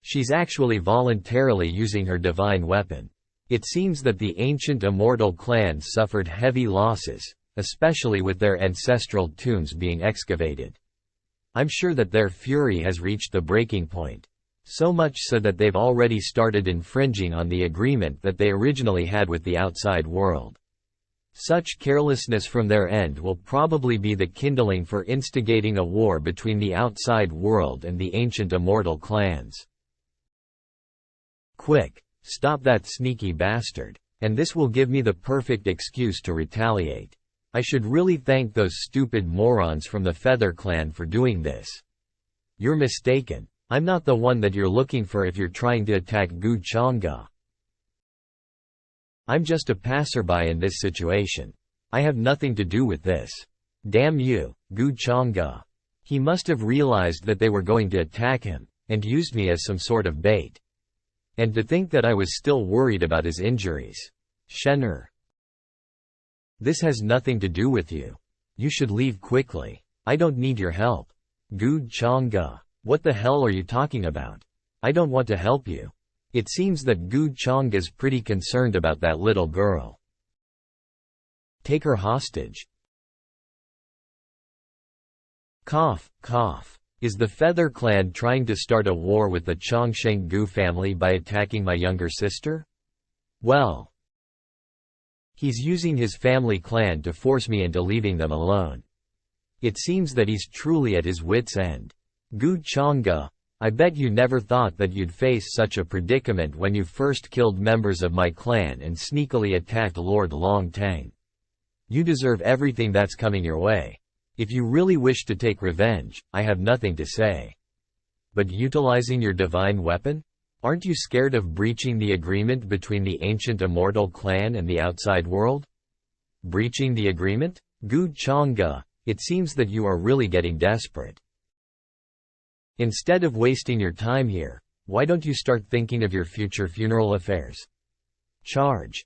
A: She's actually voluntarily using her divine weapon. It seems that the ancient immortal clans suffered heavy losses, especially with their ancestral tombs being excavated. I'm sure that their fury has reached the breaking point. So much so that they've already started infringing on the agreement that they originally had with the outside world. Such carelessness from their end will probably be the kindling for instigating a war between the outside world and the ancient immortal clans. Quick, stop that sneaky bastard, and this will give me the perfect excuse to retaliate. I should really thank those stupid morons from the Feather Clan for doing this. You're mistaken. I'm not the one that you're looking for if you're trying to attack Gu Chang'e. I'm just a passerby in this situation. I have nothing to do with this. Damn you, Gu Chang'e. He must have realized that they were going to attack him, and used me as some sort of bait. And to think that I was still worried about his injuries. Shen'er. This has nothing to do with you. You should leave quickly. I don't need your help. Gu Chang'e. What the hell are you talking about? I don't want to help you. It seems that Gu Chang'e's pretty concerned about that little girl. Take her hostage. Cough, cough. Is the Feather Clan trying to start a war with the Chongsheng Gu family by attacking my younger sister? Well, he's using his family clan to force me into leaving them alone. It seems that he's truly at his wit's end. Gu Chang'e, I bet you never thought that you'd face such a predicament when you first killed members of my clan and sneakily attacked Lord Long Tang. You deserve everything that's coming your way. If you really wish to take revenge, I have nothing to say. But utilizing your divine weapon? Aren't you scared of breaching the agreement between the ancient immortal clan and the outside world? Breaching the agreement? Gu Chang'e, it seems that you are really getting desperate. Instead of wasting your time here, why don't you start thinking of your future funeral affairs? Charge.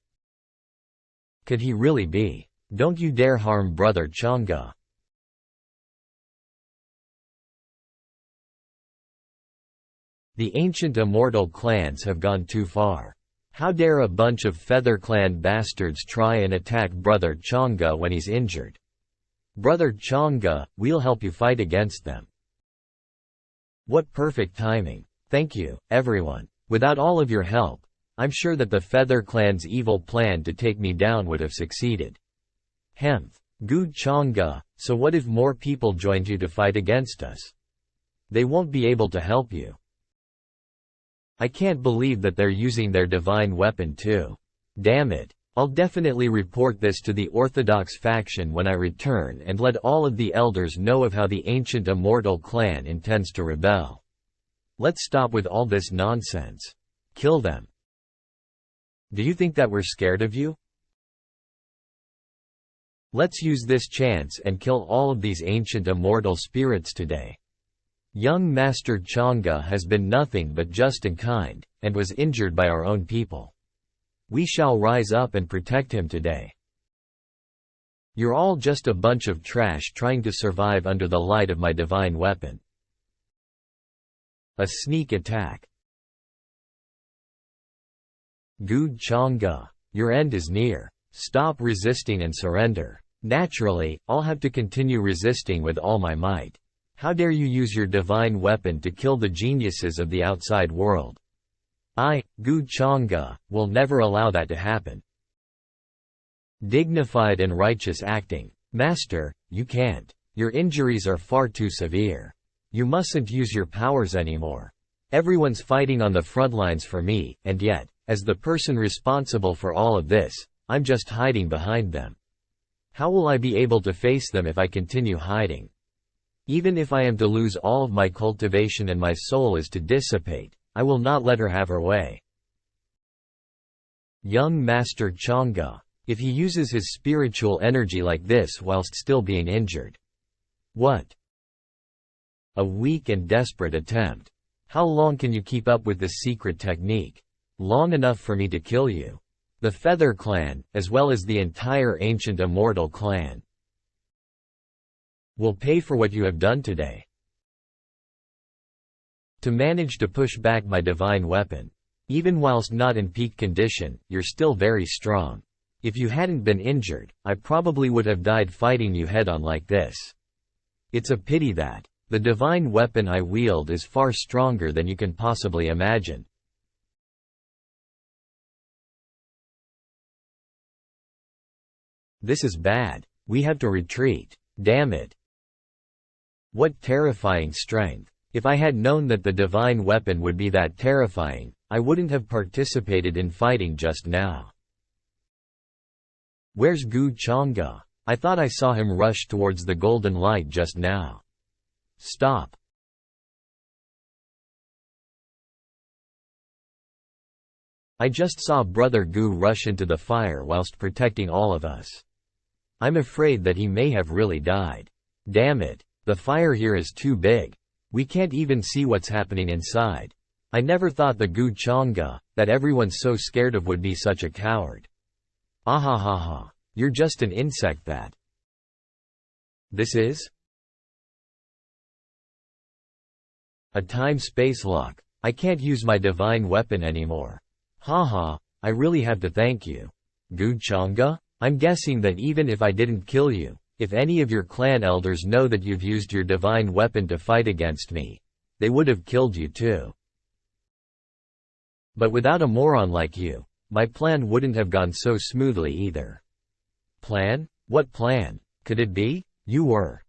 A: Could he really be? Don't you dare harm Brother Chang'e. The ancient immortal clans have gone too far. How dare a bunch of Feather Clan bastards try and attack Brother Chang'e when he's injured? Brother Chang'e, we'll help you fight against them. What perfect timing. Thank you, everyone. Without all of your help, I'm sure that the Feather Clan's evil plan to take me down would have succeeded. Hemph. Gu Chang'e, so what if more people joined you to fight against us? They won't be able to help you. I can't believe that they're using their divine weapon too. Damn it. I'll definitely report this to the Orthodox faction when I return and let all of the elders know of how the ancient immortal clan intends to rebel. Let's stop with all this nonsense. Kill them. Do you think that we're scared of you? Let's use this chance and kill all of these ancient immortal spirits today. Young Master Chang'e has been nothing but just and kind, and was injured by our own people. We shall rise up and protect him today. You're all just a bunch of trash trying to survive under the light of my divine weapon. A sneak attack. Good Chang'e, your end is near. Stop resisting and surrender. Naturally, I'll have to continue resisting with all my might. How dare you use your divine weapon to kill the geniuses of the outside world? I, Good Chang'e, will never allow that to happen. Dignified and righteous acting. Master, you can't. Your injuries are far too severe. You mustn't use your powers anymore. Everyone's fighting on the front lines for me, and yet, as the person responsible for all of this, I'm just hiding behind them. How will I be able to face them if I continue hiding? Even if I am to lose all of my cultivation and my soul is to dissipate, I will not let her have her way. Young Master Chang'e, if he uses his spiritual energy like this whilst still being injured. What? A weak and desperate attempt. How long can you keep up with this secret technique? Long enough for me to kill you. The Feather Clan, as well as the entire ancient immortal clan, will pay for what you have done today. To manage to push back my divine weapon. Even whilst not in peak condition, you're still very strong. If you hadn't been injured, I probably would have died fighting you head-on like this. It's a pity that the divine weapon I wield is far stronger than you can possibly imagine. This is bad. We have to retreat. Damn it. What terrifying strength. If I had known that the divine weapon would be that terrifying, I wouldn't have participated in fighting just now. Where's Good Chang'e? I thought I saw him rush towards the golden light just now. Stop. I just saw Brother Gu rush into the fire whilst protecting all of us. I'm afraid that he may have really died. Damn it, the fire here is too big. We can't even see what's happening inside. I never thought the Good Chang'e, that everyone's so scared of, would be such a coward. Ahahaha, you're just an insect that. This is a time-space lock. I can't use my divine weapon anymore. Haha, I really have to thank you. Good Chang'e? I'm guessing that even if I didn't kill you, if any of your clan elders know that you've used your divine weapon to fight against me, they would have killed you too. But without a moron like you, my plan wouldn't have gone so smoothly either. Plan? What plan? Could it be? You were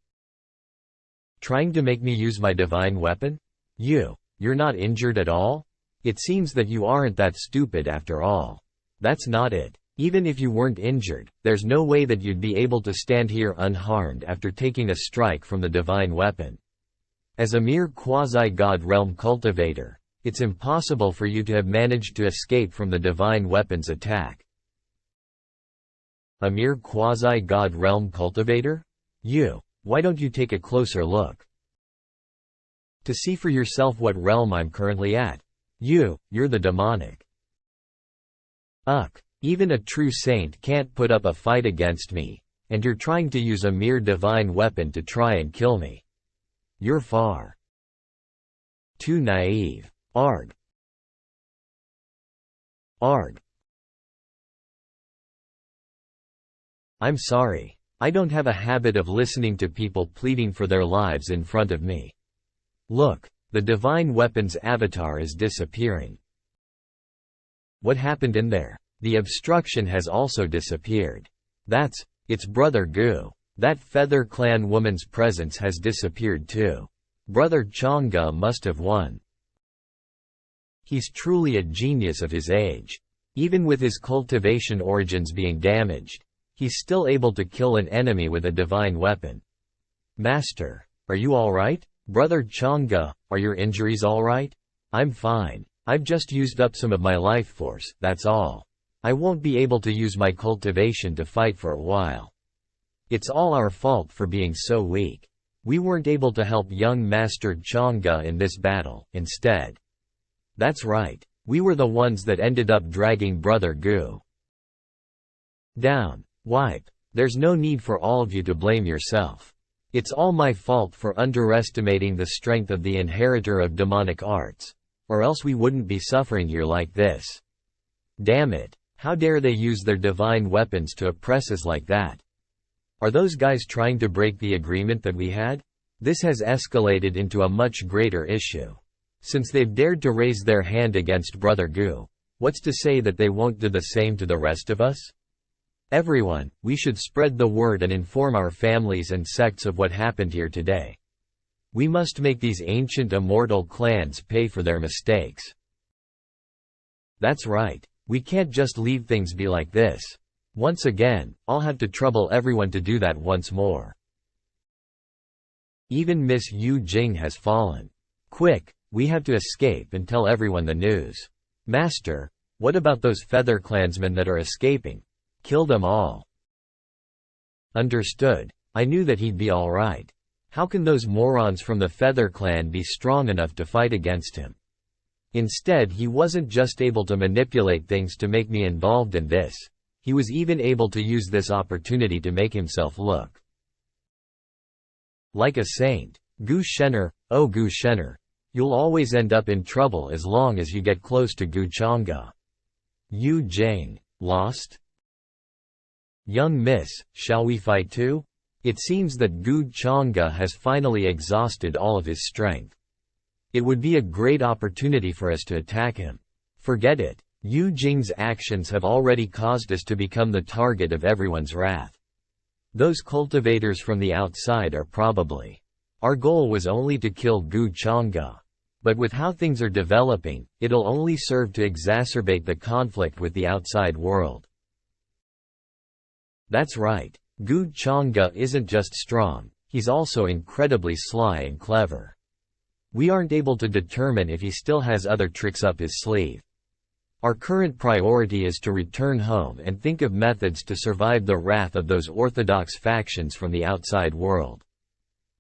A: trying to make me use my divine weapon? You're not injured at all? It seems that you aren't that stupid after all. That's not it. Even if you weren't injured, there's no way that you'd be able to stand here unharmed after taking a strike from the divine weapon. As a mere quasi-god realm cultivator, it's impossible for you to have managed to escape from the divine weapon's attack. A mere quasi-god realm cultivator? Why don't you take a closer look to see for yourself what realm I'm currently at? You're the demonic. Even a true saint can't put up a fight against me, and you're trying to use a mere divine weapon to try and kill me. You're far too naive. Arg. Arg. I'm sorry. I don't have a habit of listening to people pleading for their lives in front of me. Look, the divine weapon's avatar is disappearing. What happened in there? The obstruction has also disappeared. It's Brother Gu. That Feather Clan woman's presence has disappeared too. Brother Chang'e must have won. He's truly a genius of his age. Even with his cultivation origins being damaged, he's still able to kill an enemy with a divine weapon. Master, are you alright? Brother Chang'e, are your injuries alright? I'm fine. I've just used up some of my life force, that's all. I won't be able to use my cultivation to fight for a while. It's all our fault for being so weak. We weren't able to help young Master Chang'e in this battle, instead. That's right. We were the ones that ended up dragging Brother Gu down. Wipe. There's no need for all of you to blame yourself. It's all my fault for underestimating the strength of the inheritor of demonic arts. Or else we wouldn't be suffering here like this. Damn it. How dare they use their divine weapons to oppress us like that? Are those guys trying to break the agreement that we had? This has escalated into a much greater issue. Since they've dared to raise their hand against Brother Gu, what's to say that they won't do the same to the rest of us? Everyone, we should spread the word and inform our families and sects of what happened here today. We must make these ancient immortal clans pay for their mistakes. That's right. We can't just leave things be like this. Once again, I'll have to trouble everyone to do that once more. Even Miss Yu Jing has fallen. Quick, we have to escape and tell everyone the news. Master, what about those feather clansmen that are escaping? Kill them all. Understood. I knew that he'd be alright. How can those morons from the Feather Clan be strong enough to fight against him? Instead, he wasn't just able to manipulate things to make me involved in this. He was even able to use this opportunity to make himself look like a saint. Gu Shen'er, oh Gu Shen'er, you'll always end up in trouble as long as you get close to Gu Chang'e. Yu Jing, lost? Young miss, shall we fight too? It seems that Gu Chang'e has finally exhausted all of his strength. It would be a great opportunity for us to attack him. Forget it. Yu Jing's actions have already caused us to become the target of everyone's wrath. Those cultivators from the outside are probably. Our goal was only to kill Gu Chang'e. But with how things are developing, it'll only serve to exacerbate the conflict with the outside world. That's right. Gu Chang'e isn't just strong, he's also incredibly sly and clever. We aren't able to determine if he still has other tricks up his sleeve. Our current priority is to return home and think of methods to survive the wrath of those orthodox factions from the outside world.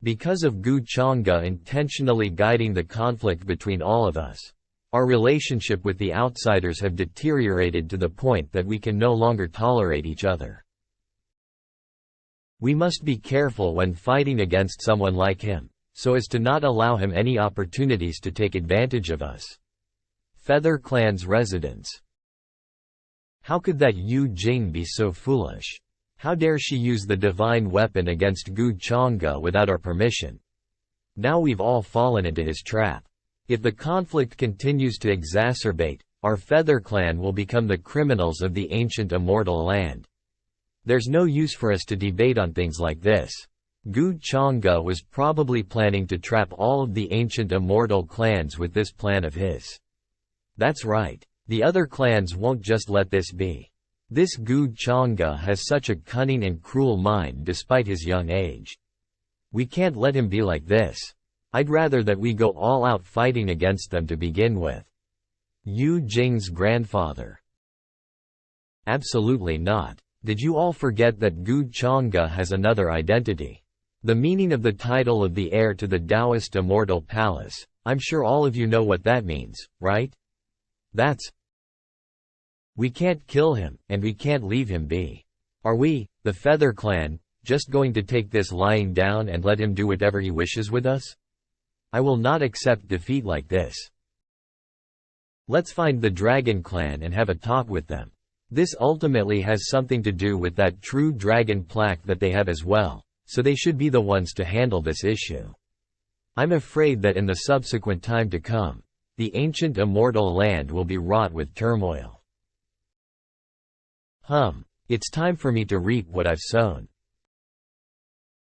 A: Because of Gu Chang'e intentionally guiding the conflict between all of us, our relationship with the outsiders have deteriorated to the point that we can no longer tolerate each other. We must be careful when fighting against someone like him, so as to not allow him any opportunities to take advantage of us. Feather Clan's residence. How could that Yu Jing be so foolish? How dare she use the divine weapon against Gu Chang'e without our permission? Now we've all fallen into his trap. If the conflict continues to exacerbate, our Feather Clan will become the criminals of the ancient immortal land. There's no use for us to debate on things like this. Gu Chang'e was probably planning to trap all of the ancient immortal clans with this plan of his. That's right. The other clans won't just let this be. This Gu Chang'e has such a cunning and cruel mind despite his young age. We can't let him be like this. I'd rather that we go all out fighting against them to begin with. Yu Jing's grandfather. Absolutely not. Did you all forget that Gu Chang'e has another identity? The meaning of the title of the heir to the Taoist Immortal Palace, I'm sure all of you know what that means, right? We can't kill him, and we can't leave him be. Are we, the Feather Clan, just going to take this lying down and let him do whatever he wishes with us? I will not accept defeat like this. Let's find the Dragon Clan and have a talk with them. This ultimately has something to do with that true dragon plaque that they have as well, so they should be the ones to handle this issue. I'm afraid that in the subsequent time to come, the ancient immortal land will be wrought with turmoil. It's time for me to reap what I've sown.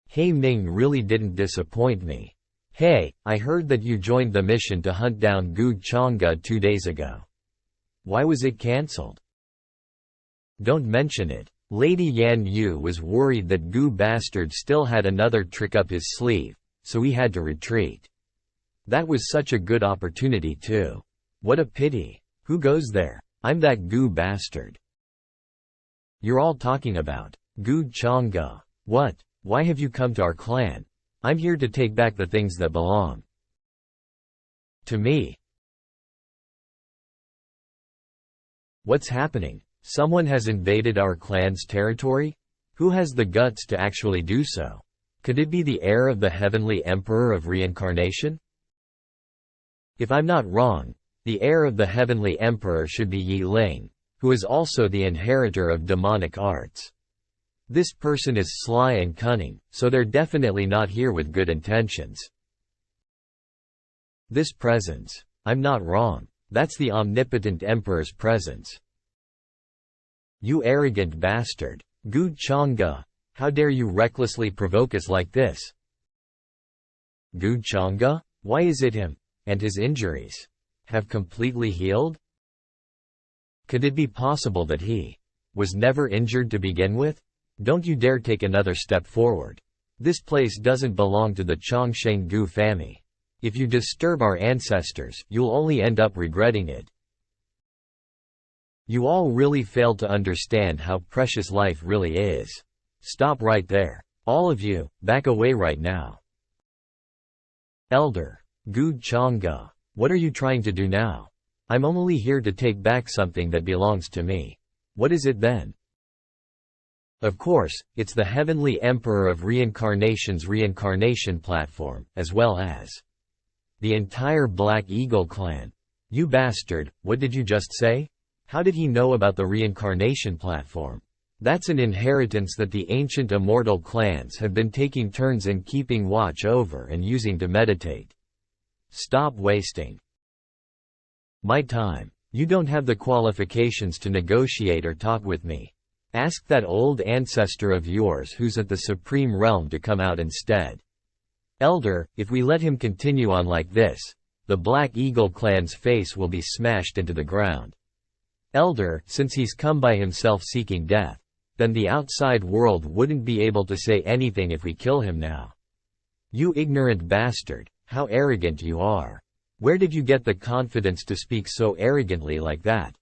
A: He Ming really didn't disappoint me. Hey, I heard that you joined the mission to hunt down Gu Chang'e 2 days ago. Why was it cancelled? Don't mention it. Lady Yan Yu was worried that Gu Bastard still had another trick up his sleeve, so he had to retreat. That was such a good opportunity too. What a pity. Who goes there? I'm that Gu Bastard. You're all talking about Gu Chang'e. What? Why have you come to our clan? I'm here to take back the things that belong to me. What's happening? Someone has invaded our clan's territory? Who has the guts to actually do so? Could it be the heir of the Heavenly Emperor of Reincarnation? If I'm not wrong, the heir of the Heavenly Emperor should be Yi Ling, who is also the inheritor of demonic arts. This person is sly and cunning, so they're definitely not here with good intentions. This presence. I'm not wrong. That's the omnipotent emperor's presence. You arrogant bastard. Gu Chang'e, how dare you recklessly provoke us like this? Gu Chang'e? Why is it him, and his injuries, have completely healed? Could it be possible that he was never injured to begin with? Don't you dare take another step forward. This place doesn't belong to the Chongsheng Gu family. If you disturb our ancestors, you'll only end up regretting it. You all really failed to understand how precious life really is. Stop right there. All of you, back away right now. Elder Gu Chang'e, what are you trying to do now? I'm only here to take back something that belongs to me. What is it then? Of course, it's the Heavenly Emperor of Reincarnation's reincarnation platform, as well as the entire Black Eagle clan. You bastard, what did you just say? How did he know about the reincarnation platform? That's an inheritance that the ancient immortal clans have been taking turns in keeping watch over and using to meditate. Stop wasting my time. You don't have the qualifications to negotiate or talk with me. Ask that old ancestor of yours who's at the Supreme Realm to come out instead. Elder, if we let him continue on like this, the Black Eagle clan's face will be smashed into the ground. Elder, since he's come by himself seeking death, then the outside world wouldn't be able to say anything if we kill him now. You ignorant bastard, how arrogant you are. Where did you get the confidence to speak so arrogantly like that?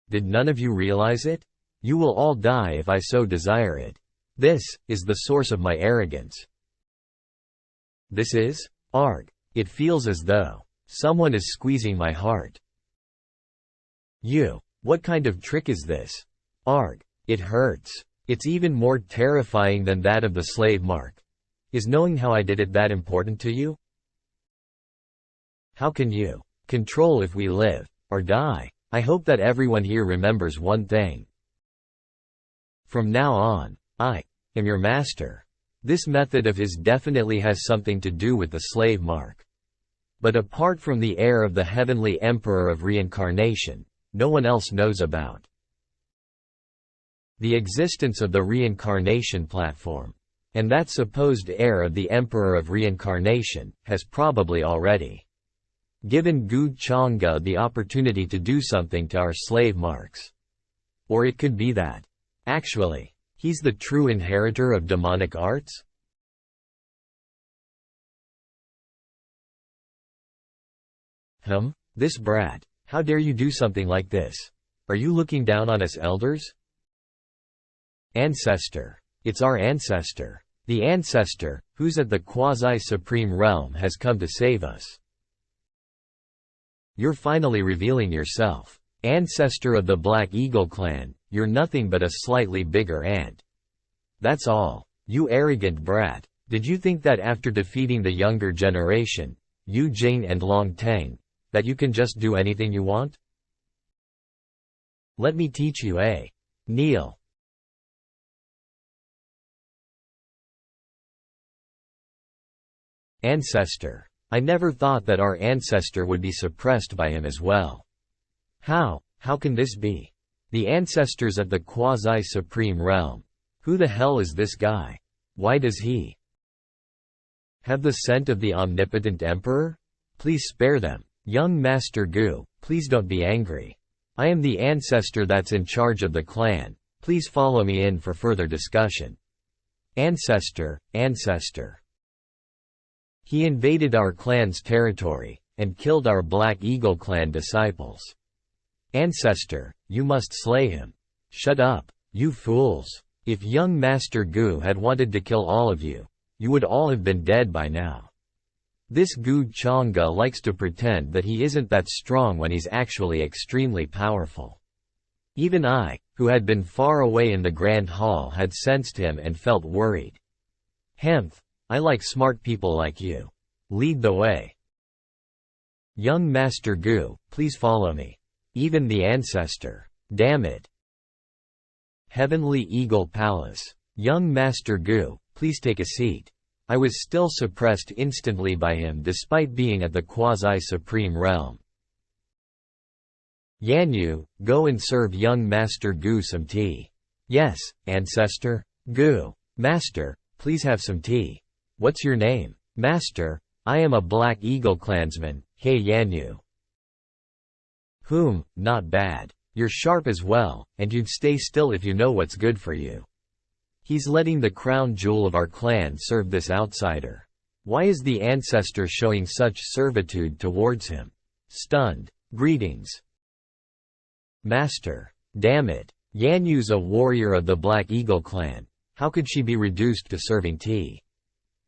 A: Did none of you realize it? You will all die if I so desire it. This is the source of my arrogance. This is? Arg. It feels as though someone is squeezing my heart. You. What kind of trick is this? Arg. It hurts. It's even more terrifying than that of the slave mark. Is knowing how I did it that important to you? How can you control if we live or die? I hope that everyone here remembers one thing. From now on, I am your master. This method of his definitely has something to do with the slave mark. But apart from the heir of the Heavenly Emperor of Reincarnation, no one else knows about the existence of the reincarnation platform. And that supposed heir of the Emperor of Reincarnation has probably already given Gu Chang'e the opportunity to do something to our slave marks. Or it could be that, actually, he's the true inheritor of demonic arts? This brat. How dare you do something like this? Are you looking down on us elders? Ancestor. It's our ancestor. The ancestor, who's at the quasi-supreme realm, has come to save us. You're finally revealing yourself. Ancestor of the Black Eagle clan, you're nothing but a slightly bigger ant. That's all. You arrogant brat. Did you think that after defeating the younger generation, Yu Jing and Long Teng, that you can just do anything you want? Let me teach you, eh? Kneel. Ancestor. I never thought that our ancestor would be suppressed by him as well. How can this be? The ancestors at the quasi-supreme realm. Who the hell is this guy? Why does he have the scent of the omnipotent emperor? Please spare them. Young Master Gu, please don't be angry. I am the ancestor that's in charge of the clan. Please follow me in for further discussion. Ancestor, ancestor. He invaded our clan's territory, and killed our Black Eagle clan disciples. Ancestor, you must slay him. Shut up, you fools. If young Master Gu had wanted to kill all of you, you would all have been dead by now. This Gu Chang'e likes to pretend that he isn't that strong when he's actually extremely powerful. Even I, who had been far away in the Grand Hall, had sensed him and felt worried. Hemph, I like smart people like you. Lead the way. Young Master Gu, please follow me. Even the ancestor. Damn it. Heavenly Eagle Palace. Young Master Gu, please take a seat. I was still suppressed instantly by him despite being at the quasi-supreme realm. Yanyu, go and serve young Master Gu some tea. Yes, ancestor. Gu. Master, please have some tea. What's your name? Master, I am a Black Eagle clansman. Hey Yanyu. Not bad. You're sharp as well, and you'd stay still if you know what's good for you. He's letting the crown jewel of our clan serve this outsider. Why is the ancestor showing such servitude towards him? Stunned. Greetings. Master. Damn it. Yanyu's a warrior of the Black Eagle clan. How could she be reduced to serving tea?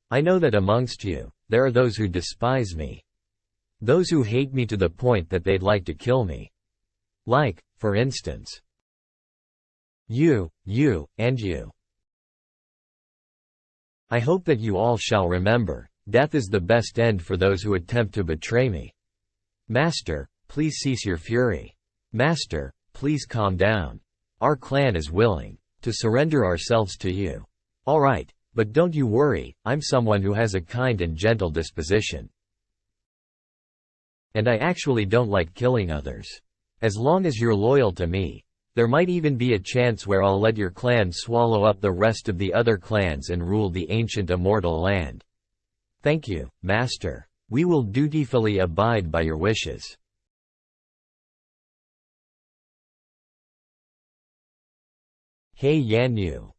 A: I know that amongst you, there are those who despise me. Those who hate me to the point that they'd like to kill me. Like, for instance, you, and you. I hope that you all shall remember, death is the best end for those who attempt to betray me. Master, please cease your fury. Master, please calm down. Our clan is willing to surrender ourselves to you. Alright, but don't you worry, I'm someone who has a kind and gentle disposition. And I actually don't like killing others. As long as you're loyal to me, there might even be a chance where I'll let your clan swallow up the rest of the other clans and rule the ancient immortal land. Thank you, Master. We will dutifully abide by your wishes. Hey Yanyu.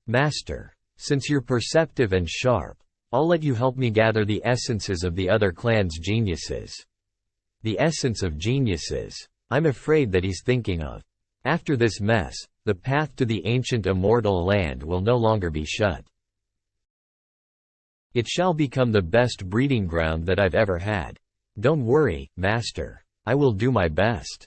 A: Master. Since you're perceptive and sharp, I'll let you help me gather the essences of the other clan's geniuses. The essence of geniuses. I'm afraid that he's thinking of. After this mess, the path to the ancient immortal land will no longer be shut. It shall become the best breeding ground that I've ever had. Don't worry, Master. I will do my best.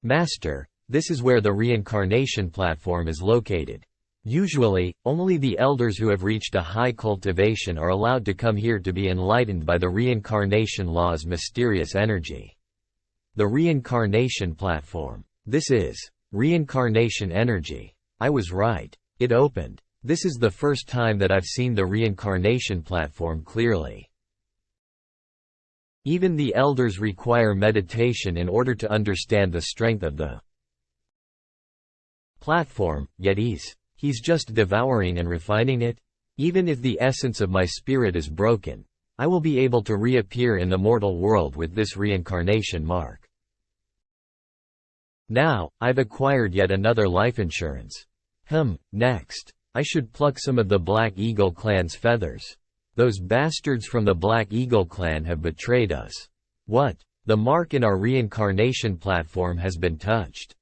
A: Master, this is where the reincarnation platform is located. Usually, only the elders who have reached a high cultivation are allowed to come here to be enlightened by the reincarnation law's mysterious energy. The reincarnation platform. This is reincarnation energy. I was right. It opened. This is the first time that I've seen the reincarnation platform clearly. Even the elders require meditation in order to understand the strength of the platform, yet he's just devouring and refining it. Even if the essence of my spirit is broken, I will be able to reappear in the mortal world with this reincarnation mark. Now, I've acquired yet another life insurance. Next, I should pluck some of the Black Eagle clan's feathers. Those bastards from the Black Eagle clan have betrayed us. What? The mark in our reincarnation platform has been touched.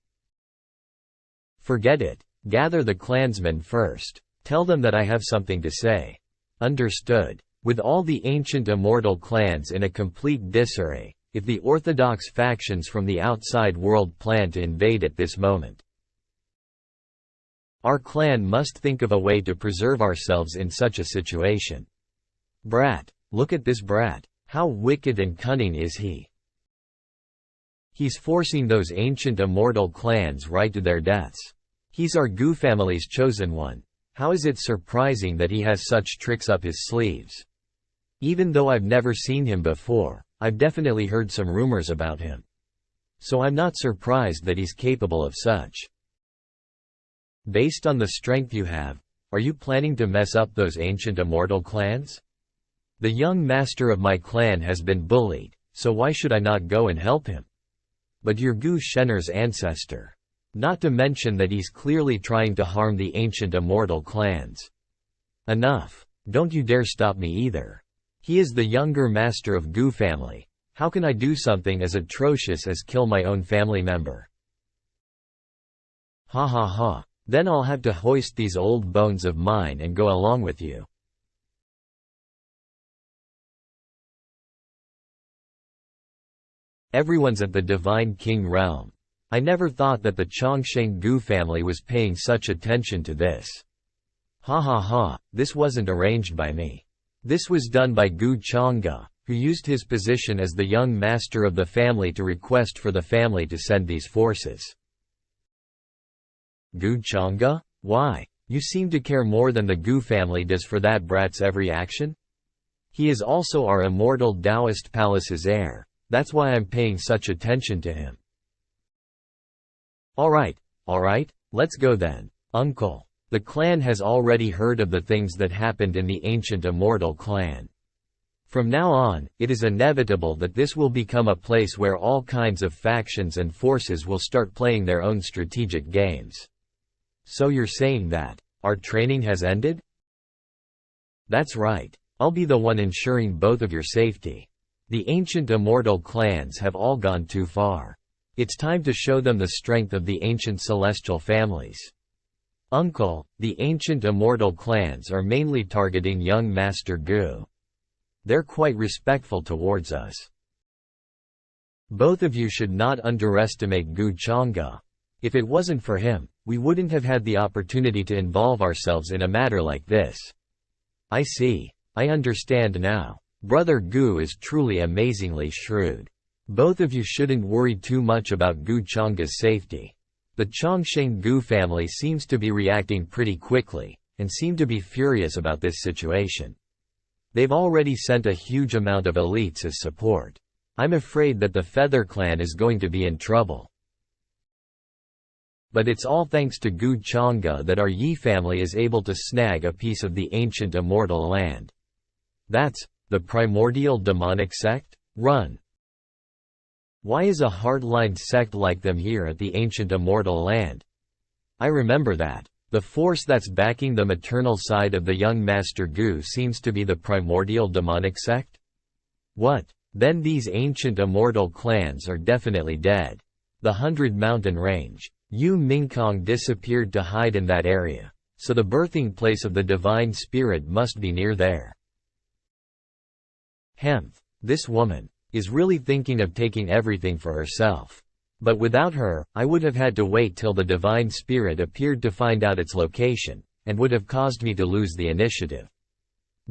A: Forget it. Gather the clansmen first. Tell them that I have something to say. Understood. With all the ancient immortal clans in a complete disarray, if the orthodox factions from the outside world plan to invade at this moment, our clan must think of a way to preserve ourselves in such a situation. Brat. Look at this brat. How wicked and cunning is he? He's forcing those ancient immortal clans right to their deaths. He's our Gu family's chosen one. How is it surprising that he has such tricks up his sleeves? Even though I've never seen him before, I've definitely heard some rumors about him. So I'm not surprised that he's capable of such. Based on the strength you have, are you planning to mess up those ancient immortal clans? The young master of my clan has been bullied, so why should I not go and help him? but you're Gu Shenner's ancestor. Not to mention that he's clearly trying to harm the ancient immortal clans. Enough. Don't you dare stop me either. He is the younger master of Gu family. How can I do something as atrocious as kill my own family member? Ha ha ha. Then I'll have to hoist these old bones of mine and go along with you. Everyone's at the Divine King realm. I never thought that the Chongsheng Gu family was paying such attention to this. Ha ha ha, this wasn't arranged by me. This was done by Gu Changge, who used his position as the young master of the family to request for the family to send these forces. Gu Changge? Why? You seem to care more than the Gu family does for that brat's every action? He is also our immortal Taoist palace's heir. That's why I'm paying such attention to him. Alright, let's go then, uncle. The clan has already heard of the things that happened in the ancient immortal clan. From now on, it is inevitable that this will become a place where all kinds of factions and forces will start playing their own strategic games. So you're saying that our training has ended? That's right. I'll be the one ensuring both of your safety. The ancient immortal clans have all gone too far. It's time to show them the strength of the ancient celestial families. Uncle, the ancient immortal clans are mainly targeting young Master Gu. They're quite respectful towards us. Both of you should not underestimate Gu Changge. If it wasn't for him, we wouldn't have had the opportunity to involve ourselves in a matter like this. I see. I understand now. Brother Gu is truly amazingly shrewd. Both of you shouldn't worry too much about Gu Changge's safety. The Chongsheng Gu family seems to be reacting pretty quickly, and seem to be furious about this situation. They've already sent a huge amount of elites as support. I'm afraid that the Feather Clan is going to be in trouble. But it's all thanks to Gu Changge that our Yi family is able to snag a piece of the ancient immortal land. That's the primordial demonic sect? Run! Why is a hardlined sect like them here at the ancient immortal land? I remember that. The force that's backing the maternal side of the young Master Gu seems to be the primordial demonic sect? What? Then these ancient immortal clans are definitely dead. The 100 Mountain Range. Yu Mingkong disappeared to hide in that area, so the birthing place of the divine spirit must be near there. Hemph, this woman is really thinking of taking everything for herself. But without her, I would have had to wait till the divine spirit appeared to find out its location, and would have caused me to lose the initiative.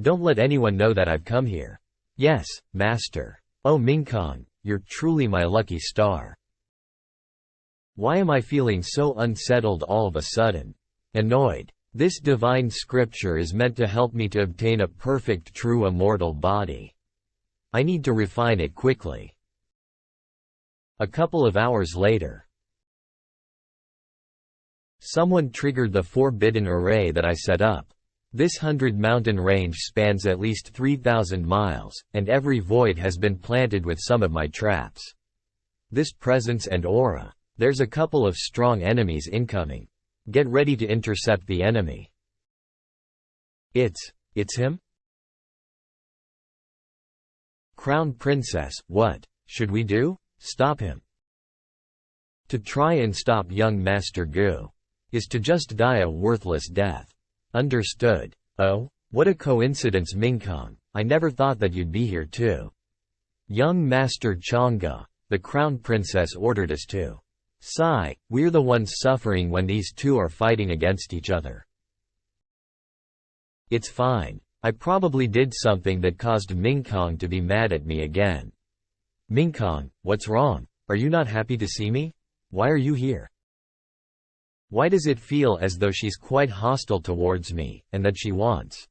A: Don't let anyone know that I've come here. Yes, Master. Oh Mingkong, you're truly my lucky star. Why am I feeling so unsettled all of a sudden? Annoyed. This divine scripture is meant to help me to obtain a perfect true immortal body. I need to refine it quickly. A couple of hours later. Someone triggered the forbidden array that I set up. This 100 mountain range spans at least 3,000 miles, and every void has been planted with some of my traps. This presence and aura. There's a couple of strong enemies incoming. Get ready to intercept the enemy. It's him? Crown Princess, what should we do? Stop him. To try and stop young Master Gu is to just die a worthless death. Understood. Oh, what a coincidence Mingkong, I never thought that you'd be here too. Young Master Changge, the Crown Princess ordered us to. Sigh, we're the ones suffering when these two are fighting against each other. It's fine. I probably did something that caused Mingkong to be mad at me again. Mingkong, what's wrong? Are you not happy to see me? Why are you here? Why does it feel as though she's quite hostile towards me, and that she wants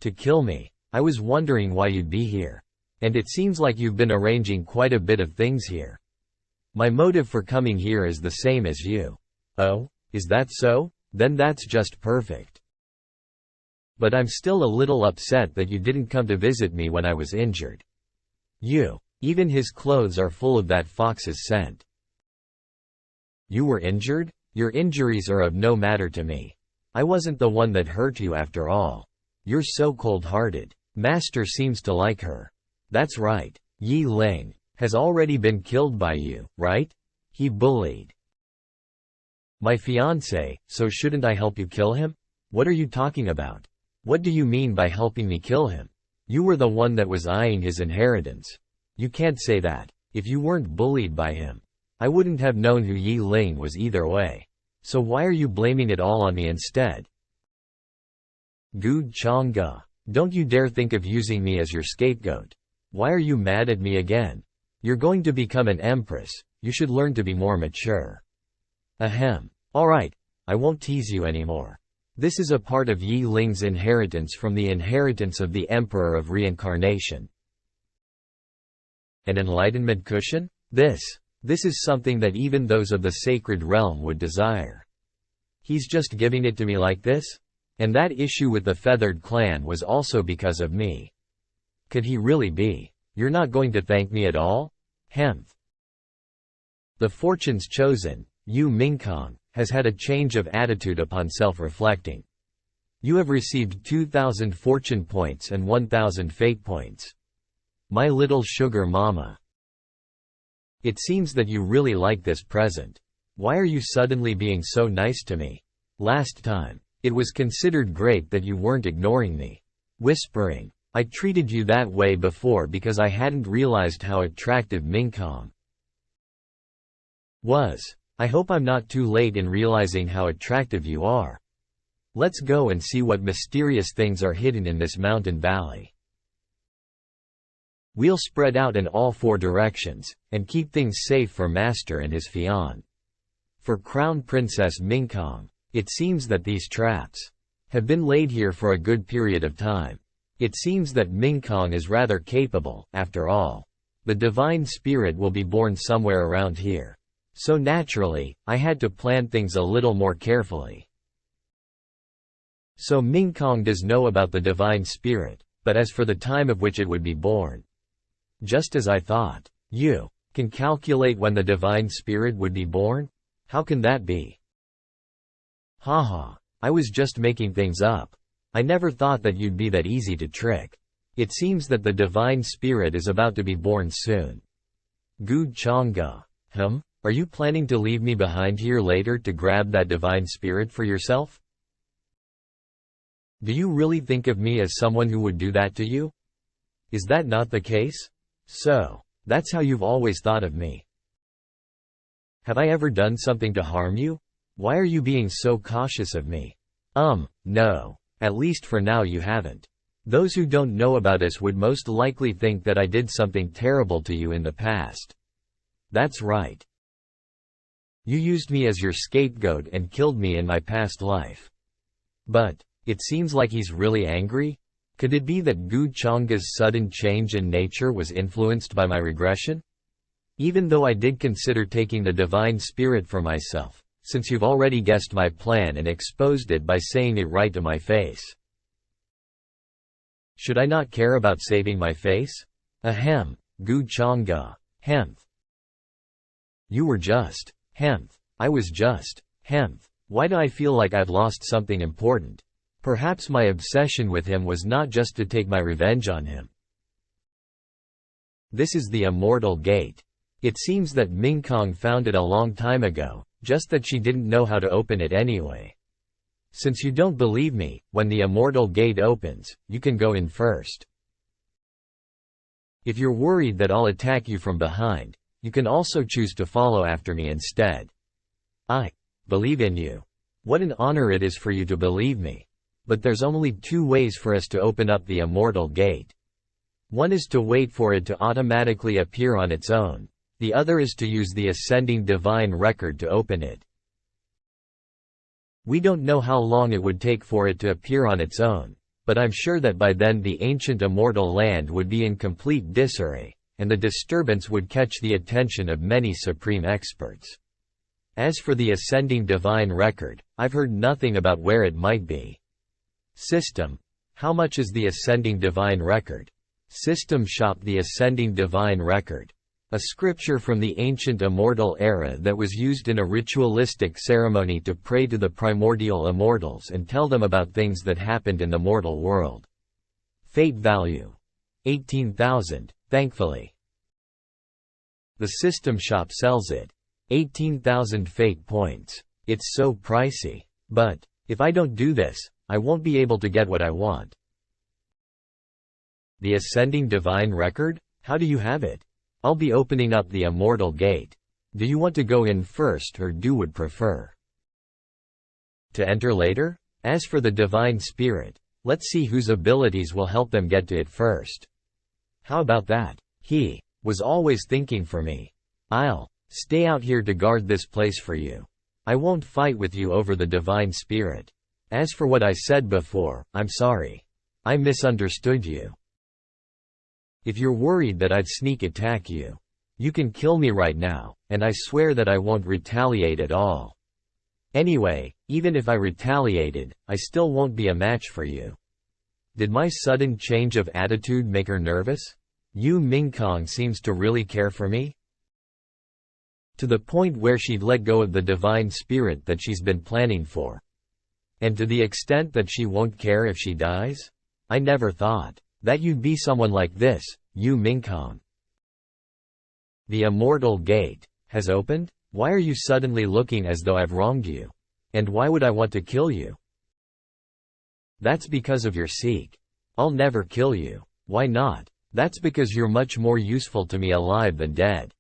A: to kill me? I was wondering why you'd be here. And it seems like you've been arranging quite a bit of things here. My motive for coming here is the same as you. Oh, is that so? Then that's just perfect. But I'm still a little upset that you didn't come to visit me when I was injured. Even his clothes are full of that fox's scent. You were injured? Your injuries are of no matter to me. I wasn't the one that hurt you after all. You're so cold-hearted. Master seems to like her. That's right. Yi Ling has already been killed by you, right? He bullied my fiancé, so shouldn't I help you kill him? What are you talking about? What do you mean by helping me kill him? You were the one that was eyeing his inheritance. You can't say that. If you weren't bullied by him, I wouldn't have known who Yi Ling was either way. So why are you blaming it all on me instead? Gu Changge, don't you dare think of using me as your scapegoat. Why are you mad at me again? You're going to become an empress. You should learn to be more mature. Ahem. Alright, I won't tease you anymore. This is a part of Yi Ling's inheritance from the inheritance of the Emperor of Reincarnation. An enlightenment cushion? This is something that even those of the sacred realm would desire. He's just giving it to me like this? And that issue with the feathered clan was also because of me. Could he really be? You're not going to thank me at all? Hemph. The fortunes chosen, Yu Mingkong, has had a change of attitude upon self-reflecting. You have received 2,000 fortune points and 1,000 fate points. My little sugar mama. It seems that you really like this present. Why are you suddenly being so nice to me? Last time, it was considered great that you weren't ignoring me. Whispering. I treated you that way before because I hadn't realized how attractive Mingkong was. I hope I'm not too late in realizing how attractive you are. Let's go and see what mysterious things are hidden in this mountain valley. We'll spread out in all four directions, and keep things safe for Master and his fiancée. For Crown Princess Mingkong, it seems that these traps have been laid here for a good period of time. It seems that Mingkong is rather capable, after all. The divine spirit will be born somewhere around here. So naturally, I had to plan things a little more carefully. So Mingkong does know about the divine spirit, but as for the time of which it would be born, just as I thought. You can calculate when the divine spirit would be born? How can that be? Haha, I was just making things up. I never thought that you'd be that easy to trick. It seems that the divine spirit is about to be born soon. Gu Changge. Are you planning to leave me behind here later to grab that divine spirit for yourself? Do you really think of me as someone who would do that to you? Is that not the case? So, that's how you've always thought of me. Have I ever done something to harm you? Why are you being so cautious of me? No. At least for now you haven't. Those who don't know about us would most likely think that I did something terrible to you in the past. That's right. You used me as your scapegoat and killed me in my past life. But, it seems like he's really angry? Could it be that Gu Changge's sudden change in nature was influenced by my regression? Even though I did consider taking the divine spirit for myself, since you've already guessed my plan and exposed it by saying it right to my face. Should I not care about saving my face? Ahem, Gu Changge. Hemph. You were just. Hemph. I was just. Hemph. Why do I feel like I've lost something important? Perhaps my obsession with him was not just to take my revenge on him. This is the Immortal Gate. It seems that Mingkong found it a long time ago, just that she didn't know how to open it anyway. Since you don't believe me, when the Immortal Gate opens, you can go in first. If you're worried that I'll attack you from behind, you can also choose to follow after me instead. I believe in you. What an honor it is for you to believe me. But there's only two ways for us to open up the Immortal Gate. One is to wait for it to automatically appear on its own. The other is to use the ascending divine record to open it. We don't know how long it would take for it to appear on its own, but I'm sure that by then the ancient immortal land would be in complete disarray, and the disturbance would catch the attention of many supreme experts. As for the ascending divine record, I've heard nothing about where it might be. System. How much is the ascending divine record? System shop. The ascending divine record A scripture from the ancient immortal era that was used in a ritualistic ceremony to pray to the primordial immortals and tell them about things that happened in the mortal world. Fate value: 18,000, thankfully. The system shop sells it. 18,000 fate points. It's so pricey. But if I don't do this, I won't be able to get what I want. The Ascending Divine Record? How do you have it? I'll be opening up the Immortal Gate. Do you want to go in first or would prefer to enter later? As for the Divine Spirit, let's see whose abilities will help them get to it first. How about that? He was always thinking for me. I'll stay out here to guard this place for you. I won't fight with you over the Divine Spirit. As for what I said before, I'm sorry. I misunderstood you. If you're worried that I'd sneak attack you, you can kill me right now, and I swear that I won't retaliate at all. Anyway, even if I retaliated, I still won't be a match for you. Did my sudden change of attitude make her nervous? Yu Mingkong seems to really care for me? To the point where she'd let go of the Divine Spirit that she's been planning for. And to the extent that she won't care if she dies? I never thought that you'd be someone like this, Yu Mingkong. The Immortal Gate has opened? Why are you suddenly looking as though I've wronged you? And why would I want to kill you? That's because of your Seek. I'll never kill you. Why not? That's because you're much more useful to me alive than dead.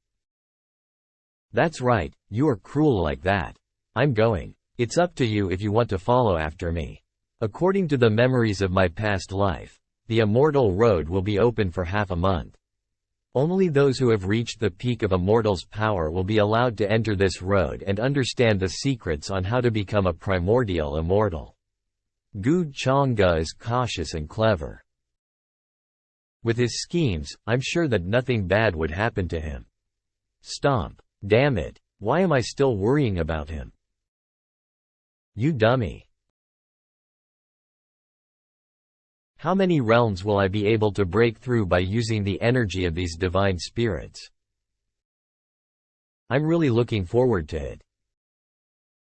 A: That's right, you are cruel like that. I'm going. It's up to you if you want to follow after me. According to the memories of my past life, the Immortal Road will be open for half a month. Only those who have reached the peak of Immortal's power will be allowed to enter this road and understand the secrets on how to become a primordial immortal. Gu Changge is cautious and clever. With his schemes, I'm sure that nothing bad would happen to him. Stomp. Damn it. Why am I still worrying about him? You dummy. How many realms will I be able to break through by using the energy of these divine spirits? I'm really looking forward to it.